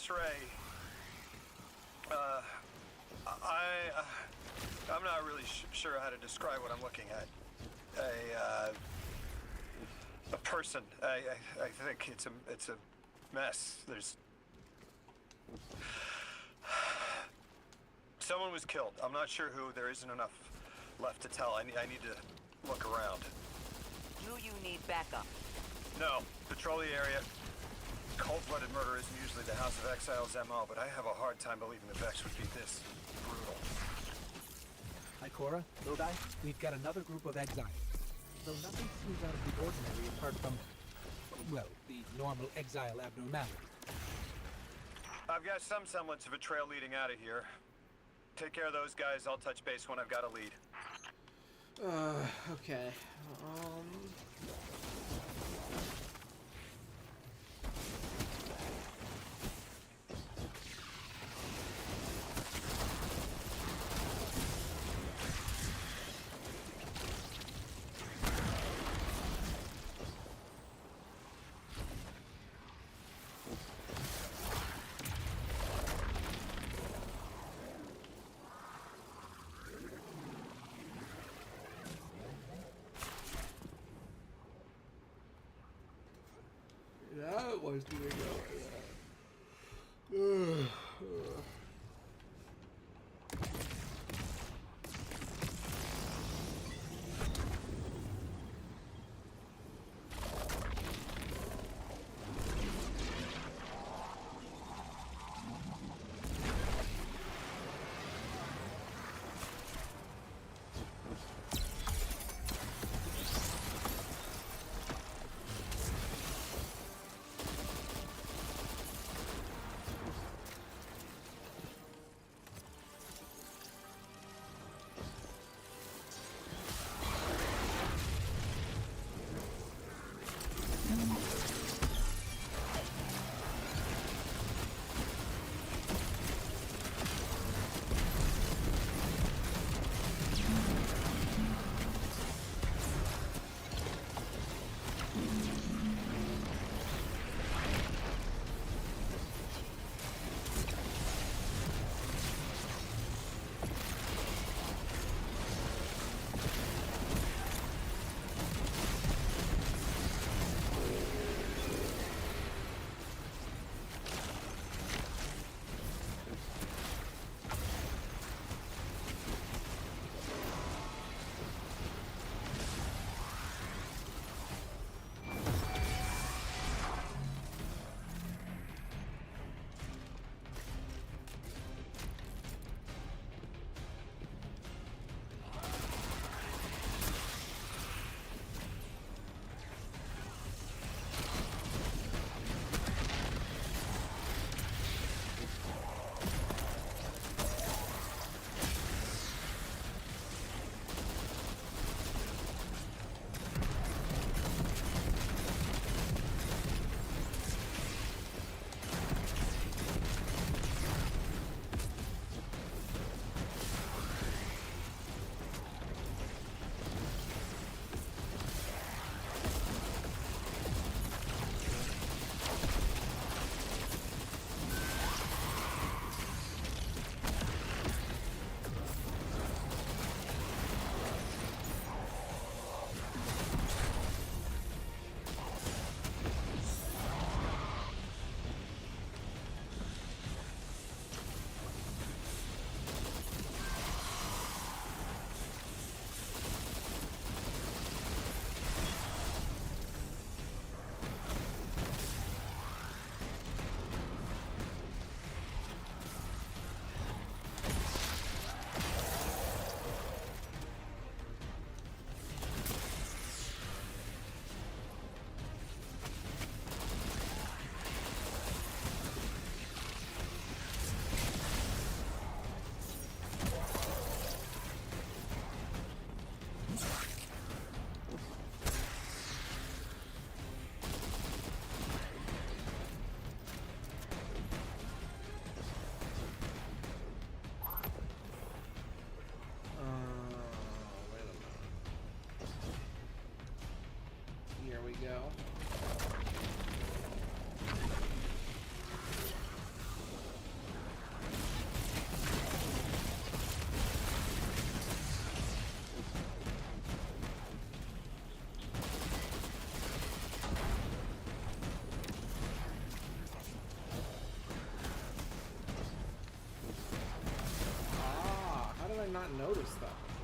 X-ray. I'm not really sure how to describe what I'm looking at. A person. I think it's a mess. There's someone was killed. I'm not sure who. There isn't enough left to tell. I need to look around. Do you need backup? No. Patrol the area. Cold-blooded murder isn't usually the House of Exiles' MO, but I have a hard time believing the Vex would be this brutal. Ikora, Lodi, we've got another group of exiles. Though nothing seems out of the ordinary apart from, well, the normal exile abnormality. I've got some semblance of a trail leading out of here. Take care of those guys. I'll touch base when I've got a lead. Okay. That was doing well. not noticed that before.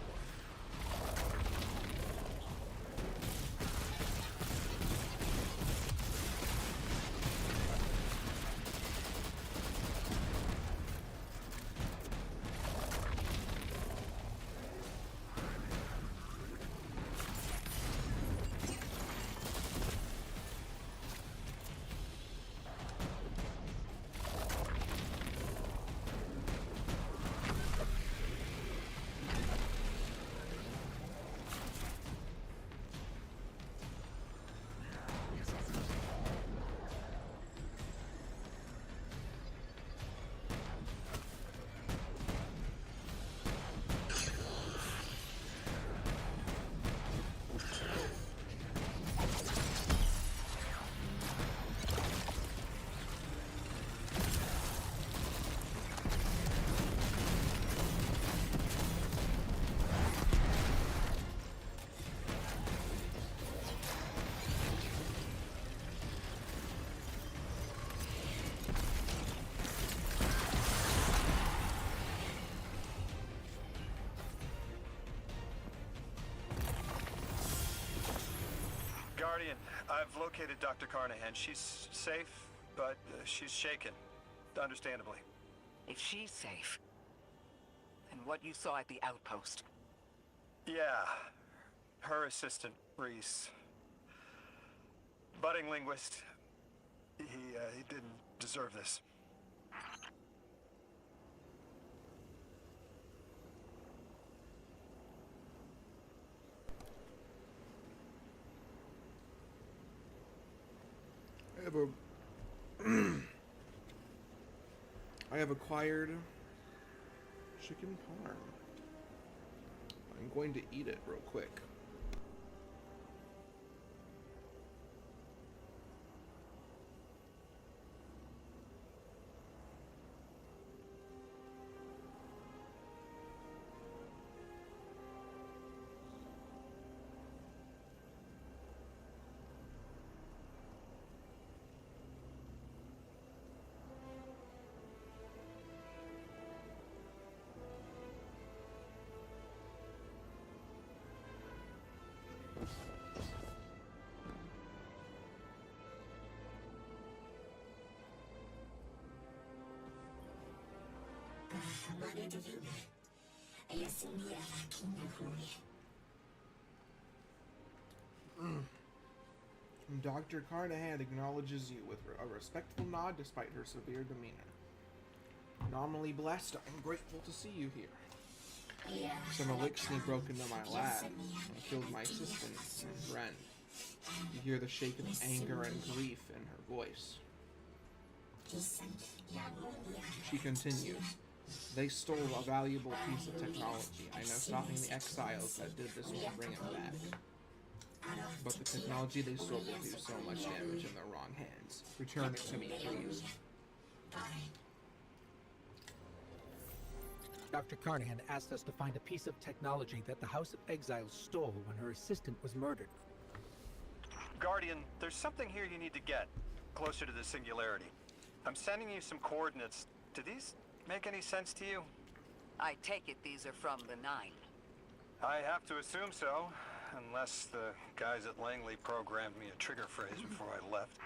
Guardian, I've located Dr. Carnahan. She's safe, but she's shaken. Understandably. If she's safe, then what you saw at the outpost. Yeah. Her assistant, Reese. Budding linguist. He didn't deserve this. I have acquired chicken parm. I'm going to eat it real quick. Dr. Carnahan acknowledges you with a respectful nod despite her severe demeanor. Nominally blessed, I'm grateful to see you here. Some Elixni broke into my lab and killed my assistant and friend. You hear the shake of anger and grief in her voice. She continues. They stole a valuable piece of technology. I know stopping the exiles that did this won't bring it back. But the technology they stole will do so much damage in the wrong hands. Return it to me, please. Dr. Carnahan asked us to find a piece of technology that the House of Exiles stole when her assistant was murdered. Guardian, there's something here you need to get closer to the singularity. I'm sending you some coordinates. Do these make any sense to you? I take it these are from the Nine. I have to assume so, unless the guys at Langley programmed me a trigger phrase before I left.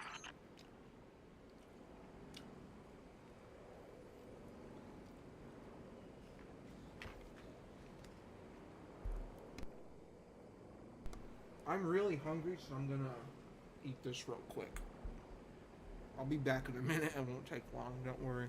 I'm really hungry, so I'm gonna eat this real quick. I'll be back in a minute. It won't take long, don't worry.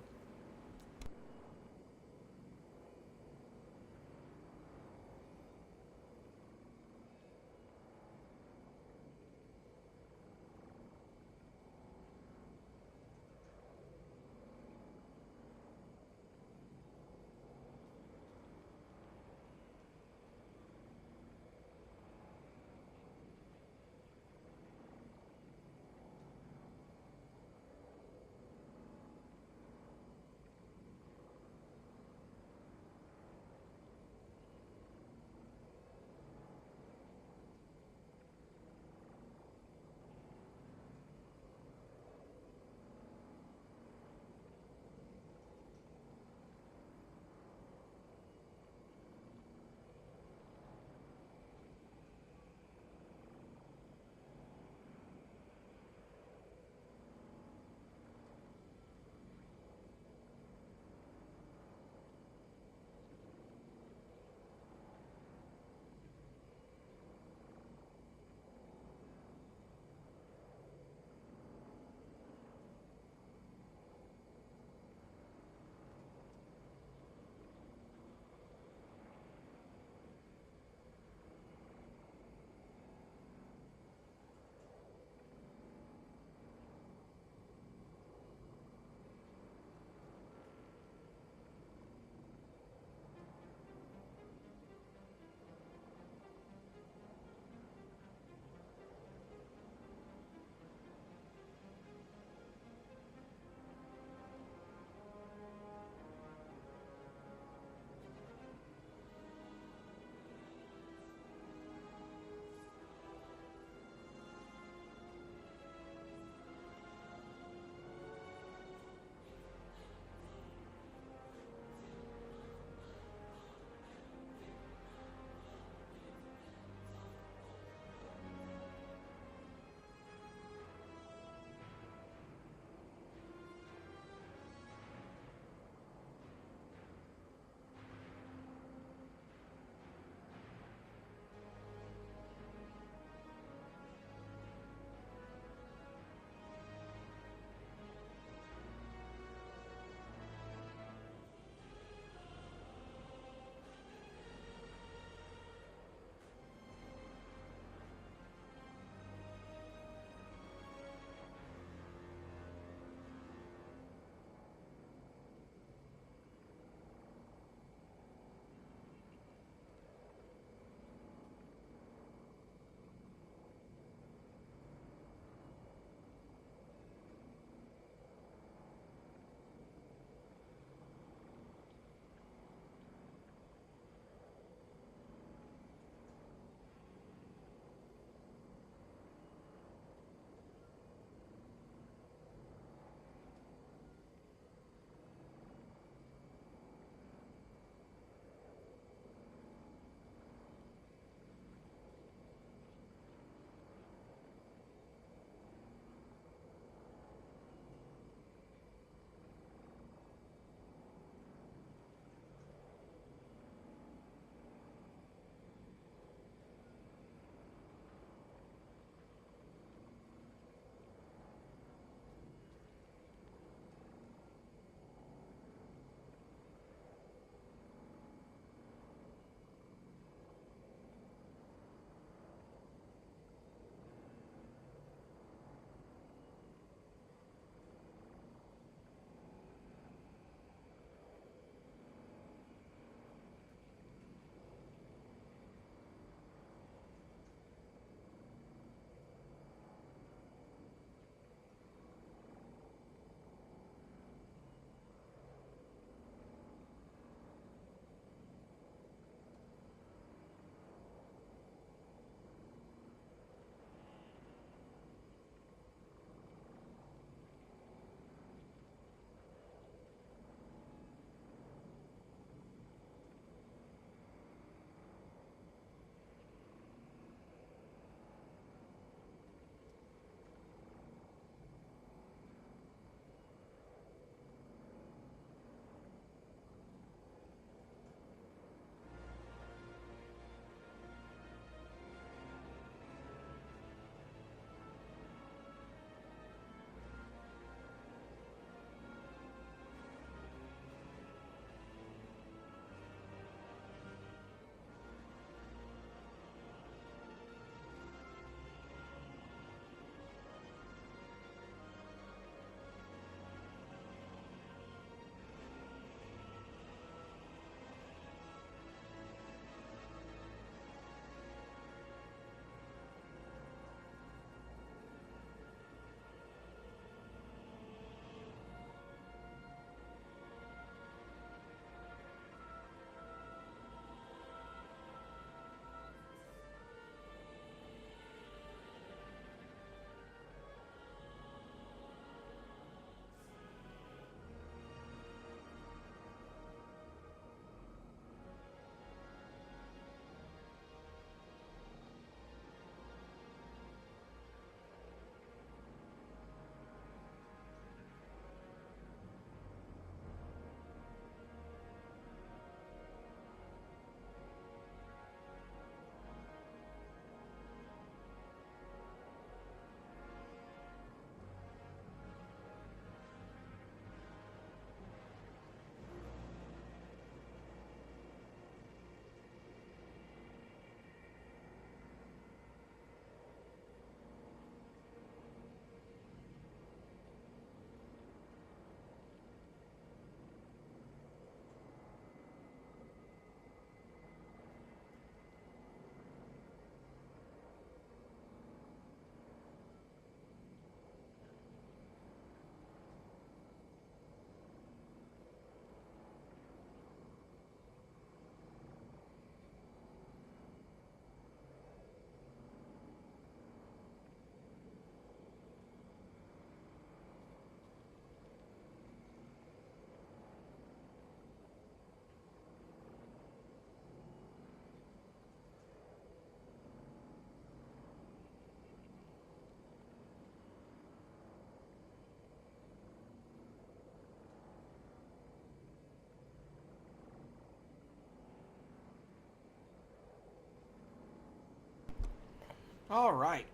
All right.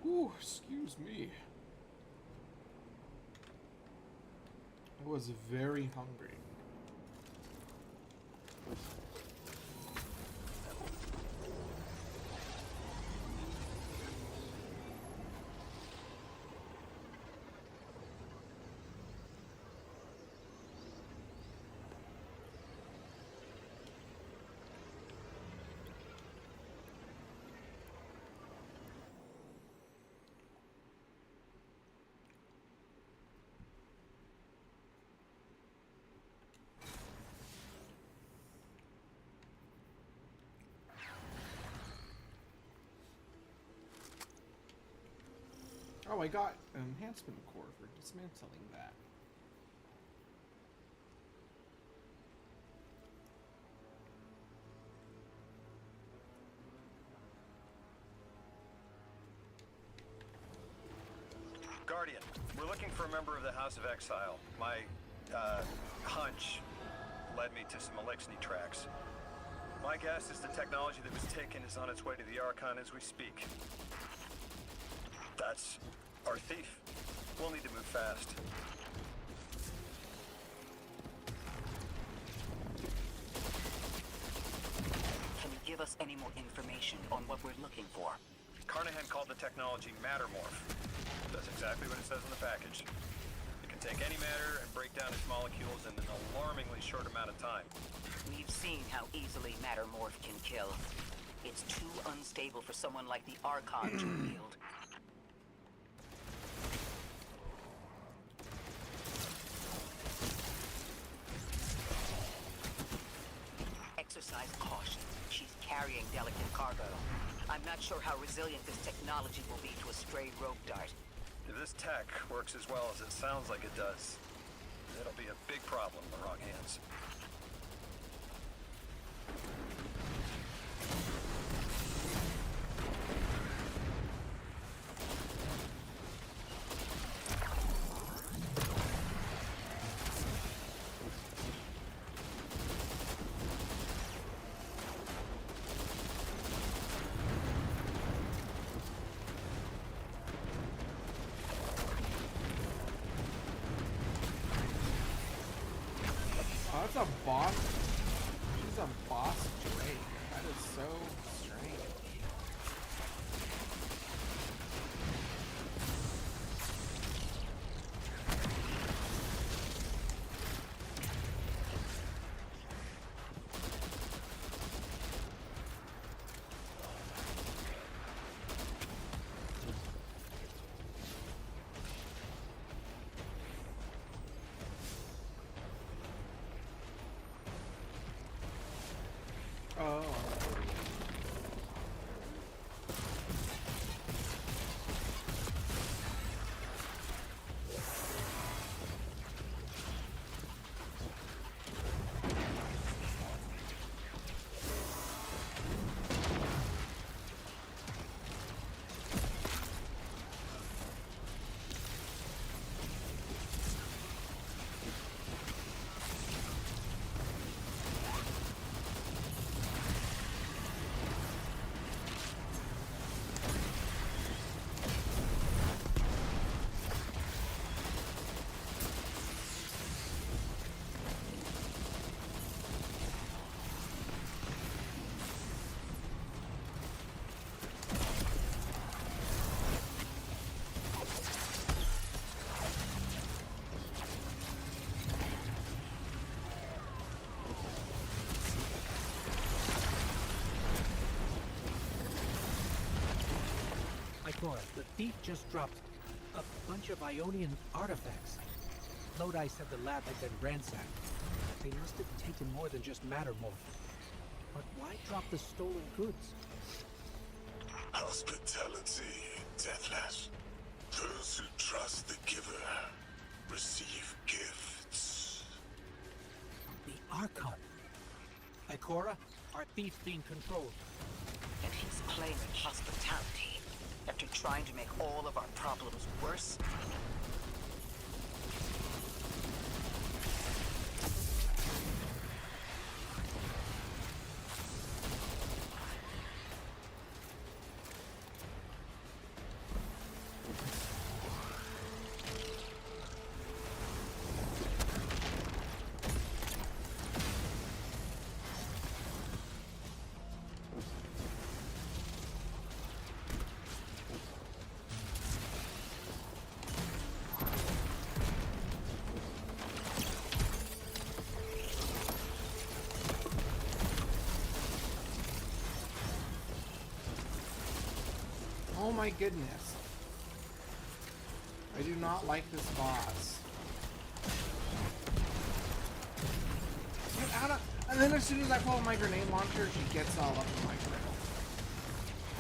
Ooh, excuse me. I was very hungry. Oh, I got an enhancement core for dismantling that. Guardian, we're looking for a member of the House of Exile. My, hunch led me to some Elixni tracks. My guess is the technology that was taken is on its way to the Archon as we speak. That's our thief. We'll need to move fast. Can you give us any more information on what we're looking for? Carnahan called the technology Mattermorph. That's exactly what it says in the package. It can take any matter and break down its molecules in an alarmingly short amount of time. We've seen how easily Mattermorph can kill. It's too unstable for someone like the Archon to wield. Exercise caution. She's carrying delicate cargo. I'm not sure how resilient this technology will be to a stray rogue dart. If this tech works as well as it sounds like it does, it'll be a big problem in the wrong hands. That's a boss. She's a boss Drake. That is so strange. Oh. Ikora, the thief just dropped a bunch of Ionian artifacts. Lodi said the lab had been ransacked. They must have taken more than just Mattermorph. But why drop the stolen goods? Hospitality, Deathless. Those who trust the giver receive gifts. The Archon. Ikora, our thief's being controlled. And he's claiming hospitality after trying to make all of our problems worse. my goodness. I do not like this boss. Get out of... And then as soon as I pull out my grenade launcher, she gets all up in my grill.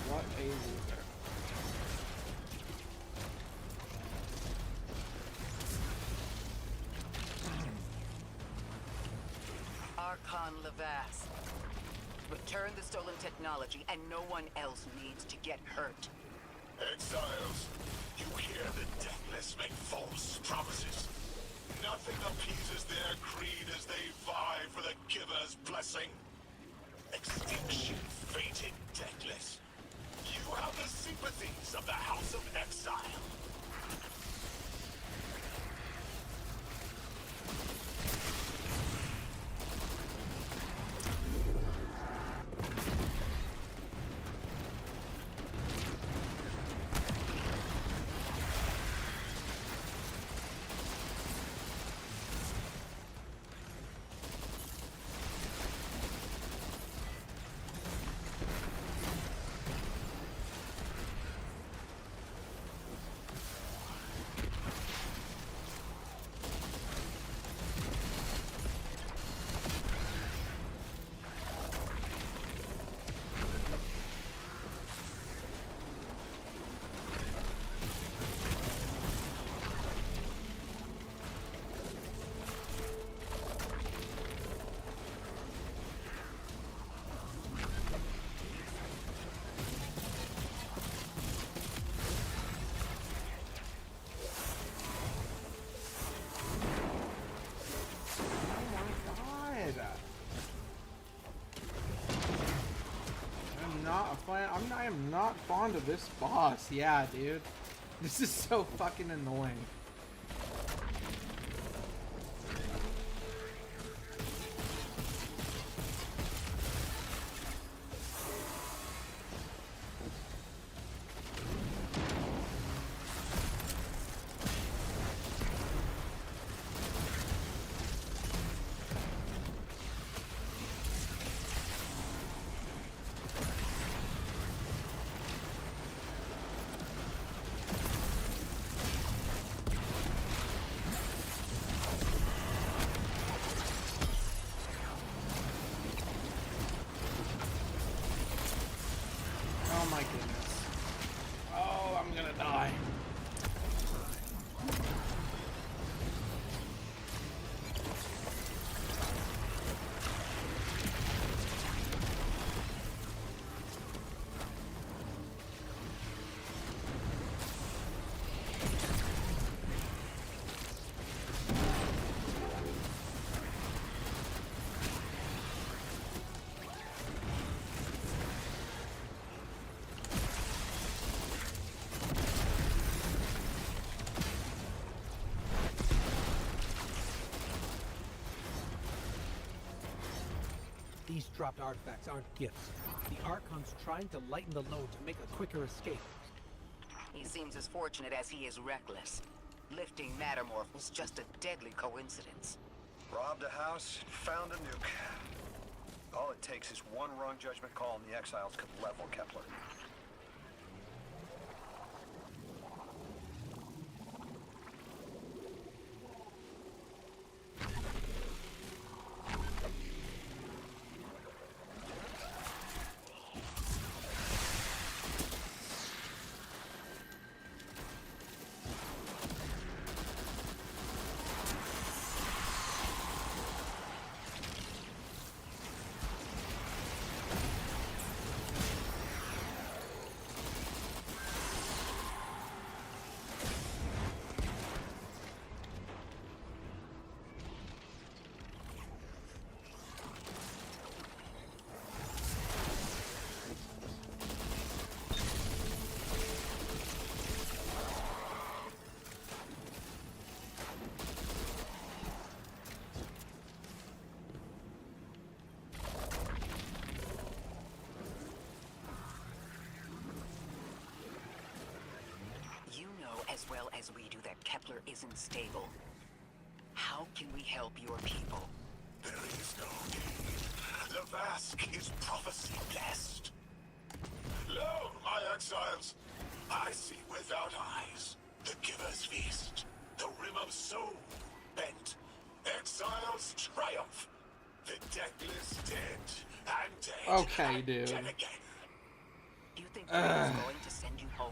What a loser. Archon Levast. Return the stolen technology, and no one else needs to get hurt. Exiles, you hear the Deathless make false promises. Nothing appeases their creed as they vie for the Giver's blessing. Extinction fated Deathless. You have the sympathies of the House of Exile. I am not fond of this boss. Yeah, dude. This is so fucking annoying. Oh my goodness. Oh, I'm gonna die. These dropped artifacts aren't gifts. The Archon's trying to lighten the load to make a quicker escape. He seems as fortunate as he is reckless. Lifting Mattermorph was just a deadly coincidence. Robbed a house, found a nuke. All it takes is one wrong judgment call and the Exiles could level Kepler. As well as we do that Kepler isn't stable. How can we help your people? There is no need. Levast is prophecy blessed. Lo, my exiles, I see without eyes. The Giver's Feast. The Rim of Soul. Bent. Exile's triumph. The deathless dead. And dead. Okay, dude. Dead again. You think Ray's going to send you home?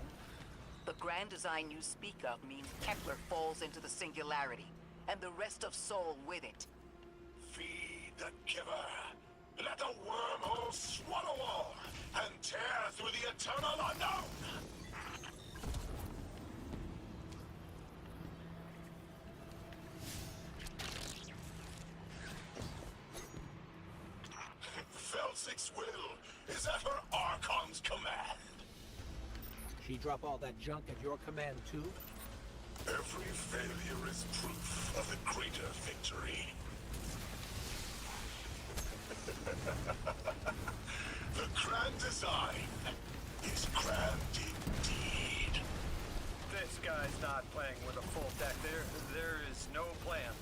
The grand design you speak of means Kepler falls into the singularity, and the rest of Soul with it. Feed the Giver. Let the wormhole swallow all and tear through the eternal unknown. Felsic's will is at her Archon's command. She drop all that junk at your command too? Every failure is proof of the greater victory. The grand design is grand indeed. This guy's not playing with a full deck. There is no plan.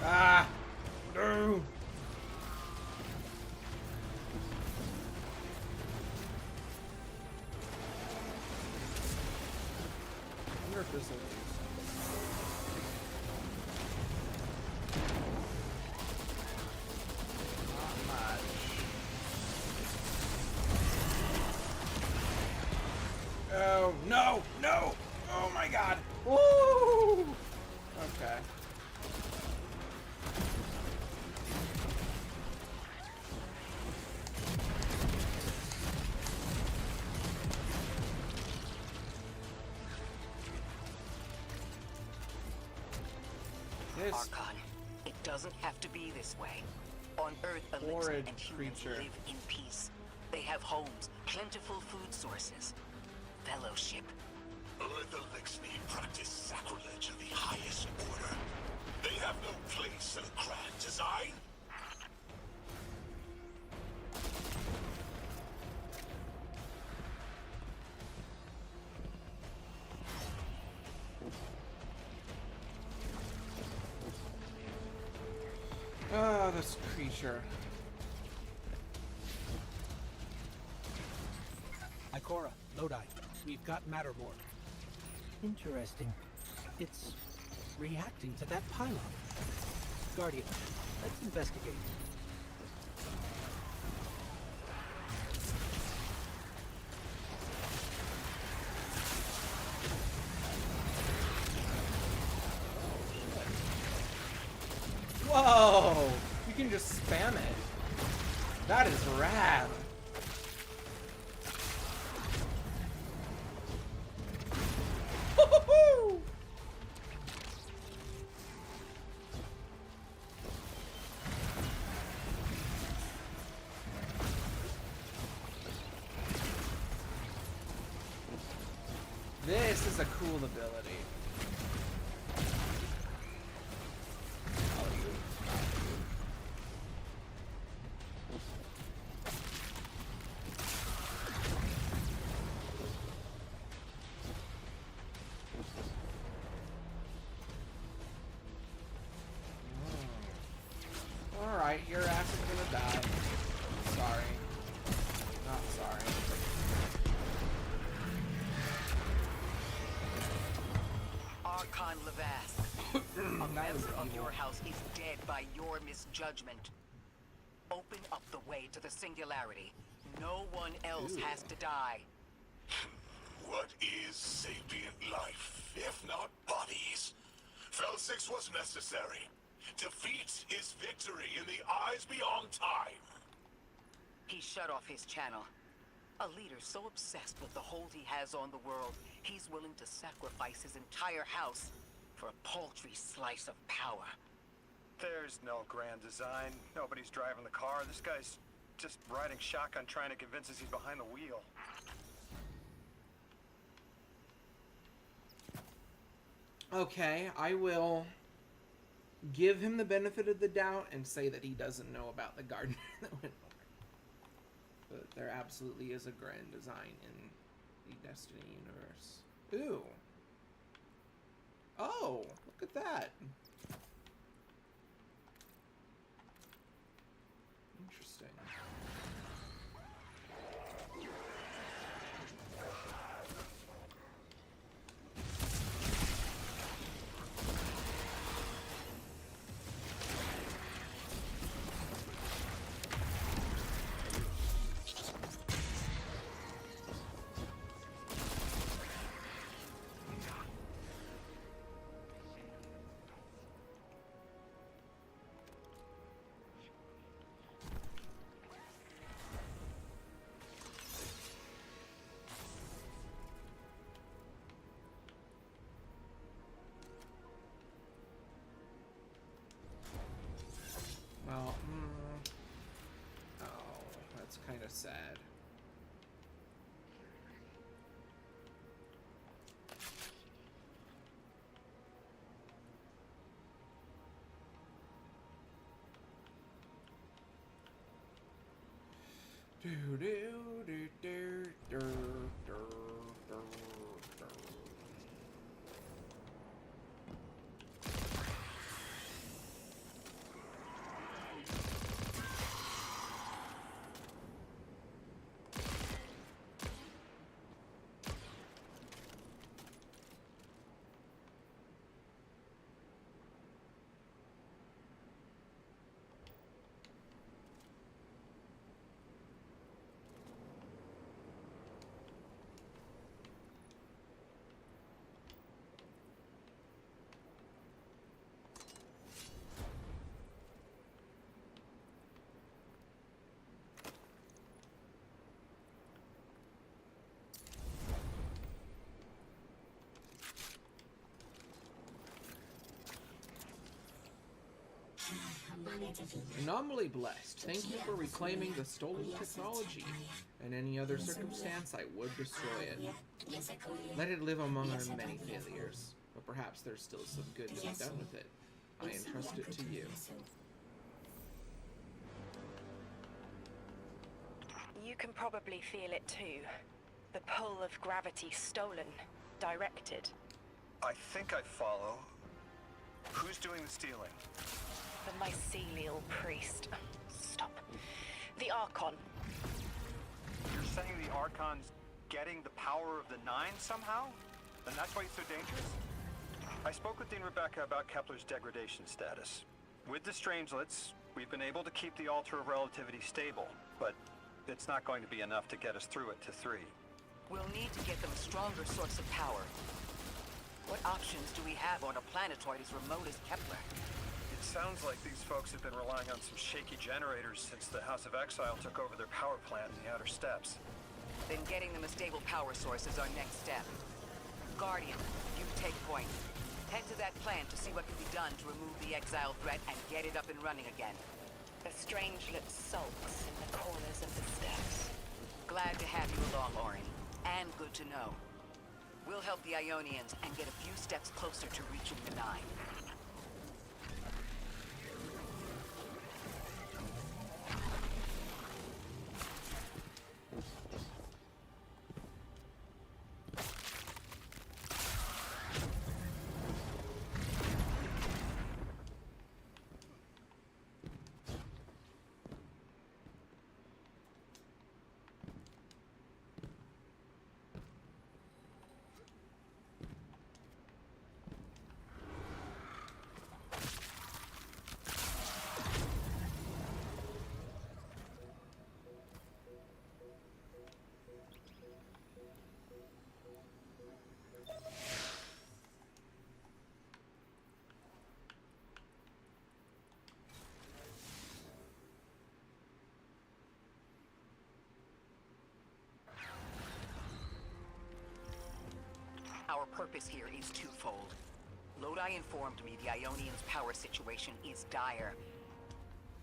Ah! No! I wonder if this will Oh, no! No! Oh my god! Woo! Okay. Archon, it doesn't have to be this way. On Earth, Elixir and humans live in peace. They have homes, plentiful food sources, fellowship. Earth Elixni practice sacrilege of the highest order. They have no place in a grand design. Oh, this creature. Ikora, Lodi, we've got Mattermore. Interesting. It's reacting to that pylon. Guardian, let's investigate. Whoa! You can just spam it. That is rad. This is a cool ability. Alright, your ass is gonna die. Sorry. Archon Levask. A member of your house is dead by your misjudgment. Open up the way to the Singularity. No one else has to die. What is sapient life, if not bodies? Fel 6 was necessary. Defeat is victory in the eyes beyond time. He shut off his channel. A leader so obsessed with the hold he has on the world, he's willing to sacrifice his entire house for a paltry slice of power. There's no grand design. Nobody's driving the car. This guy's just riding shotgun trying to convince us he's behind the wheel. Okay, I will give him the benefit of the doubt and say that he doesn't know about the gardener that went over. But there absolutely is a grand design in the Destiny universe. Ooh. Oh, look at that. Interesting. Well, oh, that's kind of sad. Do do do do do do do do. Anomaly blessed. Thank you for reclaiming the stolen technology. In any other circumstance, I would destroy it. Let it live among our many failures. But perhaps there's still some good to be done with it. I entrust it to you. You can probably feel it too. The pull of gravity stolen, directed. I think I follow. Who's doing the stealing? The mycelial priest. Stop. The Archon. You're saying the Archon's getting the power of the Nine somehow? And that's why he's so dangerous? I spoke with Dean Rebecca about Kepler's degradation status. With the Strangelets, we've been able to keep the Altar of Relativity stable, but it's not going to be enough to get us through it to 3. We'll need to get them a stronger source of power. What options do we have on a planetoid as remote as Kepler? It sounds like these folks have been relying on some shaky generators since the House of Exile took over their power plant in the Outer Steppes. Then getting them a stable power source is our next step. Guardian, you take point. Head to that plant to see what can be done to remove the Exile threat and get it up and running again. The Strangelet sulks in the corners of the steppes. Glad to have you along, Orin. And good to know. We'll help the Ionians and get a few steps closer to reaching the Nine. purpose here is twofold. Lodi informed me the Ionians' power situation is dire.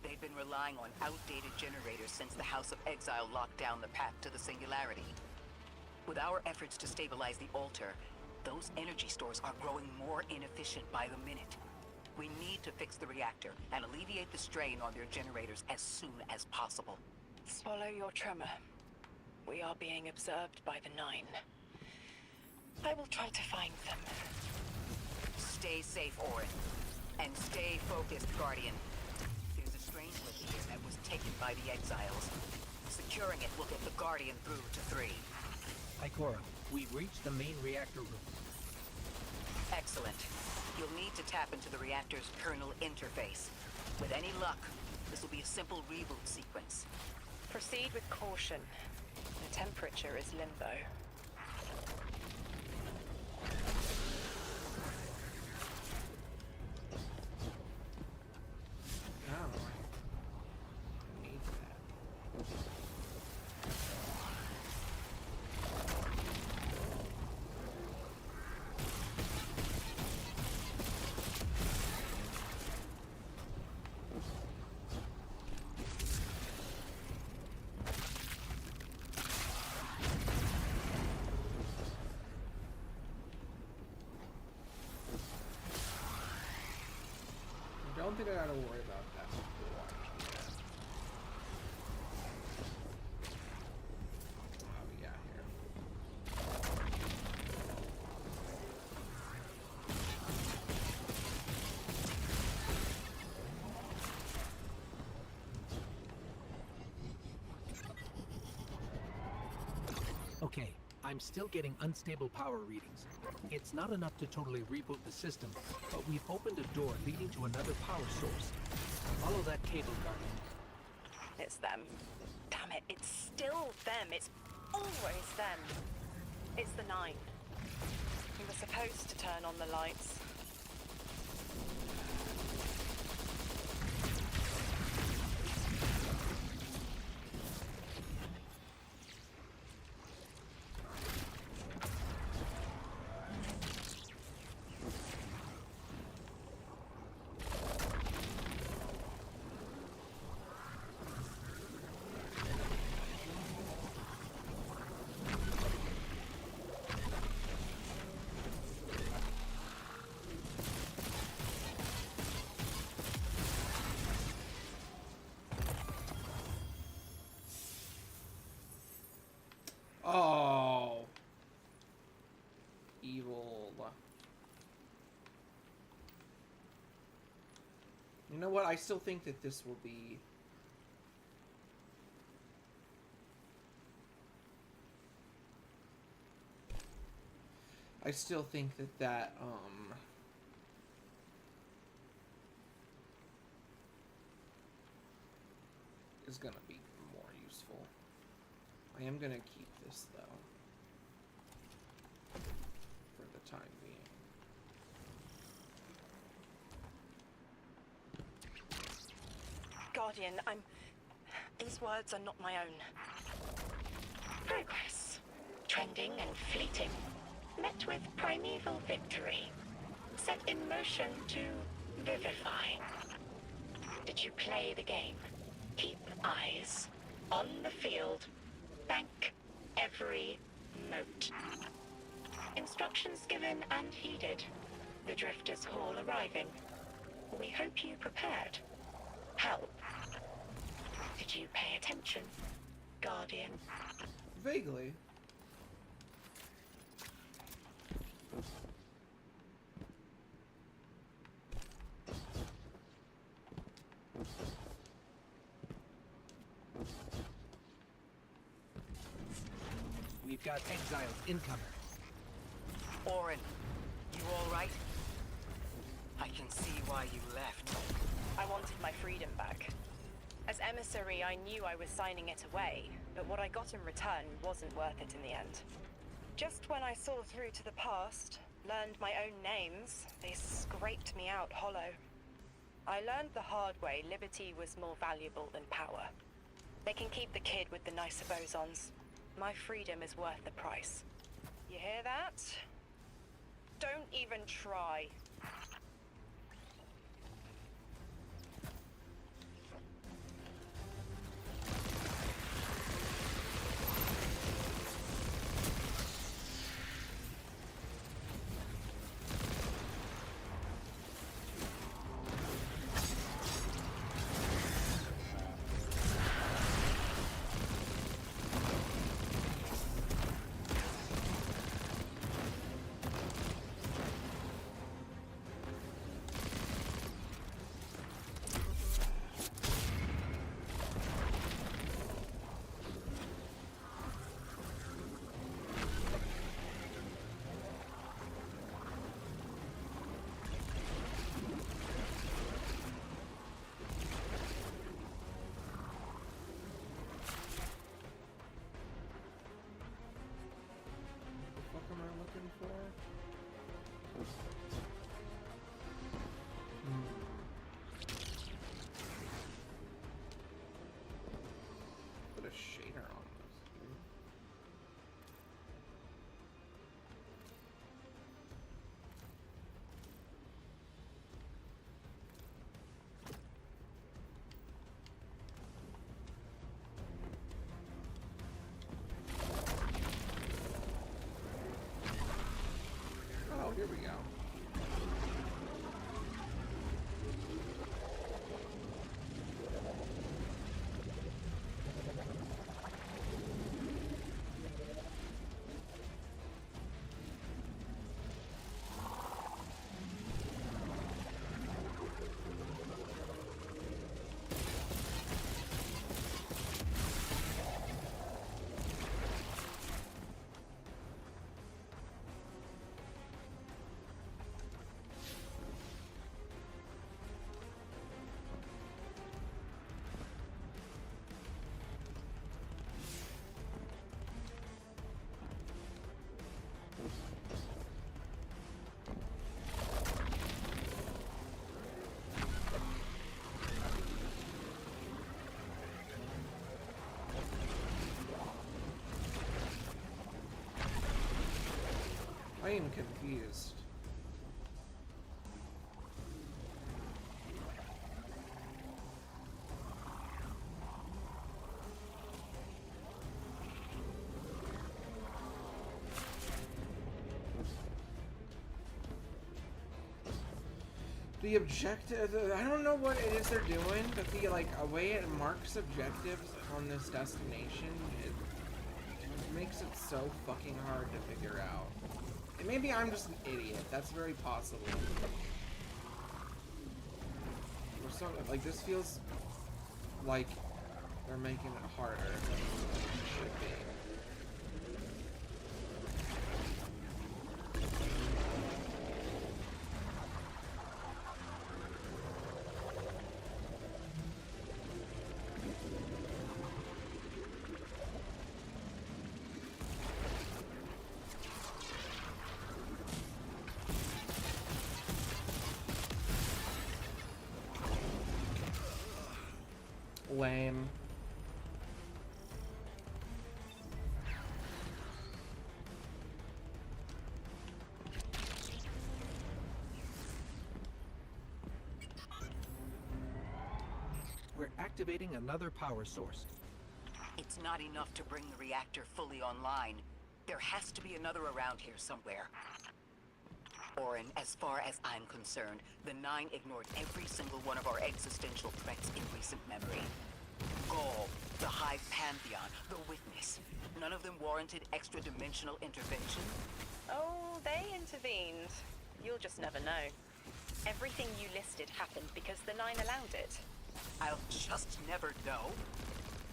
They've been relying on outdated generators since the House of Exile locked down the path to the Singularity. With our efforts to stabilize the altar, those energy stores are growing more inefficient by the minute. We need to fix the reactor and alleviate the strain on their generators as soon as possible. Swallow your tremor. We are being observed by the Nine. I will try to find them. Stay safe, Orin. And stay focused, Guardian. There's a strange location that was taken by the Exiles. Securing it will get the Guardian through to 3. Ikora, we've reached the main reactor room. Excellent. You'll need to tap into the reactor's kernel interface. With any luck, this will be a simple reboot sequence. Proceed with caution. The temperature is limbo. I don't think I gotta worry about that before. What we got here? Okay, I'm still getting unstable power readings. It's not enough to totally reboot the system, but we've opened a door leading to another power source. Follow that cable, Guardian. It's them. Damn it, it's still them. It's always them. It's the Nine. We were supposed to turn on the lights. Oh, evil. You know what? I still think that this will be. I still think that is gonna be more useful. I am gonna keep this though, for the time being. Guardian, these words are not my own. Progress. Trending and fleeting. Met with primeval victory. Set in motion to vivify. Did you play the game? Keep eyes on the field. Bank every note. Instructions given and heeded. The Drifters' Hall arriving. We hope you prepared. Help. Did you pay attention, Guardian? Vaguely. We've got exiles incoming. Orin, you all right? I can see why you left. I wanted my freedom back. As emissary, I knew I was signing it away, but what I got in return wasn't worth it in the end. Just when I saw through to the past, learned my own names, they scraped me out hollow. I learned the hard way liberty was more valuable than power. They can keep the kid with the nicer bosons. My freedom is worth the price. You hear that? Don't even try. What am I looking for? Put a shader on this, dude. Oh, here we go. I am confused. The objective, I don't know what it is they're doing, but the like a way it marks objectives on this destination, it makes it so fucking hard to figure out. And maybe I'm just an idiot. That's very possible. Or something like this feels like they're making it harder than it should be. Lame. We're activating another power source. It's not enough to bring the reactor fully online. There has to be another around here somewhere. Orin, as far as I'm concerned, the Nine ignored every single one of our existential threats in recent memory. Gaul, the Hive Pantheon, the Witness. None of them warranted extra-dimensional intervention. Oh, they intervened. You'll just never know. Everything you listed happened because the Nine allowed it. I'll just never know.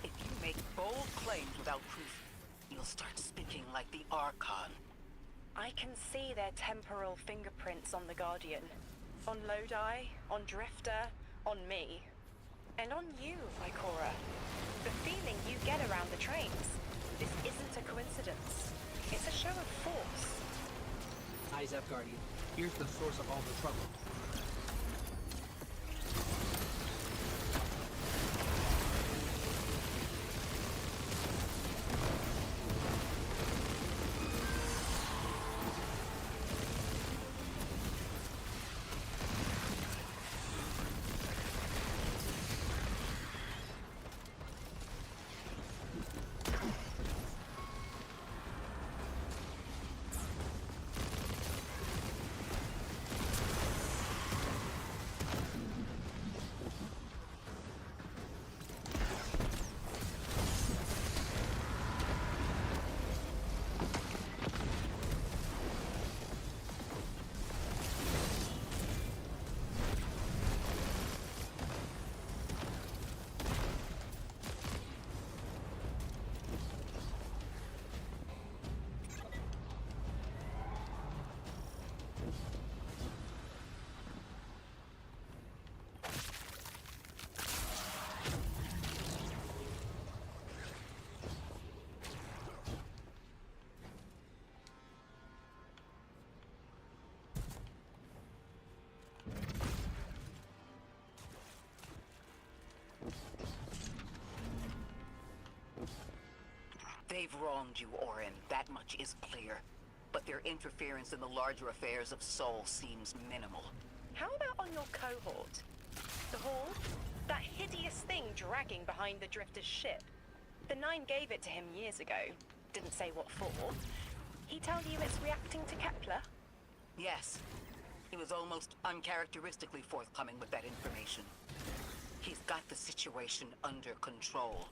If you make bold claims without proof, you'll start speaking like the Archon. I can see their temporal fingerprints on the Guardian. On Lodi, on Drifter, on me. And on you, Ikora. The feeling you get around the trains. This isn't a coincidence. It's a show of force. Eyes up, Guardian. Here's the source of all the trouble. wronged you, Orin. That much is clear. But their interference in the larger affairs of Sol seems minimal. How about on your cohort? The Hall? That hideous thing dragging behind the Drifter's ship. The Nine gave it to him years ago. Didn't say what for. He tell you it's reacting to Kepler? Yes. He was almost uncharacteristically forthcoming with that information. He's got the situation under control.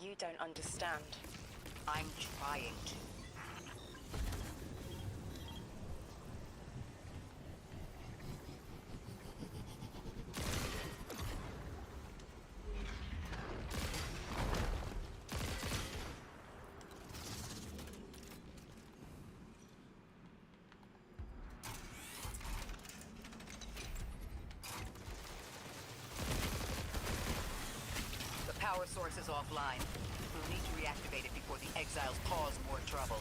You don't understand. I'm trying to. Power source is offline. We'll need to reactivate it before the exiles cause more trouble.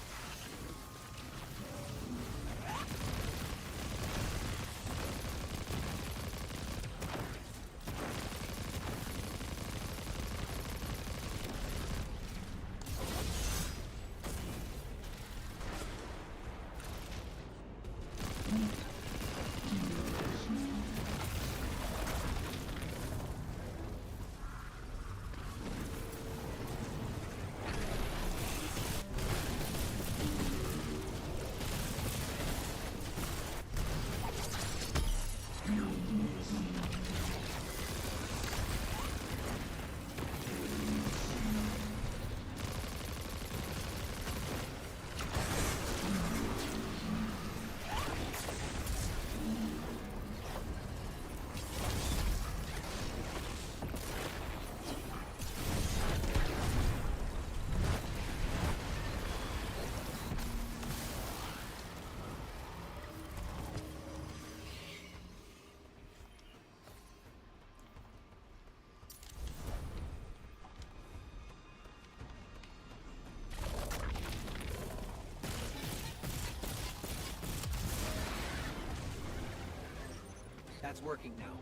That's working now.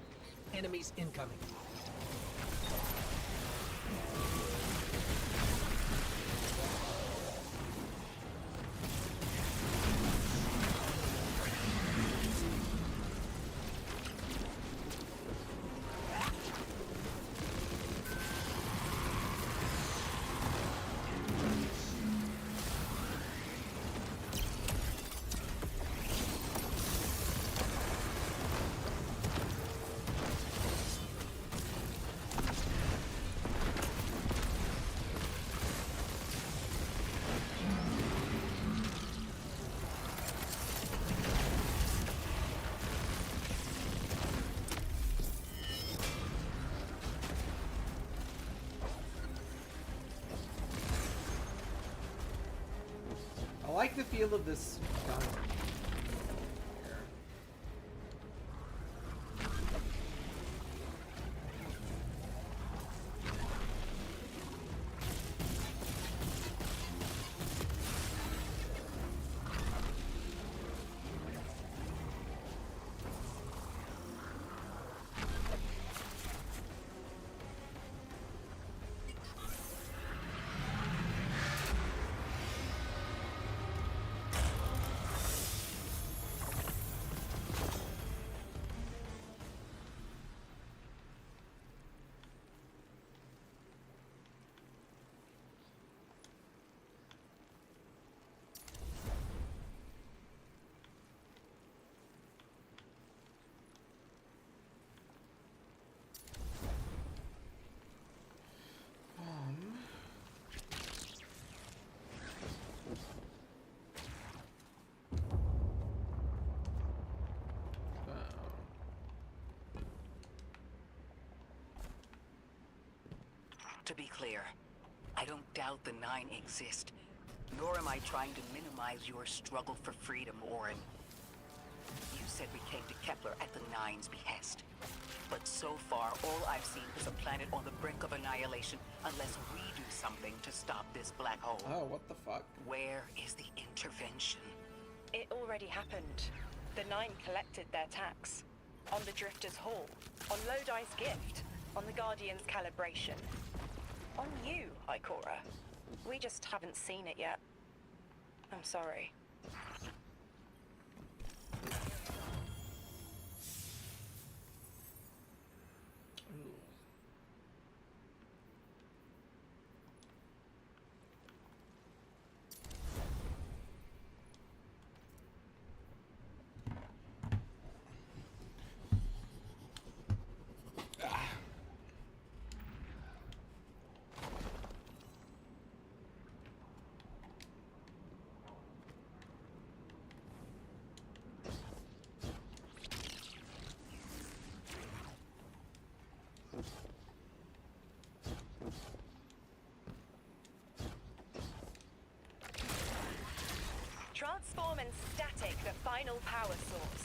Enemies incoming. I like the feel of this gun. To be clear, I don't doubt the Nine exist, nor am I trying to minimize your struggle for freedom, Orin. You said we came to Kepler at the Nine's behest. But so far, all I've seen is a planet on the brink of annihilation unless we do something to stop this black hole. Oh, what the fuck? Where is the intervention? It already happened. The Nine collected their tax. On the Drifter's Hall. On Lodi's gift. On the Guardian's calibration. On you, Ikora. We just haven't seen it yet. I'm sorry. Transform and static the final power source.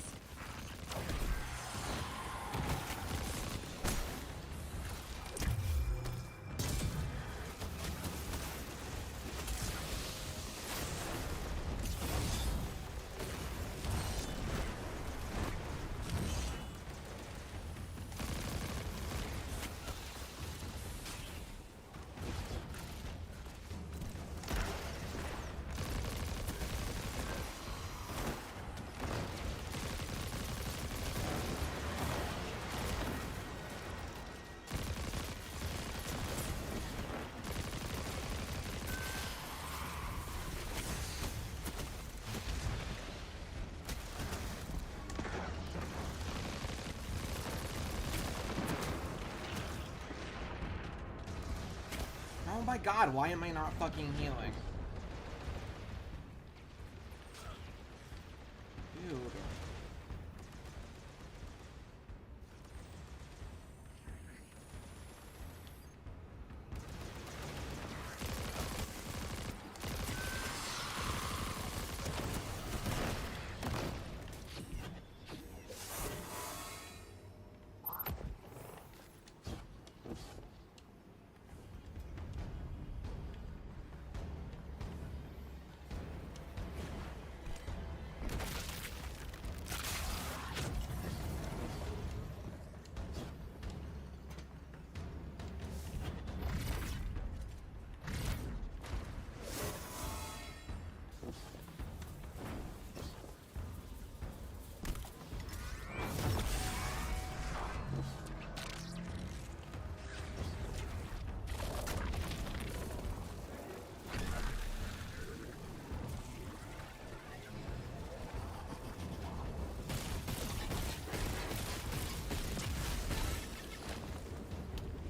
Oh my god, why am I not fucking healing? Dude.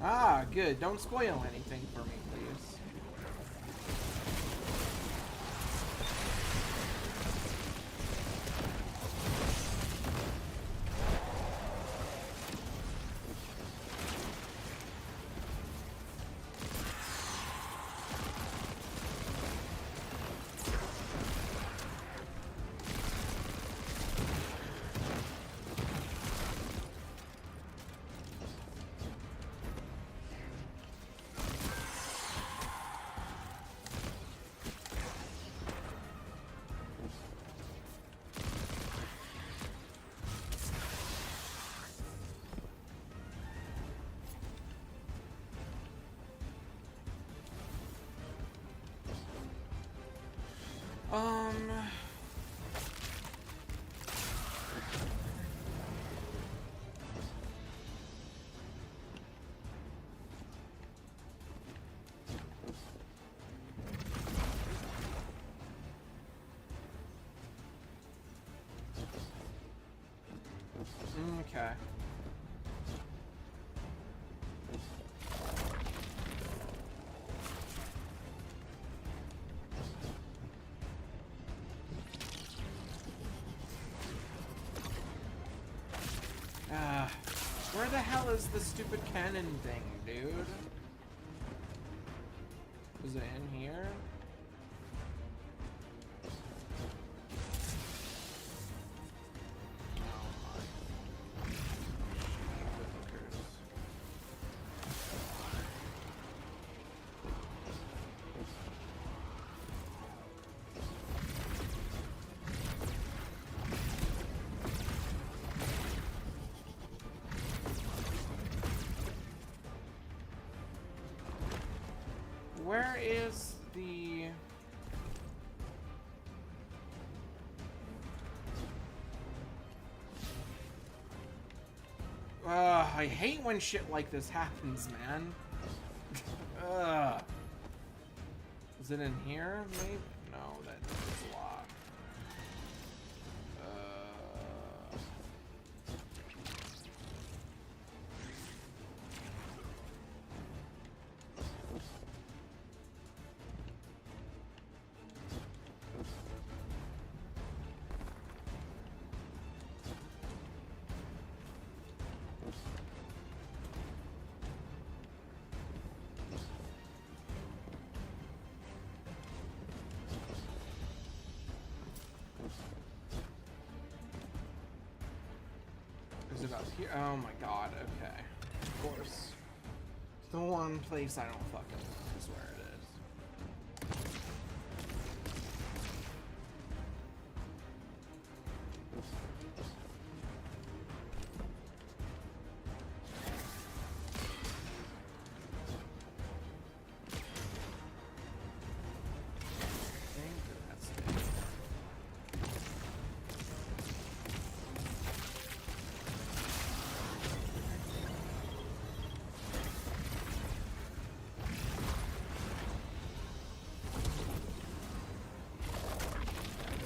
Ah, good. Don't spoil anything for me, please. Okay. Where the hell is the stupid cannon thing, dude? Is it in here? Where is I hate when shit like this happens, man. Is it in here, maybe? No, that's a lot. Is it up here? Oh my god, okay. Of course. It's the one place I don't fucking know is where it is.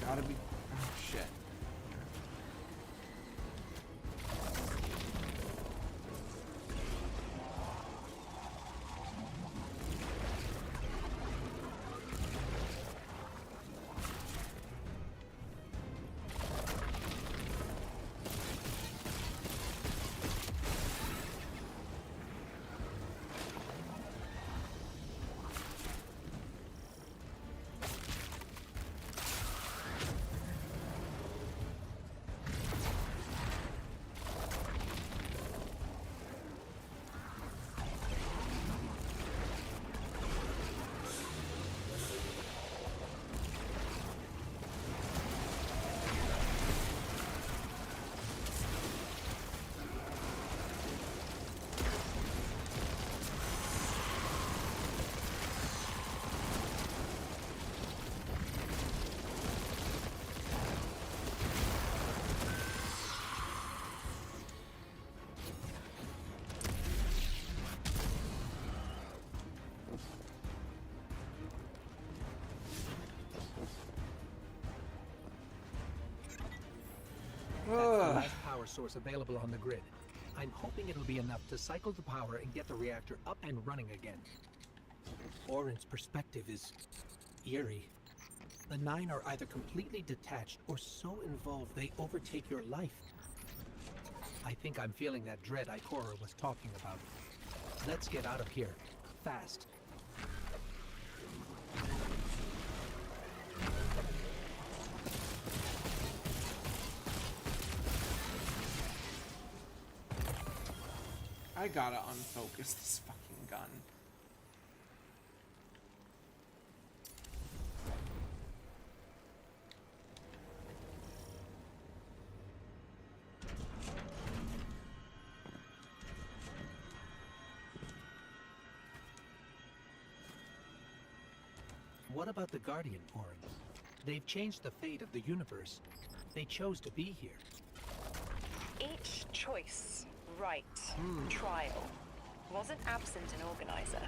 Gotta be. Oh shit. That's the last power source available on the grid. I'm hoping it'll be enough to cycle the power and get the reactor up and running again. Orin's perspective is eerie. The Nine are either completely detached or so involved they overtake your life. I think I'm feeling that dread Ikora was talking about. Let's get out of here. Fast. I gotta unfocus this fucking gun. What about the Guardian, Orin? They've changed the fate of the universe. They chose to be here. Each choice, right, trial, wasn't absent an organizer.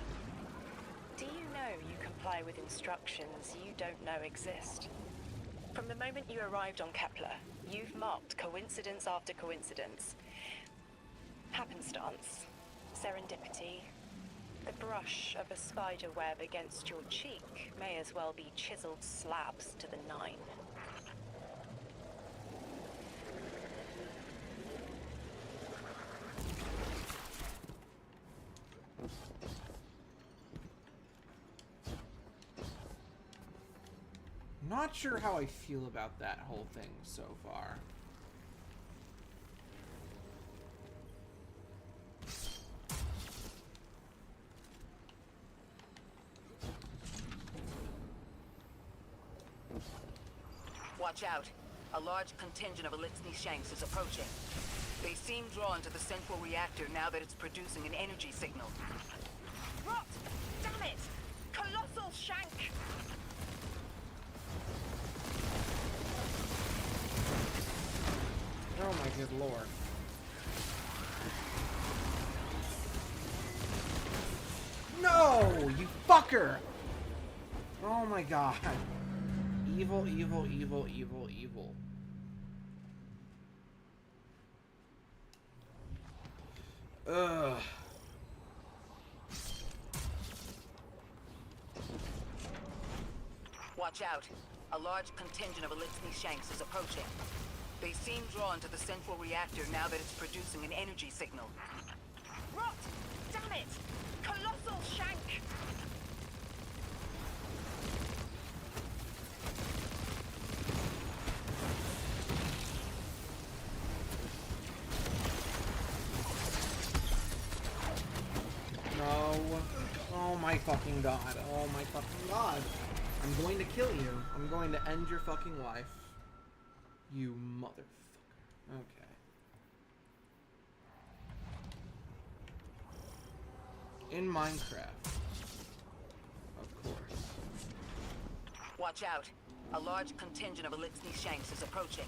Do you know you comply with instructions you don't know exist? From the moment you arrived on Kepler, you've marked coincidence after coincidence. Happenstance, serendipity. The brush of a spider web against your cheek may as well be chiseled slabs to the Nine. Not sure how I feel about that whole thing so far. Watch out. A large contingent of Elixni Shanks is approaching. They seem drawn to the central reactor now that it's producing an energy signal. Rot! Damn it! Colossal Shank! Oh my good lord. motherfucker! Oh my god. Evil, evil, evil, evil, evil. Ugh. Watch out. A large contingent of Elixni Shanks is approaching. They seem drawn to the central reactor now that it's producing an energy signal. Rot! Damn it! Colossal Shank! No. Oh my fucking god. Oh my fucking god. I'm going to kill you. I'm going to end your fucking life. You motherfucker. Okay. In Minecraft. Of course. Watch out. A large contingent of Elixni Shanks is approaching.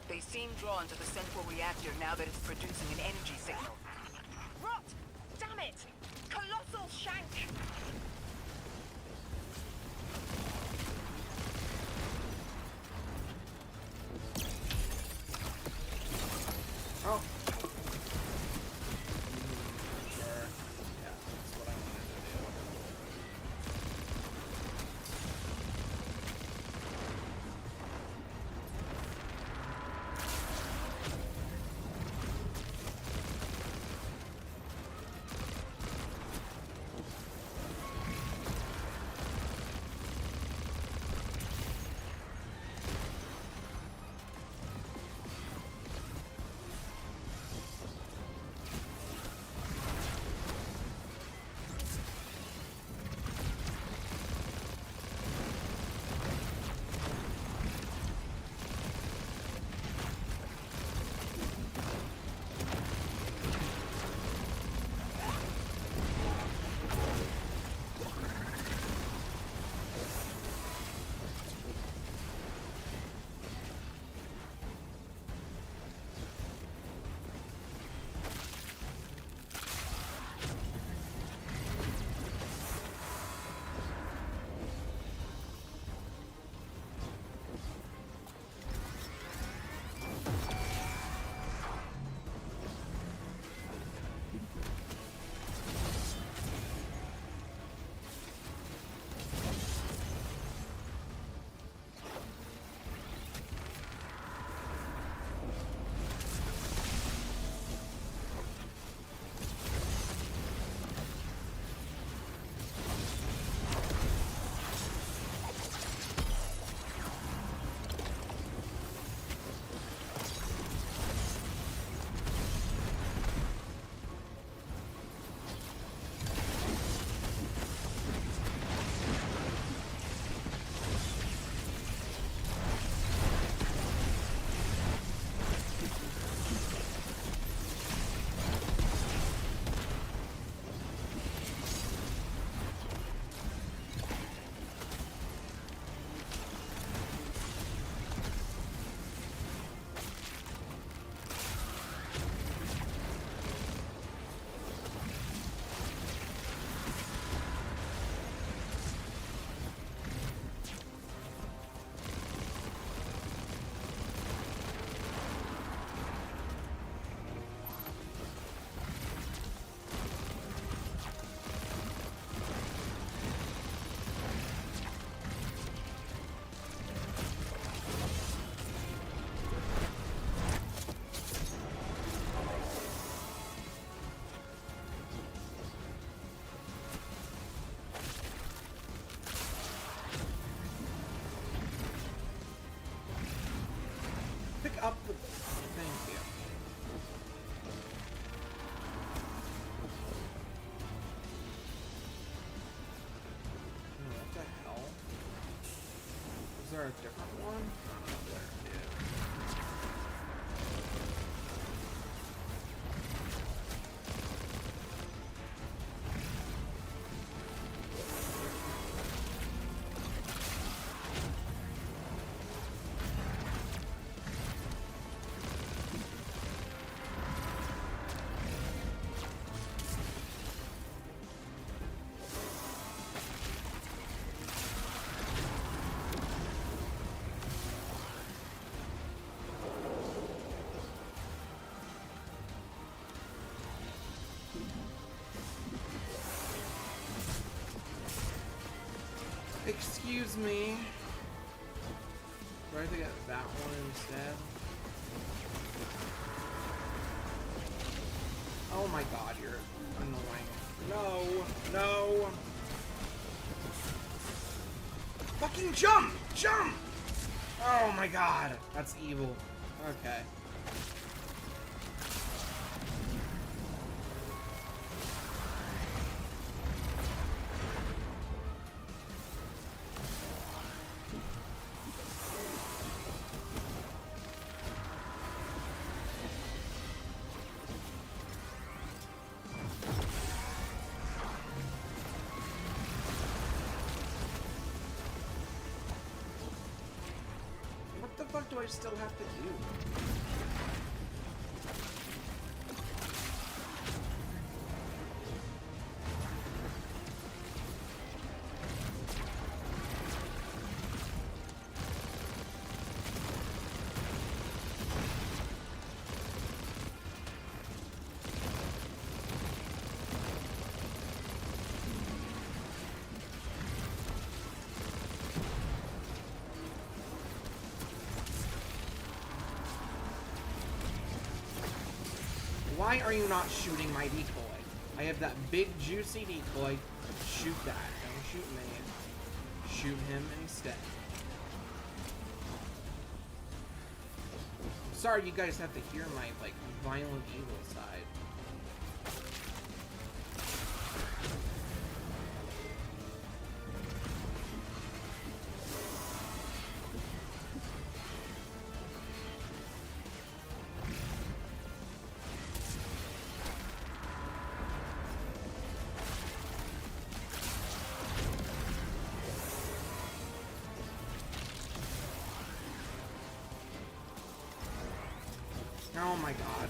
They seem drawn to the central reactor now that it's producing an energy signal. Rot! Damn it! Colossal Shank! Oh. Sure. Yeah, that's what I wanted to do. Up with thank you. What the hell? Is there a different one? There it is. Excuse me. Do I have to get that one instead? Oh my god, you're annoying. No, no. Fucking jump! Jump! Oh my god, that's evil. Okay. What the fuck do I still have to do? Why are you not shooting my decoy? I have that big juicy decoy. Shoot that. Don't shoot me. Shoot him instead. Sorry you guys have to hear my, like, violent evil side. Oh my god.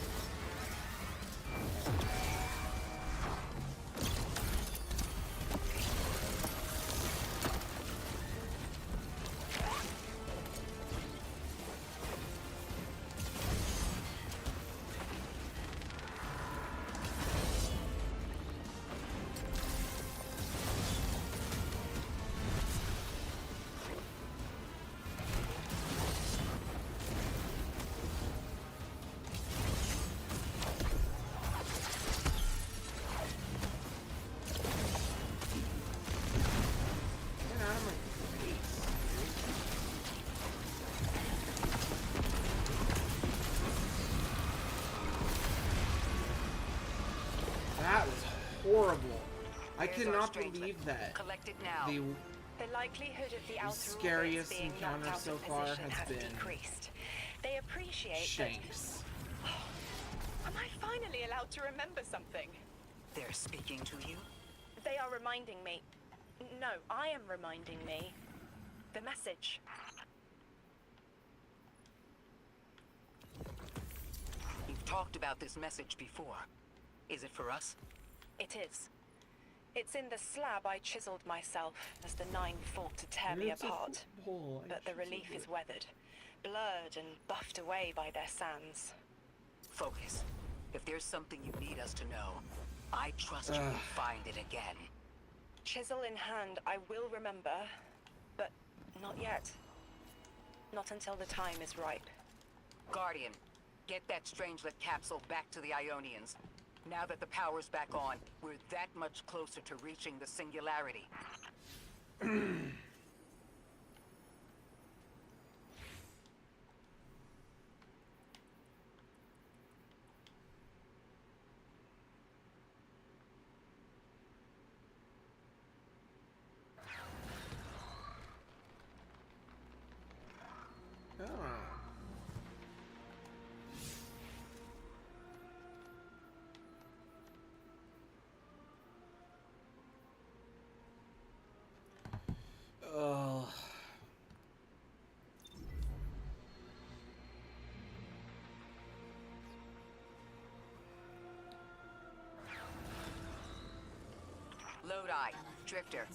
That was horrible. I cannot believe that. Collect it now. The likelihood of the outer scariest being encounter knocked out so of far position has been decreased. They appreciate Shanks. Am I finally allowed to remember something? They're speaking to you? They are reminding me. No, I am reminding me. The message. You've talked about this message before. Is it for us? It is. It's in the slab I chiseled myself as the Nine fought to tear me apart. But the relief is weathered, blurred and buffed away by their sands. Focus. If there's something you need us to know, I trust you will find it again. Chisel in hand, I will remember, but not yet. Not until the time is ripe. Guardian, get that Strangelet capsule back to the Ionians. Now that the power's back on, we're that much closer to reaching the Singularity. Lodi, Drifter,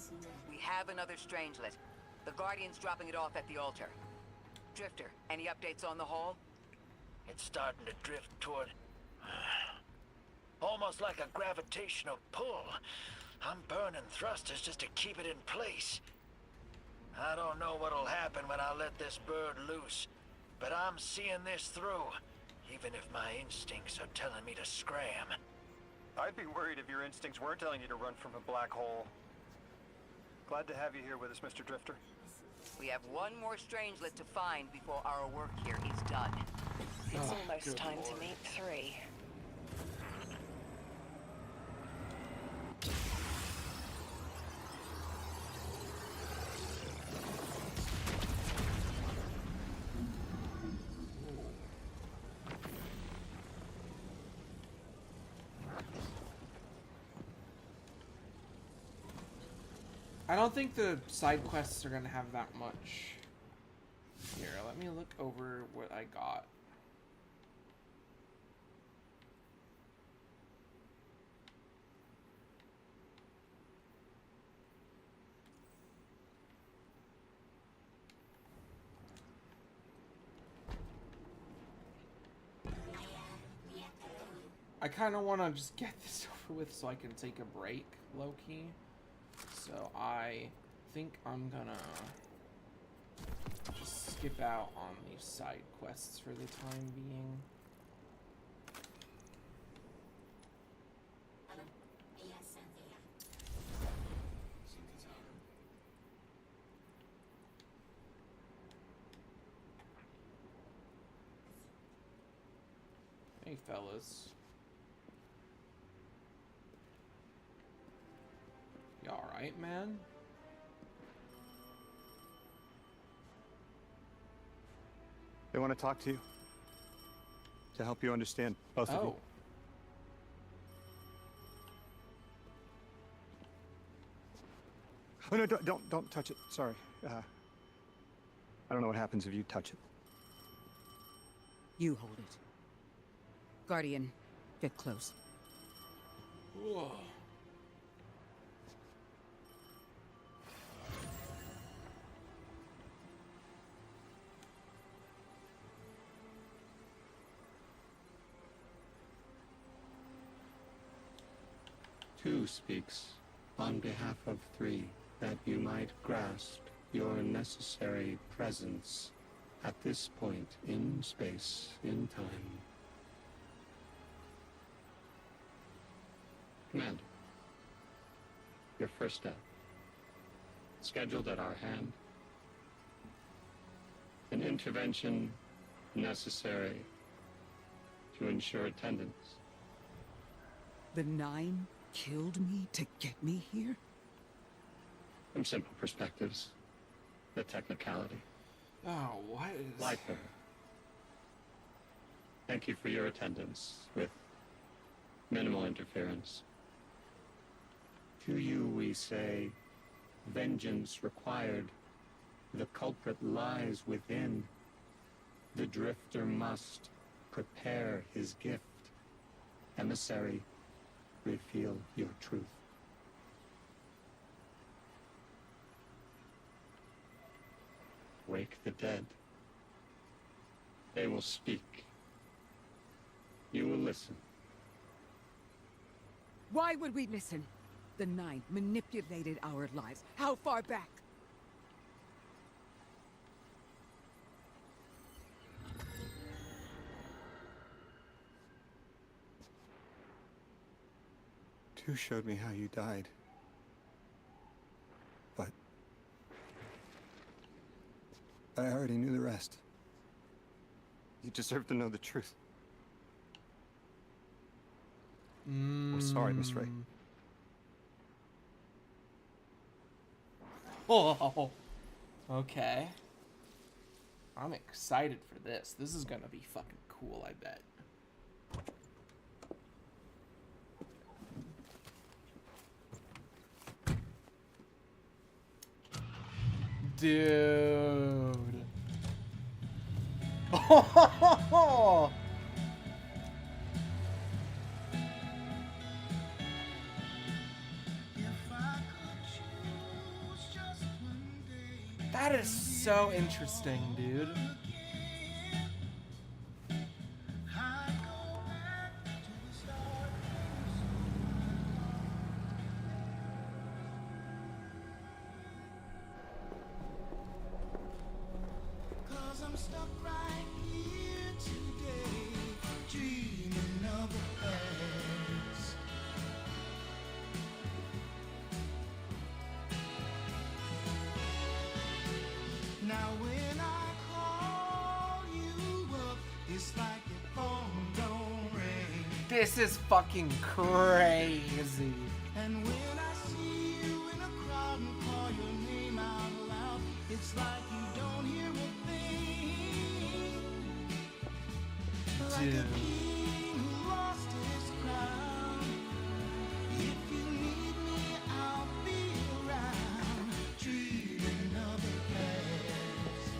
we have another Strangelet. The Guardian's dropping it off at the altar. Drifter, any updates on the haul? It's starting to drift toward... almost like a gravitational pull. I'm burning thrusters just to keep it in place. I don't know what'll happen when I let this bird loose, but I'm seeing this through, even if my instincts are telling me to scram. I'd be worried if your instincts weren't telling you to run from a black hole. Glad to have you here with us, Mr. Drifter. We have one more Strangelet to find before our work here is done. It's almost time to meet 3. I don't think the side quests are gonna have that much. Here, let me look over what I got. I kind of want to just get this over with so I can take a break, low-key. So I think I'm gonna just skip out on these side quests for the time being. Hey, fellas. You alright, man? They want to talk to you. To help you understand, both of you. Oh no, don't touch it. Sorry. I don't know what happens if you touch it. You hold it. Guardian, get close. Whoa. Two speaks on behalf of 3 that you might grasp your necessary presence at this point in space, in time. Commander, your first step, scheduled at our hand. An intervention necessary to ensure attendance. The 9 killed me to get me here? From simple perspectives, the technicality. Oh, what is... Lifer, thank you for your attendance with minimal interference. To you we say, vengeance required. The culprit lies within. The drifter must prepare his gift. Emissary, reveal your truth. Wake the dead. They will speak. You will listen. Why would we listen? The 9 manipulated our lives. How far back? Two showed me how you died. But I already knew the rest. You deserve to know the truth. I'm sorry, Miss Ray. Oh, okay. I'm excited for this. This is gonna be fucking cool, I bet. Dude. Oh. That is so interesting, dude. This is fucking crazy. And when I see you in a crowd and call your name out loud, it's like you don't hear a thing. Like a Dude. king who lost his crown. If you need me, I'll be around. Treat another place.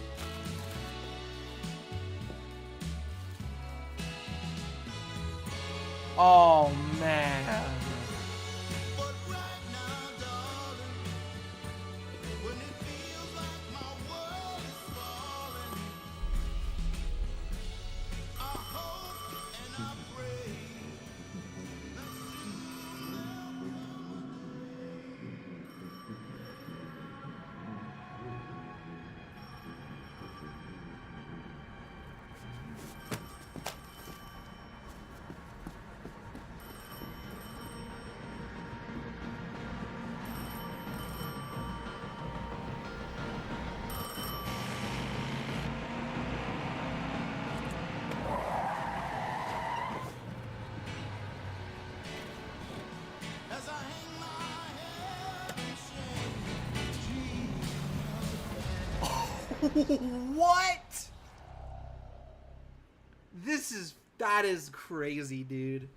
Oh man. But right now, darling, when it feels like my world is falling, I hope and I pray that soon there'll come as I hang my head in shame. What? That is crazy, dude.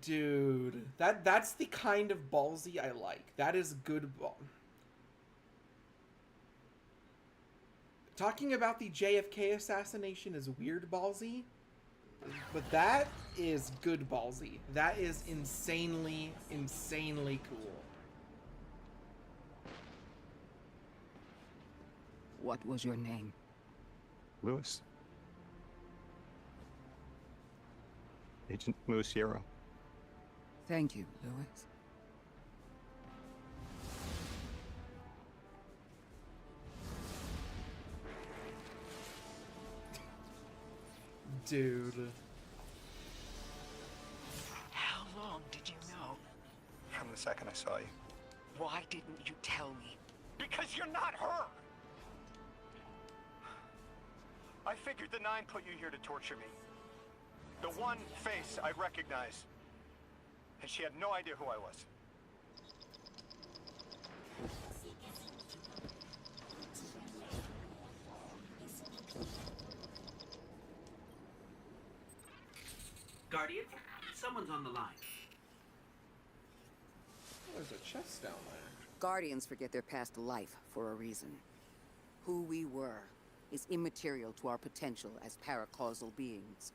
Dude, that's the kind of ballsy I like. That is good ball. Talking about the JFK assassination is weird ballsy, but that is good ballsy. That is insanely, insanely cool. What was your name? Lewis. Agent Lewis Yarrow. Thank you, Lewis. Dude. How long did you know? From the second I saw you. Why didn't you tell me? Because you're not her! I figured the Nine put you here to torture me. The one face I'd recognize. And she had no idea who I was. Guardian, someone's on the line. There's a chest down there. Guardians forget their past life for a reason. Who we were is immaterial to our potential as paracausal beings.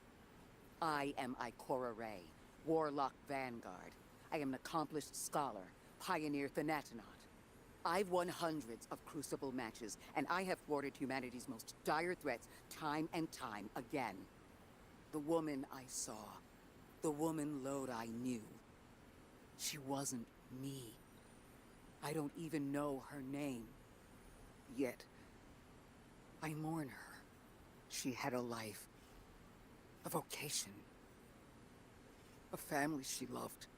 I am Ikora Rey, Warlock Vanguard. I am an accomplished scholar, pioneer Thanatonaut. I've won hundreds of Crucible matches, and I have thwarted humanity's most dire threats time and time again. The woman I saw, the woman Lode I knew, she wasn't me. I don't even know her name. Yet, I mourn her. She had a life, a vocation, a family she loved.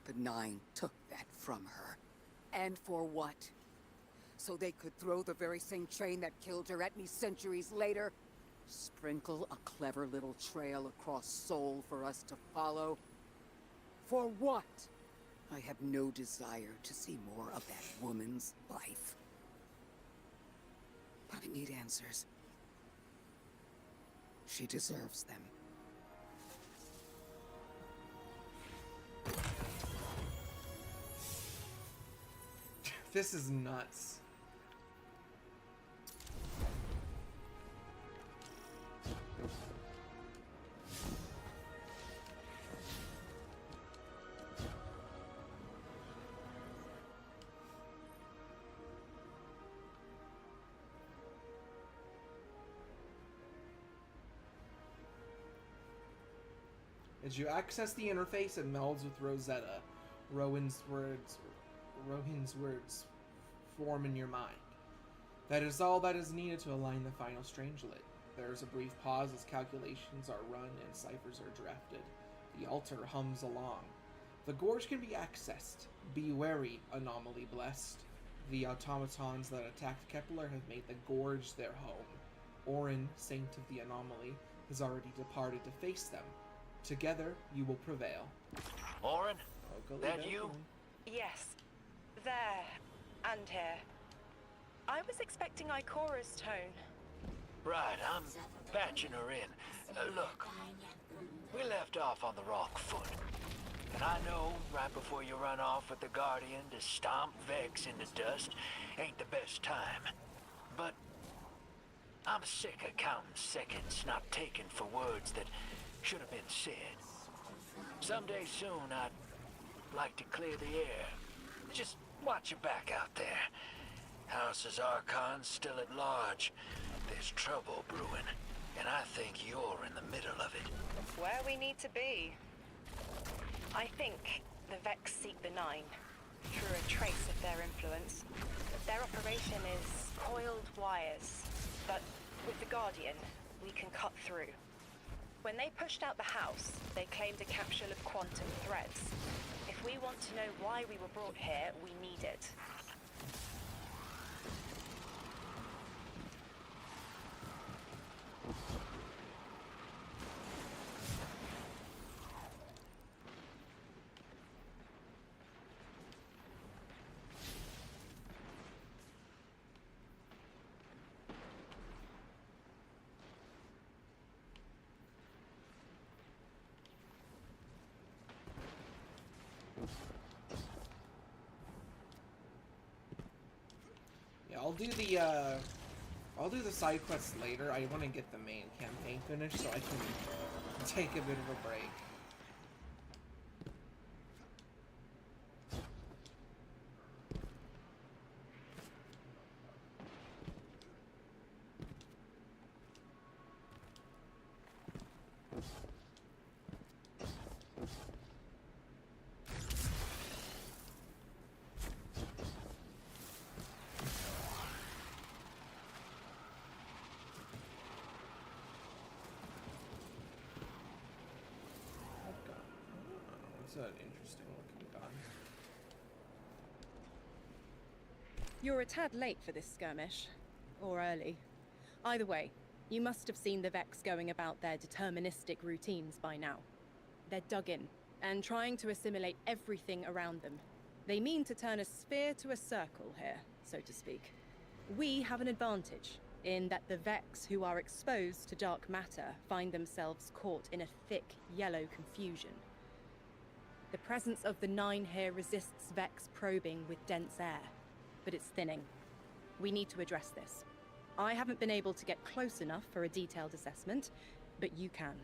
The Nine took that from her. And for what? So they could throw the very same train that killed her at me centuries later? Sprinkle a clever little trail across Sol for us to follow? For what? I have no desire to see more of that woman's life. But I need answers. She deserves them. This is nuts. As you access the interface, it melds with Rosetta. Rowan's words form in your mind. That is all that is needed to align the final Strangelet. There is a brief pause as calculations are run and ciphers are drafted. The altar hums along. The gorge can be accessed. Be wary, anomaly blessed. The automatons that attacked Kepler have made the Gorge their home. Orin, Saint of the Anomaly, has already departed to face them. Together, you will prevail. Orin? That you? Yes. There. And here. I was expecting Ikora's tone. Right, I'm patching her in. Look, we left off on the wrong foot. And I know right before you run off with the Guardian to stomp Vex in the dust ain't the best time. But I'm sick of counting seconds not taken for words that should have been said. Someday soon I'd like to clear the air. Just watch your back out there. House's Archon's still at large. There's trouble brewing, and I think you're in the middle of it. Where we need to be. I think the Vex seek the Nine through a trace of their influence. Their operation is coiled wires, but with the Guardian, we can cut through. When they pushed out the house, they claimed a capsule of quantum threads. If we want to know why we were brought here, we need it. Yeah, I'll do the side quests later. I want to get the main campaign finished so I can take a bit of a break. It's an interesting looking gun. You're a tad late for this skirmish. Or early. Either way, you must have seen the Vex going about their deterministic routines by now. They're dug in, and trying to assimilate everything around them. They mean to turn a sphere to a circle here, so to speak. We have an advantage, in that the Vex who are exposed to dark matter find themselves caught in a thick, yellow confusion. The presence of the Nine here resists Vex probing with dense air, but it's thinning. We need to address this. I haven't been able to get close enough for a detailed assessment, but you can.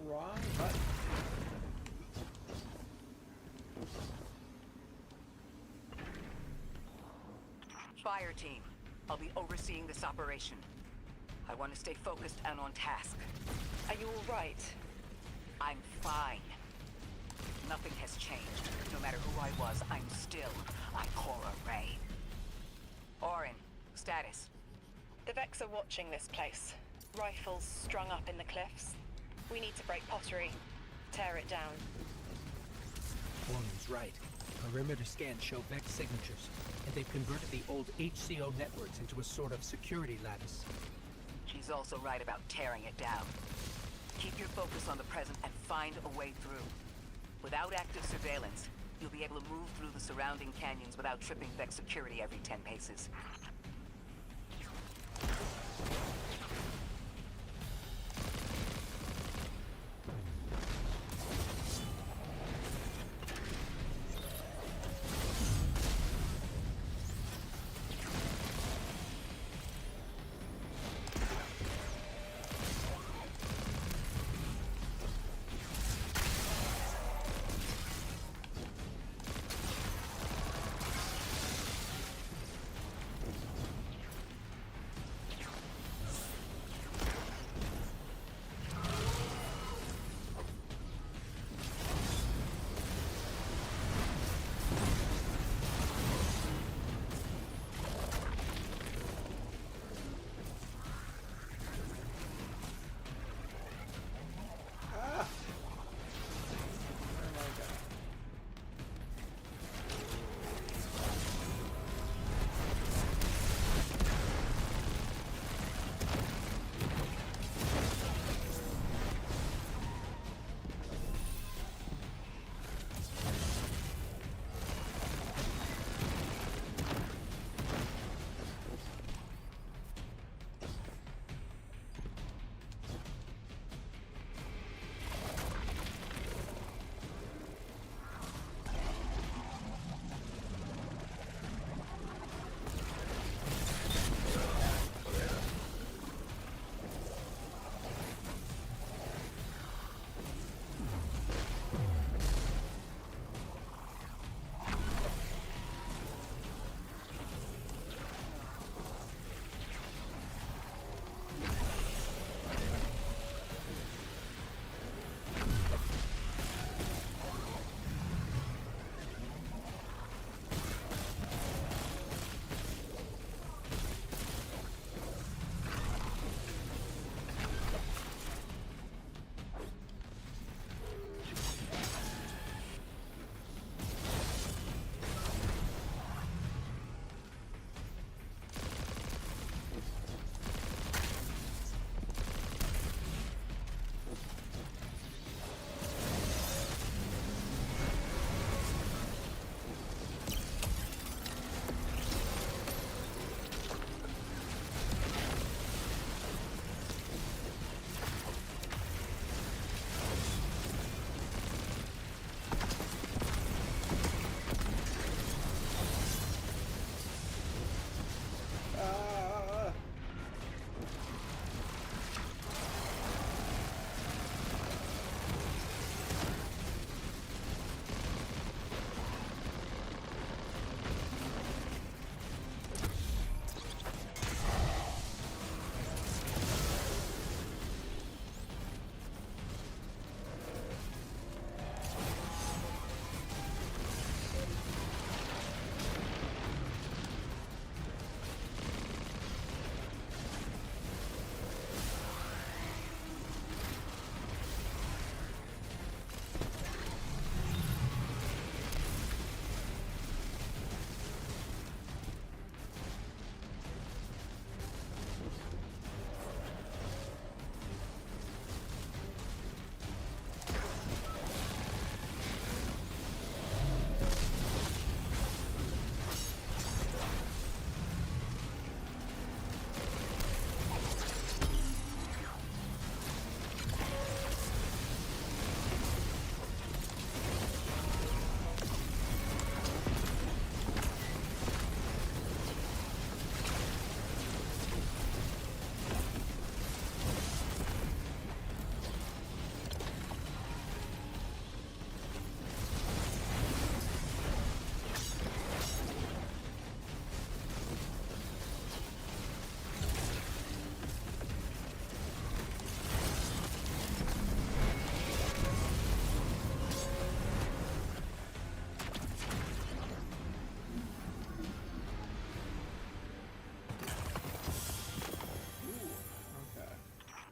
Wrong button. Fire team, I'll be overseeing this operation. I want to stay focused and on task. Are you all right? I'm fine. Nothing has changed. No matter who I was, I'm still Ikora Rey. Orin, status. The Vex are watching this place. Rifles strung up in the cliffs. We need to break pottery. Tear it down. Orin's right. Perimeter scans show Vex signatures, and they've converted the old HCO networks into a sort of security lattice. He's also right about tearing it down. Keep your focus on the present and find a way through. Without active surveillance, you'll be able to move through the surrounding canyons without tripping Vex security every 10 paces.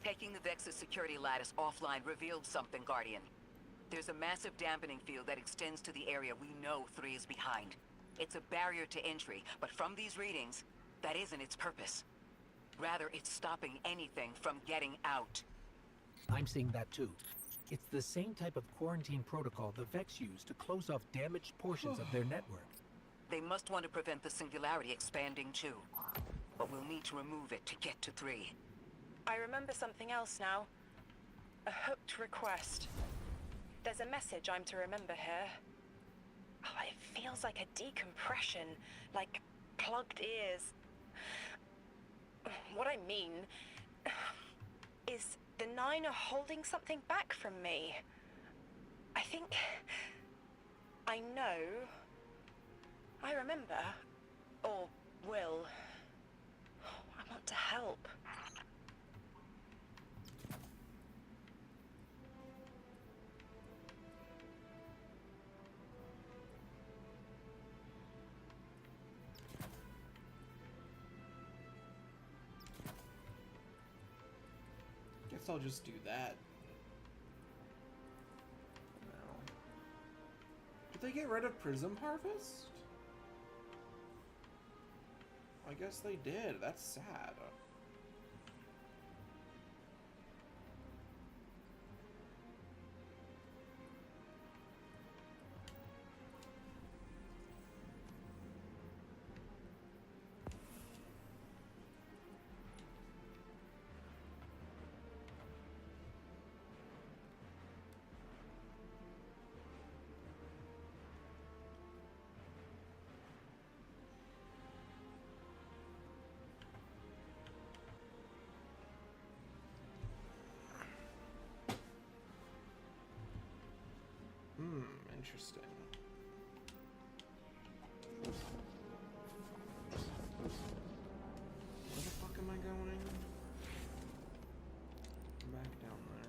Taking the Vex's security lattice offline revealed something, Guardian. There's a massive dampening field that extends to the area we know 3 is behind. It's a barrier to entry, but from these readings, that isn't its purpose. Rather, it's stopping anything from getting out. I'm seeing that too. It's the same type of quarantine protocol the Vex use to close off damaged portions of their network. They must want to prevent the singularity expanding too. But we'll need to remove it to get to 3. I remember something else now. A hooked request. There's a message I'm to remember here. Oh, it feels like a decompression, like plugged ears. What I mean is the 9 are holding something back from me. I think I know. I remember. Or will. I want to help. Guess I'll just do that. No. Did they get rid of Prism Harvest? I guess they did. That's sad. Interesting. Where the fuck am I going? Back down there.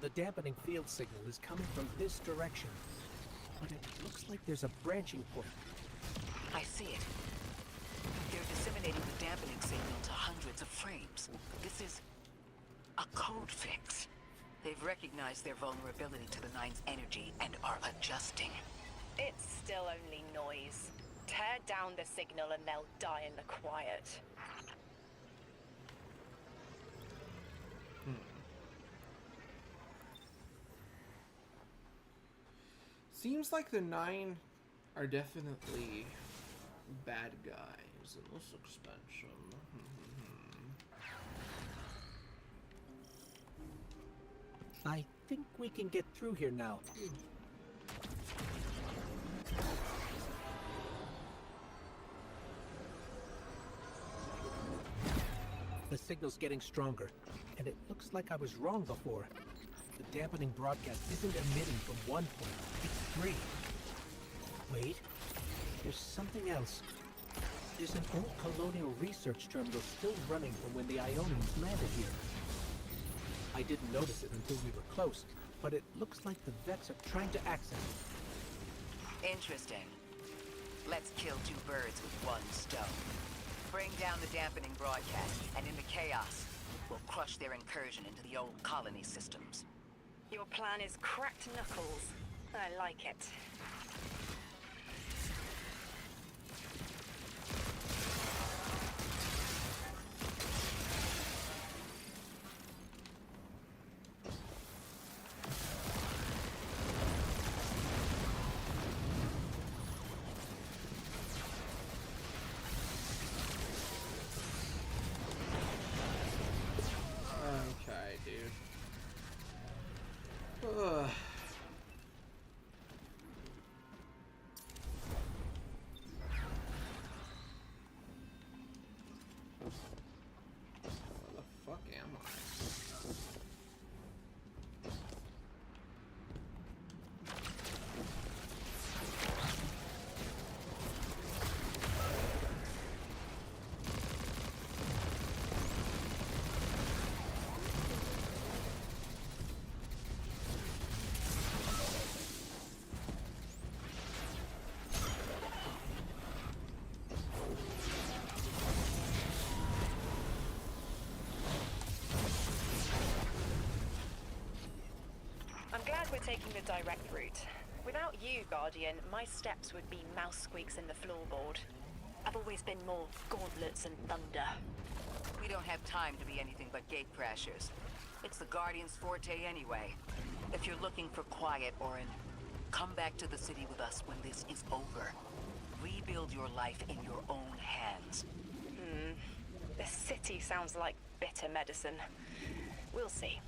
The dampening field signal is coming from this direction, but it looks like there's a branching point. I see it. They're disseminating the dampening signal to hundreds of frames. This is a code fix. They've recognized their vulnerability to the 9's energy and are adjusting. It's still only noise. Tear down the signal and they'll die in the quiet. Seems like the 9 are definitely bad guys in this expansion. I think we can get through here now. The signal's getting stronger, and it looks like I was wrong before. The dampening broadcast isn't emitting from one point, it's 3. Wait, there's something else. There's an old colonial research terminal still running from when the Ionians landed here. I didn't notice it until we were close, but it looks like the Vex are trying to access it. Interesting. Let's kill 2 birds with 1 stone. Bring down the dampening broadcast, and in the chaos, we'll crush their incursion into the old colony systems. Your plan is cracked knuckles. I like it. Ugh. Where the fuck am I? I'm glad we're taking the direct route. Without you, Guardian, my steps would be mouse squeaks in the floorboard. I've always been more gauntlets and thunder. We don't have time to be anything but gate crashers. It's the Guardian's forte anyway. If you're looking for quiet, Orin, come back to the city with us when this is over. Rebuild your life in your own hands. The city sounds like bitter medicine. We'll see.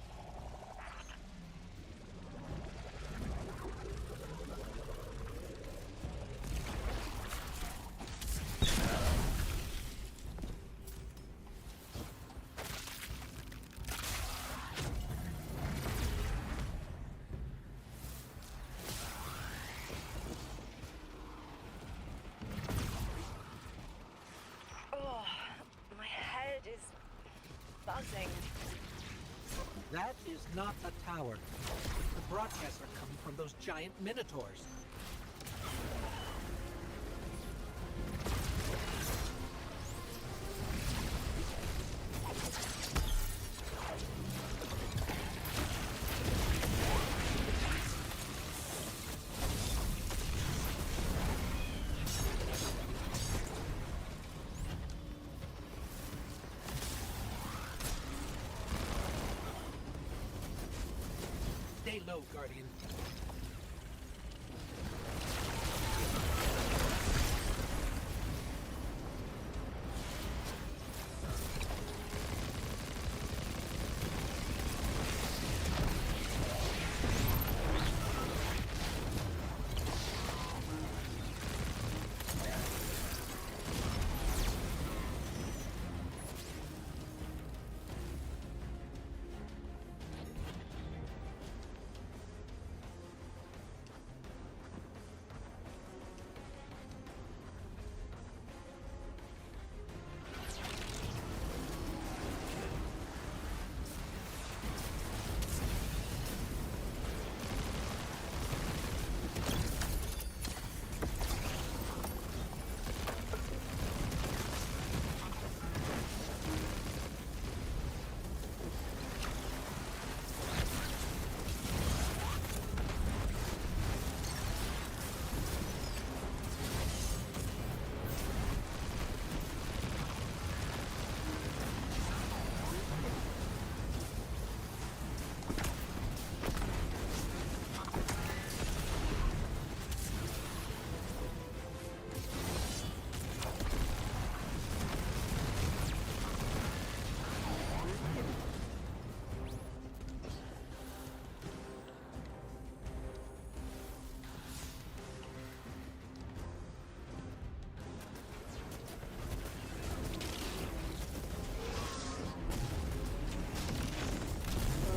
Oh, my head is buzzing. That is not a tower. The broadcasts are coming from those giant minotaurs. Stay low, Guardian.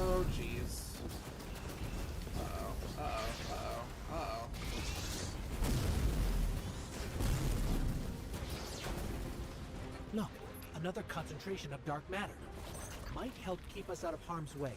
Oh, jeez. Uh-oh, uh-oh, uh-oh, uh-oh. Look, another concentration of dark matter. Might help keep us out of harm's way.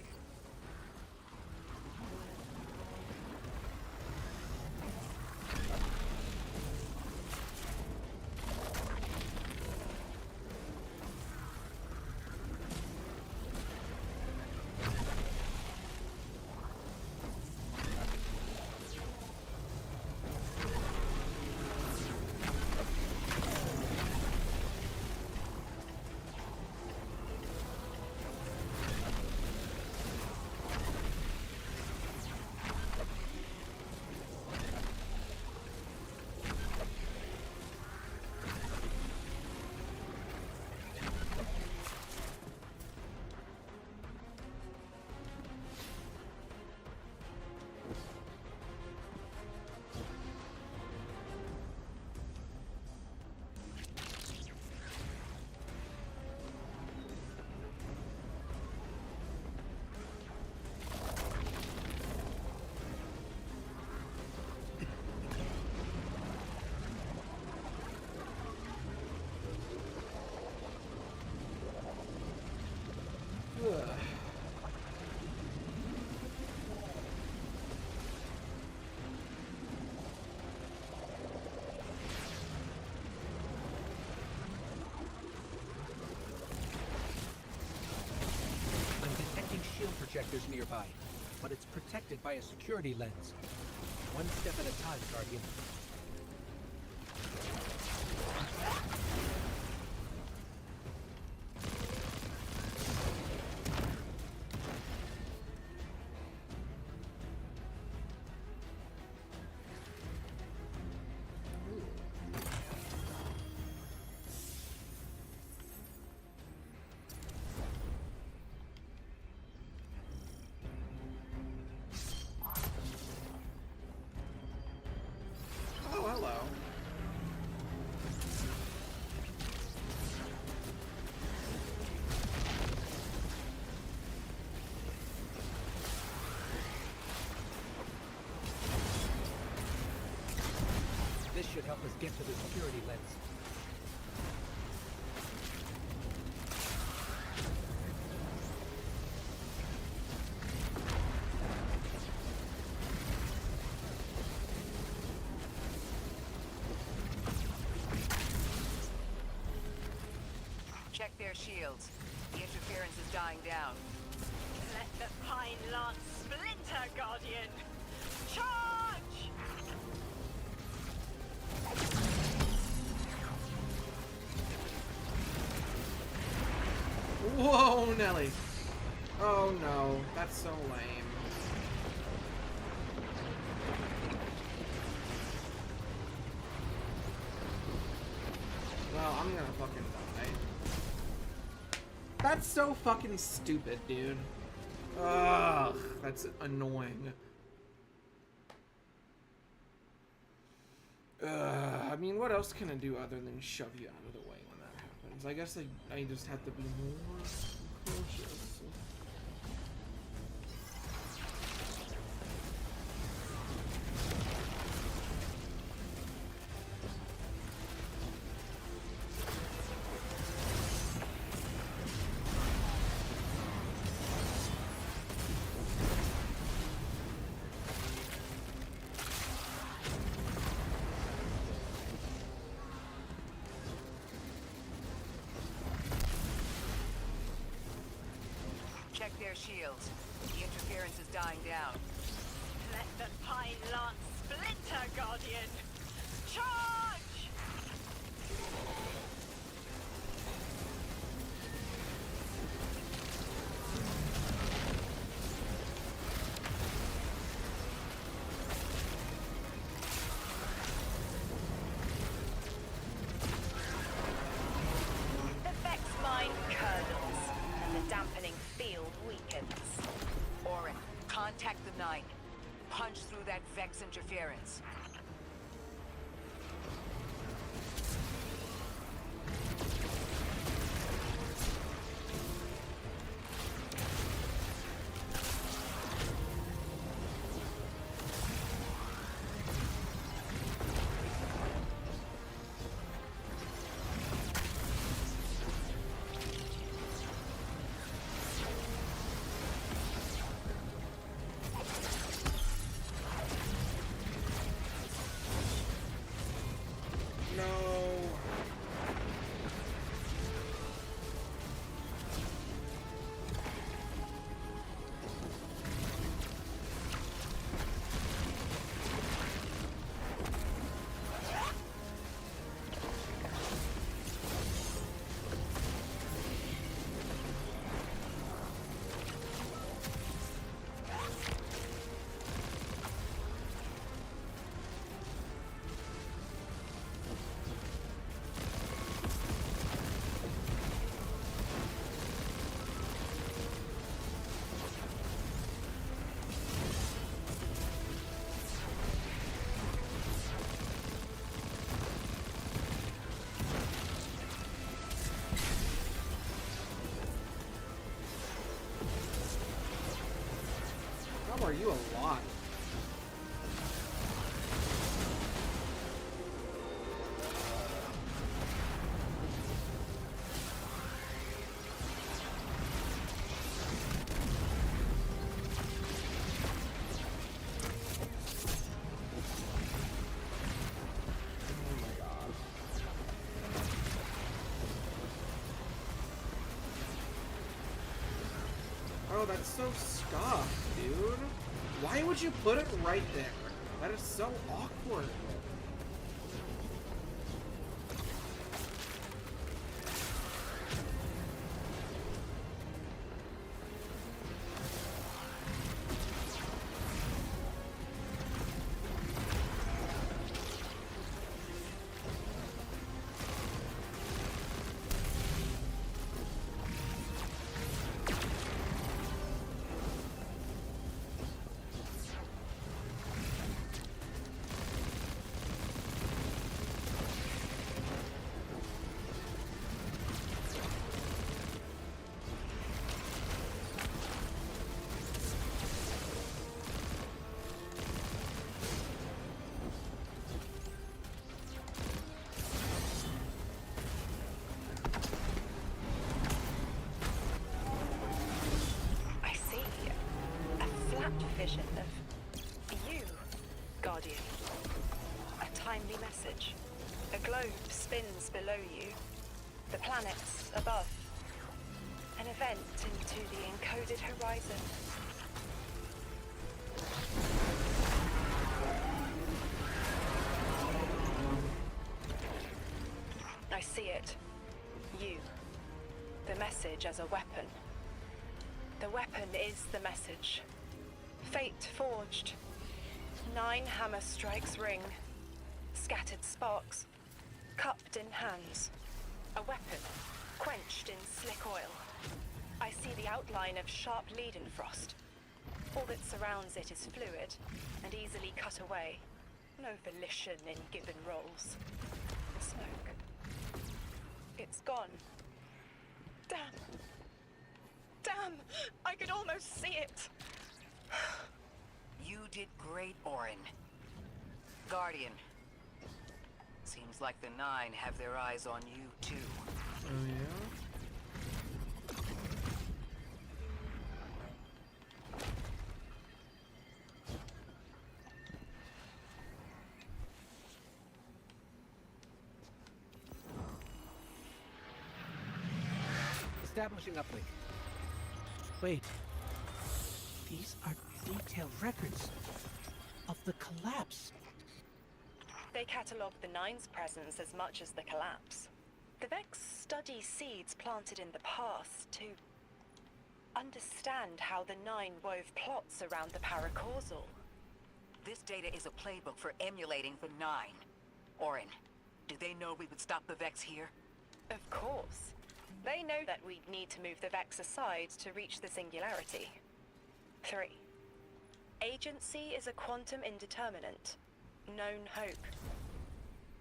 sectors nearby, but it's protected by a security lens. One step at a time, Guardian. Oh, hello. This should help us get to the security lens. Check their shields. The interference is dying down. Let the Pine Lance splinter, Guardian! Charge! Whoa, Nelly. Oh no, that's so lame. Well, I'm gonna fucking die. That's so fucking stupid, dude. Ugh, that's annoying. I mean, what else can I do other than shove you out of the way when that happens? I guess I just have to be more cautious. Check their shields. The interference is dying down. Let the Pine Lance splinter, Guardian! Charge! The Vex mine curdles, and the dampening field weakens. Orin, contact the 9. Punch through that Vex interference. How are you alive? Oh, that's so stupid. stuff, dude. Why would you put it right there? That is so awkward. Vision of you, Guardian. A timely message. A globe spins below you. The planets above. An event into the encoded horizon. I see it. You. The message as a weapon. The weapon is the message. Fate forged. 9 hammer strikes ring. Scattered sparks. Cupped in hands. A weapon. Quenched in slick oil. I see the outline of sharp Leidenfrost. All that surrounds it is fluid and easily cut away. No volition in given roles. The smoke. It's gone. Damn. Damn! I could almost see it! You did great, Orin. Guardian. Seems like the 9 have their eyes on you, too. Oh, yeah? Establishing uplink. Wait. These are detailed records of the collapse. They catalogue the 9's presence as much as the collapse. The Vex study seeds planted in the past to understand how the 9 wove plots around the paracausal. This data is a playbook for emulating the 9. Orin, do they know we would stop the Vex here? Of course. They know that we'd need to move the Vex aside to reach the singularity. 3. Agency is a quantum indeterminate. Known hope.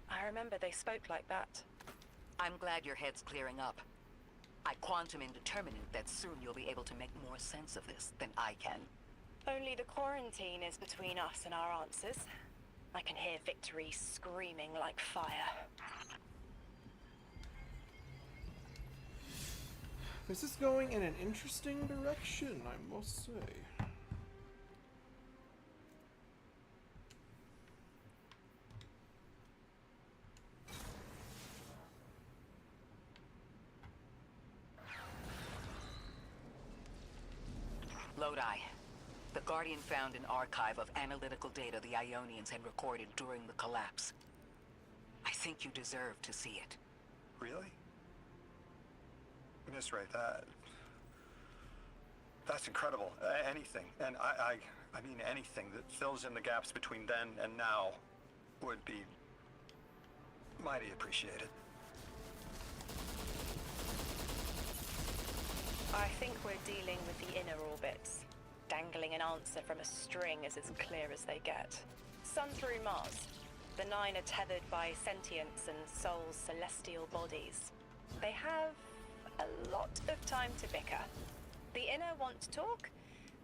I remember they spoke like that. I'm glad your head's clearing up. I quantum indeterminate that soon you'll be able to make more sense of this than I can. Only the quarantine is between us and our answers. I can hear victory screaming like fire. This is going in an interesting direction, I must say. Lodi. The Guardian found an archive of analytical data the Ionians had recorded during the collapse. I think you deserve to see it. Really? Miss Ray, that's incredible. Anything, and I mean anything that fills in the gaps between then and now would be mighty appreciated. I think we're dealing with the inner orbits. Dangling an answer from a string is as clear as they get. Sun through Mars. The 9 are tethered by sentience and Sol's celestial bodies. They have a lot of time to bicker. The inner want to talk,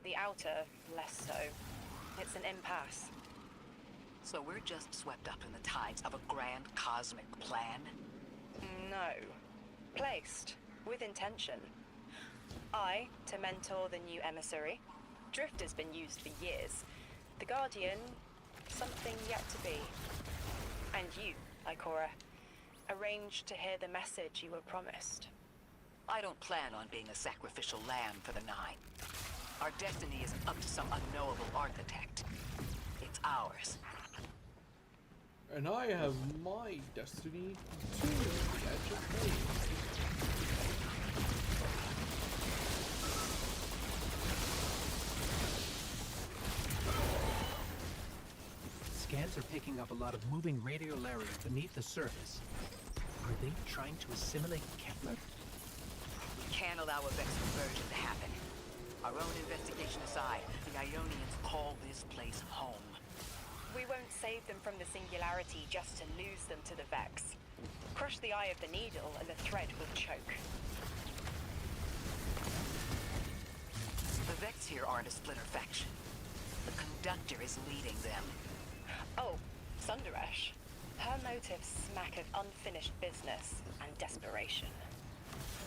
the outer less so. It's an impasse. So we're just swept up in the tides of a grand cosmic plan? No. Placed. With intention. I, to mentor the new emissary. Drift has been used for years. The Guardian, something yet to be. And you, Ikora, arranged to hear the message you were promised. I don't plan on being a sacrificial lamb for the 9. Our destiny isn't up to some unknowable architect. It's ours. And I have my destiny to the edge of fate. Scans are picking up a lot of moving radiolarity beneath the surface. Are they trying to assimilate Kepler? We can't allow a Vex conversion to happen. Our own investigation aside, the Ionians call this place home. We won't save them from the Singularity just to lose them to the Vex. Crush the eye of the needle and the thread will choke. The Vex here aren't a splinter faction. The Conductor is leading them. Oh, Sundaresh. Her motives smack of unfinished business and desperation.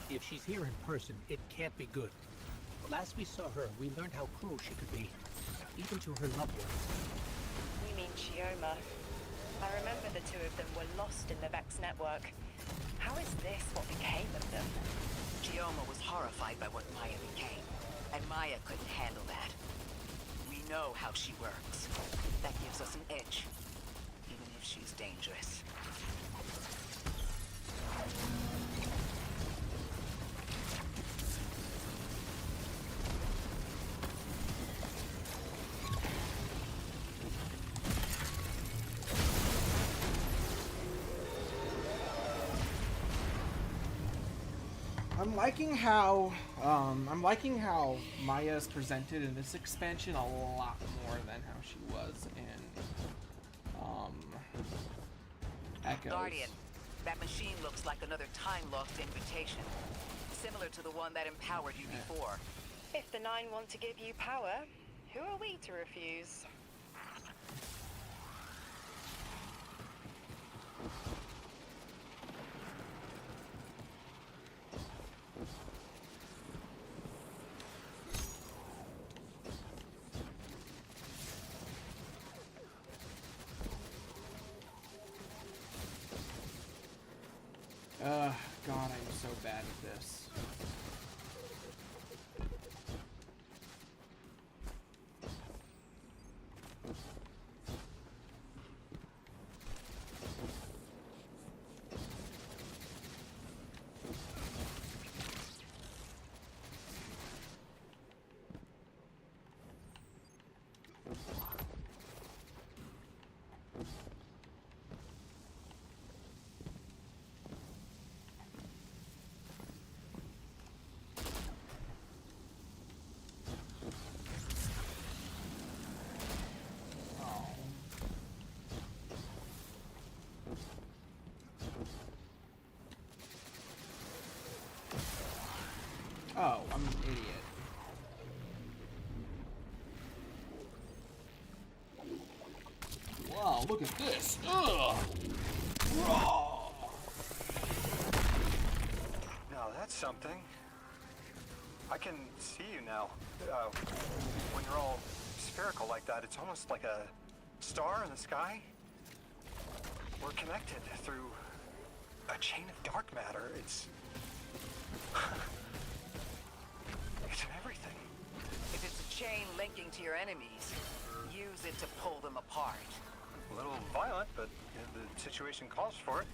If she's here in person, it can't be good. Last we saw her, we learned how cruel she could be, even to her loved ones. We mean Chioma. I remember the two of them were lost in the Vex network. How is this what became of them? Chioma was horrified by what Maya became, and Maya couldn't handle that. We know how she works. That gives us an edge, even if she's dangerous. I'm liking how Maya is presented in this expansion a lot more than how she was in Echoes. Guardian, that machine looks like another time-lost invitation, similar to the one that empowered you before. If the Nine want to give you power, who are we to refuse? God, I'm so bad at this. Oh, I'm an idiot. Wow, look at this. Ugh. Raw. Now that's something. I can see you now. When you're all spherical like that, it's almost like a star in the sky. We're connected through a chain of dark matter. It's in everything. If it's a chain linking to your enemies, use it to pull them apart. A little violent, but the situation calls for it.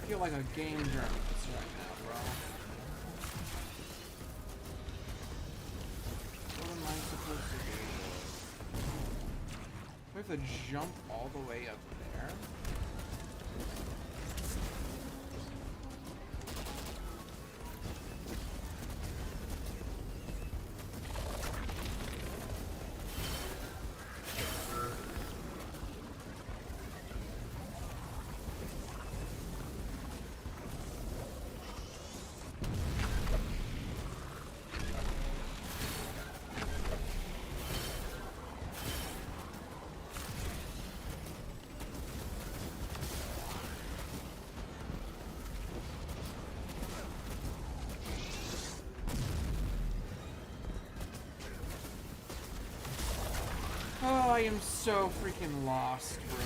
feel like a game journalist right now, bro. What am I supposed to do? Do I have to jump all the way up there? Oh, I am so freaking lost, bro.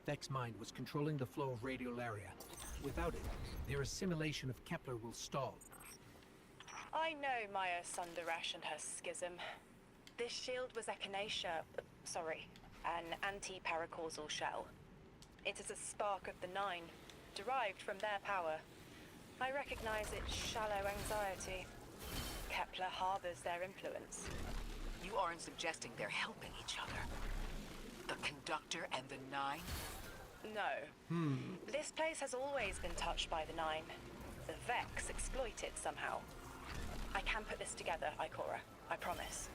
Vex mind was controlling the flow of radiolaria. Without it, their assimilation of Kepler will stall. I know Maya Sundaresh and her schism. This shield was an anti-paracausal shell. It is a spark of the Nine, derived from their power. I recognize its shallow anxiety. Kepler harbors their influence. You aren't suggesting they're helping each other? The Conductor and the Nine? No. This place has always been touched by the Nine. The Vex exploit it somehow. I can put this together, Ikora. I promise.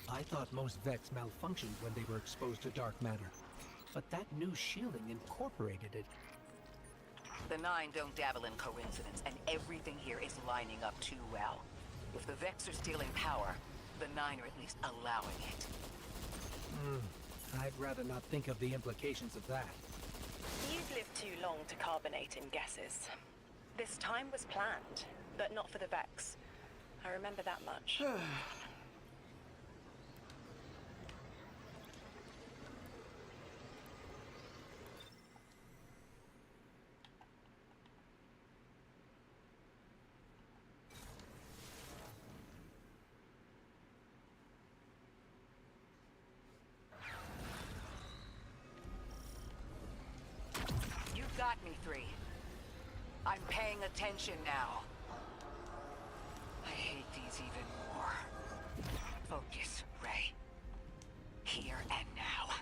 I thought most Vex malfunctioned when they were exposed to dark matter. But that new shielding incorporated it. The Nine don't dabble in coincidence, and everything here is lining up too well. If the Vex are stealing power, the Nine are at least allowing it. I'd rather not think of the implications of that. You've lived too long to carbonate in guesses. This time was planned, but not for the Vex. I remember that much. Got me, 3. I'm paying attention now. I hate these even more. Focus, Ray. Here and now.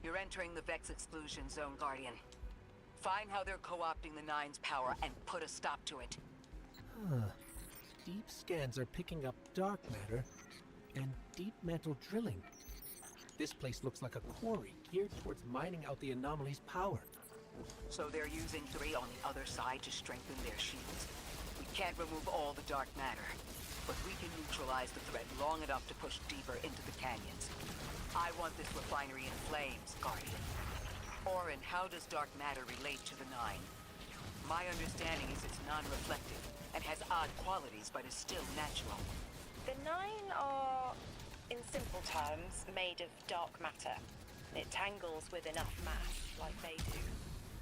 You're entering the Vex exclusion zone, Guardian. Find how they're co-opting the Nine's power and put a stop to it. Deep scans are picking up dark matter and deep mantle drilling. This place looks like a quarry geared towards mining out the anomaly's power. So they're using 3 on the other side to strengthen their shields. We can't remove all the dark matter, but we can neutralize the threat long enough to push deeper into the canyons. I want this refinery in flames, Guardian. Orin, how does dark matter relate to the Nine? My understanding is it's non-reflective and has odd qualities, but is still natural. The Nine are, in simple terms, made of dark matter. It tangles with enough mass, like they do.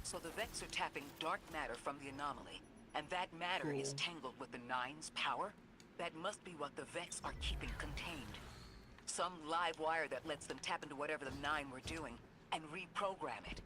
So the Vex are tapping dark matter from the anomaly, and that matter is tangled with the Nine's power? That must be what the Vex are keeping contained. Some live wire that lets them tap into whatever the Nine were doing, and reprogram it.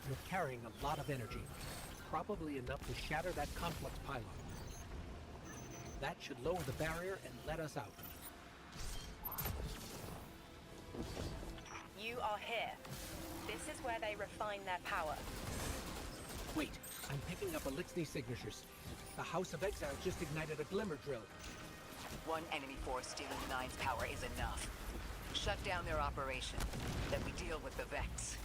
You're carrying a lot of energy, probably enough to shatter that complex pylon. That should lower the barrier and let us out. This is where they refine their power. Wait, I'm picking up Elixni signatures. The House of Exile just ignited a glimmer drill. One enemy force stealing the Nine's power is enough. Shut down their operation, then we deal with the Vex.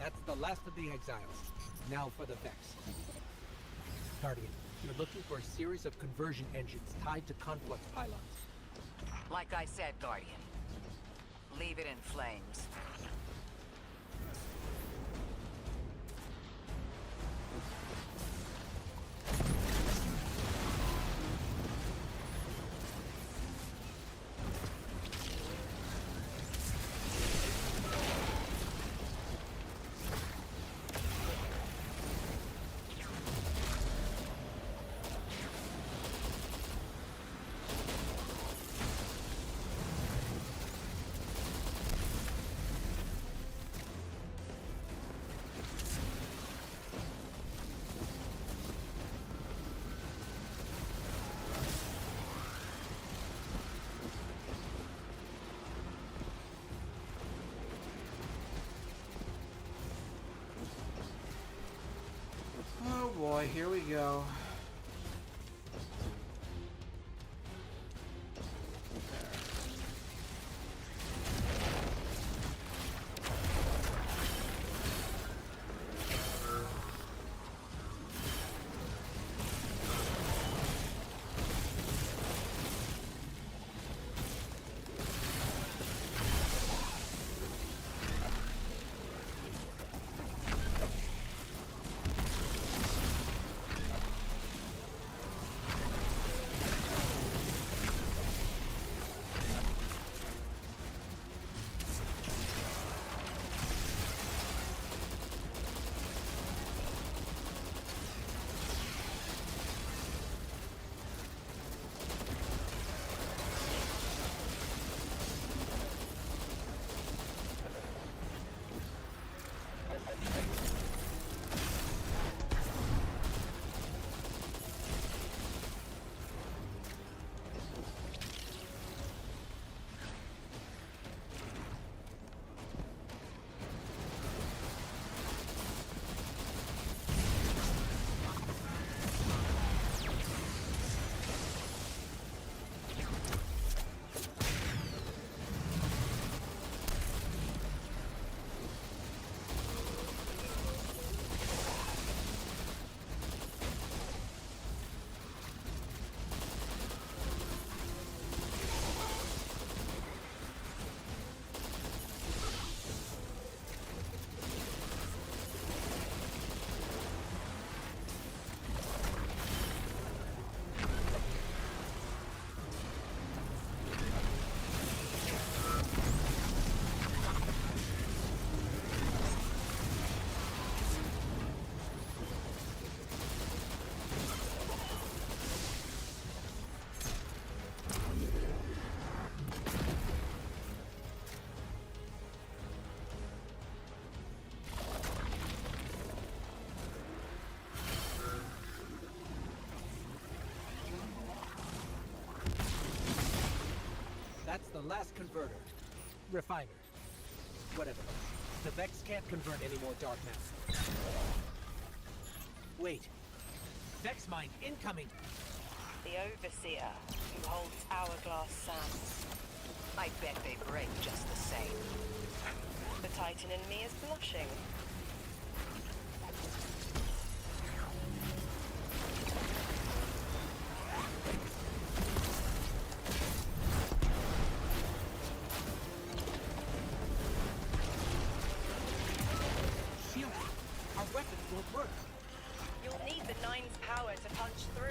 That's the last of the exiles. Now for the Vex. Guardian, you're looking for a series of conversion engines tied to conflux pylons. Like I said, Guardian. Leave it in flames. Oh boy, here we go. last converter. Refiner. Whatever. The Vex can't convert any more dark matter. Wait. Vex mine incoming! The Overseer, who holds Hourglass Sands. I bet they break just the same. The Titan in me is blushing. Shield! Our weapons won't work! You'll need the Nine's power to punch through.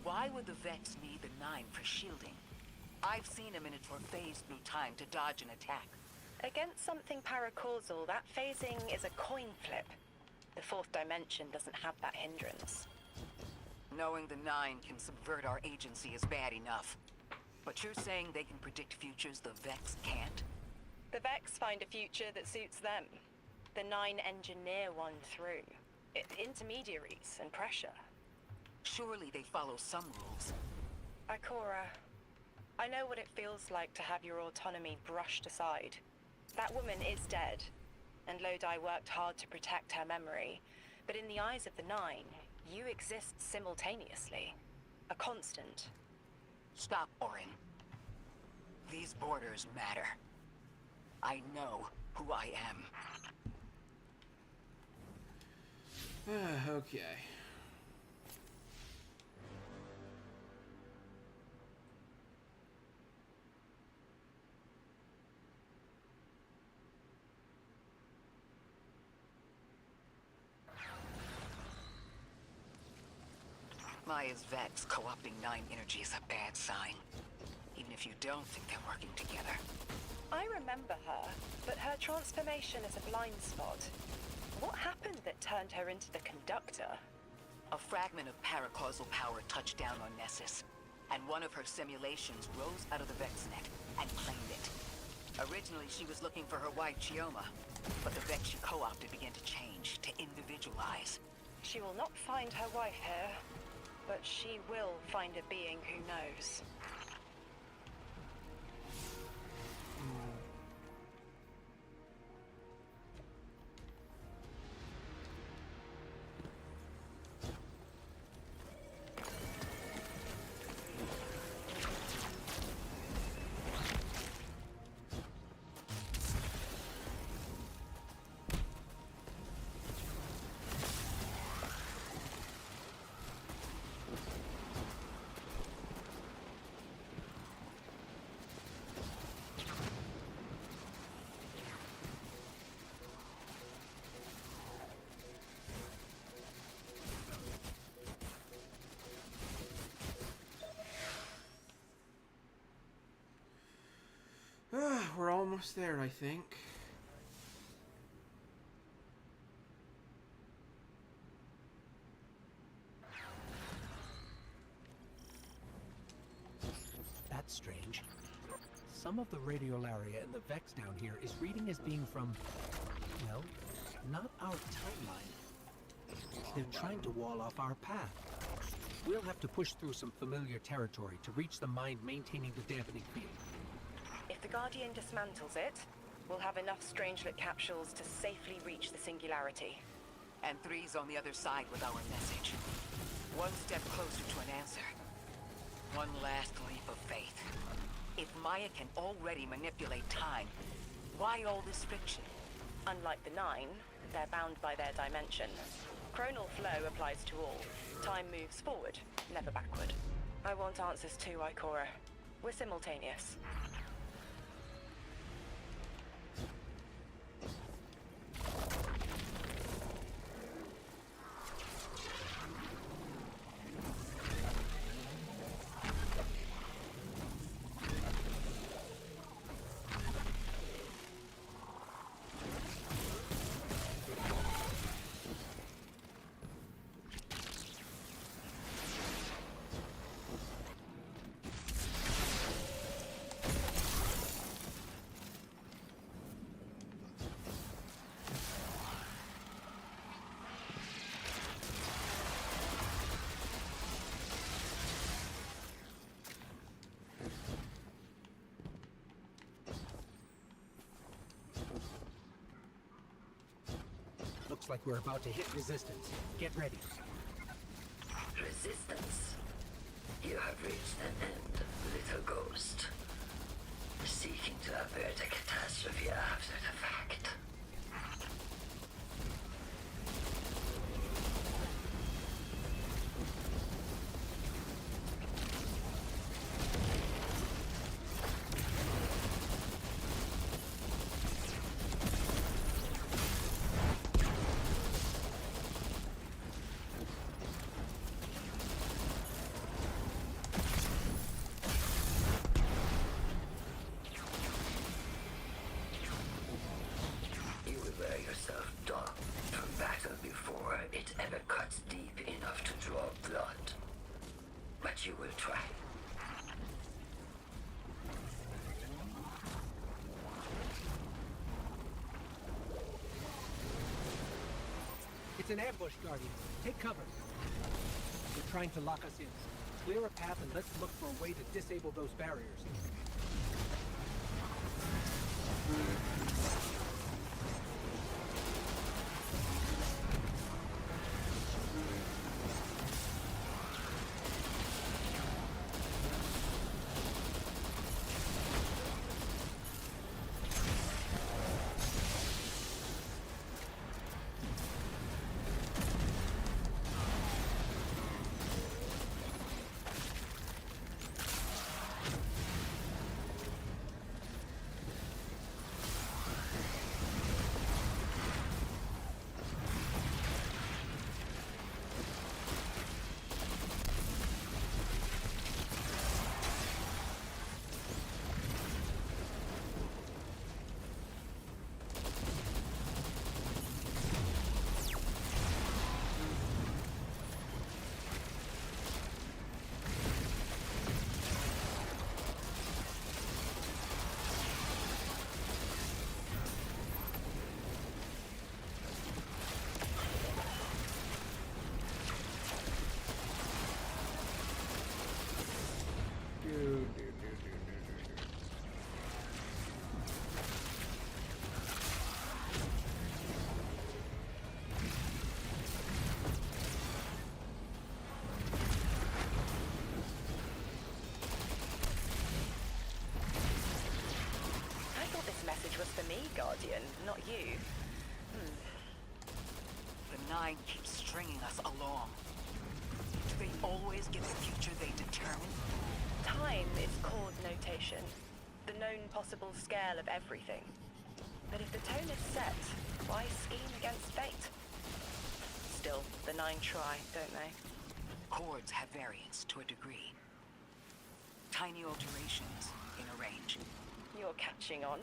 Why would the Vex need the Nine for shielding? I've seen a Minotaur phase through time to dodge an attack. Against something paracausal, that phasing is a coin flip. The fourth dimension doesn't have that hindrance. Knowing the Nine can subvert our agency is bad enough. But you're saying they can predict futures the Vex can't? The Vex find a future that suits them. The Nine engineer one through. Intermediaries and pressure. Surely they follow some rules. Ikora, I know what it feels like to have your autonomy brushed aside. That woman is dead, and Lodi worked hard to protect her memory. But in the eyes of the Nine, you exist simultaneously. A constant. Stop, Orin. These borders matter. I know who I am. Okay. Maya's Vex co-opting Nine energy is a bad sign. Even if you don't think they're working together. I remember her, but her transformation is a blind spot. What happened that turned her into the Conductor? A fragment of paracausal power touched down on Nessus, and one of her simulations rose out of the VexNet and claimed it. Originally, she was looking for her wife, Chioma, but the Vex she co-opted began to change, to individualize. She will not find her wife here. But she will find a being who knows. We're almost there, I think. That's strange. Some of the radiolaria in the Vex down here is reading as being from, well, not our timeline. They're trying to wall off our path. We'll have to push through some familiar territory to reach the mind maintaining the dampening field. If the Guardian dismantles it, we'll have enough Strangelet capsules to safely reach the Singularity. And Three's on the other side with our message. One step closer to an answer. One last leap of faith. If Maya can already manipulate time, why all this friction? Unlike the Nine, they're bound by their dimension. Chronal flow applies to all. Time moves forward, never backward. I want answers too, Ikora. We're simultaneous. Looks like we're about to hit resistance. Get ready. Resistance? You have reached an end, little ghost. Seeking to avert a catastrophe after the fact. You will try. It's an ambush, Guardian. Take cover. They're trying to lock us in. Clear a path and let's look for a way to disable those barriers. Nine keep stringing us along. Do they always get the future they determine? Time is chord notation, the known possible scale of everything. But if the tone is set, why scheme against fate? Still, the Nine try, don't they? Chords have variance to a degree. Tiny alterations in a range. You're catching on.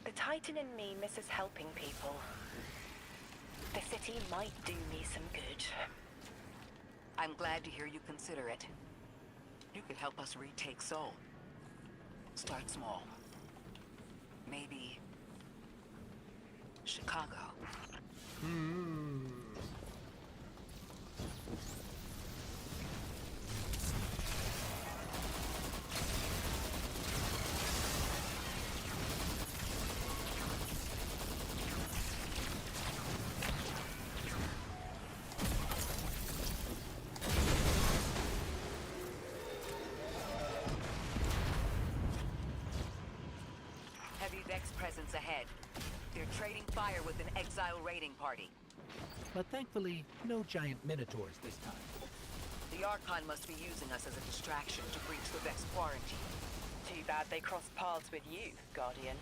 The Titan in me misses helping people. The city might do me some good. I'm glad to hear you consider it. You could help us retake Seoul. Start small. Maybe Chicago. Heavy Vex presence ahead. They're trading fire with an exile raiding party. But thankfully, no giant minotaurs this time. The Archon must be using us as a distraction to breach the Vex quarantine. Too bad they crossed paths with you, Guardian.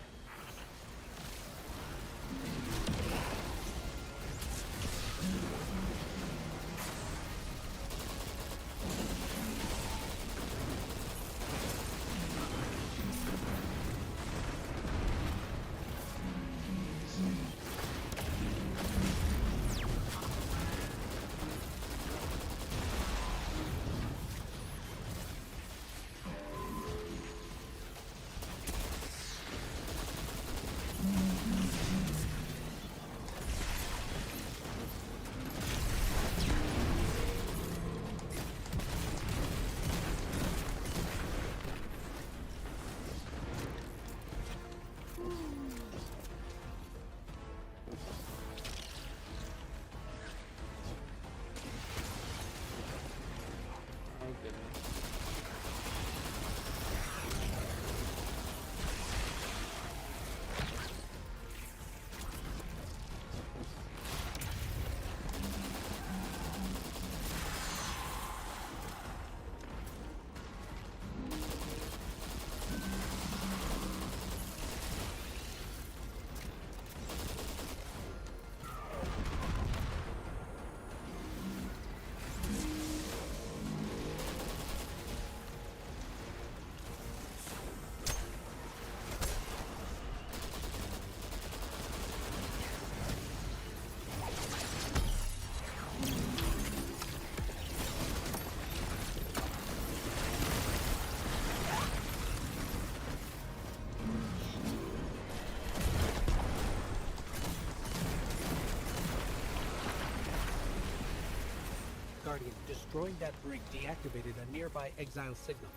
Guardian, destroying that brig deactivated a nearby exile signal.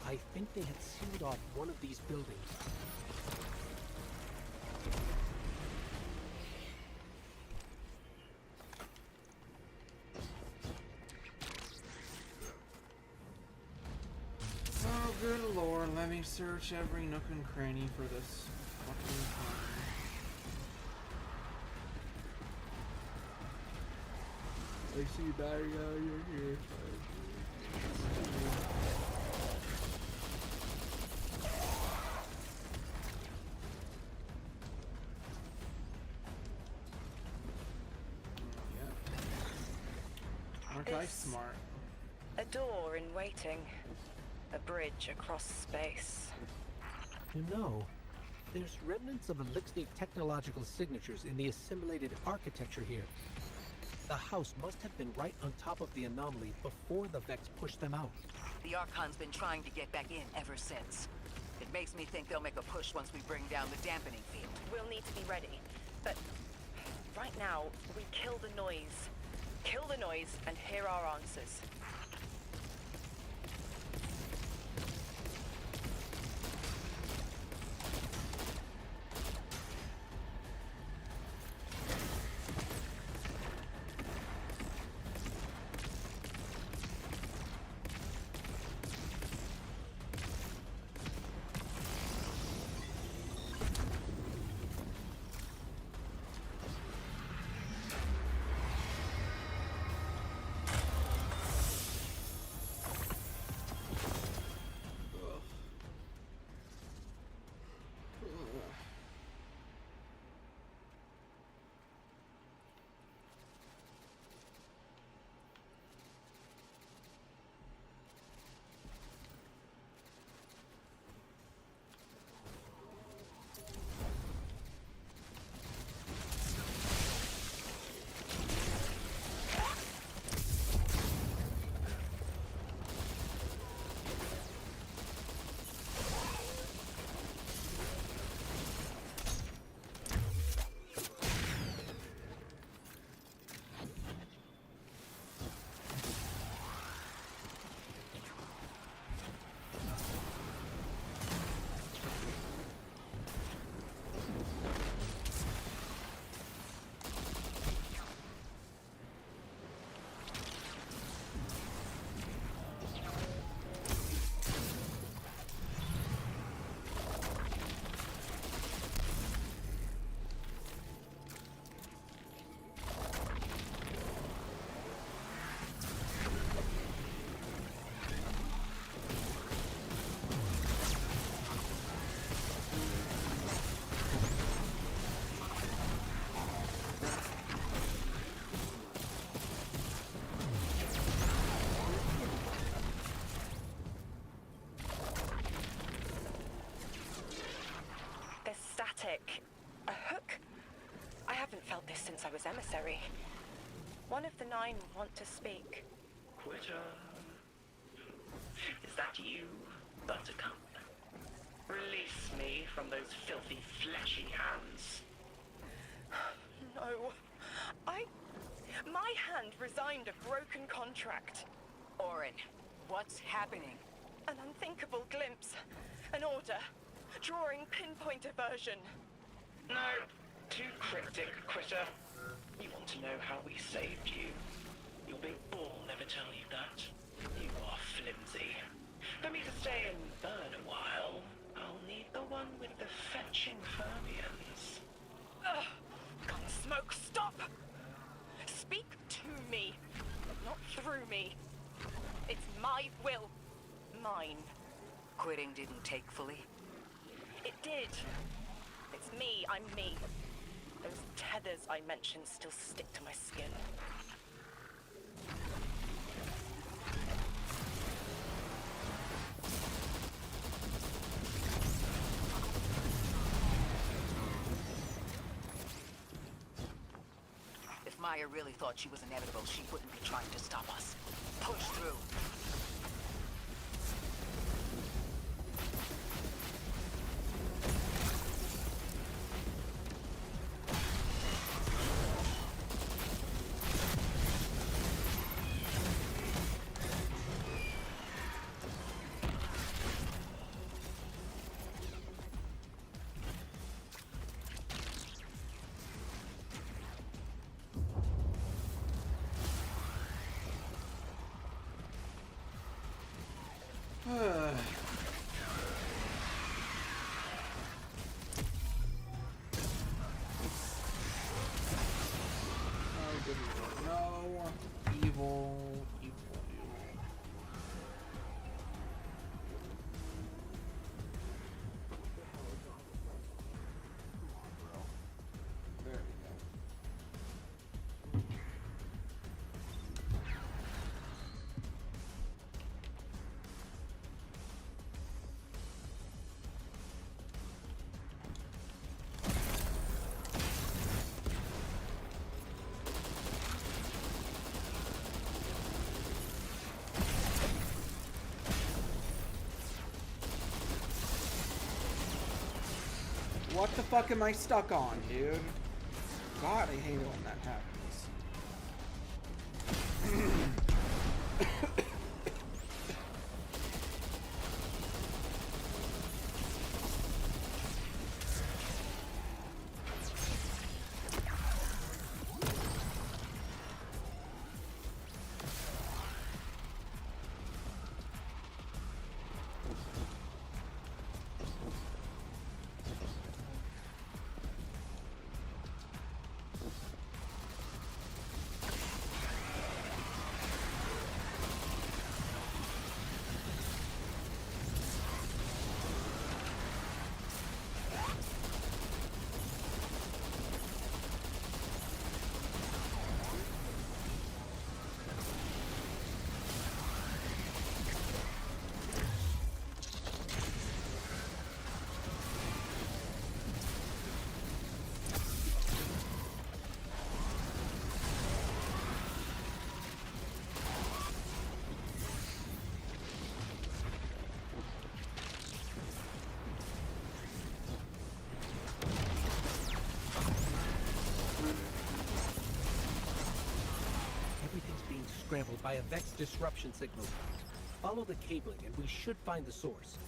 I think they had sealed off one of these buildings. Oh, good lord, let me search every nook and cranny for this fucking time. I see Daria, you're here. Aren't I smart? A door in waiting. A bridge across space. You know, there's remnants of Elixir technological signatures in the assimilated architecture here. The house must have been right on top of the anomaly before the Vex pushed them out. The Archon's been trying to get back in ever since. It makes me think they'll make a push once we bring down the dampening field. We'll need to be ready. But right now, we kill the noise. Kill the noise and hear our answers. I was emissary. One of the 9 want to speak. Quitter. Is that you, Buttercup? Release me from those filthy, fleshy hands. No. My hand resigned a broken contract. Orin, what's happening? An unthinkable glimpse. An order. Drawing pinpoint aversion. No. Too cryptic, Quitter. You want to know how we saved you? Your big ball never tell you that. You are flimsy. For me to stay and burn a while, I'll need the one with the fetching fermions. Ugh! Gunsmoke, stop! Speak to me, not through me. It's my will. Mine. Quitting didn't take fully? It did. It's me, I'm me. Those tethers I mentioned still stick to my skin. If Maya really thought she was inevitable, she wouldn't be trying to stop us. Push through. No, evil. There we go. What the fuck am I stuck on, dude? God, I hate it when that happens. Scrambled by a Vex disruption signal. Follow the cabling and we should find the source.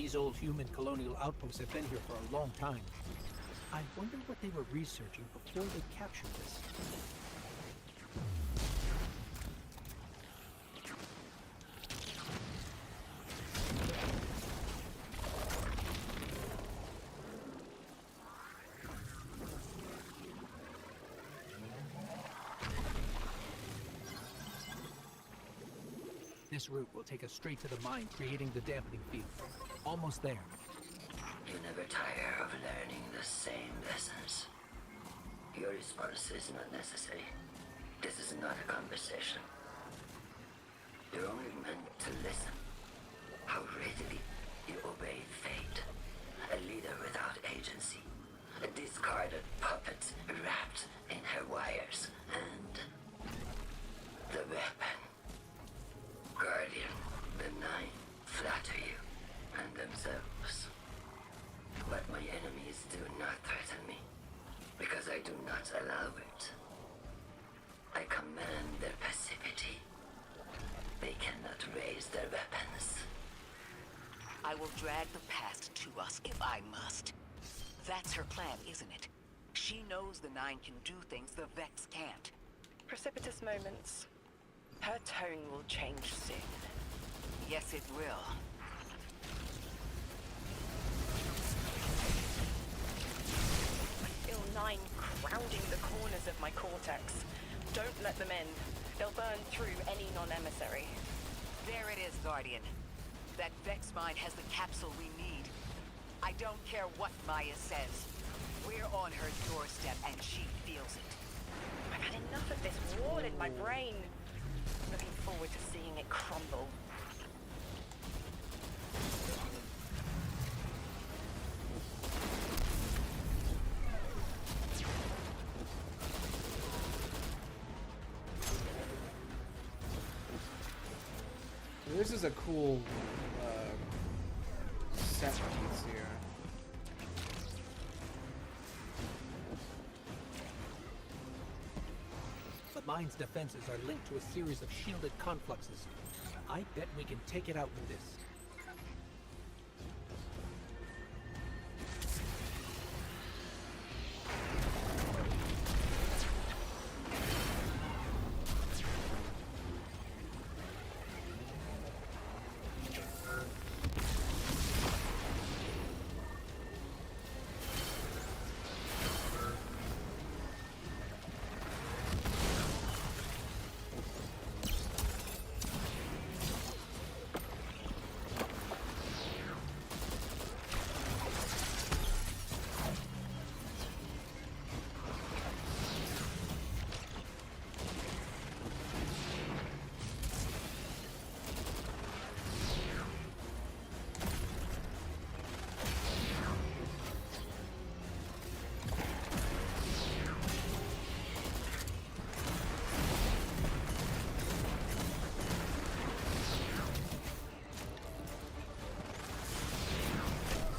These old human colonial outposts have been here for a long time. I wonder what they were researching before they captured this. This route will take us straight to the mine, creating the dampening field. Almost there. You never tire of learning the same lessons. Your response is not necessary. This is not a conversation. You're only meant to listen. How readily you obey fate. A leader without agency. A discarded puppet wrapped in her wires. And the weapon. Guardian, the Nine flatter you and themselves. But my enemies do not threaten me, because I do not allow it. I command their passivity. They cannot raise their weapons. I will drag the past to us if I must. That's her plan, isn't it? She knows the Nine can do things the Vex can't. Precipitous moments. Her tone will change soon. Yes, it will. I feel Nine crowding the corners of my cortex. Don't let them in. They'll burn through any non-emissary. There it is, Guardian. That Vex mine has the capsule we need. I don't care what Maya says. We're on her doorstep and she feels it. I've had enough of this wall in my brain. Looking forward to seeing it crumble. This is a cool set piece here. The mine's defenses are linked to a series of shielded confluxes. I bet we can take it out with this.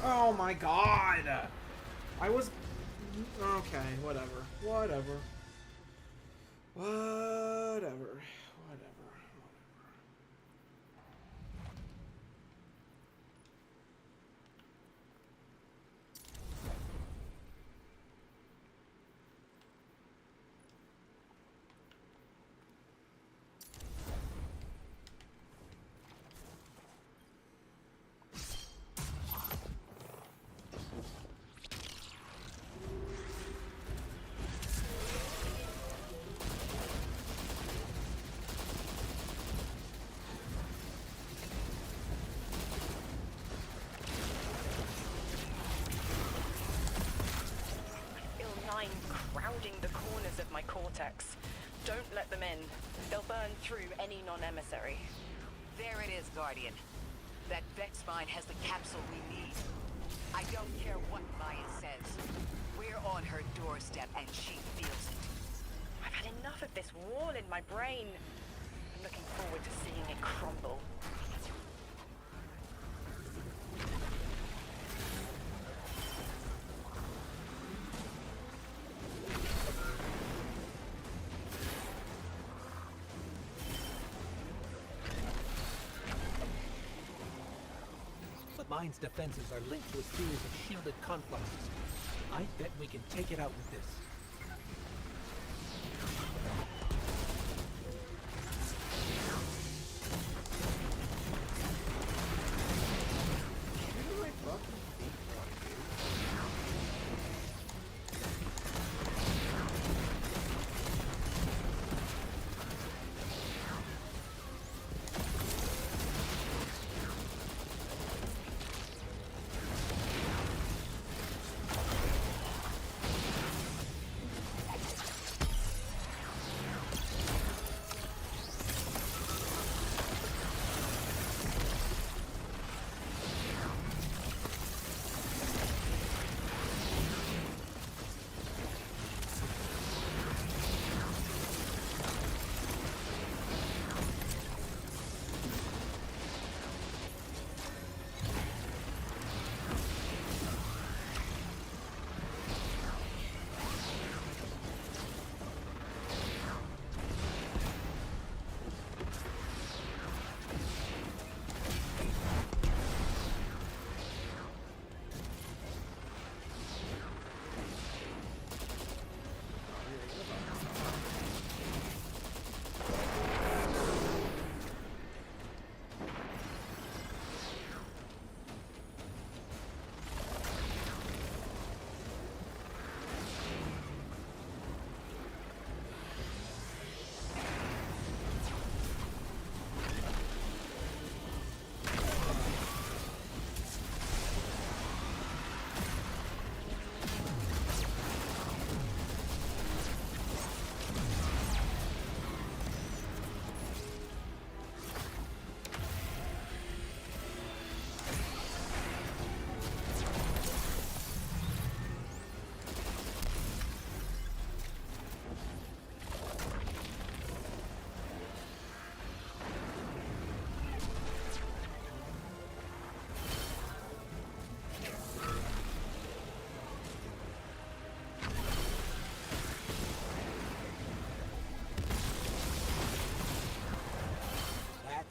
Oh my god! I was... Okay, whatever. Whatever. Whatever. Crowding the corners of my cortex. Don't let them in. They'll burn through any non-emissary. There it is, Guardian. That Vex mine has the capsule we need. I don't care what Maya says. We're on her doorstep and she feels it. I've had enough of this wall in my brain. I'm looking forward to seeing it crumble. mine's defenses are linked to a series of shielded confluxes. I bet we can take it out with this.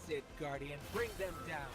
It, Guardian. Bring them down.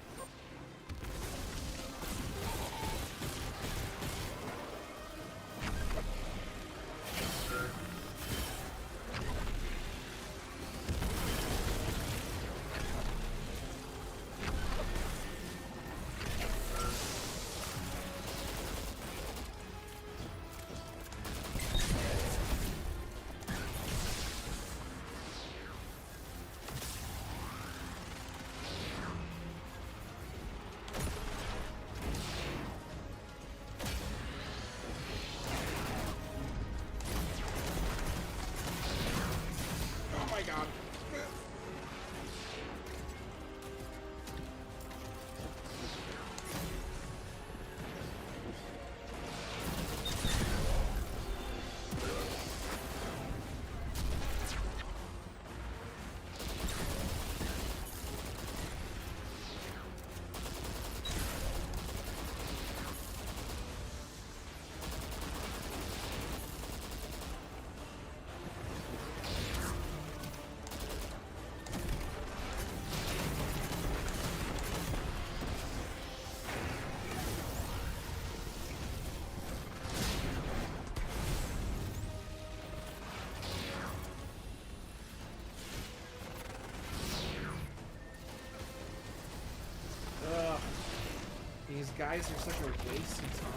These guys are such a waste of time.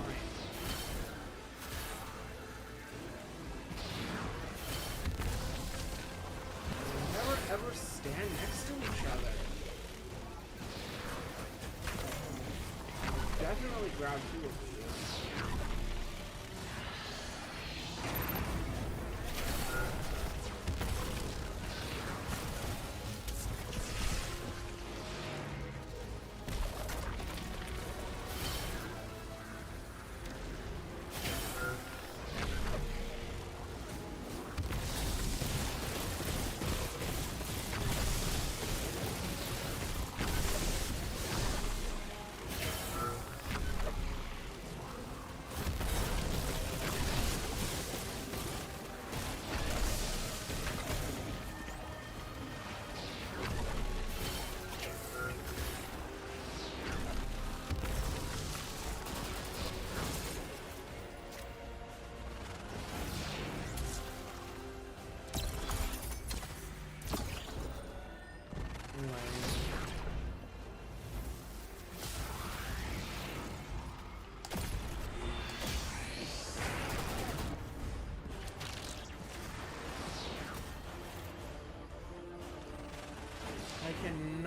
They never ever stand next to each other. Definitely grab two of these.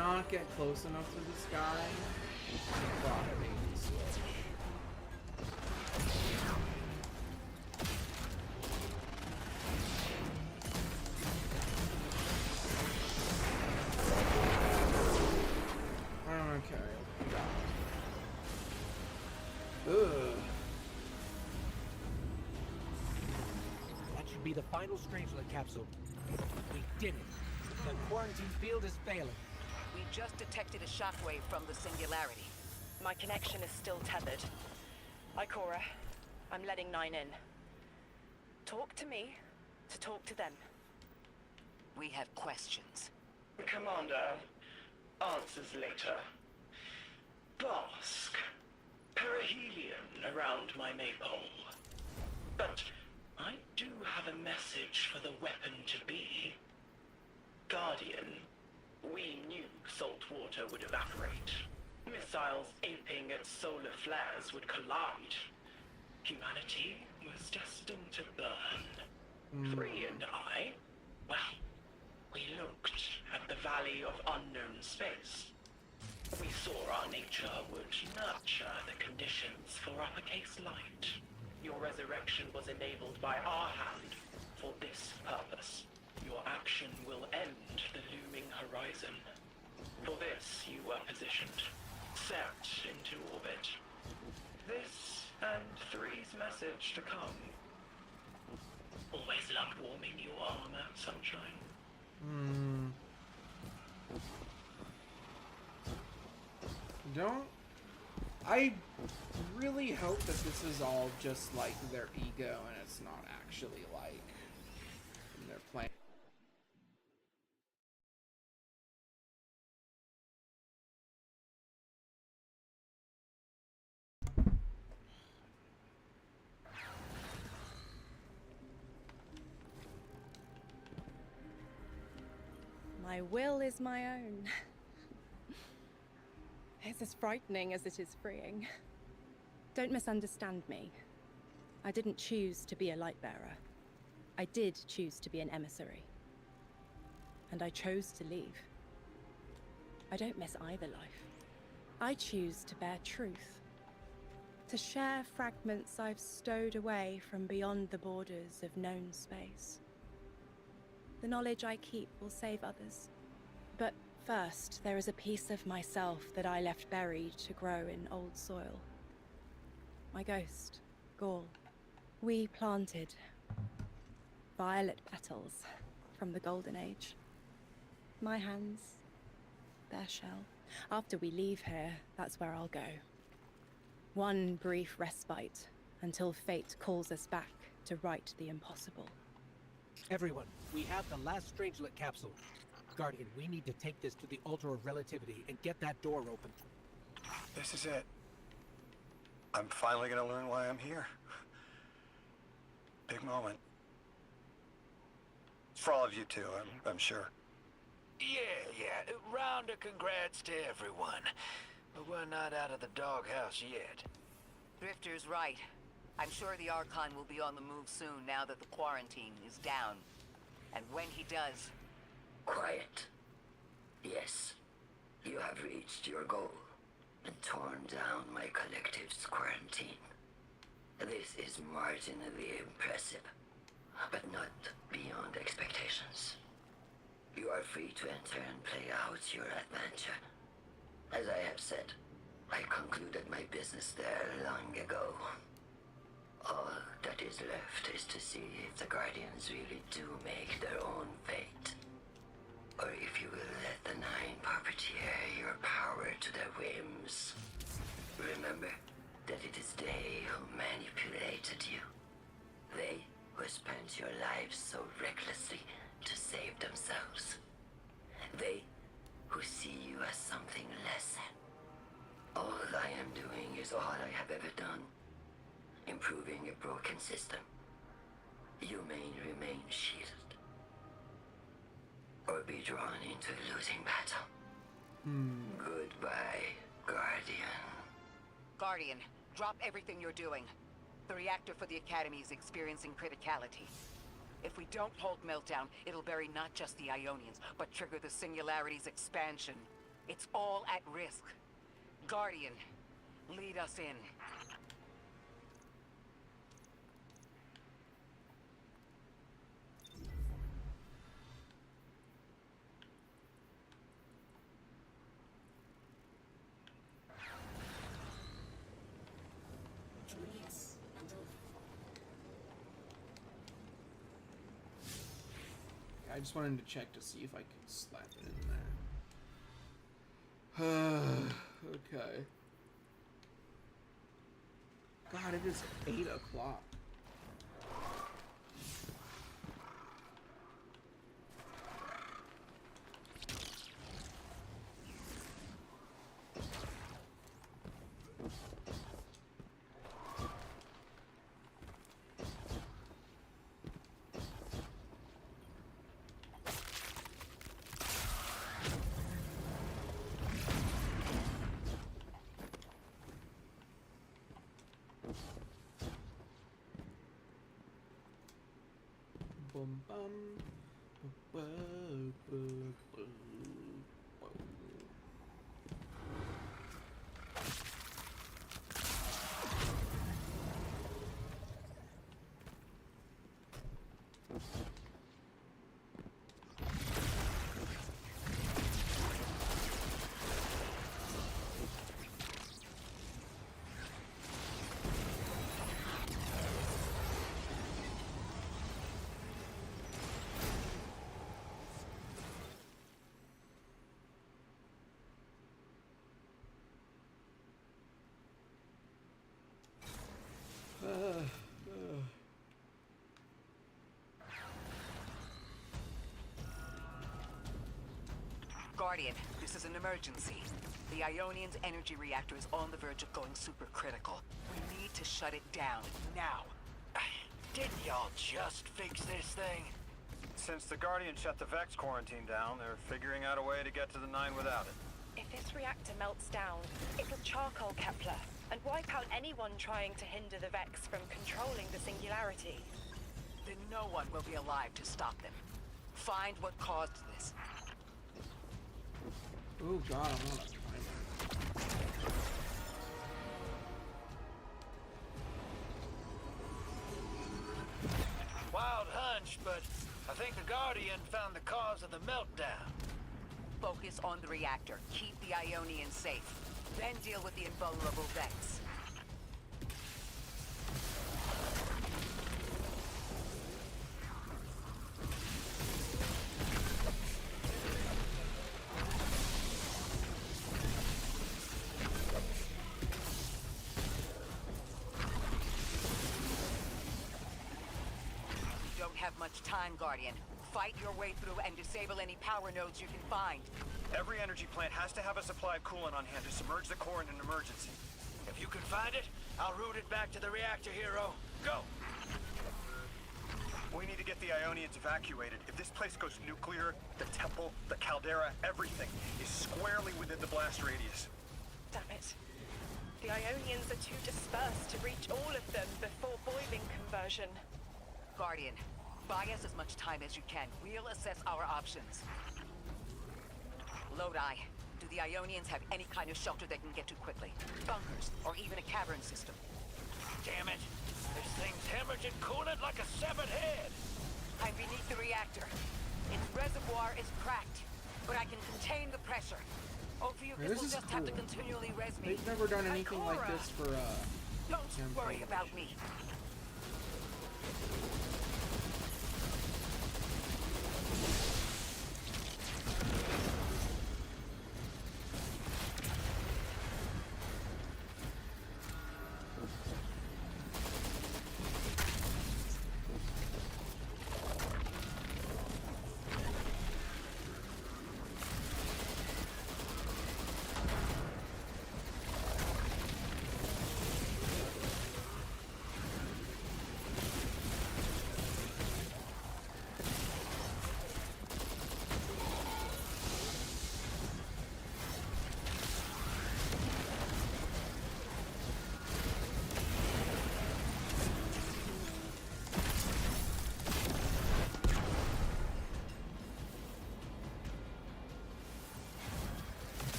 not get close enough to this guy, I thought I made me switch. Okay. Ugh. That should be the final Strangelet capsule. We did it. The quarantine field is failing. We just detected a shockwave from the singularity. My connection is still tethered. Ikora, I'm letting 9 in. Talk to me to talk to them. We have questions. Commander, answers later. Bask. Perihelion around my maypole. But I do have a message for the weapon to be. Guardian, we knew salt water would evaporate. Missiles aping at solar flares would collide. Humanity was destined to burn. Free and I, well, we looked at the Valley of Unknown Space. We saw our nature would nurture the conditions for uppercase light. Your resurrection was enabled by our hand for this purpose. Your action will end the looming horizon. For this, you were positioned, set into orbit. This and 3's message to come. Always loved warming your arm out, sunshine. I really hope that this is all just like their ego and it's not actually like their plan. My will is my own. It's as frightening as it is freeing. Don't misunderstand me. I didn't choose to be a Lightbearer. I did choose to be an emissary. And I chose to leave. I don't miss either life. I choose to bear truth. To share fragments I've stowed away from beyond the borders of known space. The knowledge I keep will save others. But first, there is a piece of myself that I left buried to grow in old soil. My ghost, Gaul. We planted violet petals from the Golden Age. My hands, their shell. After we leave here, that's where I'll go. One brief respite until fate calls us back to right the impossible. Everyone, we have the last Strangelet capsule. Guardian, we need to take this to the Altar of Relativity and get that door open. This is it. I'm finally gonna learn why I'm here. Big moment. For all of you too, I'm sure. Yeah. Round of congrats to everyone. But we're not out of the doghouse yet. Drifter's right. I'm sure the Archon will be on the move soon now that the quarantine is down. And when he does... Quiet. Yes, you have reached your goal and torn down my collective's quarantine. This is marginally impressive, but not beyond expectations. You are free to enter and play out your adventure. As I have said, I concluded my business there long ago. All that is left is to see if the Guardians really do make their own fate. Or if you will let the Nine puppeteer your power to their whims. Remember that it is they who manipulated you. They who spent your lives so recklessly to save themselves. They who see you as something less than. All I am doing is all I have ever done. Improving a broken system. You may remain shielded. Or be drawn into a losing battle. Goodbye, Guardian. Guardian, drop everything you're doing. The reactor for the Academy is experiencing criticality. If we don't hold Meltdown, it'll bury not just the Ionians, but trigger the Singularity's expansion. It's all at risk. Guardian, lead us in. I just wanted to check to see if I could slap it in there. Okay. God, it is 8 o'clock. Bum bum. Ba, ba, ba, ba. Guardian, this is an emergency. The Ionian's energy reactor is on the verge of going supercritical. We need to shut it down, now. Didn't y'all just fix this thing? Since the Guardian shut the Vex quarantine down, they're figuring out a way to get to the 9 without it. If this reactor melts down, it'll charcoal Kepler and wipe out anyone trying to hinder the Vex from controlling the Singularity. Then no one will be alive to stop them. Find what caused this. Oh God, I want to try that. Wild hunch, but I think the Guardian found the cause of the meltdown. Focus on the reactor. Keep the Ionians safe. Then deal with the invulnerable Vex. You don't have much time, Guardian. Fight your way through and disable any power nodes you can find. Every energy plant has to have a supply of coolant on hand to submerge the core in an emergency. If you can find it, I'll route it back to the reactor, Hero. Go! We need to get the Ionians evacuated. If this place goes nuclear, the temple, the caldera, everything is squarely within the blast radius. Damn it. The Ionians are too dispersed to reach all of them before boiling conversion. Guardian, buy us as much time as you can. We'll assess our options. Lodi, do the Ionians have any kind of shelter they can get to quickly? Bunkers, or even a cavern system? Damn it! This thing's hemorrhaging coolant like a severed head! I'm beneath the reactor. Its reservoir is cracked, but I can contain the pressure. Ophiuchus will This is just have to cool. continually res me. They've never done anything like Ikora, this for Don't campaign. worry about me.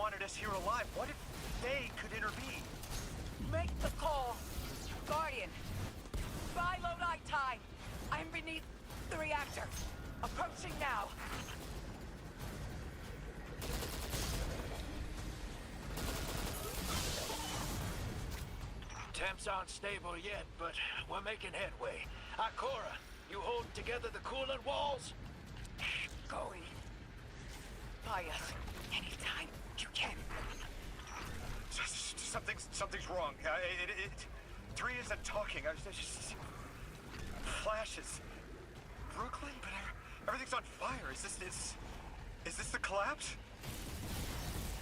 wanted us here alive. What if they could intervene? Make the call. Guardian. Buy Lodi time. I'm beneath the reactor. Approaching now. Temps aren't stable yet, but we're making headway. Ikora, you hold together the coolant walls? Going. Buy us anytime you can. Something's wrong. Three isn't talking. There's just flashes. Brooklyn, but everything's on fire. Is this the collapse?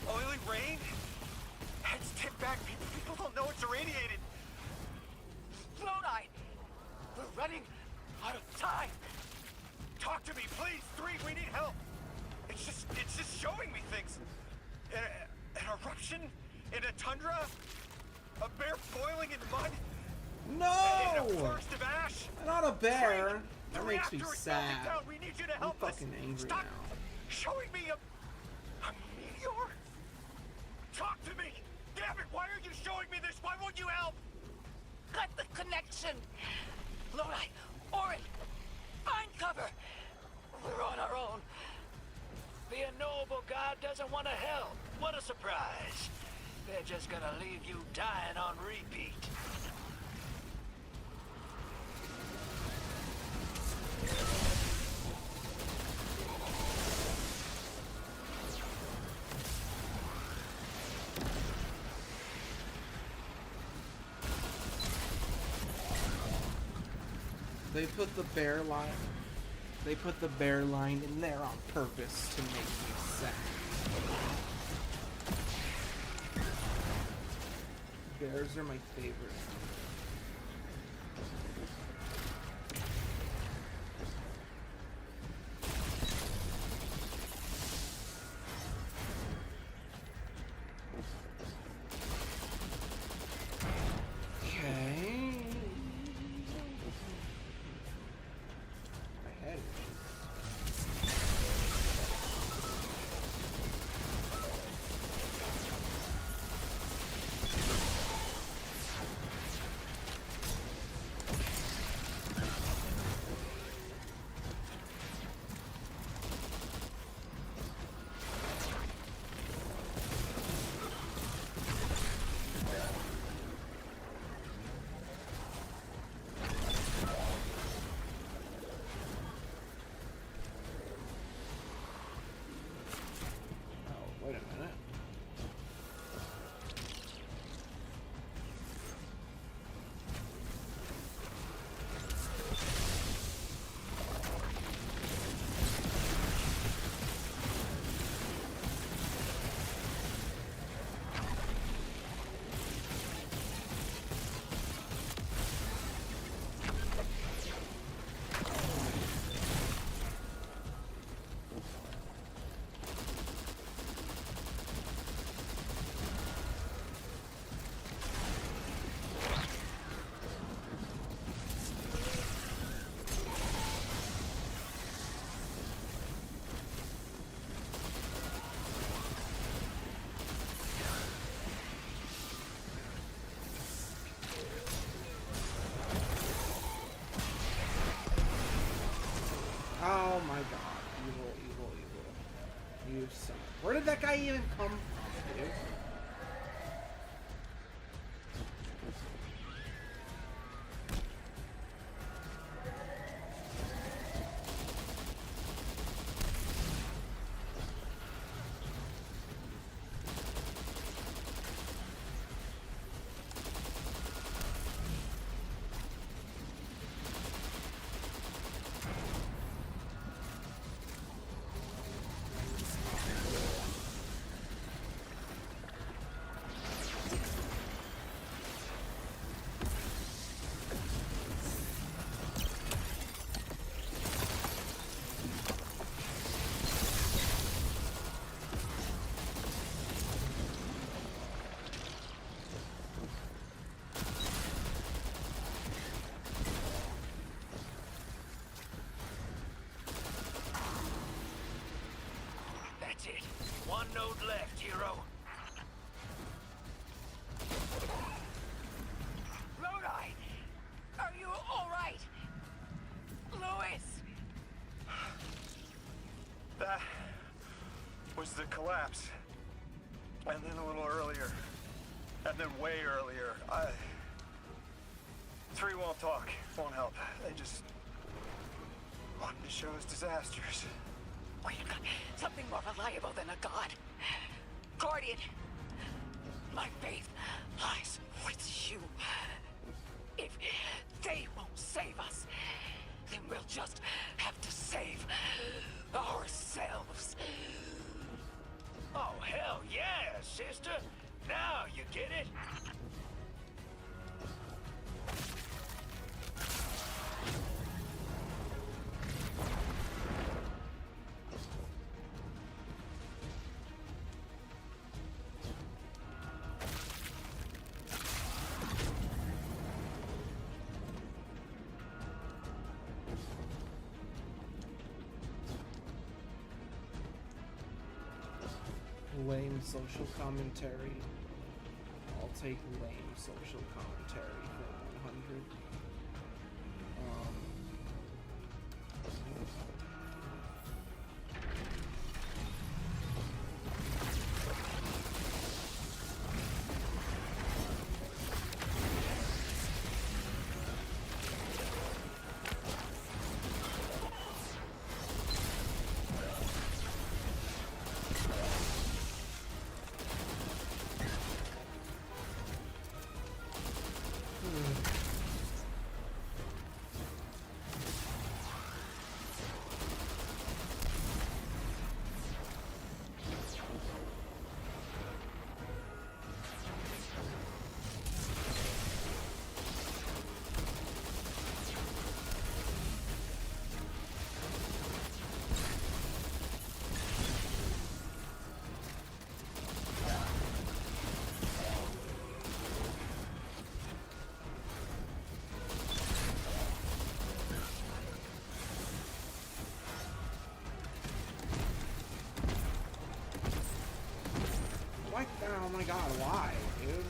Oily rain? Heads tipped back. People don't know it's irradiated. Lodi! We're running out of time. Talk to me, please. Three, we need help. It's just showing me things. An eruption in a tundra? A bear boiling in mud? No! In a forest of ash? Not a bear. That The makes me reactor is sad. melting down. We need you to I'm help us. fucking angry Stop now. showing me a meteor? Talk to me. Damn it, why are you showing me this? Why won't you help? Cut the connection. Lodi, Orin, find cover. We're on our own. The unknowable god doesn't want to help. What a surprise. They're just gonna leave you dying on repeat. They put the bear line. They put the bear line in there on purpose to make me sad. Bears are my favorite. Okay. My head. Wait a minute. Oh my god. Evil, evil, evil. You son. Where did that guy even come from, dude? That's it. One node left, hero. collapse. And then a little earlier. And then way earlier. Three won't talk, won't help. They just wanted to show us disasters. We've got something more reliable than a god. Guardian, my faith lies with you. If they won't save us, then we'll just have to save ourselves. Oh, hell yeah, sister. Now you get it. Lame social commentary. I'll take lame social commentary for 100. Oh my god, why, dude?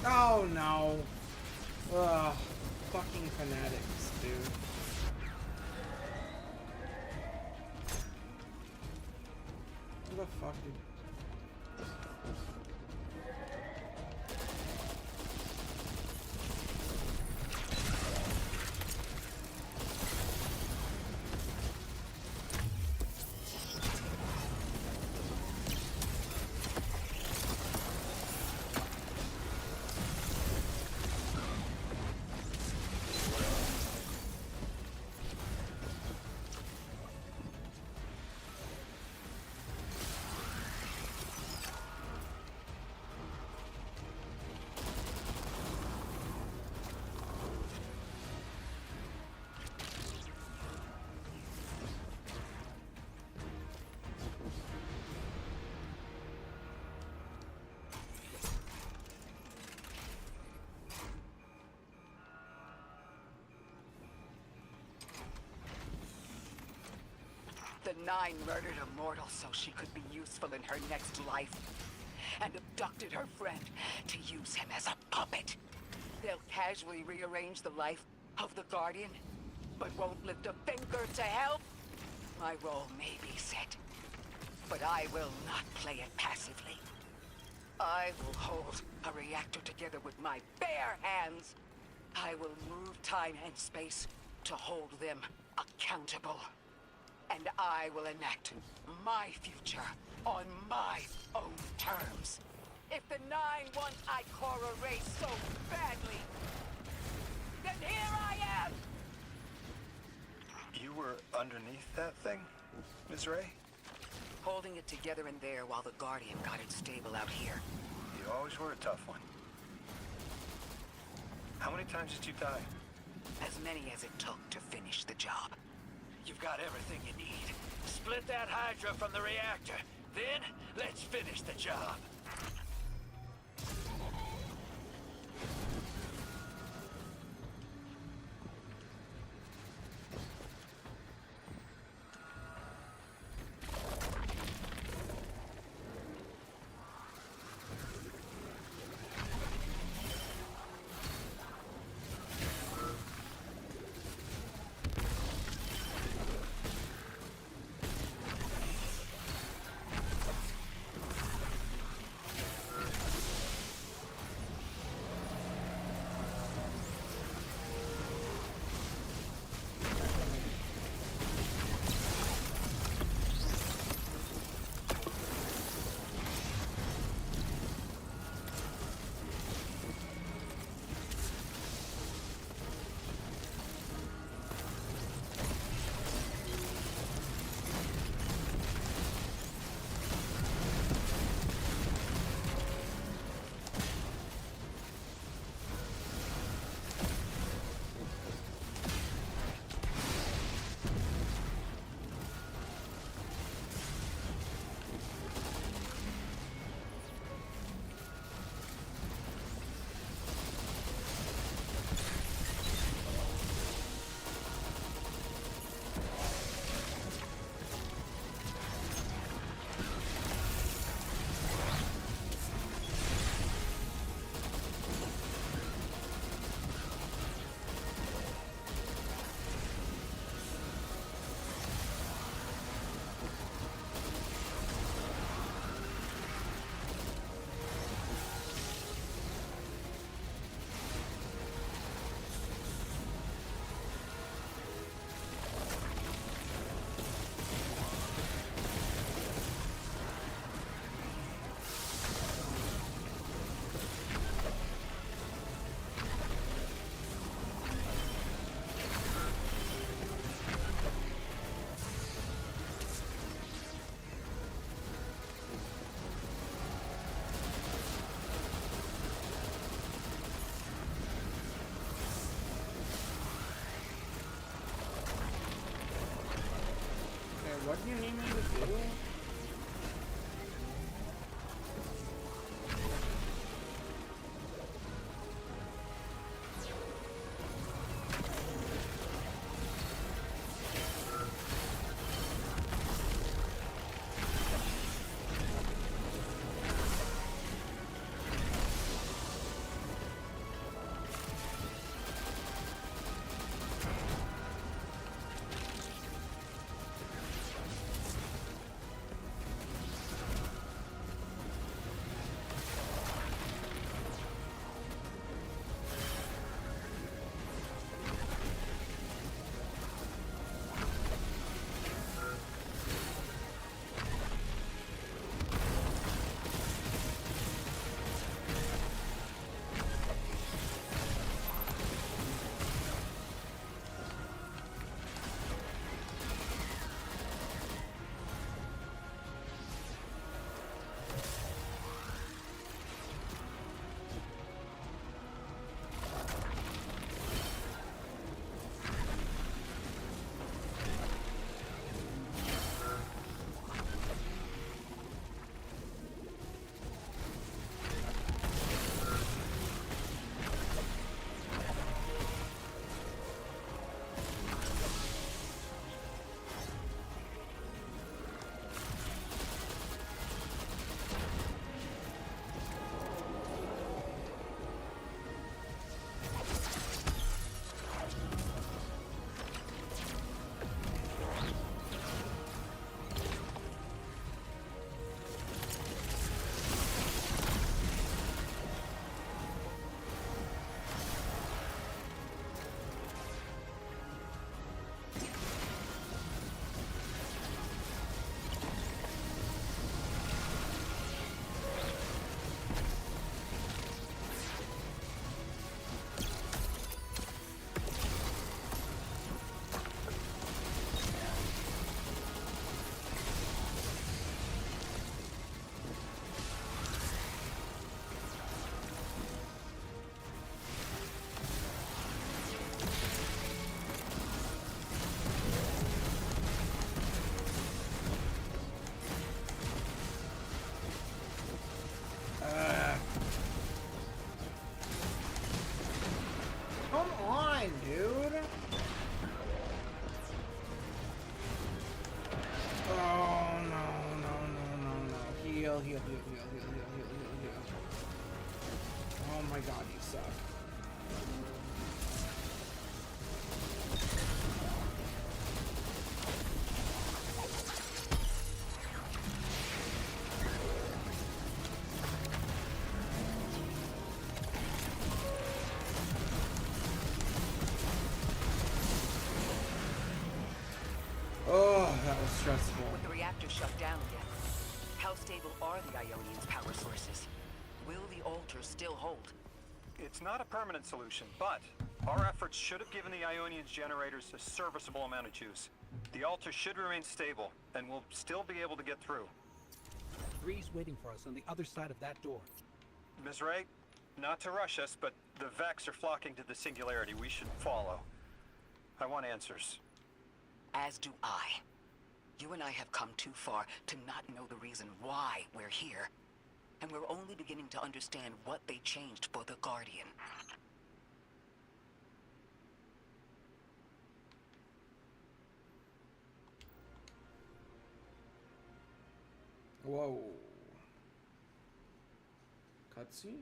Oh no. Ugh. Fucking fanatics, dude. What the fuck, dude? The Nine murdered a mortal so she could be useful in her next life, and abducted her friend to use him as a puppet. They'll casually rearrange the life of the Guardian, but won't lift a finger to help. My role may be set, But I will not play it passively. I will hold a reactor together with my bare hands. I will move time and space to hold them accountable. And I will enact my future on my own terms. If the Nine want Ikora erased so badly, then here I am! You were underneath that thing, Ms. Ray? Holding it together in there while the Guardian got it stable out here. You always were a tough one. How many times did you die? As many as it took to finish the job. You've got everything you need. Split that Hydra from the reactor. Then, let's finish the job. What do you need me to do? heal, heal, heal, heal, heal, heal, heal, heal. Oh my god, you suck. Oh, that was stressful. With the reactor shut down again, how stable are the Ionians' power sources? Will the altar still hold? It's not a permanent solution, but our efforts should have given the Ionians generators a serviceable amount of juice. The altar should remain stable, and we'll still be able to get through. Three's waiting for us on the other side of that door. Ms. Ray, not to rush us, but the Vex are flocking to the Singularity. We should follow. I want answers. As do I. You and I have come too far to not know the reason why we're here. And we're only beginning to understand what they changed for the Guardian. Whoa. Cutscene?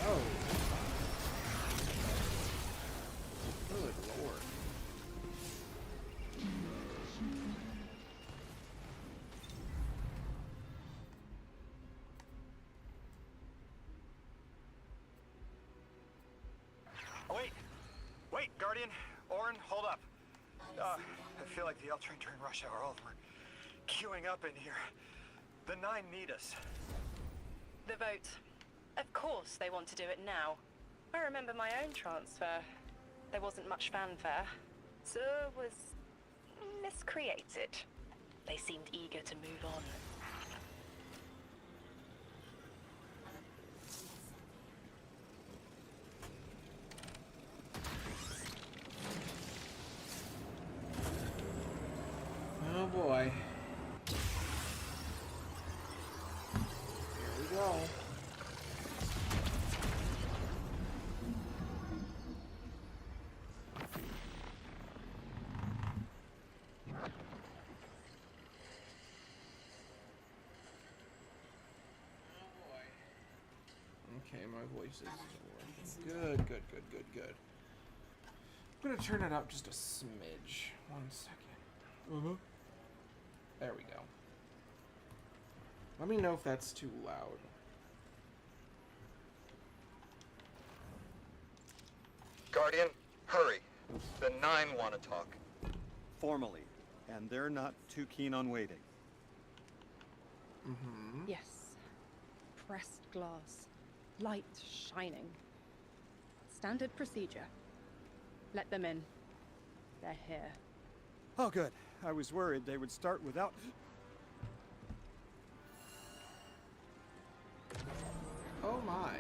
Oh. Good lord. Wait, Guardian. Orin, hold up. I feel like the L train during rush hour. All of them are queuing up in here. The Nine need us. The vote. Of course they want to do it now. I remember my own transfer. There wasn't much fanfare, so it was miscreated. They seemed eager to move on. Oh boy. Here we go. Okay, my voice is working. Good, good, good, good, good. I'm gonna turn it up just a smidge. 1 second. There we go. Let me know if that's too loud. Guardian, hurry. The Nine want to talk. Formally, and they're not too keen on waiting. Yes. Pressed glass. Light shining. Standard procedure. Let them in. They're here. Oh, good. I was worried they would start without... Oh my.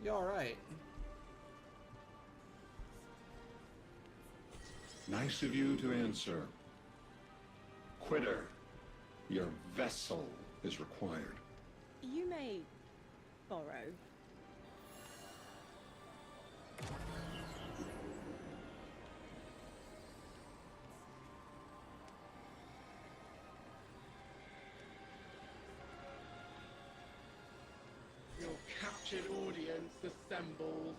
You alright? Nice of you to answer. Quitter, your vessel is required. You may borrow. Your captured audience assembles.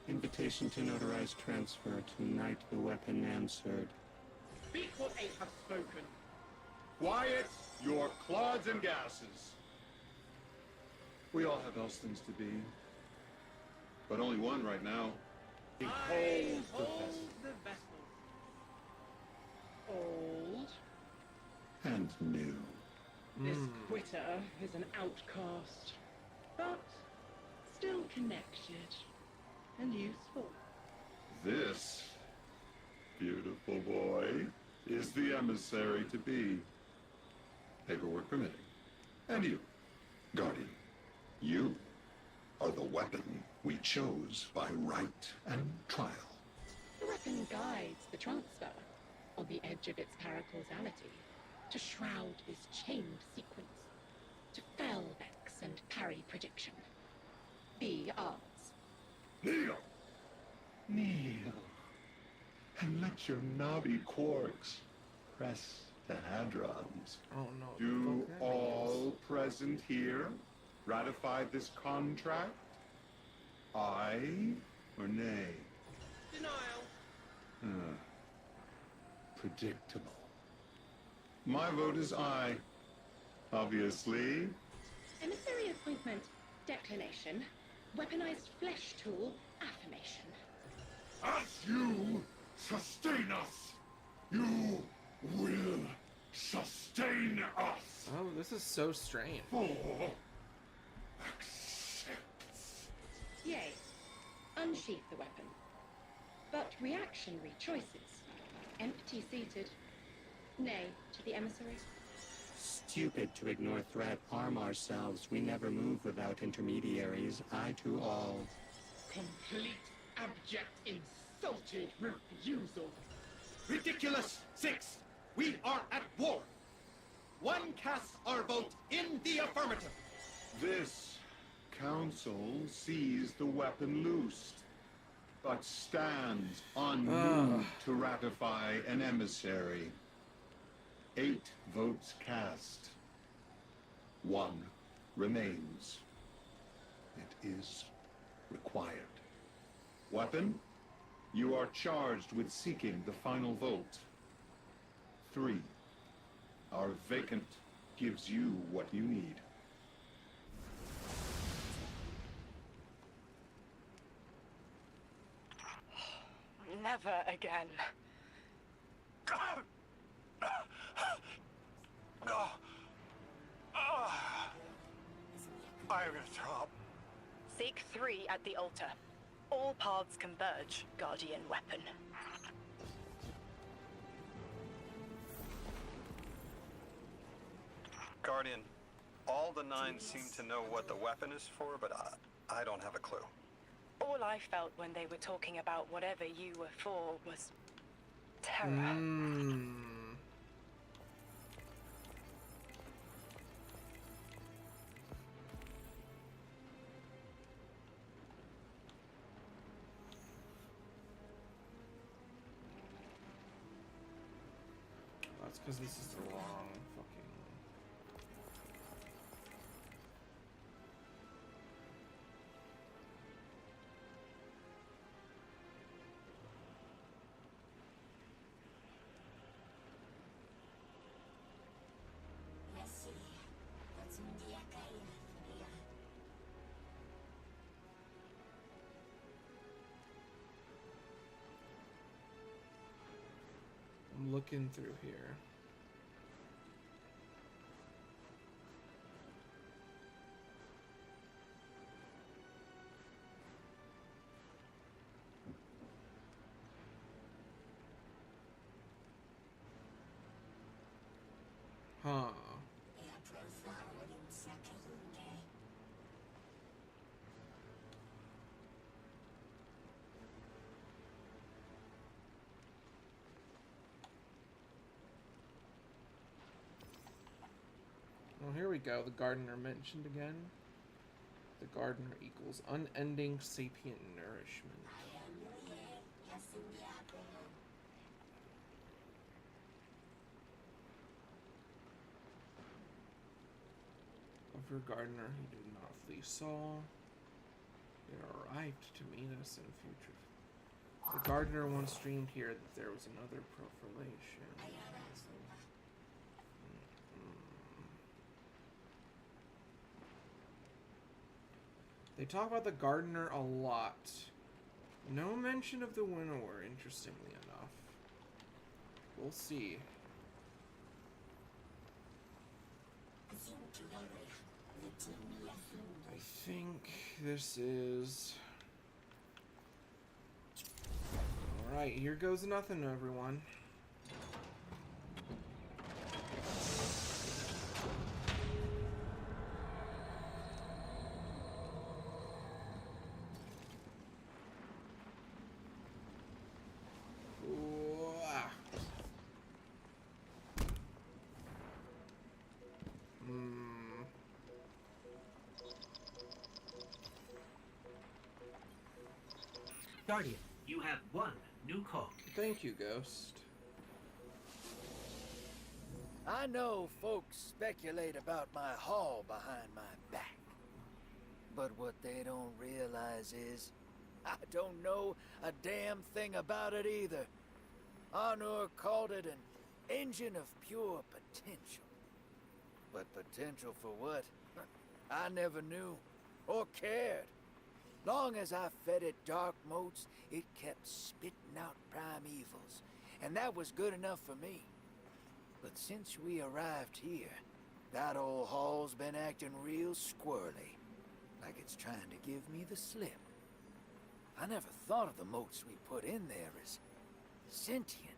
Invitation to notarize transfer. Tonight the weapon answered. Speak what eight have spoken. Quiet your clods and gases. We all have else things to be. But only one right now. Behold the vessel. Old. And new. This quitter is an outcast, but still connected and useful. This beautiful boy is the emissary to be. Paperwork permitting. And you, Guardian, You are the weapon we chose by right and trial. The weapon guides the transfer on the edge of its paracausality to shroud this chained sequence, to fell Vex and parry prediction. Be ours. Kneel! Kneel. and let your knobby quarks press the hadrons. Oh no. Do all present here ratify this contract? Aye or nay? Denial. Predictable. My vote is aye. Obviously. Emissary appointment, declination. Weaponized flesh tool, affirmation. As you sustain us, you will sustain us. Oh, this is so strange. Yay. Unsheath the weapon. But reactionary choices. Empty seated. Nay to the emissary. Stupid to ignore threat, arm ourselves. We never move without intermediaries. Aye to all. Complete, abject, insulted refusal. Ridiculous! 6! We are at war! One casts our vote in the affirmative! This council sees the weapon loosed, but stands unmoved to ratify an emissary. 8 votes cast. 1 remains. It is required. Weapon, you are charged with seeking the final vote. 3. Our vacant gives you what you need. Never again. I'm gonna throw up. Seek 3 at the altar. All paths converge, Guardian weapon. Guardian, all the 9 seem to know what the weapon is for, but I don't have a clue. All I felt when they were talking about whatever you were for was terror. That's because this is the wrong fucking... I'm looking through here. Huh. Well, here we go. The gardener mentioned again. The gardener equals unending sapient nourishment. Of your gardener who did not flee Saul, they arrived to meet us in future. The gardener once dreamed here that there was another profilation. They talk about the gardener a lot. No mention of the winnower, interestingly enough. We'll see. I think this is... Alright, here goes nothing, everyone. Guardian, you have 1 New call. Thank you, Ghost. I know folks speculate about my haul behind my back. But what they don't realize is, I don't know a damn thing about it either. Arnor called it an engine of pure potential. But potential for what? I never knew, or cared. Long as I fed it dark motes, it kept spitting out primevals, and that was good enough for me. But since we arrived here, that old hall's been acting real squirrely, like it's trying to give me the slip. I never thought of the motes we put in there as sentient.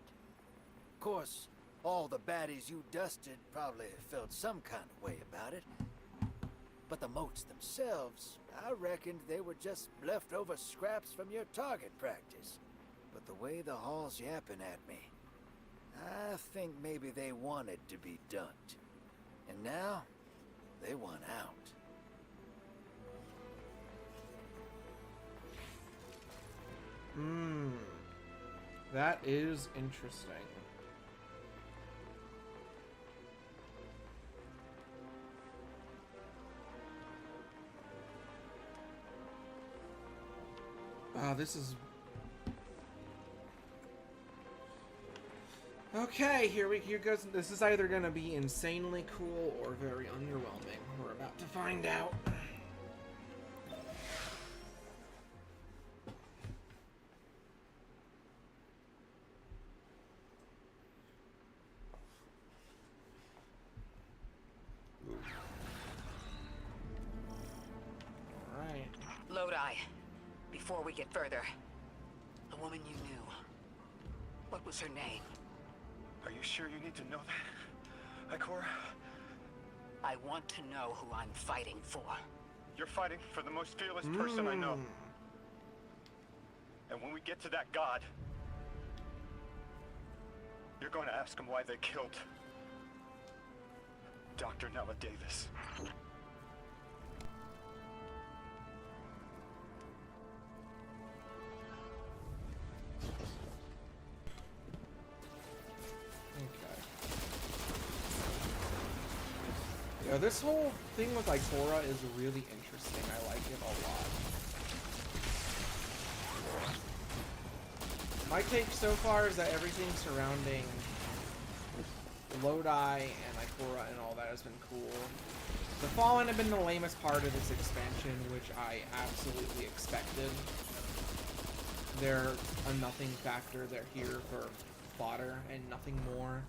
Of course, all the baddies you dusted probably felt some kind of way about it. But the motes themselves, I reckoned they were just leftover scraps from your target practice. But the way the hall's yapping at me, I think maybe they wanted to be dunked. And now, they want out. That is interesting. This is... Okay, here goes. This is either gonna be insanely cool or very underwhelming. We're about to find out. Alright. Lodi, before we get further, the woman you knew, what was her name? Are you sure you need to know that, Ikora? I want to know who I'm fighting for. You're fighting for the most fearless person I know. And when we get to that god, you're going to ask him why they killed Dr. Nella Davis. Yeah, this whole thing with Ikora is really interesting. I like it a lot. My take so far is that everything surrounding Lodi and Ikora and all that has been cool. The Fallen have been the lamest part of this expansion, which I absolutely expected. They're a nothing factor. They're here for fodder and nothing more.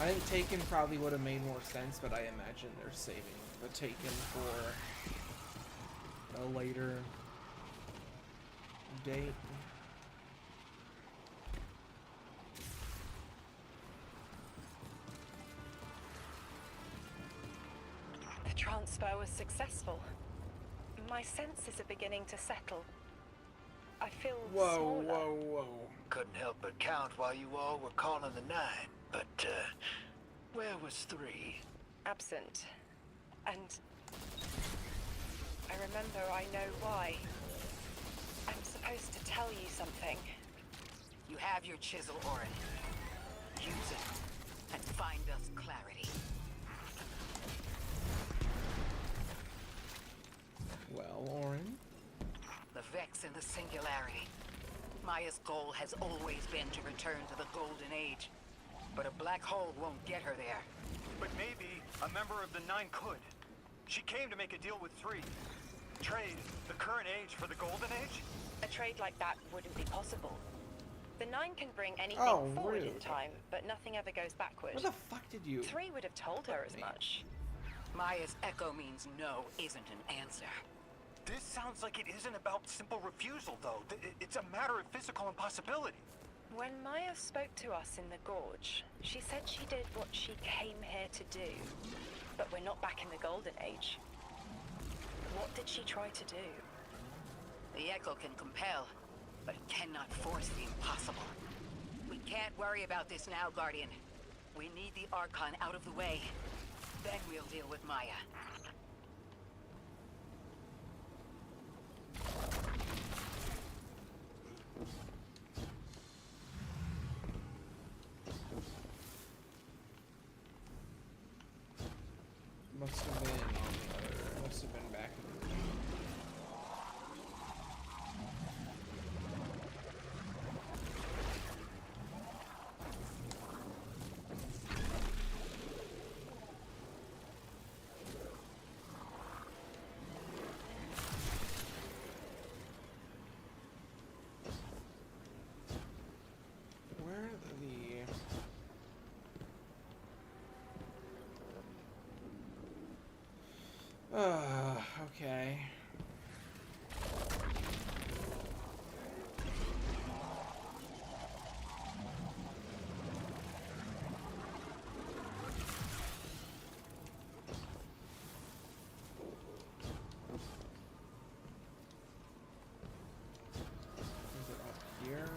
I think Taken probably would have made more sense, but I imagine they're saving the Taken for a later date. The transfer was successful. My senses are beginning to settle. I feel smaller. Couldn't help but count while you all were calling the 9. But, where was 3? Absent. And I remember I know why. I'm supposed to tell you something. You have your chisel, Orin. Use it and find us clarity. Well, Orin? The Vex and the Singularity. Maya's goal has always been to return to the Golden Age. But a black hole won't get her there. But maybe a member of the 9 could. She came to make a deal with 3. Trade the current age for the Golden Age? A trade like that wouldn't be possible. The 9 can bring anything forward in time, but nothing ever goes backward. What the fuck did you... 3 would have told her as much. Maya's echo means no isn't an answer. This sounds like it isn't about simple refusal, though. It's a matter of physical impossibility. When Maya spoke to us in the Gorge, she said she did what she came here to do. But we're not back in the Golden Age. What did she try to do? The echo can compel, but it cannot force the impossible. We can't worry about this now, Guardian. We need the Archon out of the way. Then we'll deal with Maya. Must have been on the other. Must have been back in the room. Where are the... okay. Is it up here?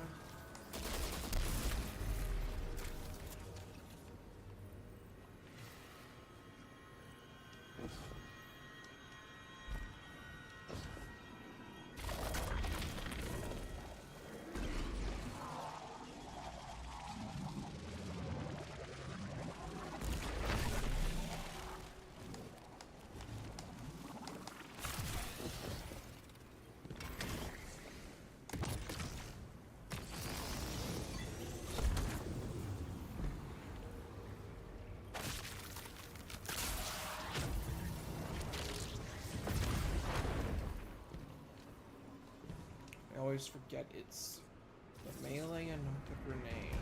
I always forget it's the melee and not the grenade.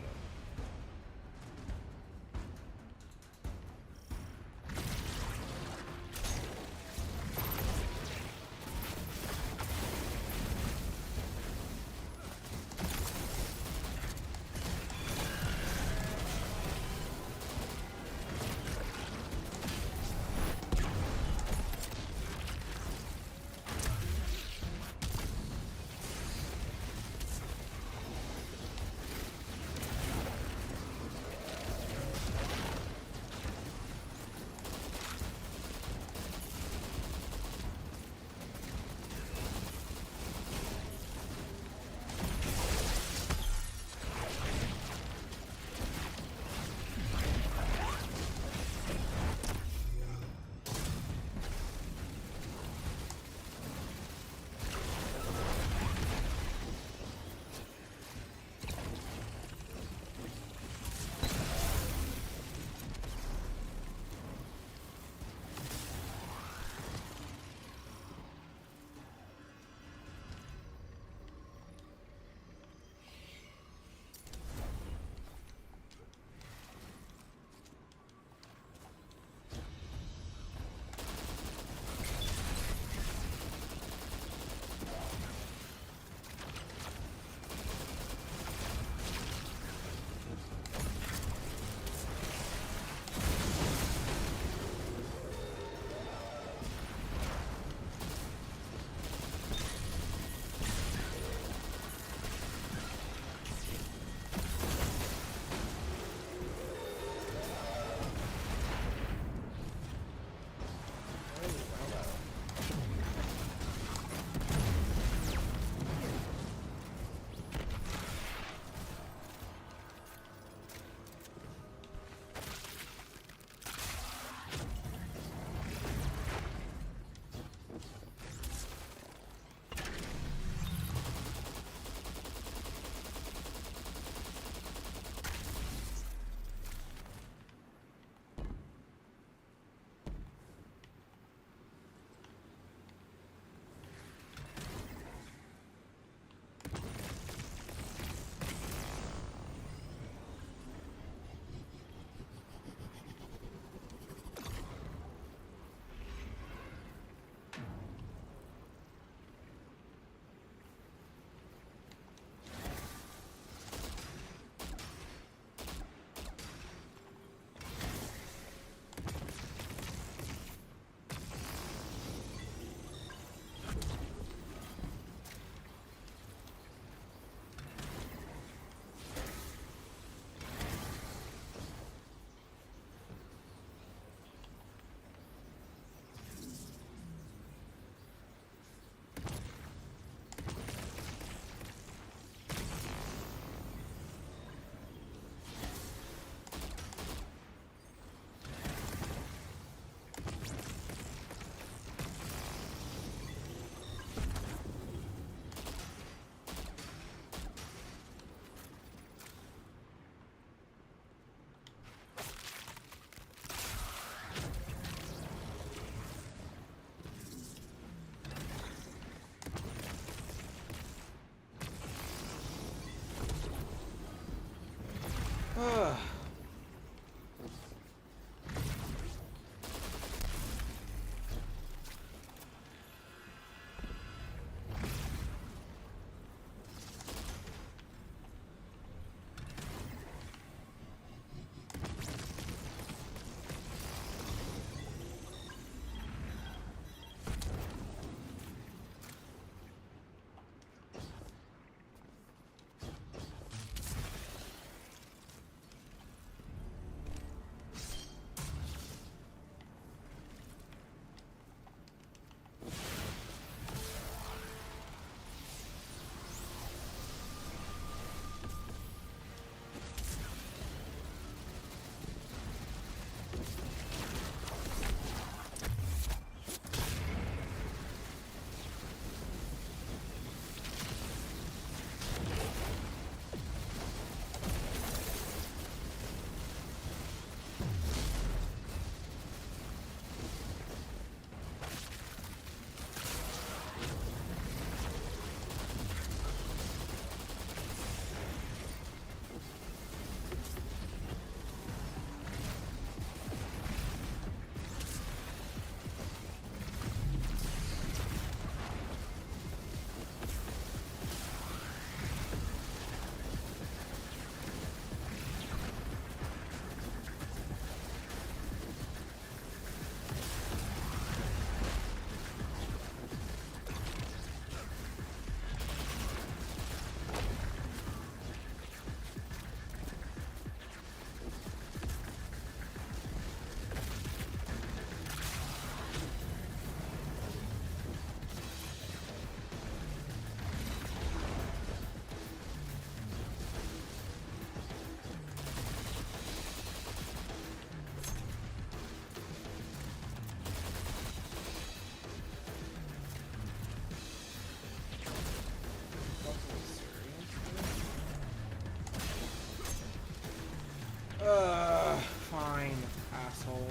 Fine, asshole.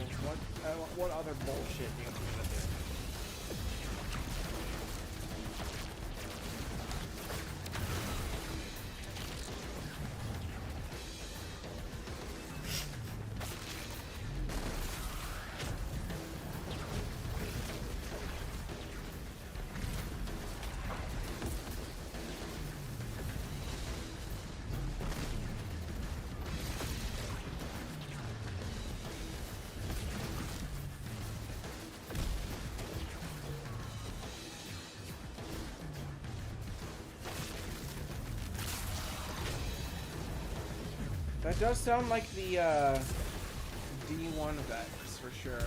What other bullshit do you want me to do? That does sound like the D1 Vex for sure.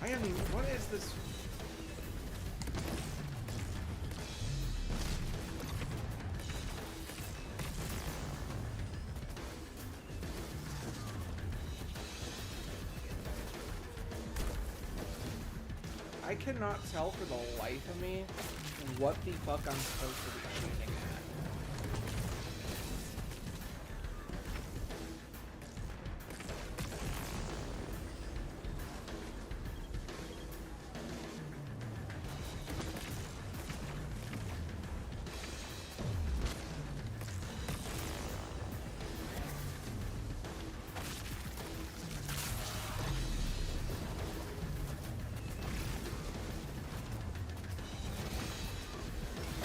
I mean, what is this? I cannot tell for the life of me what the fuck I'm supposed to be shooting at.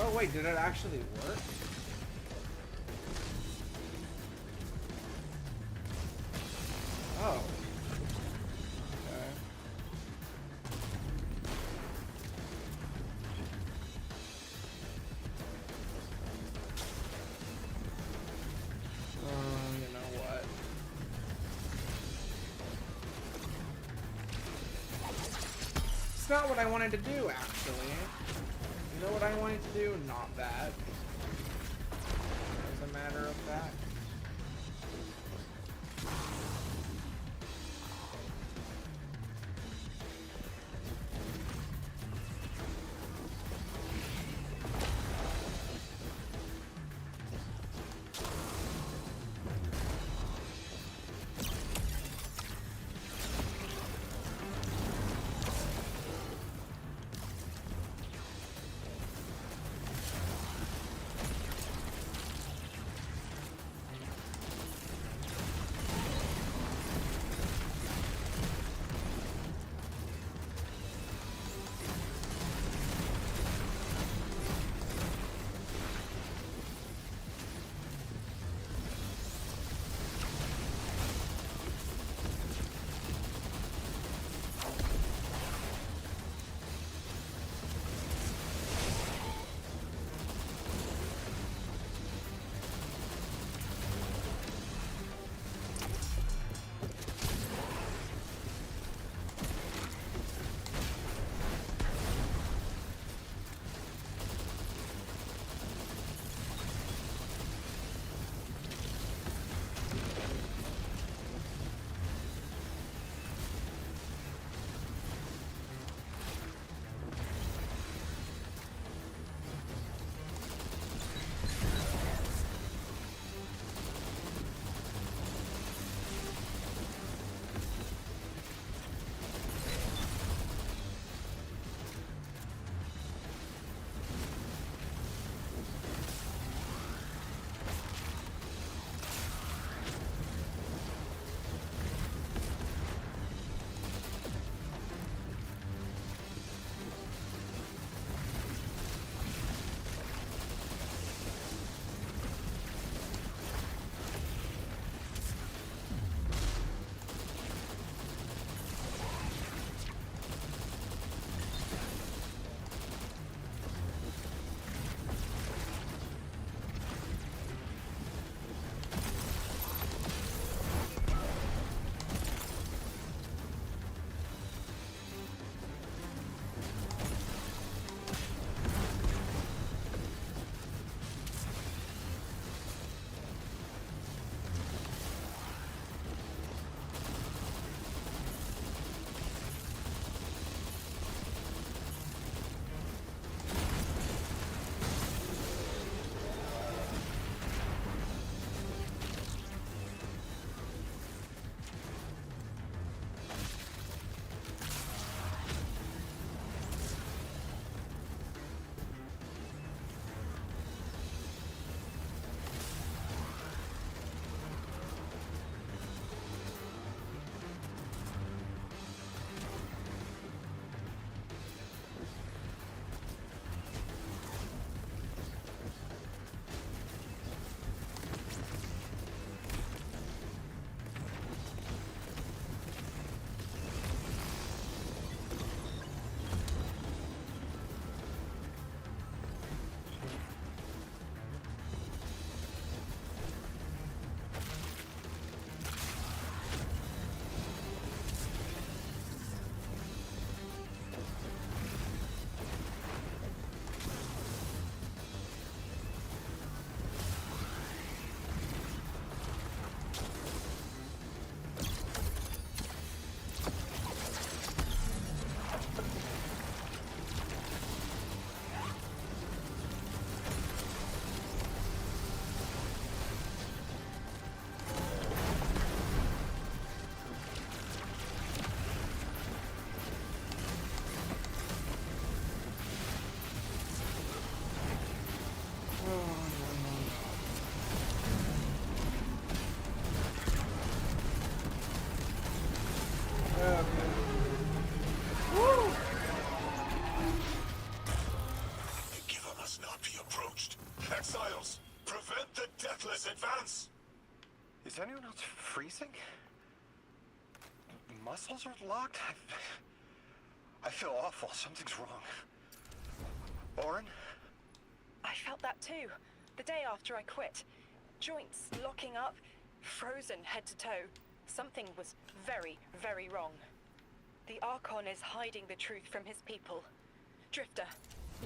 Oh wait, did it actually work? Oh. Okay. You know what? It's not what I wanted to do, actually. You know what I wanted to do? Not that. As a matter of fact. Is anyone else freezing? Muscles are locked? I feel awful. Something's wrong. Orin? I felt that too. The day after I quit. Joints locking up, frozen head to toe. Something was very, very wrong. The Archon is hiding the truth from his people. Drifter,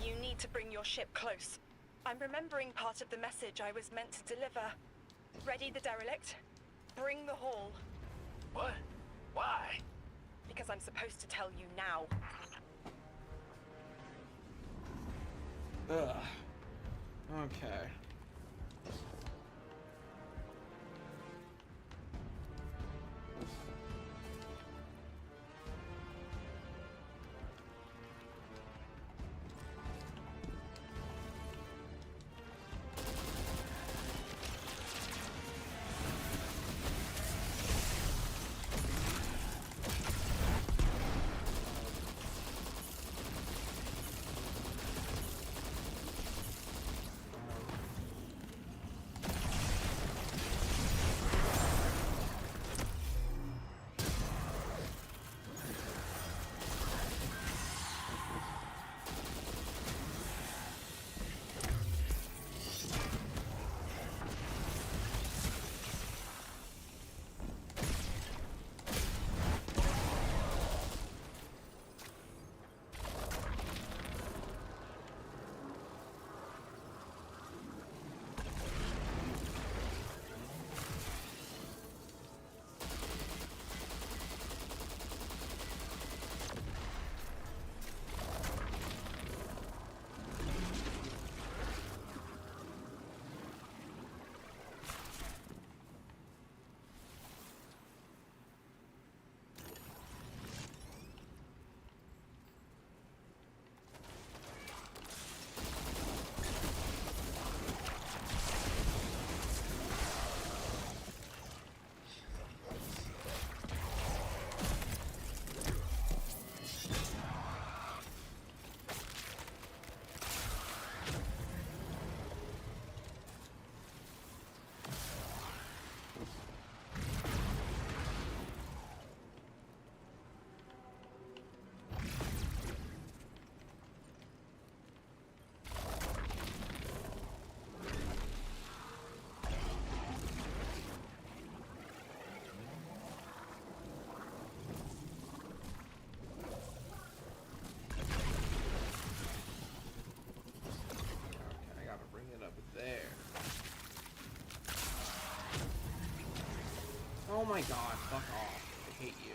you need to bring your ship close. I'm remembering part of the message I was meant to deliver. Ready the derelict? Bring the haul. What? Why? Because I'm supposed to tell you now. Ugh. Okay. Oh my god, fuck off. I hate you.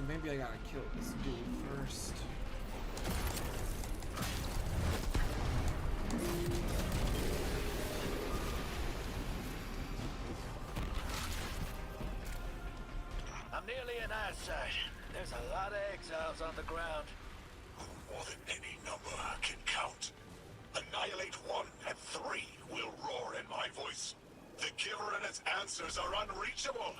Maybe I gotta kill this dude first. I'm nearly in eyesight. There's a lot of exiles on the ground. More than any number I can count. Annihilate 1 and 3 will roar in my voice. The Giver and its answers are unreachable.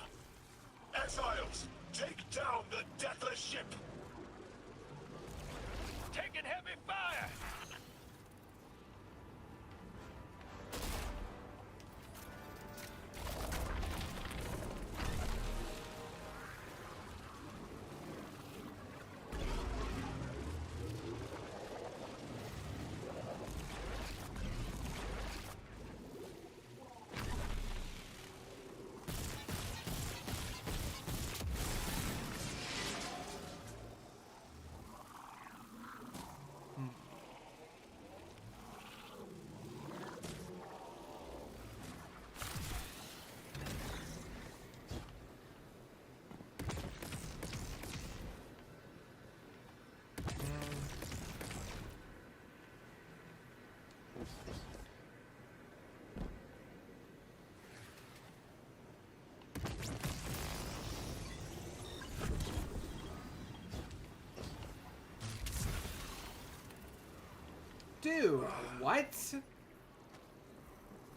Dude, what?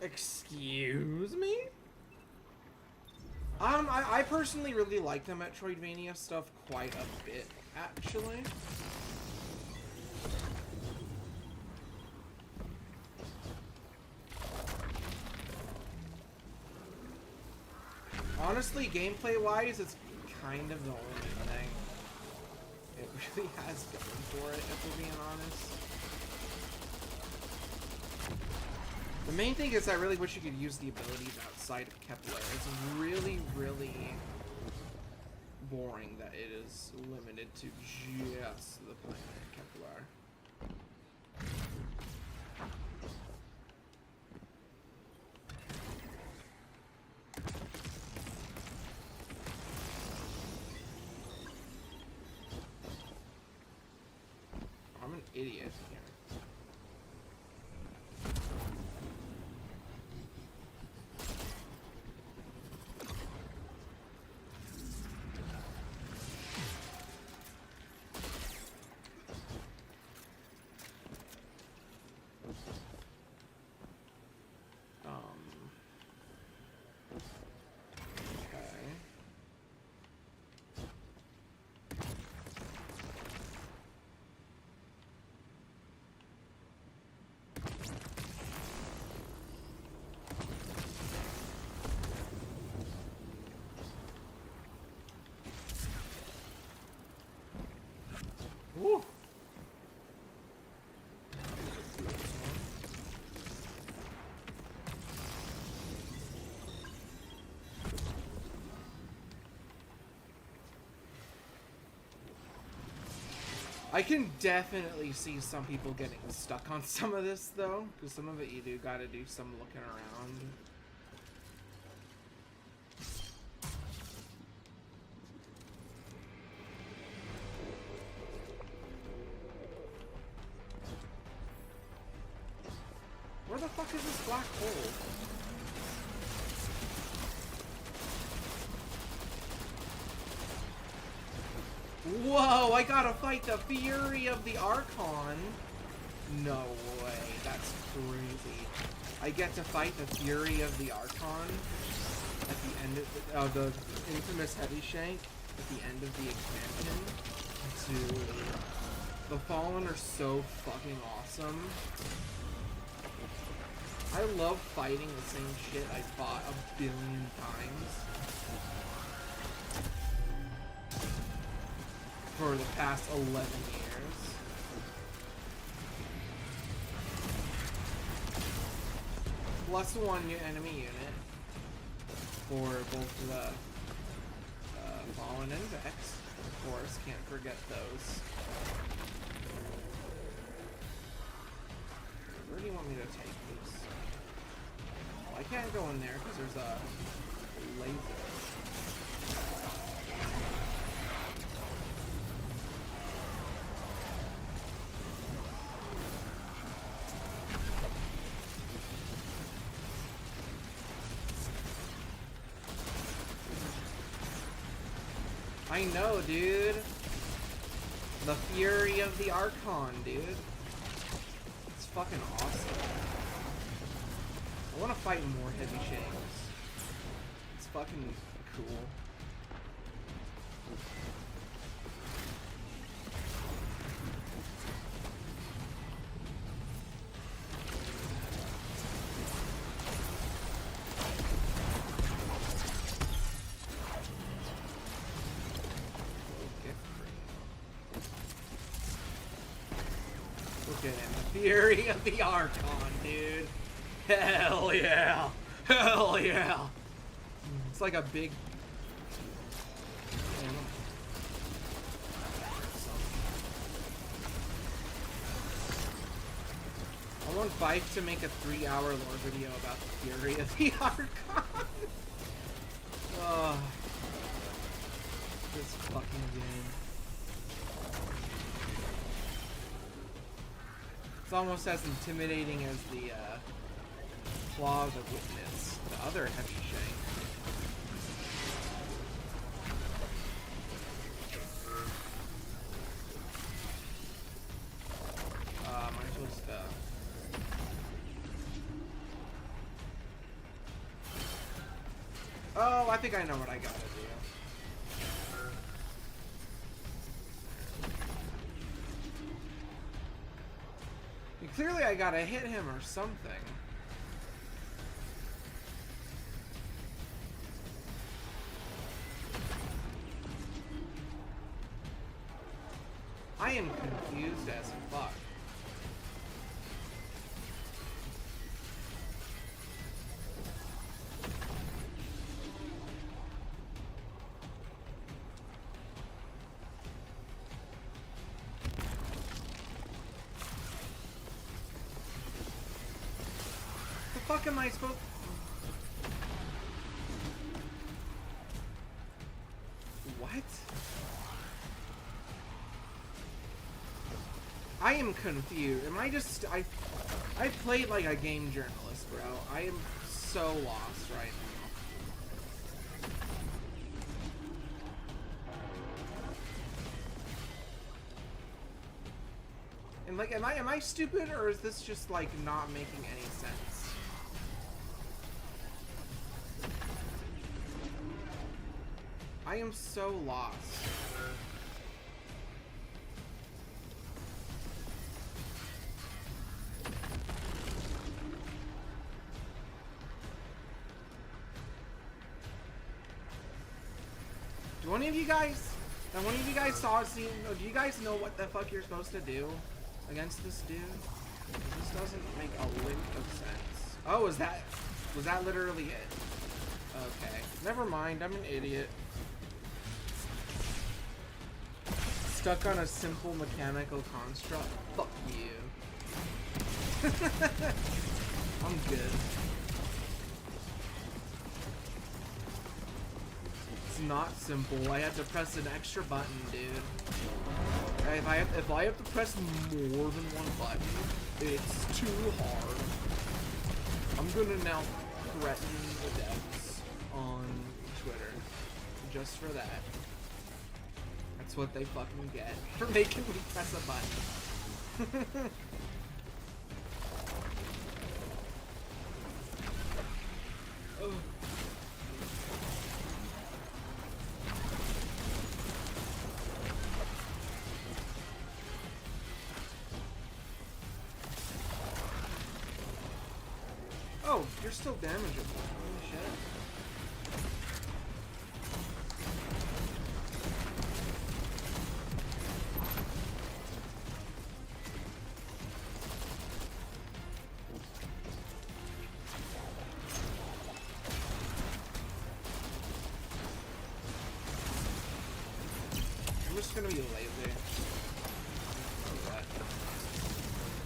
Excuse me? I personally really like the Metroidvania stuff quite a bit, actually. Honestly, gameplay-wise, it's kind of the only thing it really has going for it, if we're being honest. The main thing is I really wish you could use the abilities outside of Kepler. It's really, really boring that it is limited to just the planet Kepler. I'm an idiot here. Woo. I can definitely see some people getting stuck on some of this though, because some of it you do gotta do some looking around. Where the fuck is this black hole? Whoa, I gotta fight the Fury of the Archon. No way, that's crazy. I get to fight the Fury of the Archon at the end of the infamous Heavy Shank at the end of the expansion. Dude, the Fallen are so fucking awesome. I love fighting the same shit I fought a billion times for the past 11 years. Plus one enemy unit for both the Fallen and Vex. Of course, can't forget those. Where do you want me to take this? I can't go in there because there's a laser. I know, dude. The Fury of the Archon, dude. It's fucking awesome. I want to fight more Heavy Shanks. It's fucking cool. Look at him, the Fury of the Archon, dude. Hell yeah! Hell yeah! It's like a big... I want Fife to make a 3-hour lore video about the Fury of the Archon. Oh, this fucking game. It's almost as intimidating as the Claws of Witness, the other Heshishank. Am I supposed to... Oh, I think I know what I gotta do. Clearly I gotta hit him or something. I am confused as fuck. The fuck am I supposed... What? I am confused. Am I just... I played like a game journalist, bro. I am so lost right now. And like, am I stupid, or is this just like not making any sense? I am so lost. Do any of you guys, do you guys know what the fuck you're supposed to do against this dude? This doesn't make a lick of sense. Oh, was that literally it? Okay, never mind, I'm an idiot. Stuck on a simple mechanical construct? Fuck you. I'm good. It's not simple. I had to press an extra button, dude. If I have to press more than one button, it's too hard. I'm gonna now threaten the devs on Twitter just for that. That's what they fucking get for making me press a button. Oh. Oh, you're still damageable. Holy shit. I'm just gonna be lazy.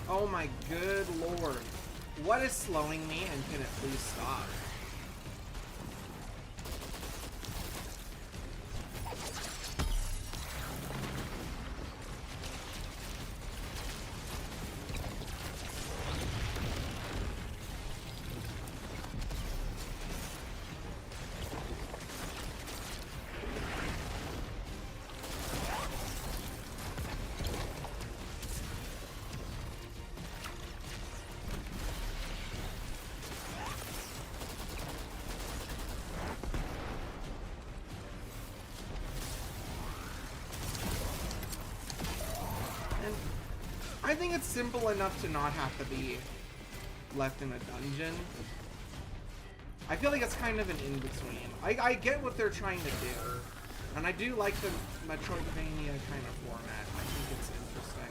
Oh my good lord. What is slowing me, and can it please stop? I think it's simple enough to not have to be left in a dungeon. I feel like it's kind of an in-between. I get what they're trying to do, and I do like the Metroidvania kind of format. I think it's interesting.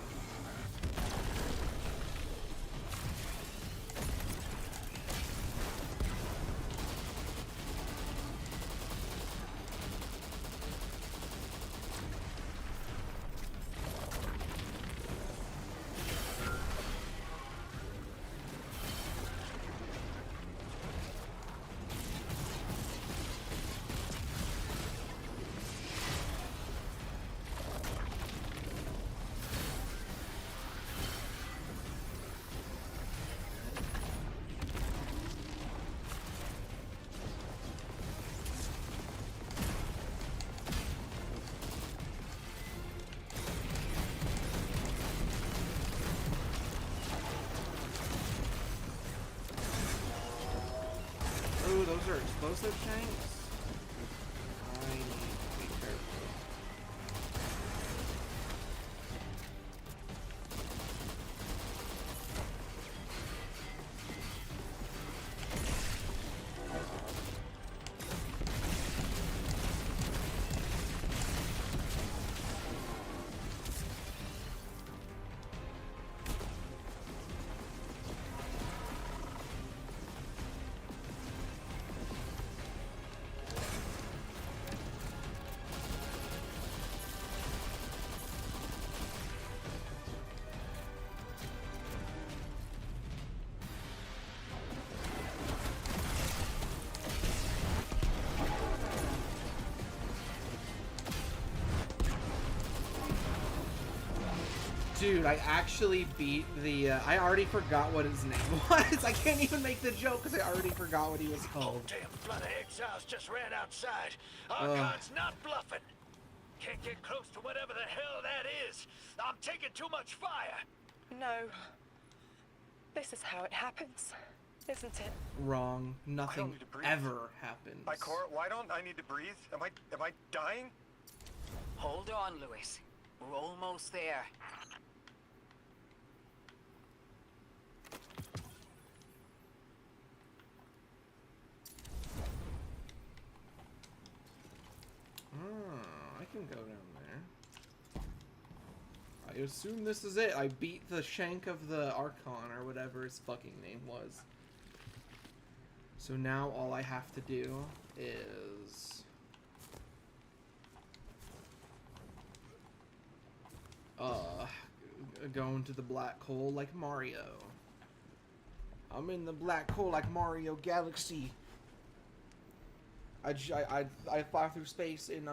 are explosive shanks. I need to be careful. Dude, I actually beat the, I already forgot what his name was. I can't even make the joke because I already forgot what he was called. Damn flood of exiles just ran outside. Archon's not bluffing. Can't get close to whatever the hell that is. I'm taking too much fire. No. This is how it happens, isn't it? Wrong. Nothing ever happens. Ikora, why don't I need to breathe? Am I dying? Hold on, Lewis. We're almost there. I can go down there. I assume this is it. I beat the shank of the Archon, or whatever his fucking name was. So now all I have to do is... go into the black hole like Mario. I'm in the black hole like Mario Galaxy. I fly through space in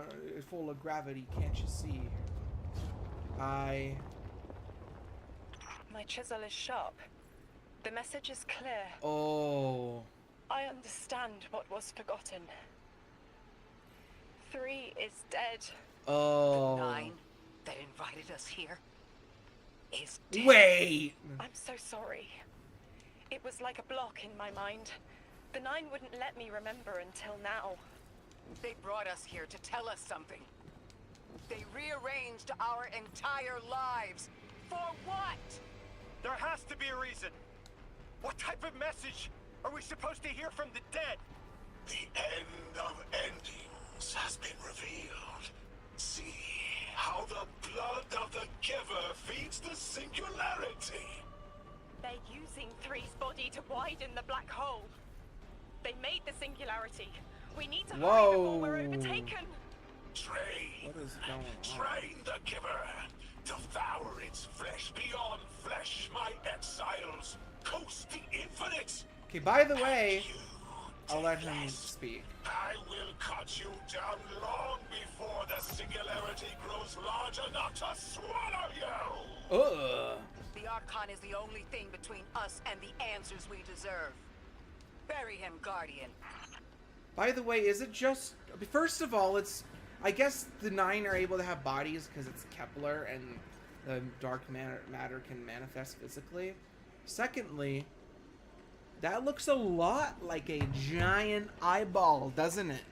full of gravity, can't you see? My chisel is sharp. The message is clear. Oh. I understand what was forgotten. 3 is dead. Oh. The 9 that invited us here is dead. Wait! I'm so sorry. It was like a block in my mind. The 9 wouldn't let me remember until now. They brought us here to tell us something. They rearranged our entire lives. For what? There has to be a reason. What type of message are we supposed to hear from the dead? The end of endings has been revealed. See how the blood of the giver feeds the singularity. They're using 3's body to widen the black hole. They made the singularity. We need to hurry before we're overtaken. Train. What is going on? Train the giver. Devour its flesh beyond flesh, my exiles. Coast the infinite. Okay, by the way, I'll let him speak. I will cut you down long before the singularity grows large enough to swallow you. Ugh. The Archon is the only thing between us and the answers we deserve. Bury him, Guardian. By the way, is it just... First of all, it's... I guess the 9 are able to have bodies because it's Kepler and the dark matter can manifest physically. Secondly, that looks a lot like a giant eyeball, doesn't it?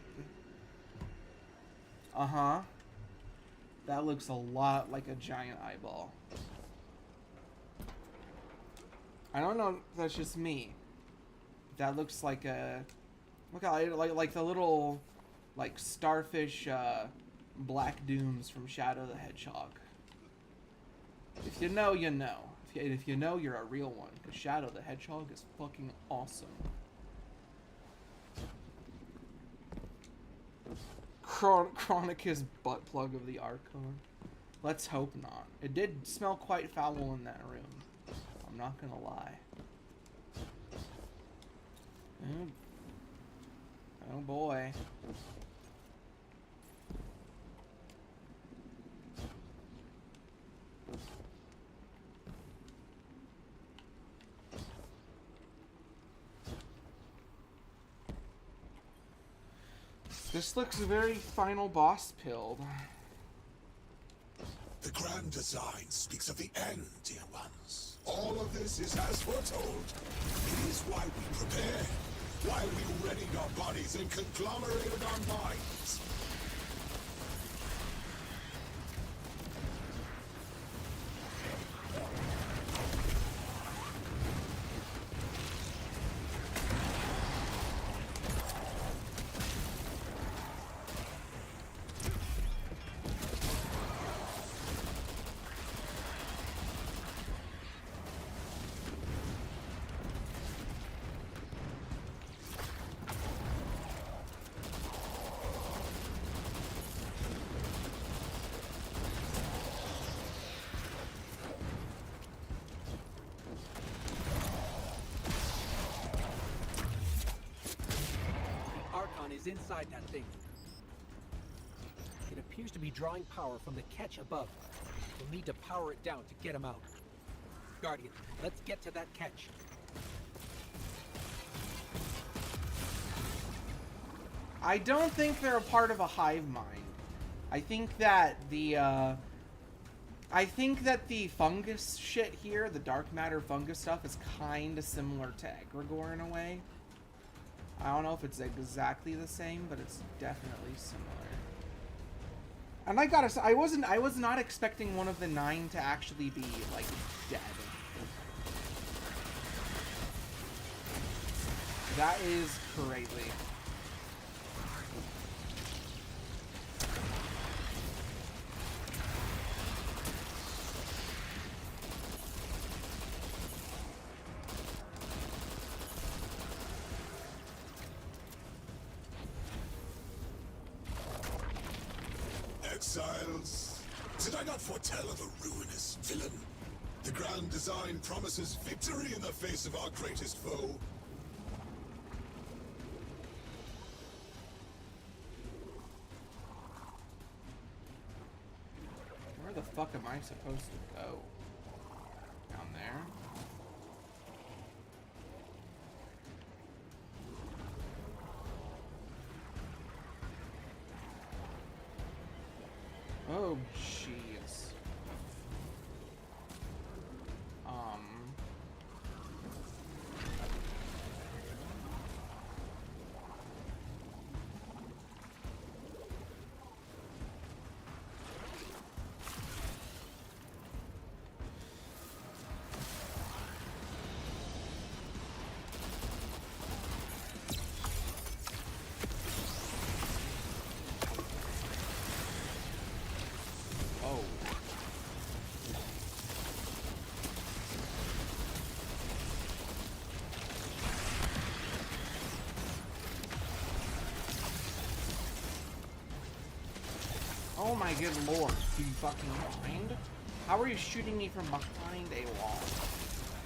Uh-huh. That looks a lot like a giant eyeball. I don't know if that's just me. That looks like a... Look how like the little like starfish black dooms from Shadow the Hedgehog. If you know, you know. If you know, you're a real one. Because Shadow the Hedgehog is fucking awesome. Chronicus butt plug of the Archon. Let's hope not. It did smell quite foul in that room. I'm not gonna lie. Oh boy. This looks very final boss pilled. The grand design speaks of the end, dear ones. All of this is as foretold. It is why we prepare. while we readied our bodies and conglomerated our minds. Is inside that thing. It appears to be drawing power from the catch above. We'll need to power it down to get him out. Guardian, let's get to that catch. I don't think they're a part of a hive mind. I think that the fungus shit here, the dark matter fungus stuff, is kind of similar to Egregore in a way. I don't know if it's exactly the same, but it's definitely similar. And I gotta say, I was not expecting one of the 9 to actually be, like, dead. That is crazy. Exiles, did I not foretell of a ruinous villain? The grand design promises victory in the face of our greatest foe. Where the fuck am I supposed to go? Down there? Oh, jeez. Oh my good lord, do you fucking mind? How are you shooting me from behind a wall?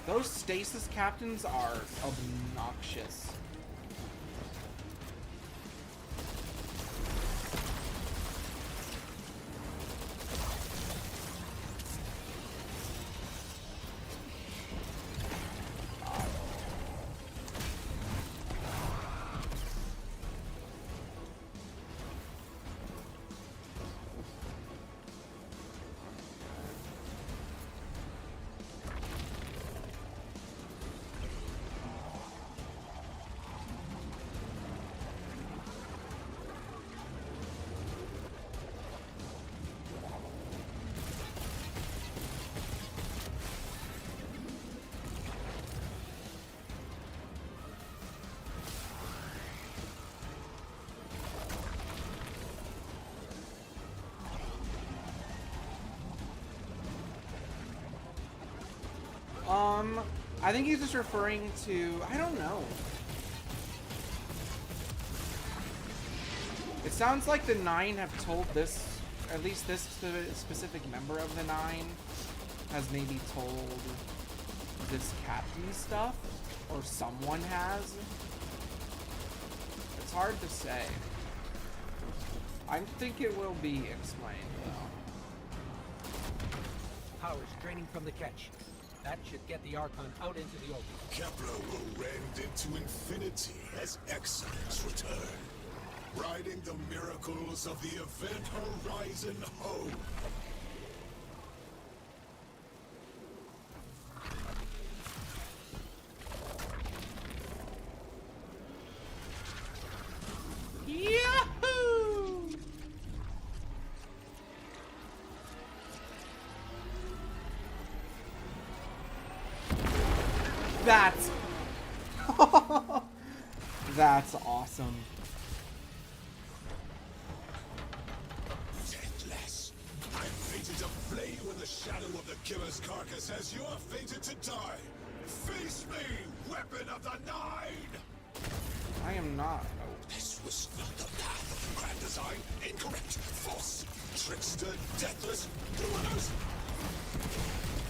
Those stasis captains are obnoxious. I think he's just referring to, I don't know. It sounds like the 9 have told this, at least this specific member of the 9 has maybe told this captain stuff, or someone has. It's hard to say. I think it will be explained, though. Power's draining from the catch. That should get the Archon out into the open. Kepler will rend into infinity as exiles return, riding the miracles of the Event Horizon home. That's... That's awesome. Deathless. I'm fated to flay you in the shadow of the killer's carcass as you're fated to die. Face me, weapon of the Nine! I am not. This was not the path of grand design. Incorrect. False. Trickster, deathless. Criminals.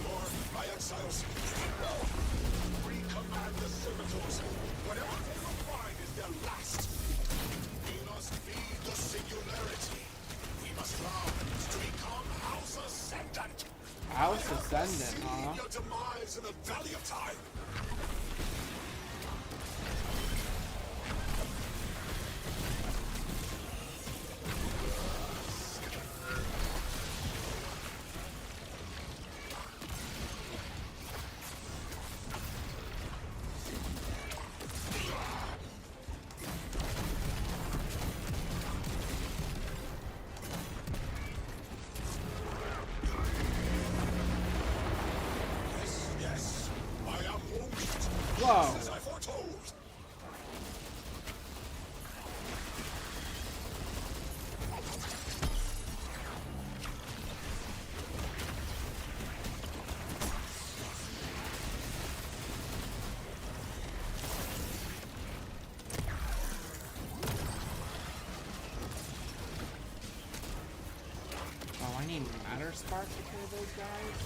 Or my exiles. Recommand the servitors. Whatever they will find is their last. We must feed the singularity. We must rise to become House Ascendant. House Ascendant, huh? Your demise in the Valley of Time. Whoa. As I foretold. Oh, I need Matter Spark to kill those guys?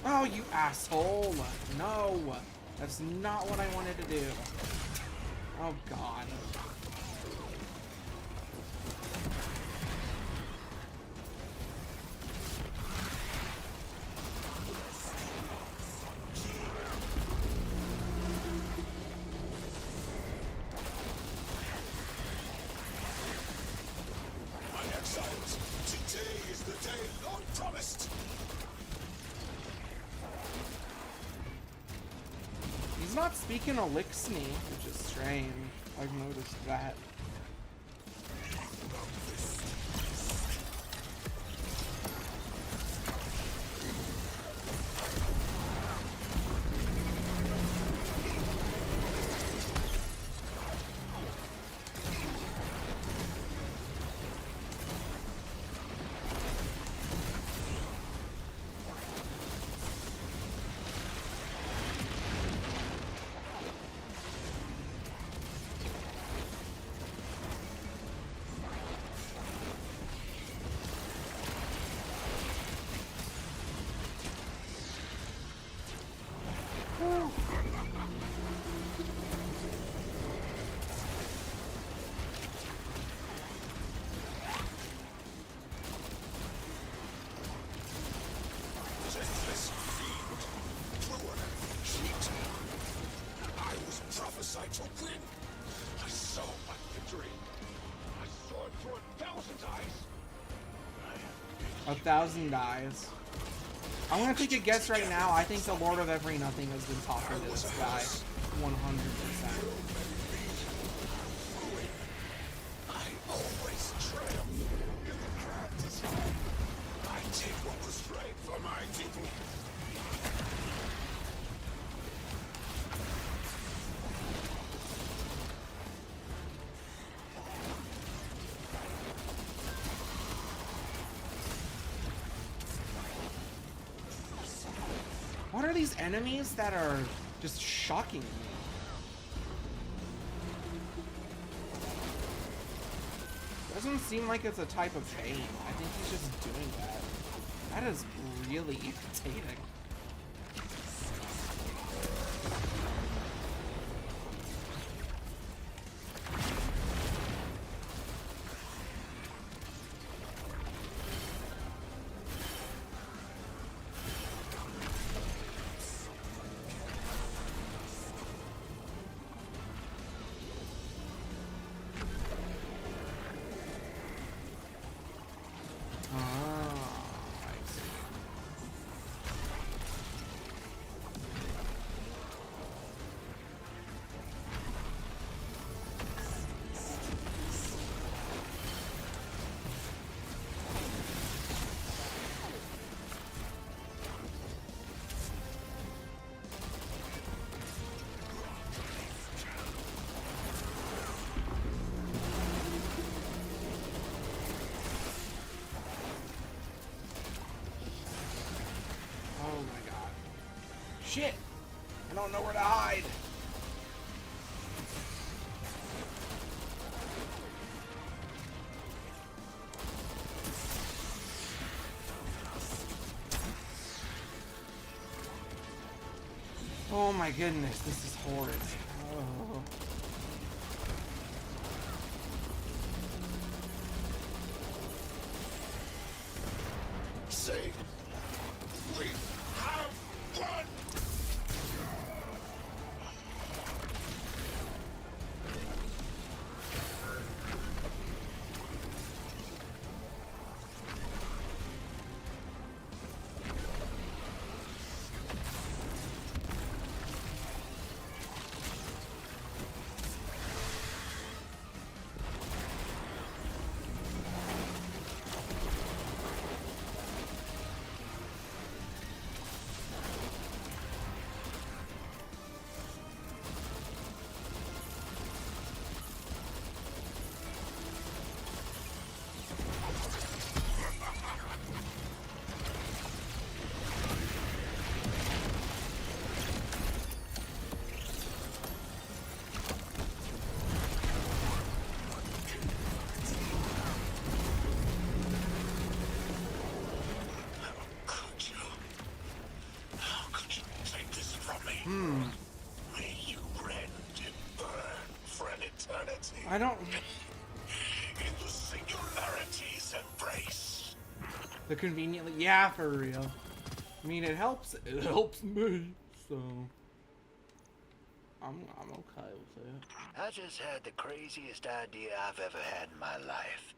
Oh, you asshole! No! That's not what I wanted to do. Oh, God. My exiles, today is the day Lord promised. He's not speaking Elixni, which is strange. I've noticed that. Deathless fiend, truer, cheat. I was prophesied to win. I saw my victory. I saw it through 1,000 eyes. 1,000 eyes. I'm gonna take a guess right now. I think the Lord of Every Nothing has been talking to this guy. 100%. I always triumph in the grand design. I take what was right for my people. these enemies that are just shocking me? Doesn't seem like it's a type of pain. I think he's just doing that. That is really irritating. Shit! I don't know where to hide. Oh my goodness, this is horrid. Oh. Say, we have won! May you rend and burn for an eternity. I don't... In the singularity's embrace. The conveniently... Yeah, for real. I mean, it helps. It helps me, so... I'm okay with it. I just had the craziest idea I've ever had in my life.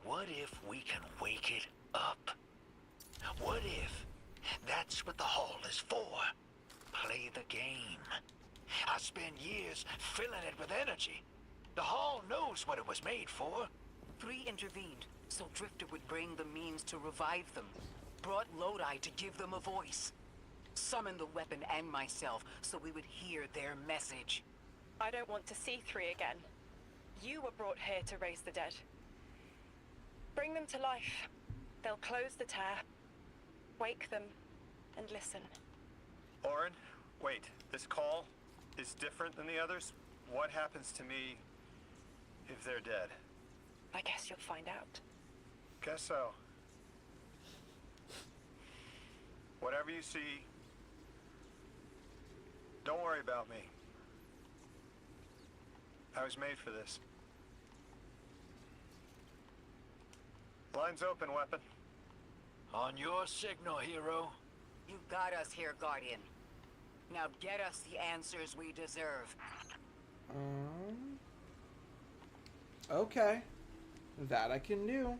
What if we can wake it up? What if that's what the hall is for? Play the game. I spent years filling it with energy. The hall knows what it was made for. 3 intervened, so Drifter would bring the means to revive them. Brought Lodi to give them a voice. Summoned the weapon and myself, so we would hear their message. I don't want to see 3 again. You were brought here to raise the dead. Bring them to life. They'll close the tear, wake them, and listen. Orin, wait. This call is different than the others? What happens to me if they're dead? I guess you'll find out. Guess so. Whatever you see, don't worry about me. I was made for this. Line's open, weapon. On your signal, hero. You got us here, Guardian. Now get us the answers we deserve. Okay. That I can do.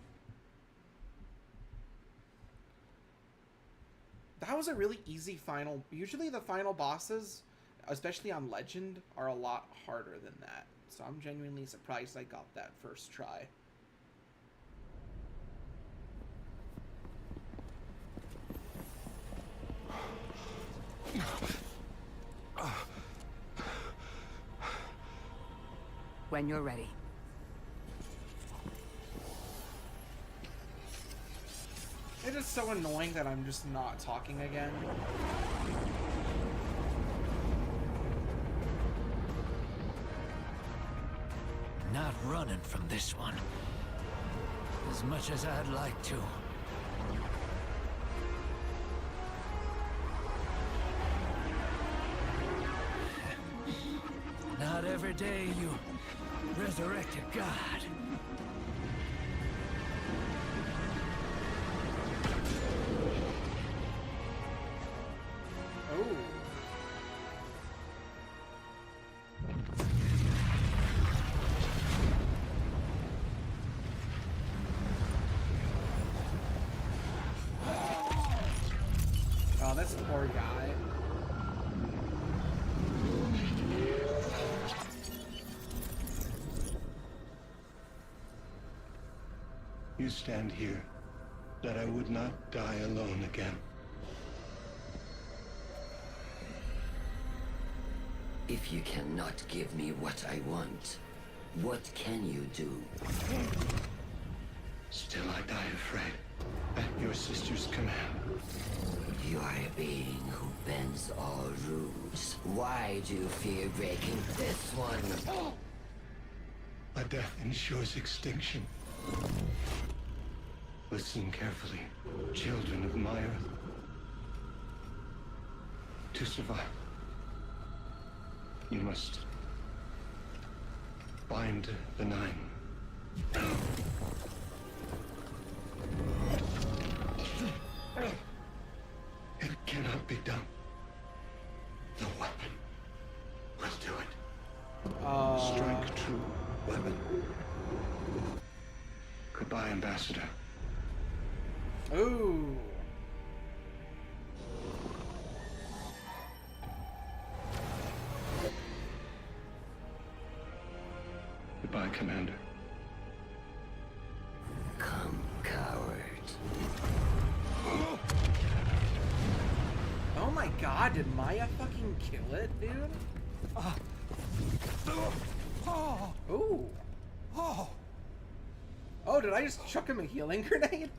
That was a really easy final. Usually the final bosses, especially on Legend, are a lot harder than that. So I'm genuinely surprised I got that first try. When you're ready. It is so annoying that I'm just not talking again. not running from this one. As much as I'd like to. Not every day you resurrect a god. Oh. Oh, this poor guy. You stand here, that I would not die alone again. If you cannot give me what I want, what can you do? Still I die afraid, at your sister's command. You are a being who bends all rules. Why do you fear breaking this one? A death ensures extinction. Listen carefully, children of my earth. To survive, you must bind the Nine. It cannot be done. The weapon will do it. Strike true, weapon. Goodbye, Ambassador. Ooh. Goodbye, Commander. Come, coward. Oh my god, did Maya fucking kill it, dude? Ooh. Oh, did I just chuck him a healing grenade?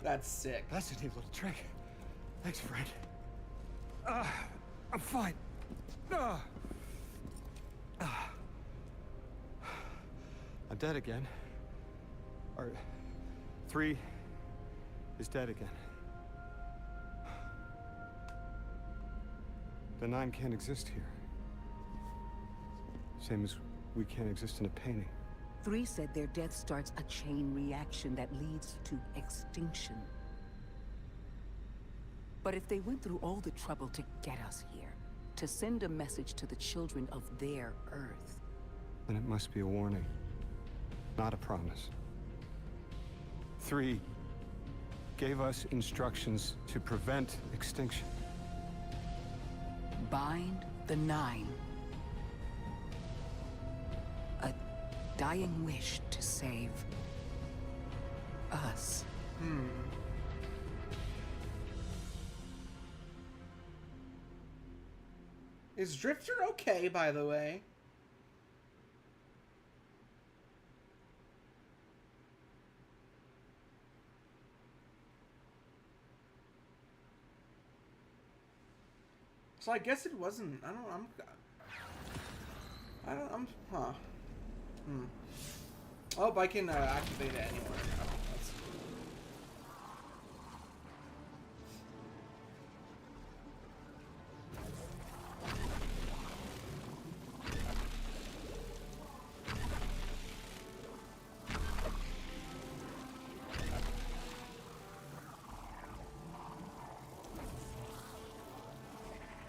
That's sick. That's a neat little trick. Thanks, Fred. I'm fine. I'm dead again. Or 3 is dead again. The 9 can't exist here. Same as we can't exist in a painting. 3 said their death starts a chain reaction that leads to extinction. But if they went through all the trouble to get us here, to send a message to the children of their Earth... Then it must be a warning, not a promise. 3 gave us instructions to prevent extinction. Bind the 9. A dying wish to save us. Is Drifter okay, by the way? So I guess it wasn't. I don't. Huh. Oh, but I can activate it anywhere. Oh, that's cool.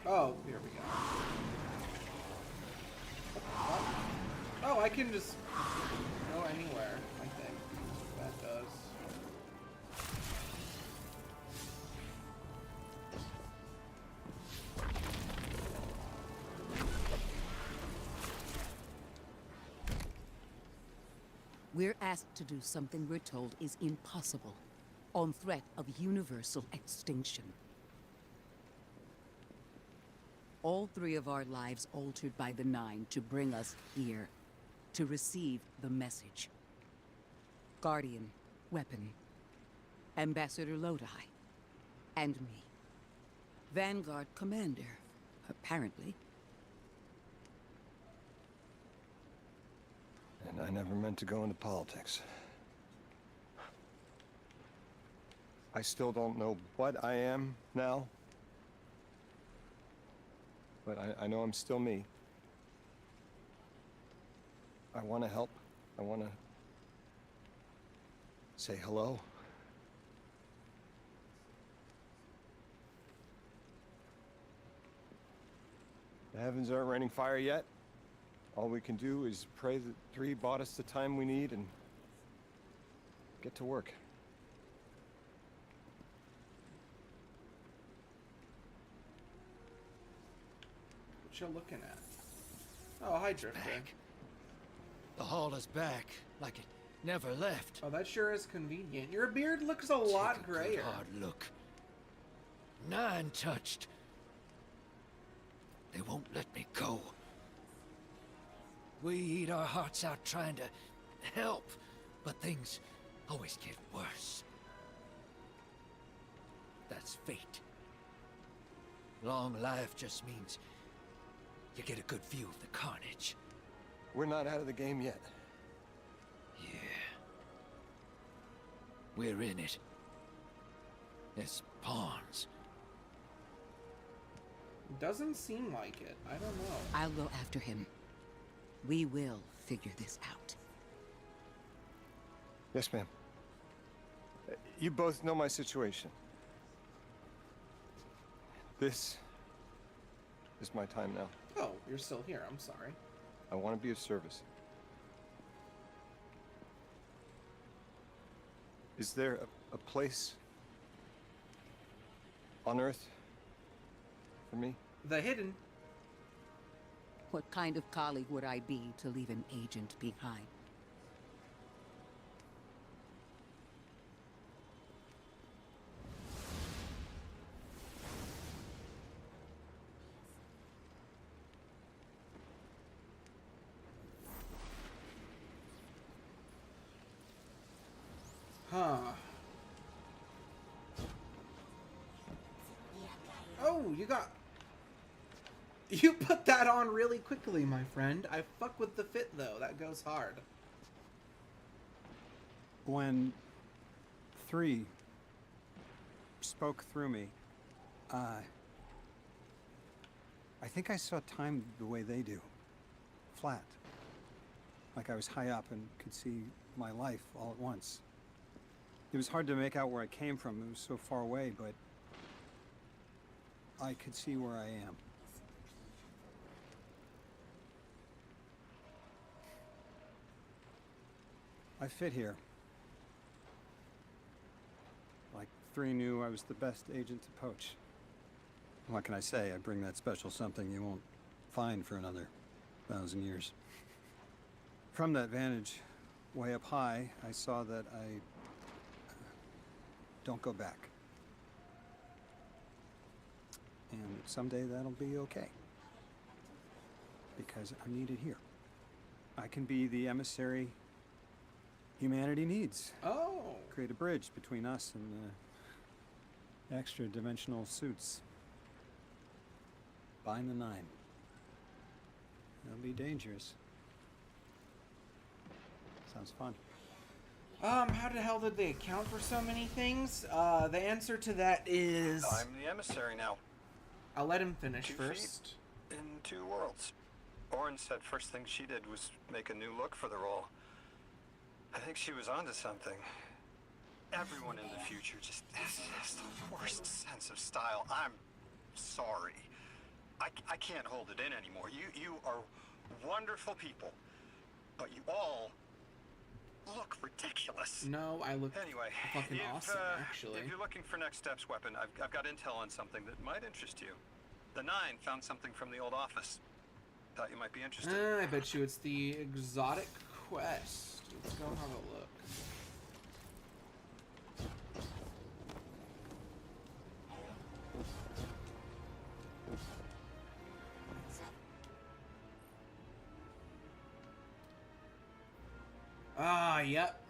Oh, here we go. Oh, I can just go anywhere, I think. That does. We're asked to do something we're told is impossible, on threat of universal extinction. All 3 of our lives altered by the 9 to bring us here, to receive the message. Guardian, Weapon, Ambassador Lodi, and me. Vanguard Commander, apparently. And I never meant to go into politics. I still don't know what I am now. But I know I'm still me. I want to help. I want to say hello. The heavens aren't raining fire yet. All we can do is pray that 3 bought us the time we need and get to work. What you looking at? Oh, hi, Drifter. The hall is back, like it never left. Oh, that sure is convenient. Your beard looks a lot Take a grayer. good hard look. 9 touched. They won't let me go. We eat our hearts out trying to help, but things always get worse. That's fate. Long life just means you get a good view of the carnage. We're not out of the game yet. Yeah. We're in it. As pawns. Doesn't seem like it. I don't know. I'll go after him. We will figure this out. Yes, ma'am. You both know my situation. This is my time now. Oh, you're still here. I'm sorry. I want to be of service. Is there a place on Earth for me? The Hidden. What kind of colleague would I be to leave an agent behind? Huh. Oh, you put that on really quickly, my friend. I fuck with the fit, though. That goes hard. When 3 spoke through me, I think I saw time the way they do. Flat. Like I was high up and could see my life all at once. It was hard to make out where I came from. It was so far away, but I could see where I am. I fit here. Like 3 knew I was the best agent to poach. What can I say? I bring that special something you won't find for another 1,000 years. From that vantage, way up high, I saw that I don't go back. And someday that'll be okay. Because I'm needed here. I can be the emissary humanity needs. Oh. Create a bridge between us and the extra-dimensional suits. Bind the 9. It'll be dangerous. Sounds fun. How the hell did they account for so many things? The answer to that is... I'm the emissary now. I'll let him finish 2 first. feet in 2 worlds. Orin said first thing she did was make a new look for the role. I think she was onto something. Everyone in the future just has the worst sense of style. I'm sorry. I can't hold it in anymore. You are wonderful people, but you all look ridiculous. No, I look fucking if, awesome, actually. If you're looking for next steps, Weapon, I've got intel on something that might interest you. The 9 found something from the old office. Thought you might be interested. I bet you it's the exotic quest. Let's go have a look. Ah, yep.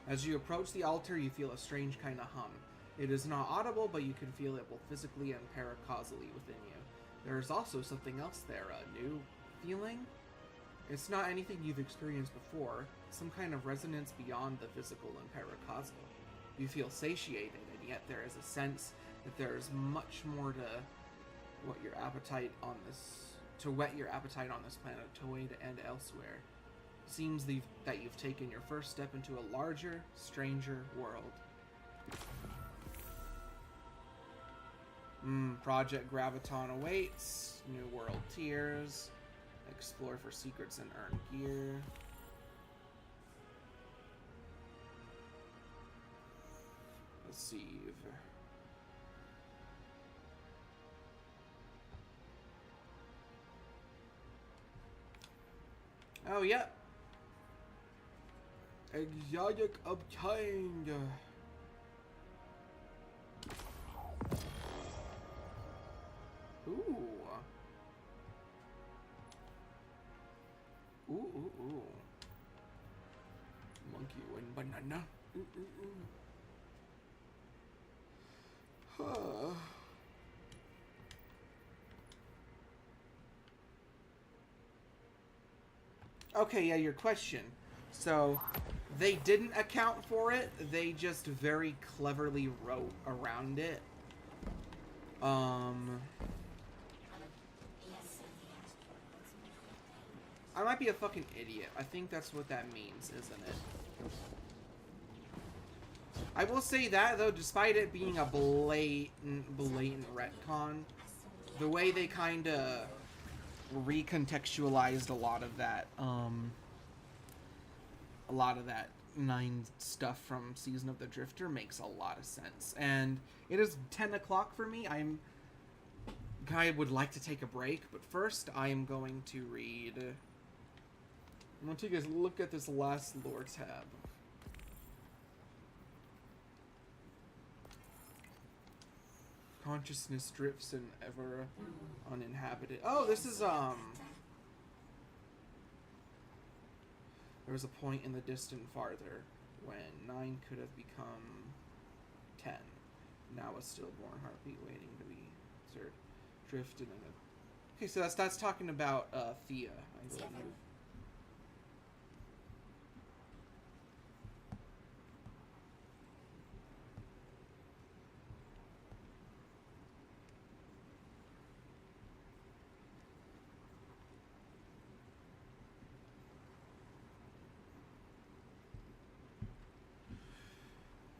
As you approach the altar, you feel a strange kind of hum. It is not audible, but you can feel it both physically and paracausally within you. There is also something else there, a new feeling? It's not anything you've experienced before, some kind of resonance beyond the physical and pyrocosmal. You feel satiated, and yet there is a sense that there is much more to whet your appetite on this planetoid and elsewhere. Seems that you've taken your first step into a larger, stranger world. Project Graviton awaits. New world tiers. Explore for secrets and earn gear. Receive. Oh, yeah. Exotic obtained. Ooh. Ooh. Monkey and banana. Huh. Okay, yeah, your question. So, they didn't account for it, they just very cleverly wrote around it. I might be a fucking idiot. I think that's what that means, isn't it? I will say that, though, despite it being a blatant retcon, the way they kinda recontextualized a lot of that 9 stuff from Season of the Drifter makes a lot of sense. And it is 10 o'clock for me. I would like to take a break, but first I am going to read... I'm going to take a look at this last lore tab. Consciousness drifts in ever uninhabited. Oh, this is, There was a point in the distant farther when 9 could have become 10. Now a stillborn heartbeat waiting to be answered. Drifted in a... Okay, so that's talking about, Thea, I believe.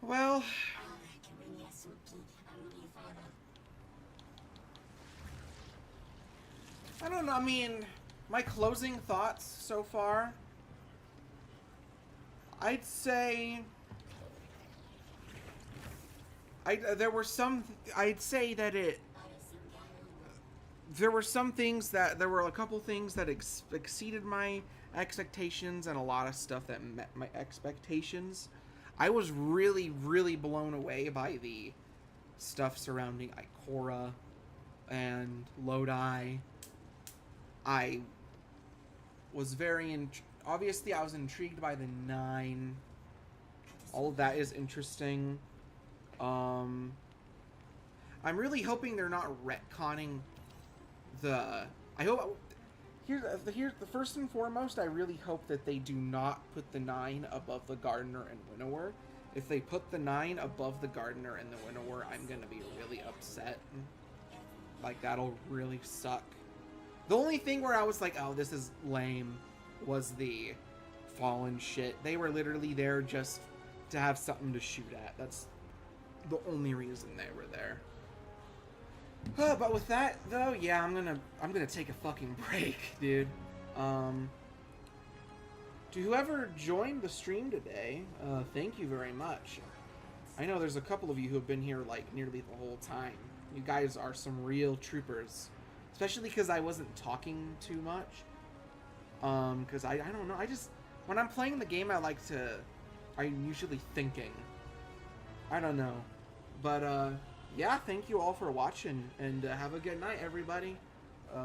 Well, I don't know, I mean, my closing thoughts so far, I'd say, there were some a couple things that exceeded my expectations and a lot of stuff that met my expectations. I was really, really blown away by the stuff surrounding Ikora and Lodi. I was very obviously I was intrigued by the 9. All of that is interesting. I'm really hoping they're not retconning the... Here's the first and foremost, I really hope that they do not put the 9 above the Gardener and Winnower. If they put the 9 above the Gardener and the Winnower, I'm gonna be really upset. Like, that'll really suck. The only thing where I was like, oh, this is lame, was the Fallen shit. They were literally there just to have something to shoot at. That's the only reason they were there. But with that, though, yeah, I'm gonna take a fucking break, dude. To whoever joined the stream today, thank you very much. I know there's a couple of you who have been here, like, nearly the whole time. You guys are some real troopers. Especially because I wasn't talking too much. Because I don't know, when I'm playing the game, I'm usually thinking. I don't know. But, yeah, thank you all for watching, and have a good night, everybody.